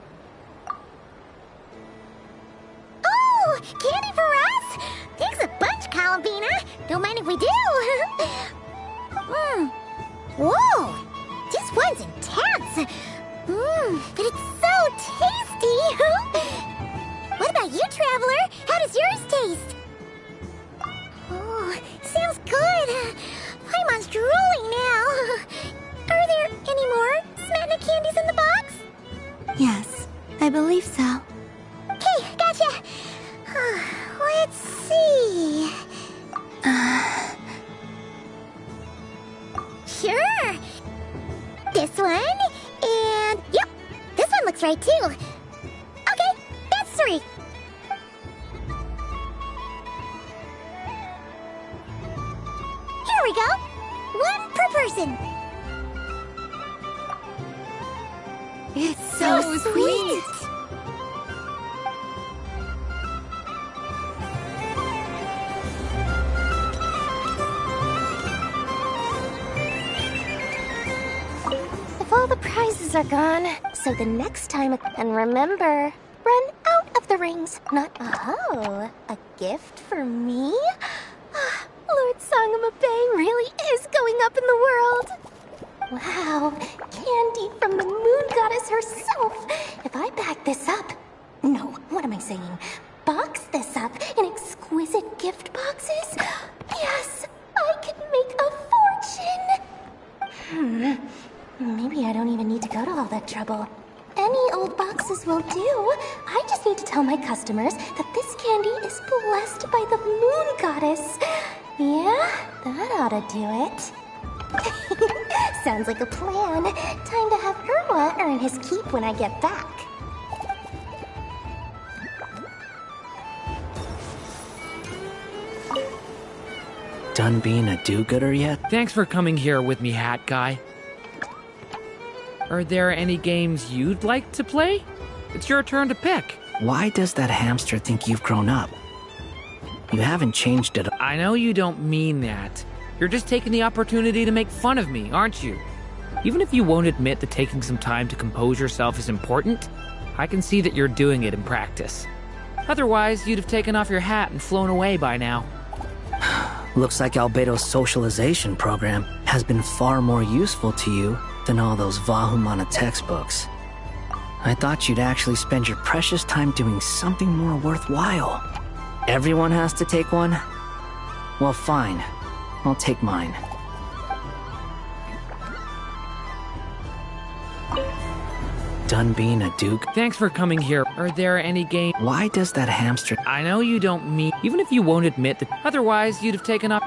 Oh, candy for us? Thanks a bunch, Columbina. Don't mind if we do. Whoa, this one's intense. But it's so tasty. What about you, Traveler? How does yours taste? Oh, sounds good. Paimon's drooling now. Are there any more Smetana candies in the box? Yes, I believe so. Okay, gotcha. Let's see. Sure. This one, and yep, this one looks right too. Okay, that's 3. Here we go. 1 per person. It's so sweet. If all the prizes are gone, so the next time, and remember, run out of the rings, not. Oh, a gift for me? Lord Sangamo-Bang really is going up in the world. Wow, candy from the moon goddess herself. If I back this up, no, what am I saying? Box this up in exquisite gift boxes? Yes, I could make a fortune. Maybe I don't even need to go to all that trouble. Any old boxes will do. I just need to tell my customers that this candy is blessed by the moon goddess. Yeah, that ought to do it. Sounds like a plan. Time to have Irwa earn his keep when I get back. Done being a do-gooder yet? Thanks for coming here with me, Hat Guy. Are there any games you'd like to play? It's your turn to pick. Why does that hamster think you've grown up? You haven't changed at all. I know you don't mean that. You're just taking the opportunity to make fun of me, aren't you? Even if you won't admit that taking some time to compose yourself is important, I can see that you're doing it in practice. Otherwise, you'd have taken off your hat and flown away by now. Looks like Albedo's socialization program has been far more useful to you than all those Vahumana textbooks. I thought you'd actually spend your precious time doing something more worthwhile. Everyone has to take one? Well, fine. I'll take mine. Done being a duke? Thanks for coming here. Are there any games? Why does that hamster... I know you don't mean... Even if you won't admit that... Otherwise, you'd have taken up...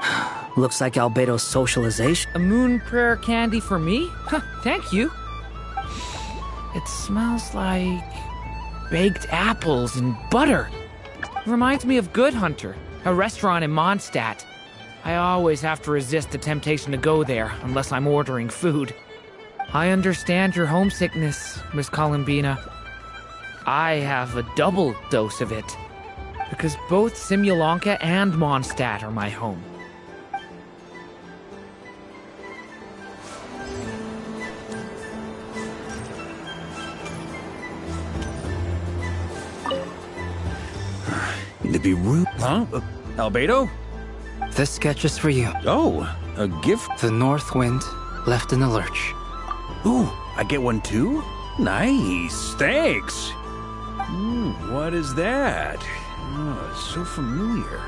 Looks like Albedo's socialization... A moon prayer candy for me? Huh, thank you. It smells like... baked apples and butter. Reminds me of Good Hunter, a restaurant in Mondstadt. I always have to resist the temptation to go there, unless I'm ordering food. I understand your homesickness, Miss Columbina. I have a double dose of it, because both Simulanka and Mondstadt are my home. be rude. Huh? Albedo? This sketch is for you. Oh, a gift? The North Wind left in a lurch. Ooh, I get one too? Nice, thanks. What is that? Oh, it's so familiar.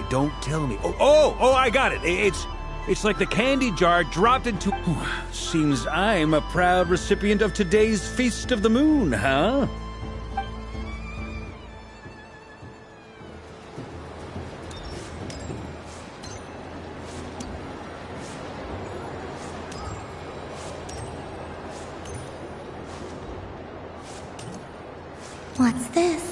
Don't tell me. Oh, I got it. It's like the candy jar dropped into... Seems I'm a proud recipient of today's Feast of the Moon, huh? What's this?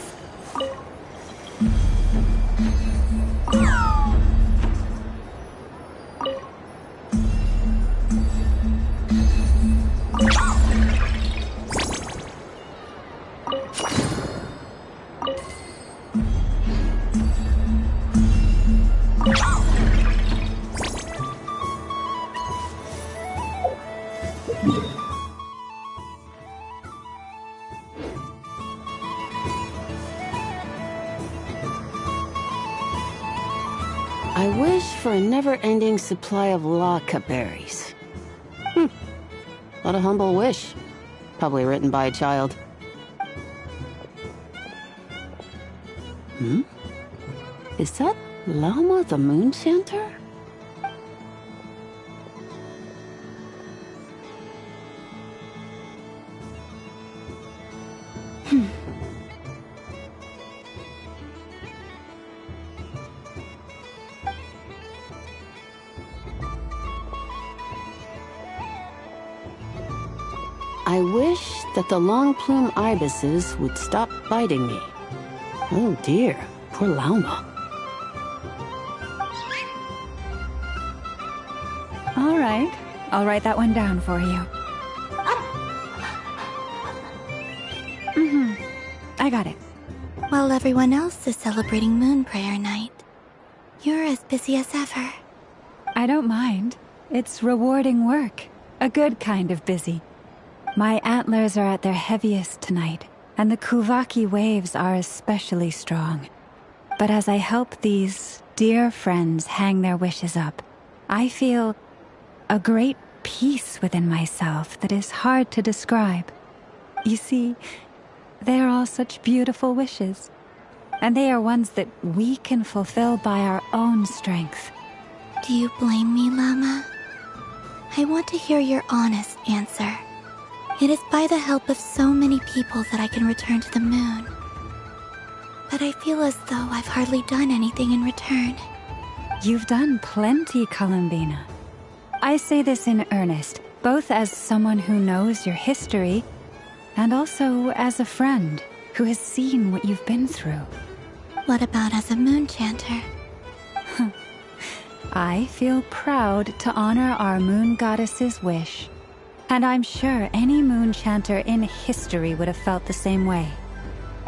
I wish for a never-ending supply of laka berries. What a humble wish. Probably written by a child. Is that Lauma the Moon Chanter? I wish that the long plume ibises would stop biting me. Oh dear, poor Lauma. All right, I'll write that one down for you. I got it. While everyone else is celebrating Moon Prayer Night, you're as busy as ever. I don't mind. It's rewarding work. A good kind of busy. My antlers are at their heaviest tonight, and the Kuvaki waves are especially strong. But as I help these dear friends hang their wishes up, I feel a great peace within myself that is hard to describe. You see, they are all such beautiful wishes, and they are ones that we can fulfill by our own strength. Do you blame me, Llama? I want to hear your honest answer. It is by the help of so many people that I can return to the moon. But I feel as though I've hardly done anything in return. You've done plenty, Columbina. I say this in earnest, both as someone who knows your history, and also as a friend who has seen what you've been through. What about as a moon chanter? I feel proud to honor our moon goddess's wish. And I'm sure any moon chanter in history would have felt the same way.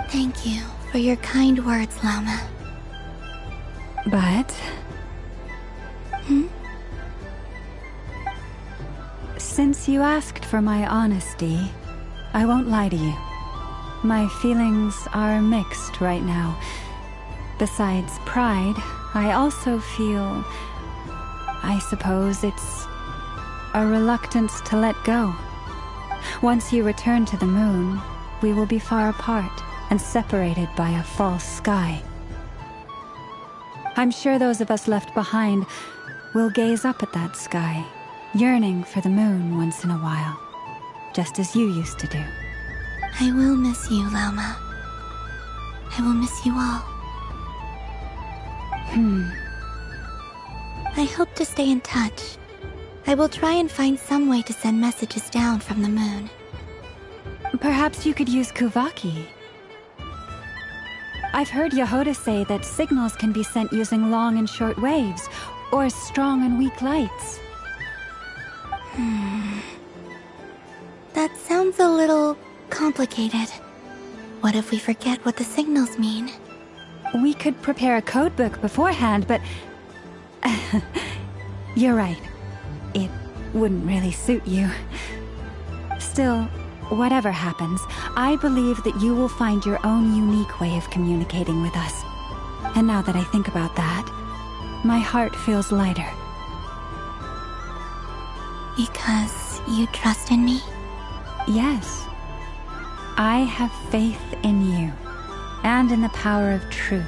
Thank you for your kind words, Llama. But... Since you asked for my honesty, I won't lie to you. My feelings are mixed right now. Besides pride, I also feel... I suppose it's a reluctance to let go. Once you return to the moon, we will be far apart and separated by a false sky. I'm sure those of us left behind will gaze up at that sky, yearning for the moon once in a while, just as you used to do. I will miss you, Llama. I will miss you all. I hope to stay in touch. I will try and find some way to send messages down from the moon. Perhaps you could use Kuvaki. I've heard Yehoda say that signals can be sent using long and short waves, or strong and weak lights. That sounds a little complicated. What if we forget what the signals mean? We could prepare a codebook beforehand, but... You're right. It wouldn't really suit you. Still, whatever happens, I believe that you will find your own unique way of communicating with us. And now that I think about that, my heart feels lighter. Because you trust in me? Yes. I have faith in you, and in the power of truth.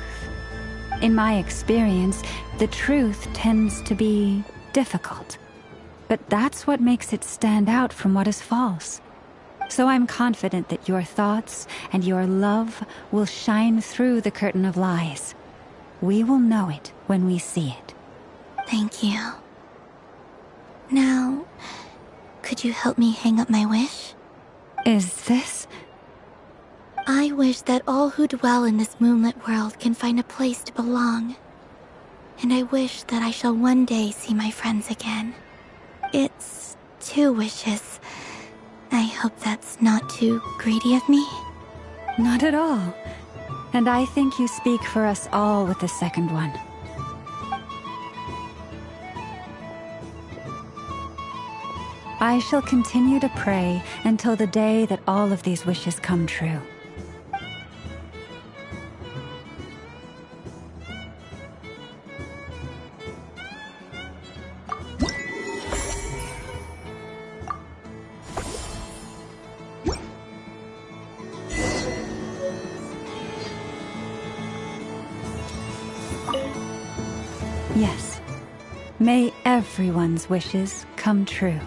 In my experience, the truth tends to be difficult. But that's what makes it stand out from what is false. So I'm confident that your thoughts and your love will shine through the curtain of lies. We will know it when we see it. Thank you. Now, could you help me hang up my wish? Is this? I wish that all who dwell in this moonlit world can find a place to belong. And I wish that I shall one day see my friends again. It's 2 wishes. I hope that's not too greedy of me. Not at all. And I think you speak for us all with the second one. I shall continue to pray until the day that all of these wishes come true. Yes. May everyone's wishes come true.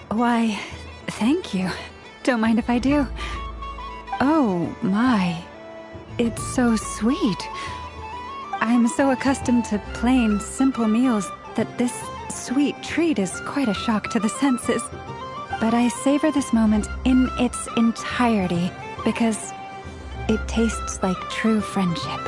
Why, thank you. Don't mind if I do. Oh, my. It's so sweet. I'm so accustomed to plain, simple meals that this sweet treat is quite a shock to the senses. But I savor this moment in its entirety because it tastes like true friendship.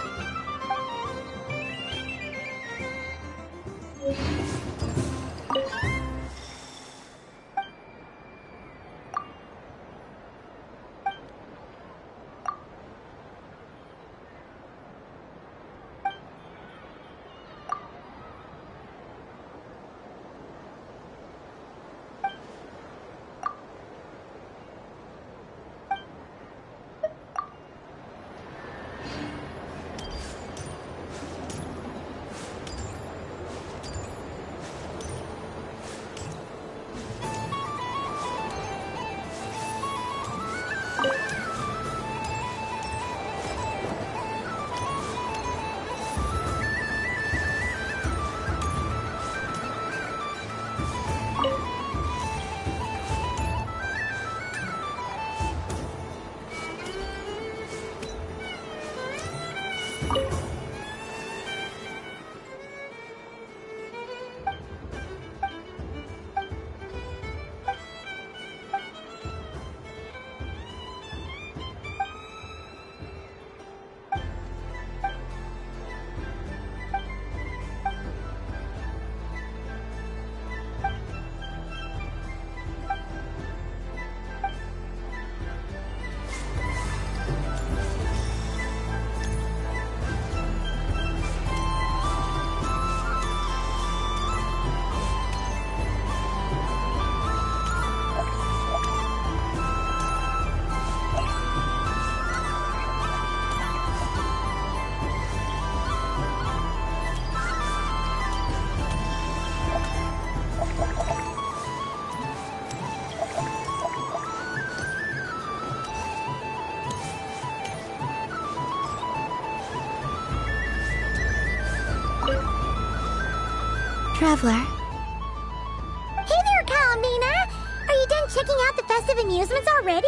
Traveler. Hey there, Kalamina! Are you done checking out the festive amusements already?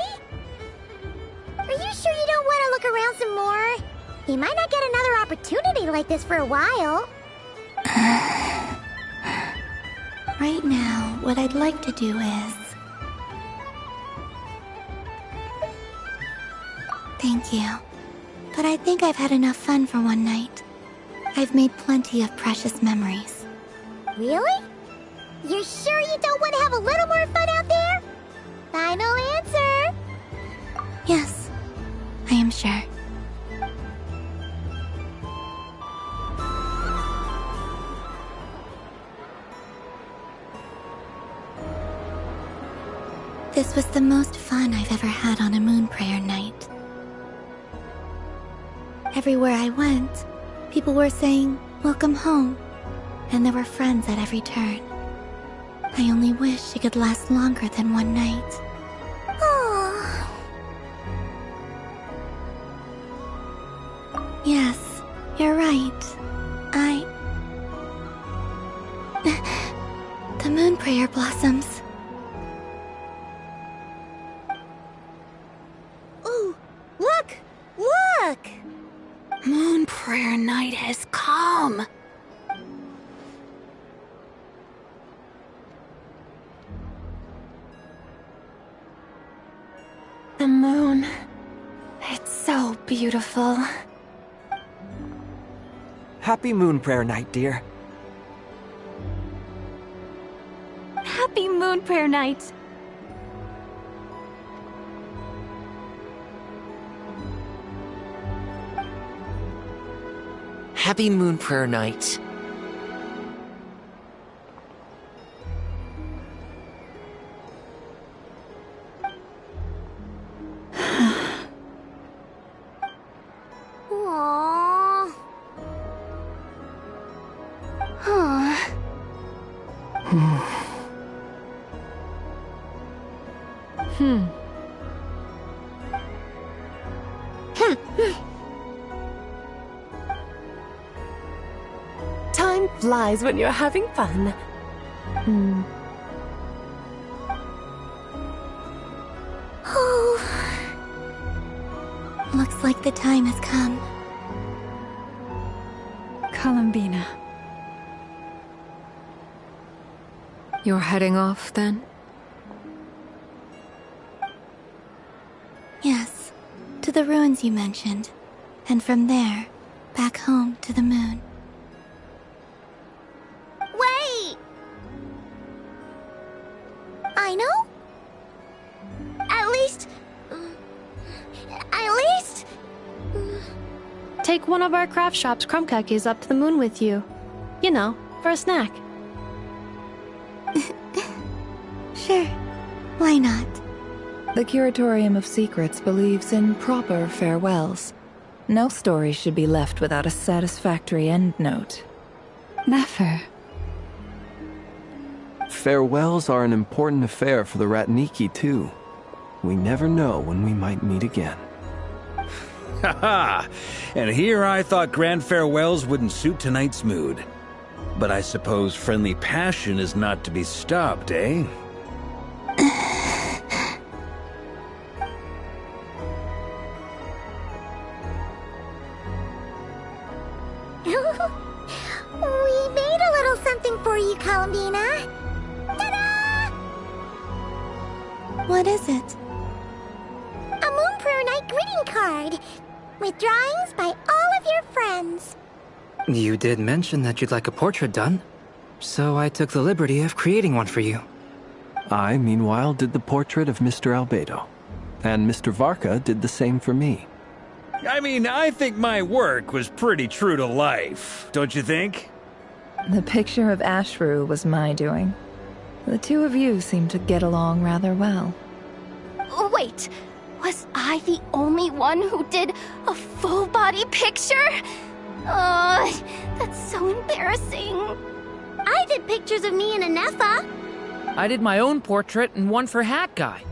Are you sure you don't want to look around some more? You might not get another opportunity like this for a while. Right now, what I'd like to do is... Thank you. But I think I've had enough fun for one night. I've made plenty of precious memories. Really? You're sure you don't want to have a little more fun out there? Final answer? Yes, I am sure. This was the most fun I've ever had on a moon prayer night. Everywhere I went, people were saying, "Welcome home," and there were friends at every turn. I only wish it could last longer than one night. Oh. Yes, you're right. The moon prayer blossoms. Ooh, look! Look! Moon prayer night has come. The moon. It's so beautiful. Happy moon prayer night, dear. Happy moon prayer night. Happy moon prayer night. Aww. Huh. Time flies when you're having fun. Oh. Looks like the time has come. Columbina. You're heading off, then? Yes, to the ruins you mentioned. And from there, back home to the moon. Wait! I know? At least... Take one of our craft shop's crumb cookies up to the moon with you. You know, for a snack. Sure. Why not? The Curatorium of Secrets believes in proper farewells. No story should be left without a satisfactory endnote. Never. Farewells are an important affair for the Ratniki, too. We never know when we might meet again. Haha! And here I thought grand farewells wouldn't suit tonight's mood. But I suppose friendly passion is not to be stopped, eh? We made a little something for you, Columbina. Ta-da! What is it? A Moon Prayer Night greeting card with drawings by all of your friends. You did mention that you'd like a portrait done, so I took the liberty of creating one for you. I, meanwhile, did the portrait of Mr. Albedo, and Mr. Varka did the same for me. I mean, I think my work was pretty true to life, don't you think? The picture of Ashru was my doing. The two of you seem to get along rather well. Wait, was I the only one who did a full-body picture? That's so embarrassing. I did pictures of me and Anefa. I did my own portrait and one for Hat Guy.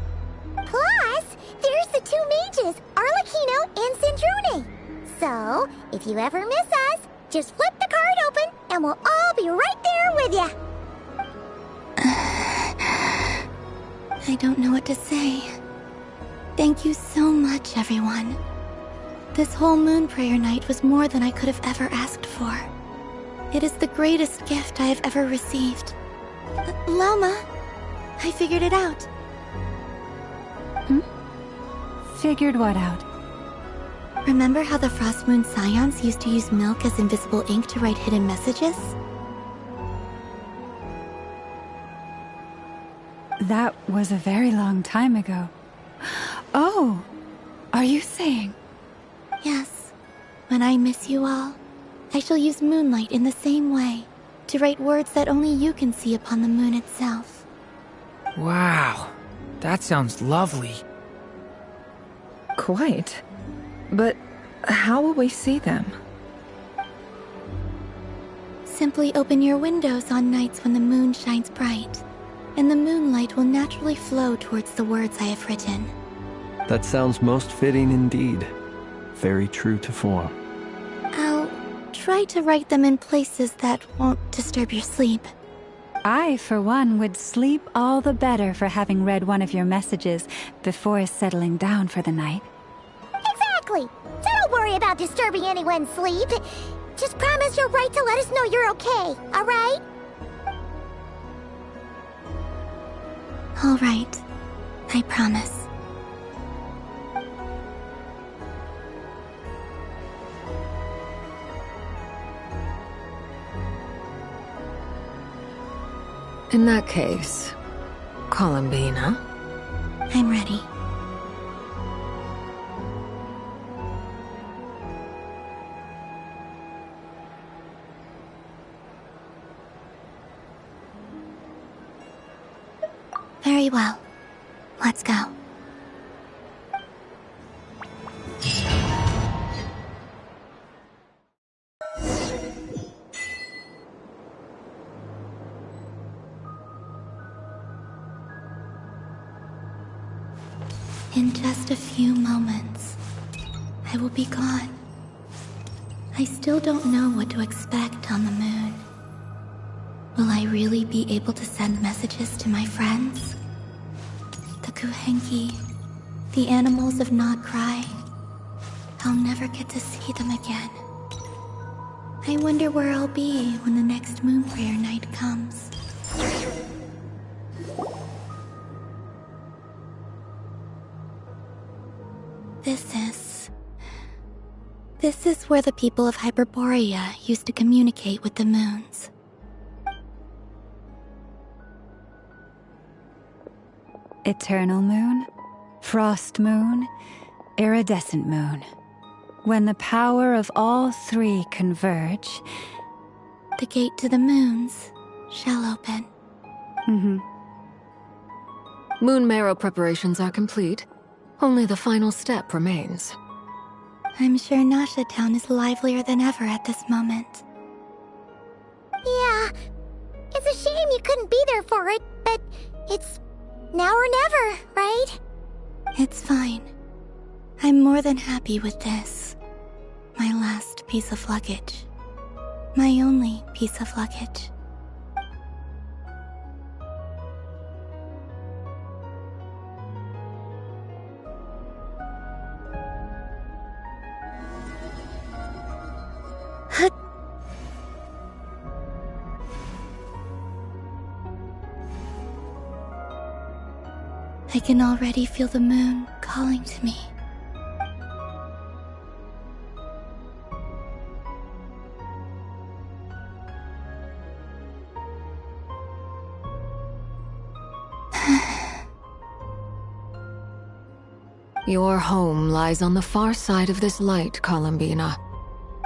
Plus, there's the two mages, Arlecchino and Sandrone. So, if you ever miss us, just flip the card open and we'll all be right there with you. I don't know what to say. Thank you so much, everyone. This whole moon prayer night was more than I could have ever asked for. It is the greatest gift I have ever received. Lauma, I figured it out. Figured what out? Remember how the Frost Moon Scions used to use milk as invisible ink to write hidden messages? That was a very long time ago. Oh, are you saying? Yes. When I miss you all, I shall use moonlight in the same way, to write words that only you can see upon the moon itself. Wow. That sounds lovely. Quite. But how will we see them? Simply open your windows on nights when the moon shines bright, and the moonlight will naturally flow towards the words I have written. That sounds most fitting indeed. Very true to form. I'll try to write them in places that won't disturb your sleep. I, for one, would sleep all the better for having read one of your messages before settling down for the night. Exactly! So don't worry about disturbing anyone's sleep. Just promise you'll write to let us know you're okay, alright? All right. I promise. In that case, Columbina? I'm ready. Very well. Let's go. In just a few moments, I will be gone. I still don't know what to expect on the moon. Will I really be able to send messages to my friends? The Kuhenki, the animals of Not Cry. I'll never get to see them again. I wonder where I'll be when the next moon prayer night comes. This is where the people of Hyperborea used to communicate with the moons. Eternal moon, frost moon, iridescent moon. When the power of all three converge, the gate to the moons shall open. Moon marrow preparations are complete. Only the final step remains. I'm sure Nasha Town is livelier than ever at this moment. Yeah, it's a shame you couldn't be there for it, but it's now or never, right? It's fine. I'm more than happy with this. My last piece of luggage. My only piece of luggage. I can already feel the moon calling to me. Your home lies on the far side of this light, Columbina.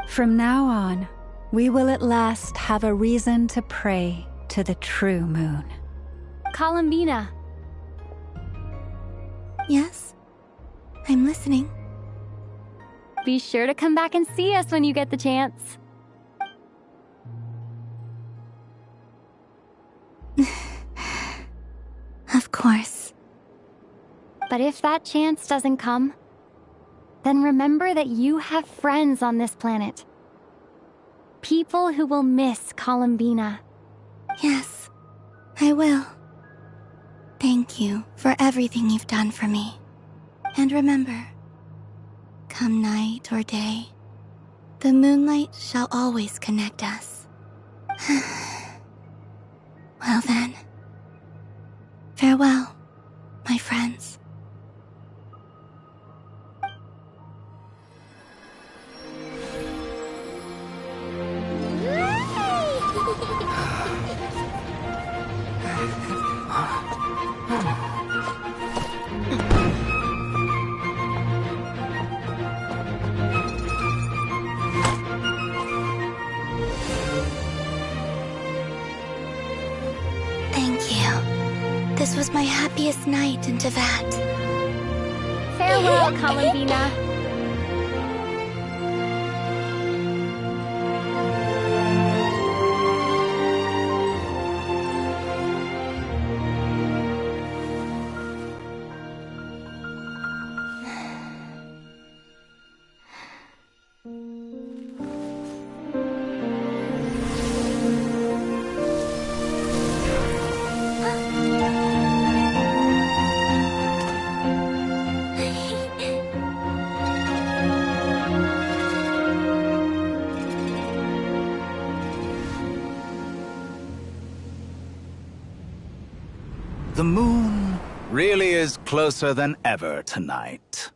From now on, we will at last have a reason to pray to the true moon. Columbina. Yes? I'm listening. Be sure to come back and see us when you get the chance. Of course. But if that chance doesn't come, then remember that you have friends on this planet. People who will miss Columbina. Yes, I will. Thank you for everything you've done for me. And remember, come night or day, the moonlight shall always connect us. Well then, farewell, my friends. This was my happiest night in Tevat. Farewell, Columbina. The moon really is closer than ever tonight.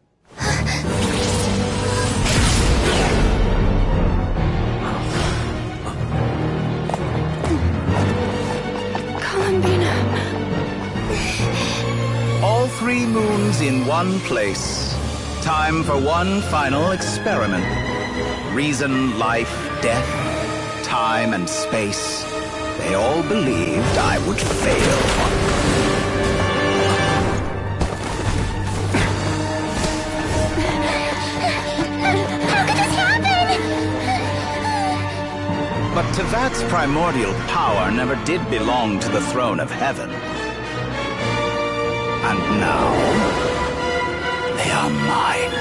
Columbina. All 3 moons in one place. Time for one final experiment. Reason, life, death, time, and space. They all believed I would fail. But Tevat's primordial power never did belong to the throne of heaven. And now, they are mine.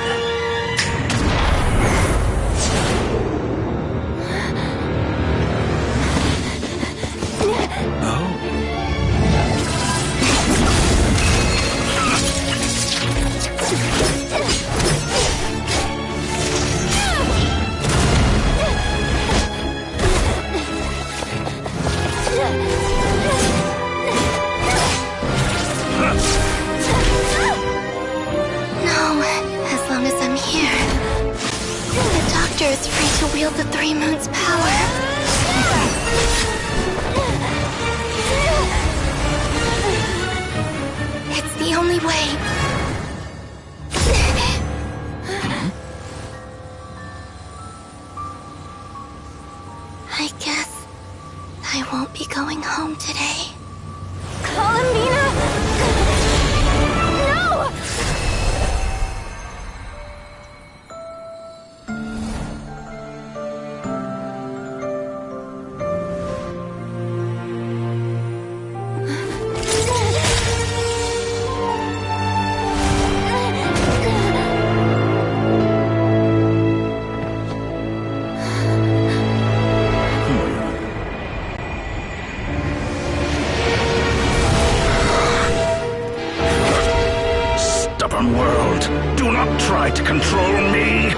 Is free to wield the 3 moons' power. It's the only way. I guess I won't be going home today. Columbina! No! World, do not try to control me!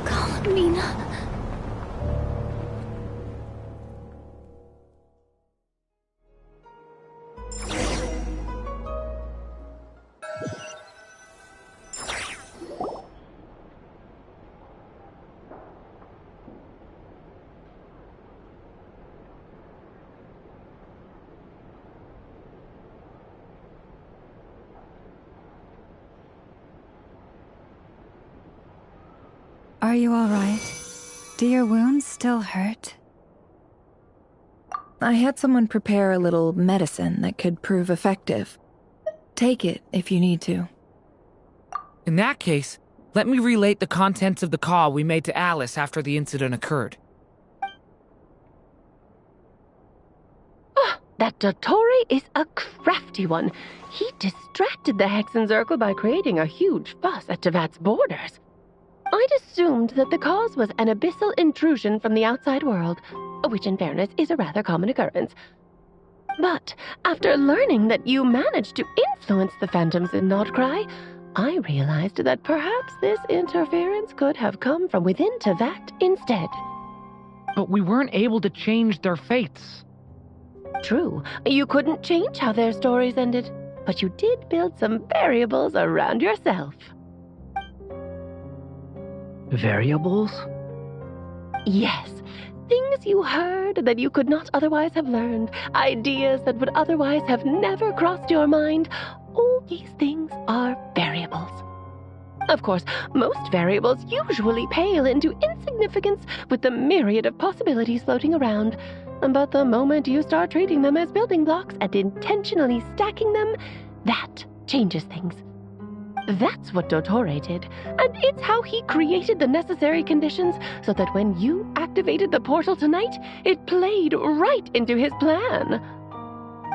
Columbina. Are you all right? Do your wounds still hurt? I had someone prepare a little medicine that could prove effective. Take it if you need to. In that case, let me relate the contents of the call we made to Alice after the incident occurred. That Dottore is a crafty one. He distracted the Hexenzirkel by creating a huge fuss at Tevat's borders. I'd assumed that the cause was an abyssal intrusion from the outside world, which in fairness is a rather common occurrence. But after learning that you managed to influence the phantoms in Nodcry, I realized that perhaps this interference could have come from within Tevat instead. But we weren't able to change their fates. True, you couldn't change how their stories ended, but you did build some variables around yourself. Variables? Yes. Things you heard that you could not otherwise have learned. Ideas that would otherwise have never crossed your mind. All these things are variables. Of course, most variables usually pale into insignificance with the myriad of possibilities floating around. But the moment you start treating them as building blocks and intentionally stacking them, that changes things. That's what Dottore did, and it's how he created the necessary conditions so that when you activated the portal tonight, it played right into his plan.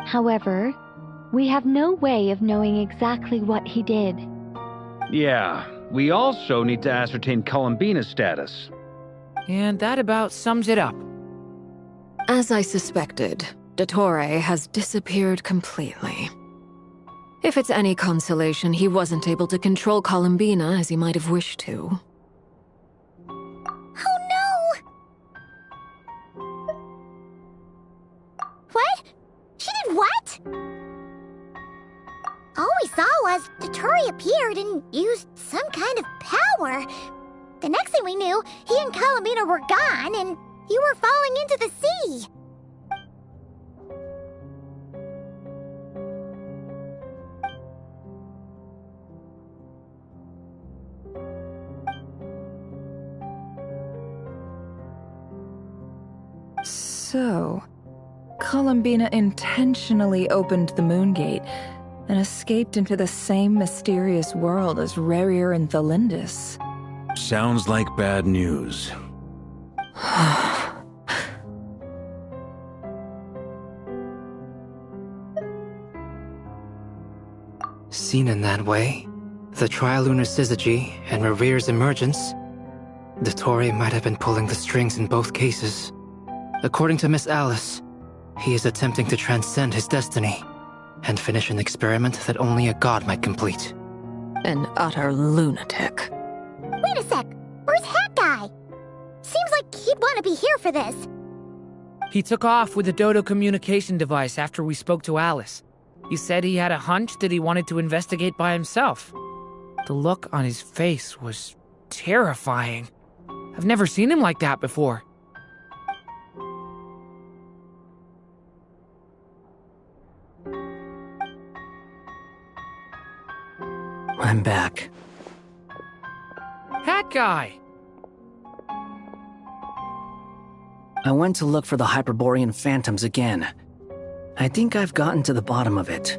However, we have no way of knowing exactly what he did. Yeah, we also need to ascertain Columbina's status. And that about sums it up. As I suspected, Dottore has disappeared completely. If it's any consolation, he wasn't able to control Columbina as he might have wished to. Oh no! What? She did what? All we saw was Dottore appeared and used some kind of power. The next thing we knew, he and Columbina were gone and you were falling into the sea. So, Columbina intentionally opened the moon gate and escaped into the same mysterious world as Rarier and Thalindis. Sounds like bad news. Seen in that way, the Trilunar Syzygy and Rarier's emergence, Dottore might have been pulling the strings in both cases. According to Miss Alice, he is attempting to transcend his destiny and finish an experiment that only a god might complete. An utter lunatic. Wait a sec, where's Hat Guy? Seems like he'd want to be here for this. He took off with the Dodo communication device after we spoke to Alice. He said he had a hunch that he wanted to investigate by himself. The look on his face was terrifying. I've never seen him like that before. I'm back. Hat Guy! I went to look for the Hyperborean phantoms again. I think I've gotten to the bottom of it.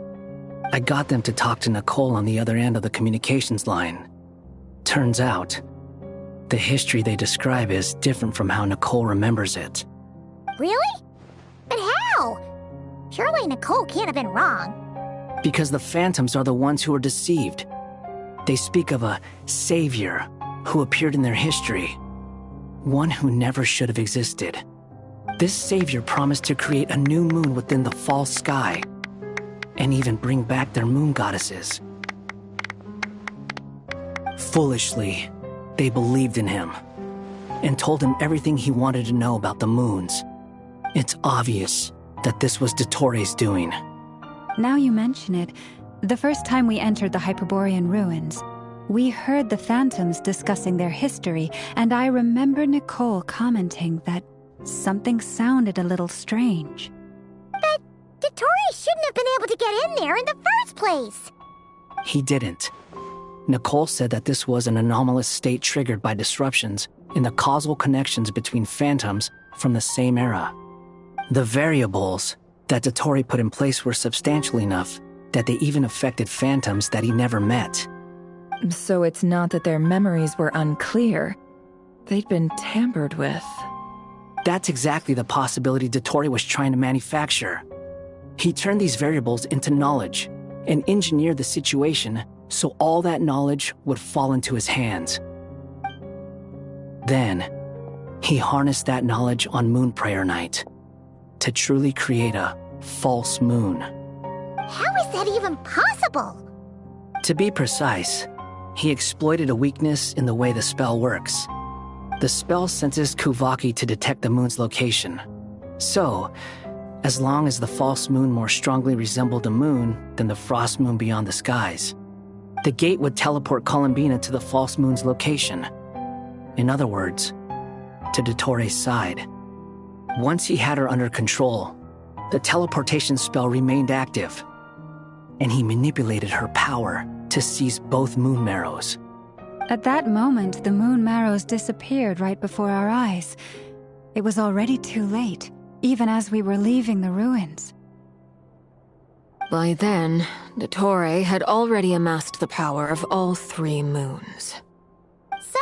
I got them to talk to Nicole on the other end of the communications line. Turns out, the history they describe is different from how Nicole remembers it. Really? But how? Surely Nicole can't have been wrong. Because the phantoms are the ones who are deceived. They speak of a savior who appeared in their history. One who never should have existed. This savior promised to create a new moon within the false sky, and even bring back their moon goddesses. Foolishly, they believed in him, and told him everything he wanted to know about the moons. It's obvious that this was Dottore's doing. Now you mention it, the first time we entered the Hyperborean ruins, we heard the phantoms discussing their history, and I remember Nicole commenting that something sounded a little strange. But Dottore shouldn't have been able to get in there in the first place. He didn't. Nicole said that this was an anomalous state triggered by disruptions in the causal connections between phantoms from the same era. The variables that Dottore put in place were substantial enough that they even affected phantoms that he never met. So it's not that their memories were unclear. They'd been tampered with. That's exactly the possibility Dottore was trying to manufacture. He turned these variables into knowledge and engineered the situation so all that knowledge would fall into his hands. Then, he harnessed that knowledge on Moon Prayer Night to truly create a false moon. How is that even possible? To be precise, he exploited a weakness in the way the spell works. The spell senses Kuvaki to detect the moon's location. So, as long as the false moon more strongly resembled a moon than the frost moon beyond the skies, the gate would teleport Columbina to the false moon's location. In other words, to Dottore's side. Once he had her under control, the teleportation spell remained active, and he manipulated her power to seize both moon marrows. At that moment, the moon marrows disappeared right before our eyes. It was already too late, even as we were leaving the ruins. By then, Dottore had already amassed the power of all 3 moons. So,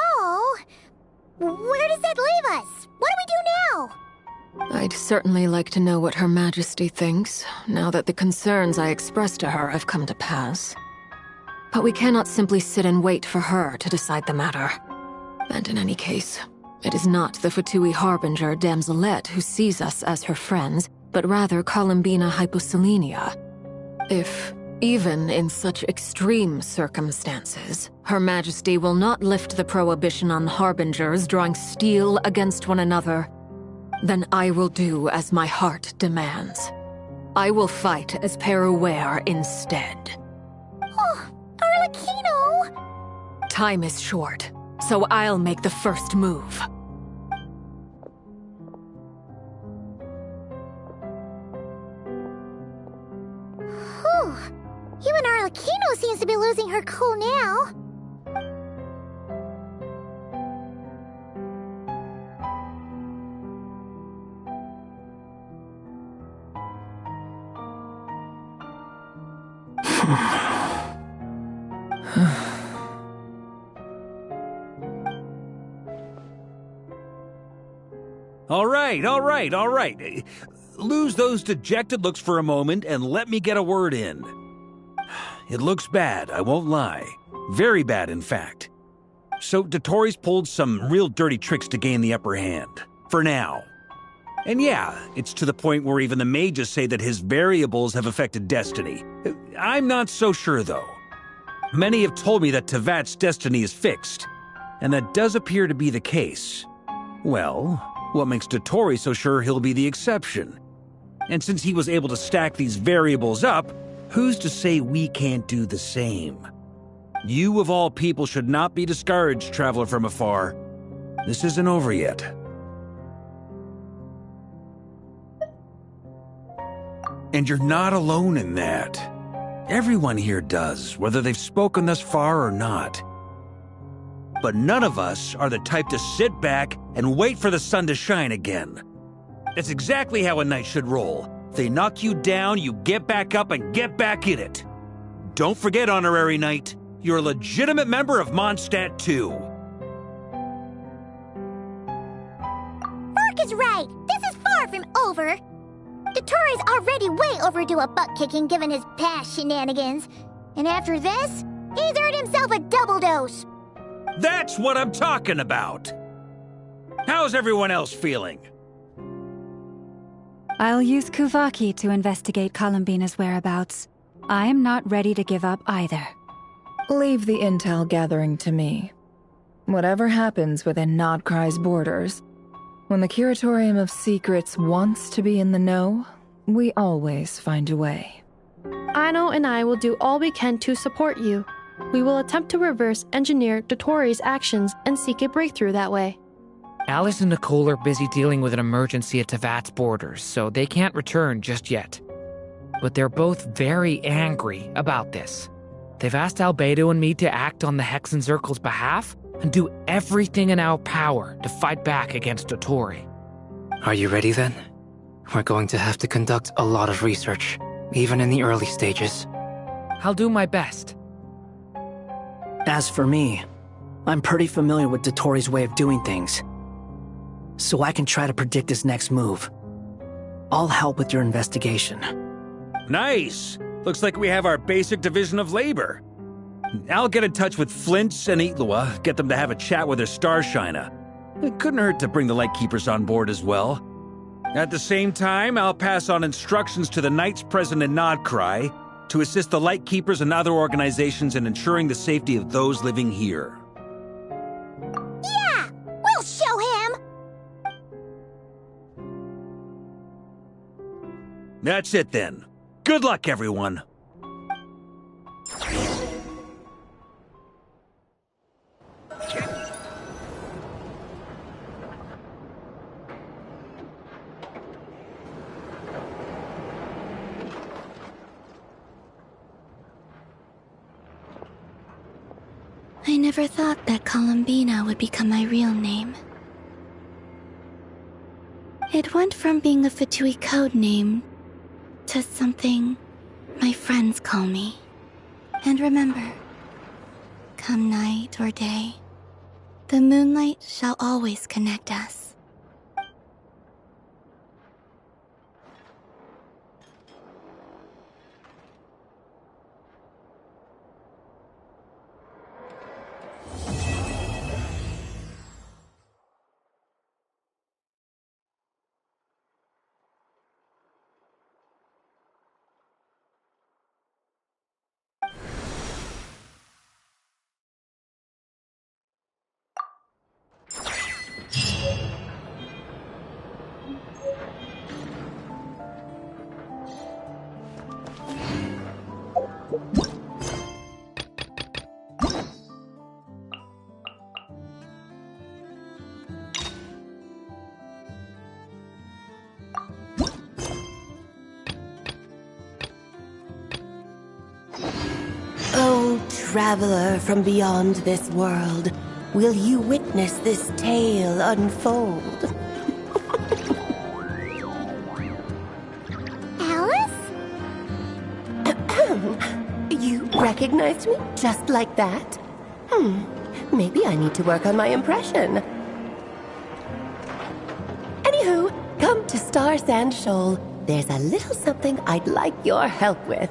where does that leave us? What do we do now? I'd certainly like to know what Her Majesty thinks, now that the concerns I expressed to her have come to pass. But we cannot simply sit and wait for her to decide the matter. And in any case, it is not the Fatui Harbinger Damselette who sees us as her friends, but rather Columbina Hyposelenia. If, even in such extreme circumstances, Her Majesty will not lift the prohibition on Harbingers drawing steel against one another, then I will do as my heart demands. I will fight as Peruware instead. Oh, Arlecchino! Time is short, so I'll make the first move. Whew. Even Arlecchino seems to be losing her cool now. All right. Lose those dejected looks for a moment and let me get a word in. It looks bad, I won't lie. Very bad, in fact. So Dottore's pulled some real dirty tricks to gain the upper hand. For now. And yeah, it's to the point where even the mages say that his variables have affected destiny. I'm not so sure, though. Many have told me that Tevat's destiny is fixed, and that does appear to be the case. Well, what makes Dottore so sure he'll be the exception? And since he was able to stack these variables up, who's to say we can't do the same? You of all people should not be discouraged, traveler from afar. This isn't over yet. And you're not alone in that. Everyone here does, whether they've spoken thus far or not. But none of us are the type to sit back and wait for the sun to shine again. That's exactly how a knight should roll. If they knock you down, you get back up and get back in it. Don't forget, honorary knight, you're a legitimate member of Mondstadt too. Mark is right. This is far from over. Dottore's already way overdue a butt-kicking given his past shenanigans. And after this, he's earned himself a double dose. That's what I'm talking about! How's everyone else feeling? I'll use Kuvaki to investigate Columbina's whereabouts. I am not ready to give up either. Leave the intel gathering to me. Whatever happens within Nodcry's borders, when the Curatorium of Secrets wants to be in the know, we always find a way. Ano and I will do all we can to support you. We will attempt to reverse engineer Dottore's actions and seek a breakthrough that way. Alice and Nicole are busy dealing with an emergency at Tevat's borders, so they can't return just yet. But they're both very angry about this. They've asked Albedo and me to act on the Hexenzirkel's behalf and do everything in our power to fight back against Dottore. Are you ready then? We're going to have to conduct a lot of research, even in the early stages. I'll do my best. As for me, I'm pretty familiar with Dottore's way of doing things, so I can try to predict his next move. I'll help with your investigation. Nice! Looks like we have our basic division of labor. I'll get in touch with Flints and Itlua, get them to have a chat with their Starshiner. It couldn't hurt to bring the Lightkeepers on board as well. At the same time, I'll pass on instructions to the Knights present in Nodcry to assist the Lightkeepers and other organizations in ensuring the safety of those living here. Yeah! We'll show him! That's it then. Good luck, everyone. I never thought that Columbina would become my real name. It went from being a Fatui code name to something my friends call me. And remember, come night or day, the moonlight shall always connect us. Oh, traveler from beyond this world, will you witness this tale unfold? Alice? You recognized me just like that? Maybe I need to work on my impression. Anywho, come to Star Sand Shoal. There's a little something I'd like your help with.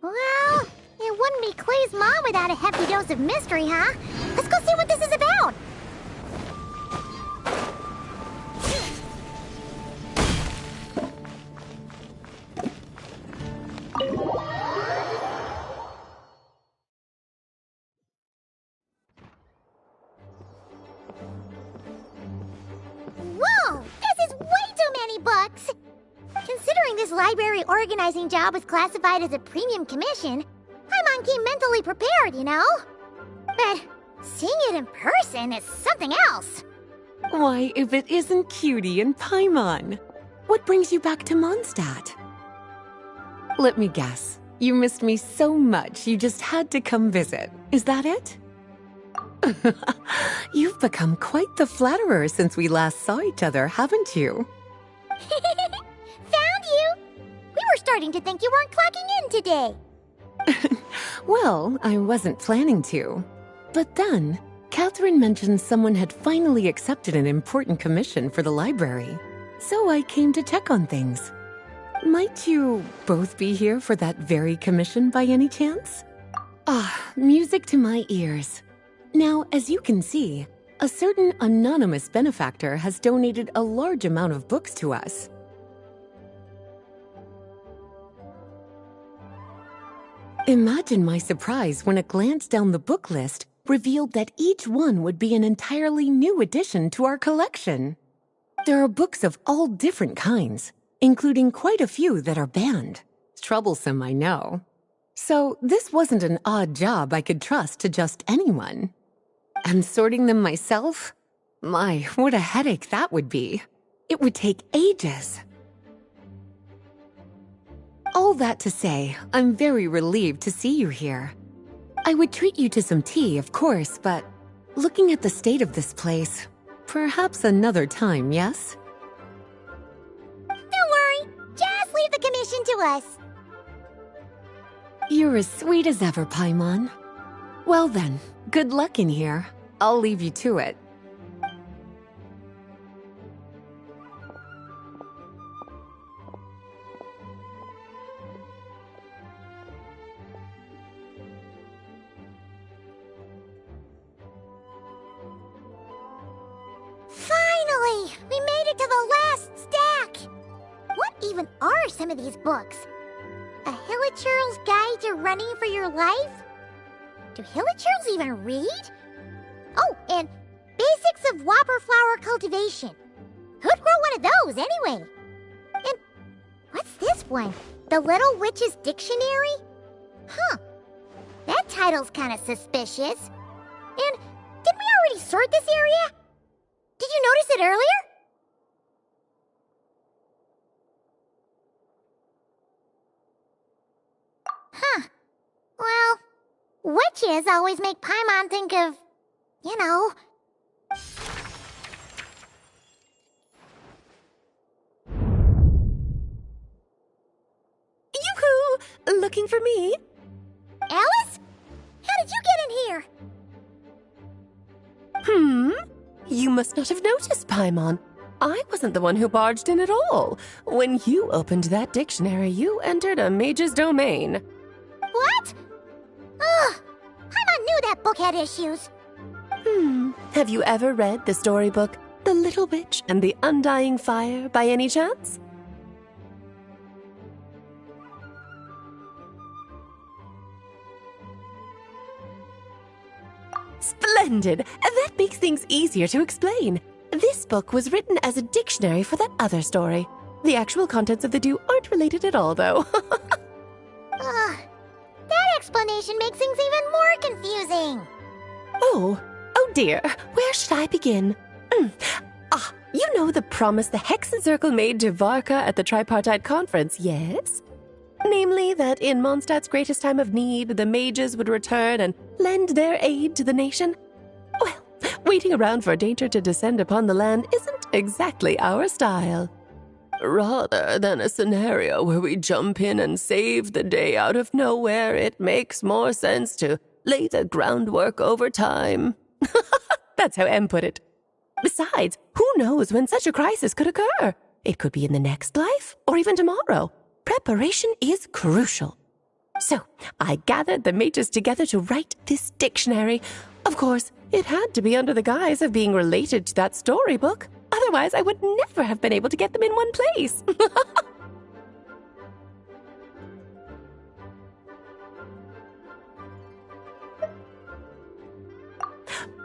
Well, it wouldn't be Clay's mom without a hefty dose of mystery, huh? Let's go see what this is about. Whoa! This is way too many books! Considering this library organizing job was classified as a premium commission, Paimon came mentally prepared, you know? But seeing it in person is something else. Why, if it isn't Cutie and Paimon, what brings you back to Mondstadt? Let me guess. You missed me so much you just had to come visit. Is that it? You've become quite the flatterer since we last saw each other, haven't you? Found you! We were starting to think you weren't clocking in today. Well, I wasn't planning to. But then, Catherine mentioned someone had finally accepted an important commission for the library. So I came to check on things. Might you both be here for that very commission by any chance? Ah, music to my ears. Now, as you can see, a certain anonymous benefactor has donated a large amount of books to us. Imagine my surprise when a glance down the book list revealed that each one would be an entirely new addition to our collection. There are books of all different kinds, including quite a few that are banned. Troublesome, I know. So this wasn't an odd job I could trust to just anyone. And sorting them myself? My, what a headache that would be. It would take ages. All that to say, I'm very relieved to see you here. I would treat you to some tea, of course, but looking at the state of this place, perhaps another time, yes? Don't worry, just leave the commission to us. You're as sweet as ever, Paimon. Well then, good luck in here. I'll leave you to it. Finally! We made it to the last stack! What even are some of these books? A Hilichurl's Guide to Running for Your Life? Do Hilichurls even read? Oh, and Basics of Whopper Flower Cultivation. Who'd grow one of those, anyway? And what's this one? The Little Witch's Dictionary? Huh. That title's kind of suspicious. And didn't we already sort this area? Did you notice it earlier? Huh. Well, witches always make Paimon think of, you know... Yoo-hoo! Looking for me? Alice? How did you get in here? You must not have noticed, Paimon. I wasn't the one who barged in at all. When you opened that dictionary, you entered a mage's domain. What? Ugh! Paimon knew that book had issues. Have you ever read the storybook, The Little Witch and the Undying Fire, by any chance? Splendid! That makes things easier to explain. This book was written as a dictionary for that other story. The actual contents of the two aren't related at all, though. That explanation makes things even more confusing. Oh dear. Where should I begin? You know the promise the Hexen Circle made to Varka at the Tripartite Conference, yes? Namely, that in Mondstadt's greatest time of need, the mages would return and lend their aid to the nation? Well, waiting around for danger to descend upon the land isn't exactly our style. Rather than a scenario where we jump in and save the day out of nowhere, it makes more sense to lay the groundwork over time. That's how M put it. Besides, who knows when such a crisis could occur? It could be in the next life, or even tomorrow. Preparation is crucial. So, I gathered the mages together to write this dictionary. Of course, it had to be under the guise of being related to that storybook. Otherwise, I would never have been able to get them in one place.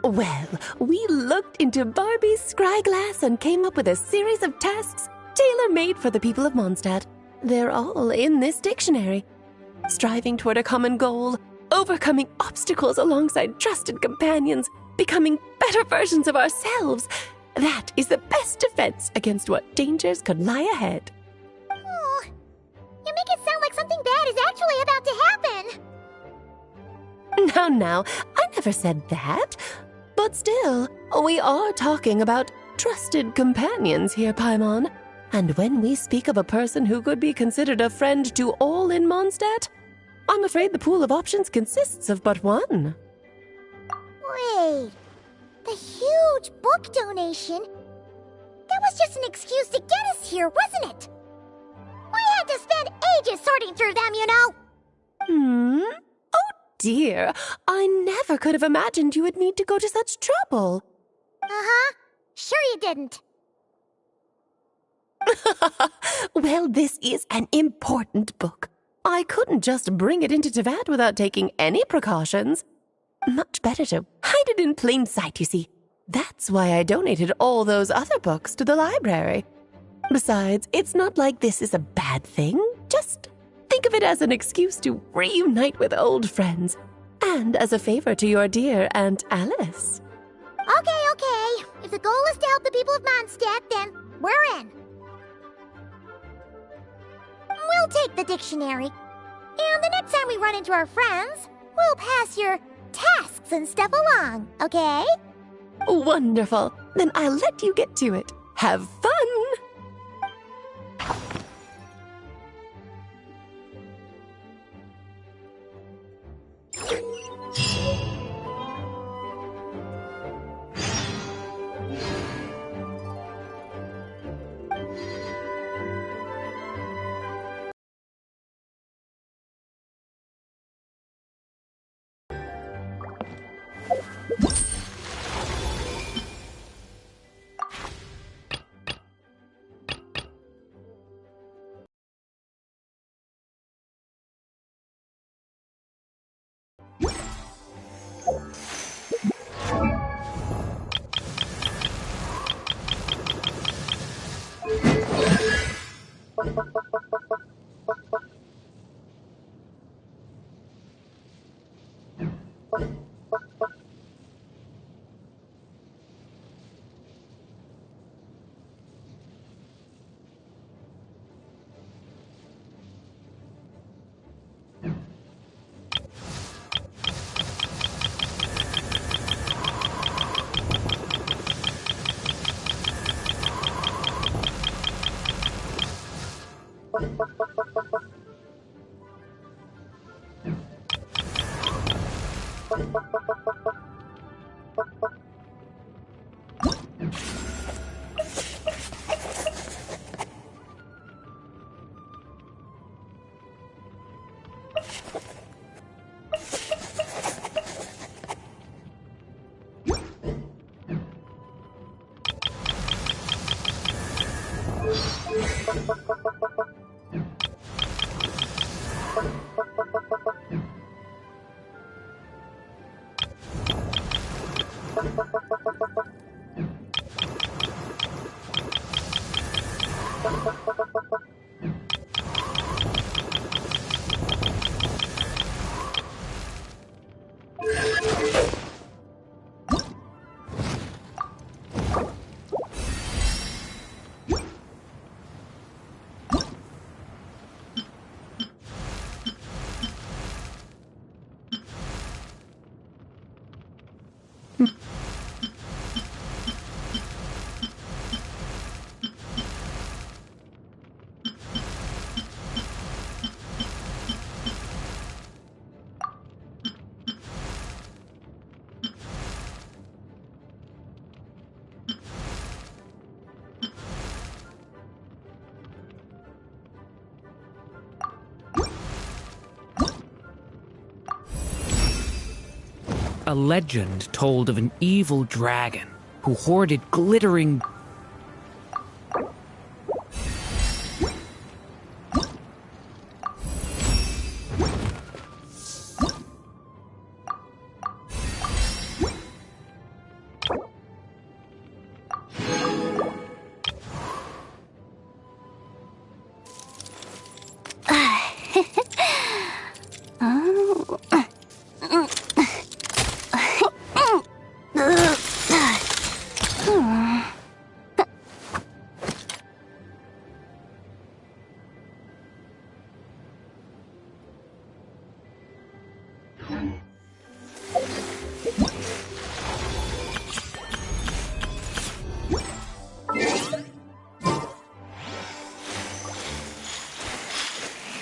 Well, we looked into Barbie's scryglass and came up with a series of tasks tailor-made for the people of Mondstadt. They're all in this dictionary. Striving toward a common goal, overcoming obstacles alongside trusted companions, becoming better versions of ourselves. That is the best defense against what dangers could lie ahead. Oh, you make it sound like something bad is actually about to happen. Now, I never said that. But still, we are talking about trusted companions here, Paimon. And when we speak of a person who could be considered a friend to all in Mondstadt, I'm afraid the pool of options consists of but one. Wait, the huge book donation? That was just an excuse to get us here, wasn't it? We had to spend ages sorting through them, you know. Oh dear, I never could have imagined you would need to go to such trouble. Sure you didn't. Well, this is an important book. I couldn't just bring it into Teyvat without taking any precautions. Much better to hide it in plain sight, you see. That's why I donated all those other books to the library. Besides, it's not like this is a bad thing. Just think of it as an excuse to reunite with old friends. And as a favor to your dear Aunt Alice. Okay. If the goal is to help the people of Mondstadt, then we're in. We'll take the dictionary. And the next time we run into our friends, we'll pass your tasks and stuff along, okay? Wonderful. Then I'll let you get to it. Have fun! A legend told of an evil dragon who hoarded glittering